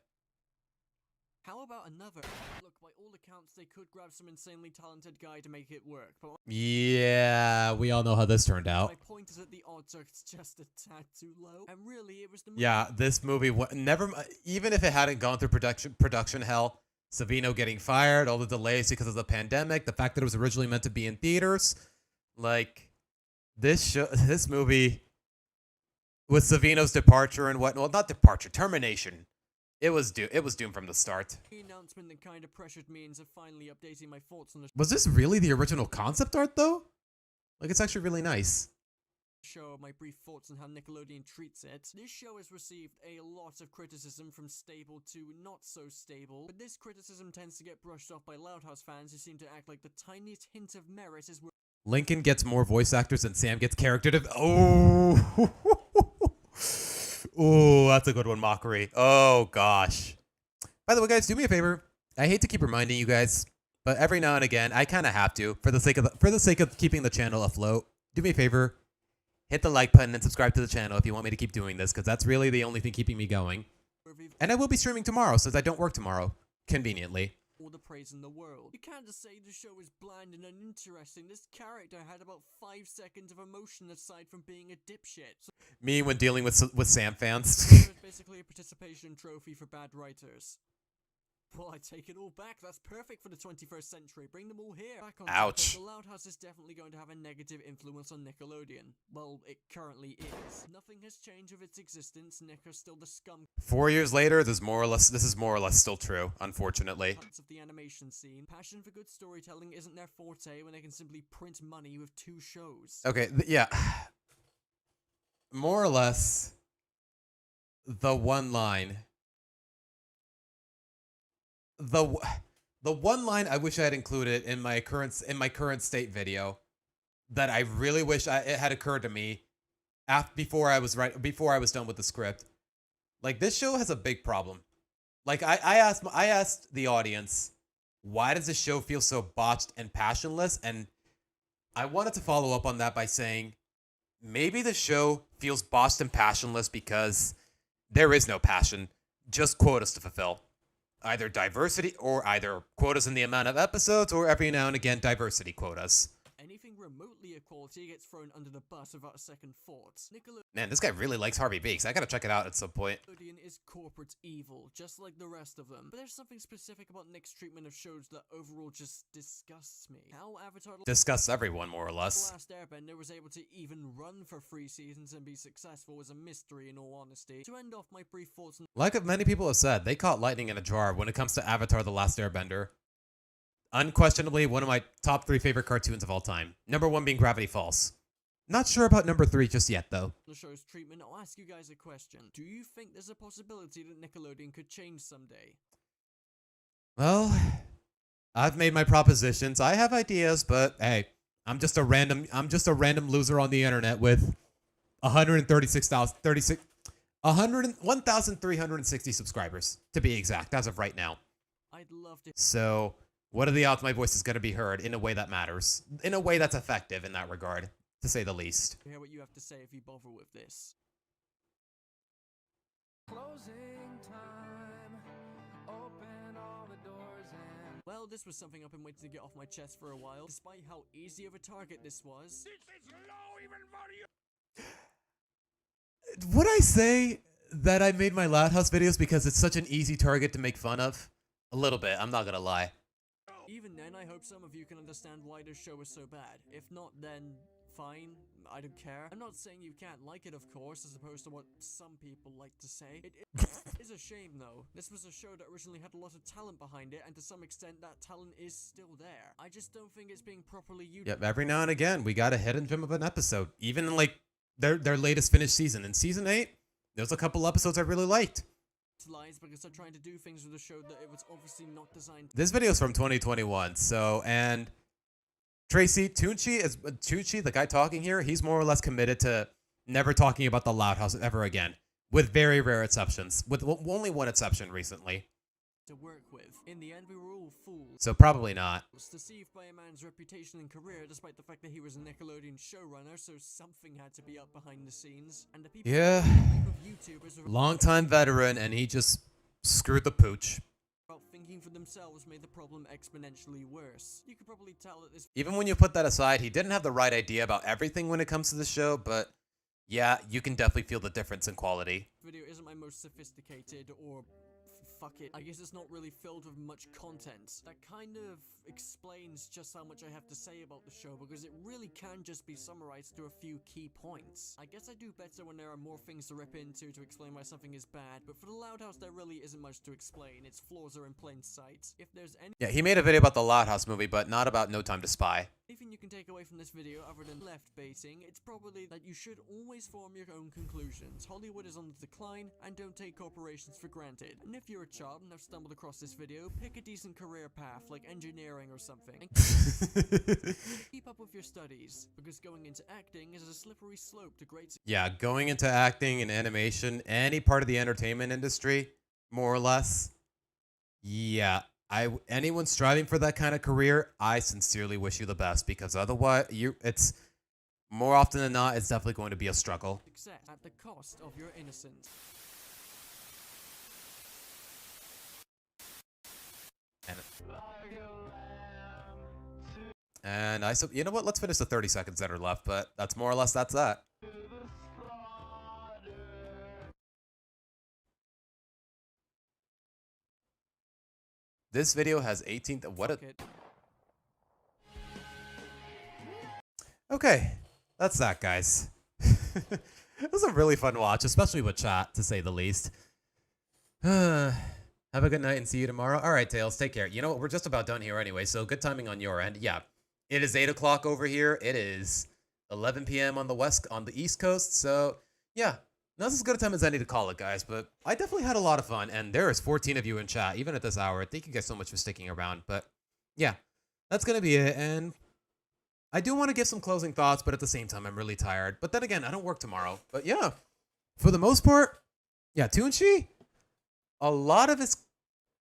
How about another? Look, by all accounts, they could grab some insanely talented guy to make it work, but Yeah, we all know how this turned out. my point is that the odds are just a tad too low, and really, it was the Yeah, this movie even if it hadn't gone through production hell, Savino getting fired, all the delays because of the pandemic, the fact that it was originally meant to be in theaters, like this movie with Savino's departure and not departure, termination. It was doomed from the start. The announcement that kind of pressured me into finally updating my thoughts on the Was this really the original concept art though? Like, it's actually really nice. show, my brief thoughts on how Nickelodeon treats it. This show has received a lot of criticism, from stable to not so stable, but this criticism tends to get brushed off by Loud House fans who seem to act like the tiniest hint of merit is worth. Lincoln gets more voice actors than Sam gets character Oh. Ooh, that's a good one, Mockery. Oh, gosh. By the way, guys, do me a favor. I hate to keep reminding you guys, but every now and again, I kind of have to, for the sake of keeping the channel afloat. Do me a favor. Hit the like button and subscribe to the channel if you want me to keep doing this, because that's really the only thing keeping me going. And I will be streaming tomorrow, since I don't work tomorrow. Conveniently. All the praise in the world. You can't just say the show is bland and uninteresting. This character had about 5 seconds of emotion aside from being a dipshit. So Me when dealing with Sam fans. it's basically a participation trophy for bad writers. Well, I take it all back. That's perfect for the 21st century. Bring them all here. Back on Ouch. topic, the Loud House is definitely going to have a negative influence on Nickelodeon. Well, it currently is. Nothing has changed with its existence. Nick are still the scum. 4 years later, this is more or less still true, unfortunately. Of the animation scene. Passion for good storytelling isn't their forte when they can simply print money with 2 shows. Okay, yeah. More or less, the one line. The one line I wish I had included in my current state video. that I really wish it had occurred to me before I was done with the script. Like, this show has a big problem. Like, I asked the audience, why does this show feel so botched and passionless? And I wanted to follow up on that by saying, maybe the show feels botched and passionless because there is no passion, just quotas to fulfill. Either diversity or either quotas in the amount of episodes or every now and again diversity quotas. Anything remotely equality gets thrown under the bus without a second thought. Man, this guy really likes Harvey Beaks. I gotta check it out at some point. Nickelodeon is corporate evil, just like the rest of them. But there's something specific about Nick's treatment of shows that overall just disgusts me. How Avatar Disgusts everyone, more or less. The Last Airbender was able to even run for 3 seasons and be successful was a mystery, in all honesty. To end off my brief thoughts on Like many people have said, they caught lightning in a jar when it comes to Avatar The Last Airbender. Unquestionably one of my top 3 favorite cartoons of all time. Number 1 being Gravity Falls. Not sure about number 3 just yet, though. The show's treatment, I'll ask you guys a question. Do you think there's a possibility that Nickelodeon could change someday? Well, I've made my propositions. I have ideas, but hey, I'm just a random loser on the internet with 1,360 subscribers, to be exact, as of right now. I'd love to. So, what are the odds my voice is going to be heard in a way that matters? In a way that's effective in that regard, to say the least. Hear what you have to say if you bother with this. Closing time. Open all the doors and... Well, this was something I've been waiting to get off my chest for a while, despite how easy of a target this was. This is low even for you. Would I say that I made my Loud House videos because it's such an easy target to make fun of? A little bit, I'm not gonna lie. Even then, I hope some of you can understand why this show is so bad. If not, then fine, I don't care. I'm not saying you can't like it, of course, as opposed to what some people like to say. It is a shame, though. This was a show that originally had a lot of talent behind it, and to some extent, that talent is still there. I just don't think it's being properly used. Yep, every now and again, we got a hidden gem of an episode. Even in, like, their latest finished season. In Season 8, there's a couple episodes I really liked. Lies because they're trying to do things with a show that it was obviously not designed. This video is from 2021, so, and Tracy Tucci, the guy talking here, he's more or less committed to never talking about the Loud House ever again, with very rare exceptions, with only one exception recently. To work with. In the end, we were all fools. So probably not. Deceived by a man's reputation and career, despite the fact that he was a Nickelodeon showrunner, so something had to be up behind the scenes. And the people yeah, long-time veteran, and he just screwed the pooch. Thinking for themselves made the problem exponentially worse. You could probably tell that this. Even when you put that aside, he didn't have the right idea about everything when it comes to the show, but yeah, you can definitely feel the difference in quality. Video isn't my most sophisticated or. Fuck it. I guess it's not really filled with much content. That kind of explains just how much I have to say about the show, because it really can just be summarized to a few key points. I guess I do better when there are more things to rip into to explain why something is bad, but for the Loud House there really isn't much to explain. Its flaws are in plain sight. If there's any— Yeah, he made a video about the Loud House movie, but not about No Time to Spy. Anything you can take away from this video other than left baiting, it's probably that you should always form your own conclusions. Hollywood is on the decline, and don't take corporations for granted. And if you're a child and have stumbled across this video, pick a decent career path, like engineering or something. And keep up with your studies, because going into acting is a slippery slope to great— Yeah, going into acting and animation, any part of the entertainment industry, more or less. Yeah, anyone striving for that kind of career, I sincerely wish you the best, because otherwise, it's more often than not, it's definitely going to be a struggle. Success at the cost of your innocence. And you know what? Let's finish the 30 seconds that are left, but that's more or less that. This video has 18. Okay, that's that, guys. It was a really fun watch, especially with chat, to say the least. Have a good night and see you tomorrow. All right, Tails, take care. You know what? We're just about done here anyway, so good timing on your end. Yeah, it is 8 o'clock over here. It is 11 p.m. on the East Coast. So yeah, now's as good a time as any to call it, guys. But I definitely had a lot of fun, and there is 14 of you in chat, even at this hour. Thank you guys so much for sticking around. But yeah, that's gonna be it, and I do want to give some closing thoughts, but at the same time, I'm really tired. But then again, I don't work tomorrow. But yeah, for the most part, yeah, Tunchi, a lot of his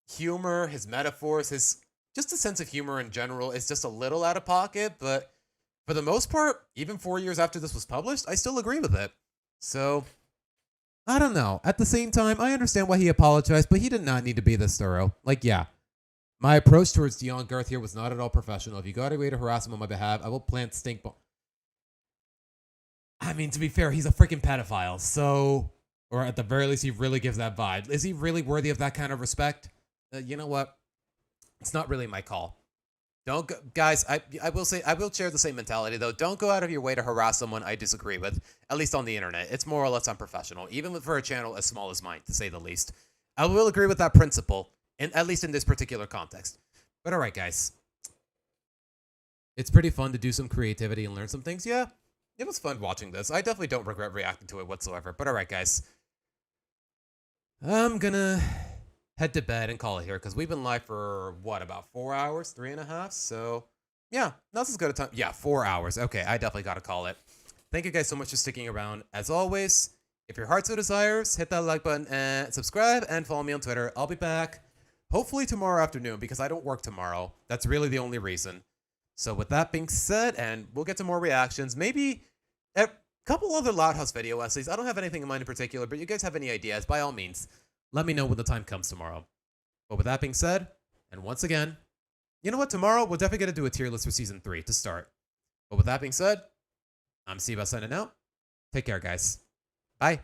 humor, his metaphors, his just a sense of humor in general is just a little out of pocket. But for the most part, even 4 years after this was published, I still agree with it. So, I don't know. At the same time, I understand why he apologized, but he did not need to be this thorough. Like, yeah. My approach towards Dion Garth here was not at all professional. If you got a way to harass him on my behalf, I will plant stink bomb. I mean, to be fair, he's a freaking pedophile. So, or at the very least, he really gives that vibe. Is he really worthy of that kind of respect? You know what? It's not really my call. Don't go, guys, I will say, I will share the same mentality, though. Don't go out of your way to harass someone I disagree with, at least on the internet. It's more or less unprofessional, even for a channel as small as mine, to say the least. I will agree with that principle. At least in this particular context. But alright, guys. It's pretty fun to do some creativity and learn some things. Yeah, it was fun watching this. I definitely don't regret reacting to it whatsoever. But alright, guys. I'm gonna head to bed and call it here, because we've been live for, what, about 4 hours? 3.5? So, yeah, not as good a time. Yeah, 4 hours. Okay, I definitely gotta call it. Thank you guys so much for sticking around. As always, if your heart so desires, hit that like button and subscribe and follow me on Twitter. I'll be back. Hopefully tomorrow afternoon, because I don't work tomorrow. That's really the only reason. So with that being said, and we'll get to more reactions, maybe a couple other Loud House video essays. I don't have anything in mind in particular, but you guys have any ideas, by all means, let me know when the time comes tomorrow. But with that being said, and once again, you know what? Tomorrow, we'll definitely get to do a tier list for Season 3 to start. But with that being said, I'm Siva signing out. Take care, guys. Bye.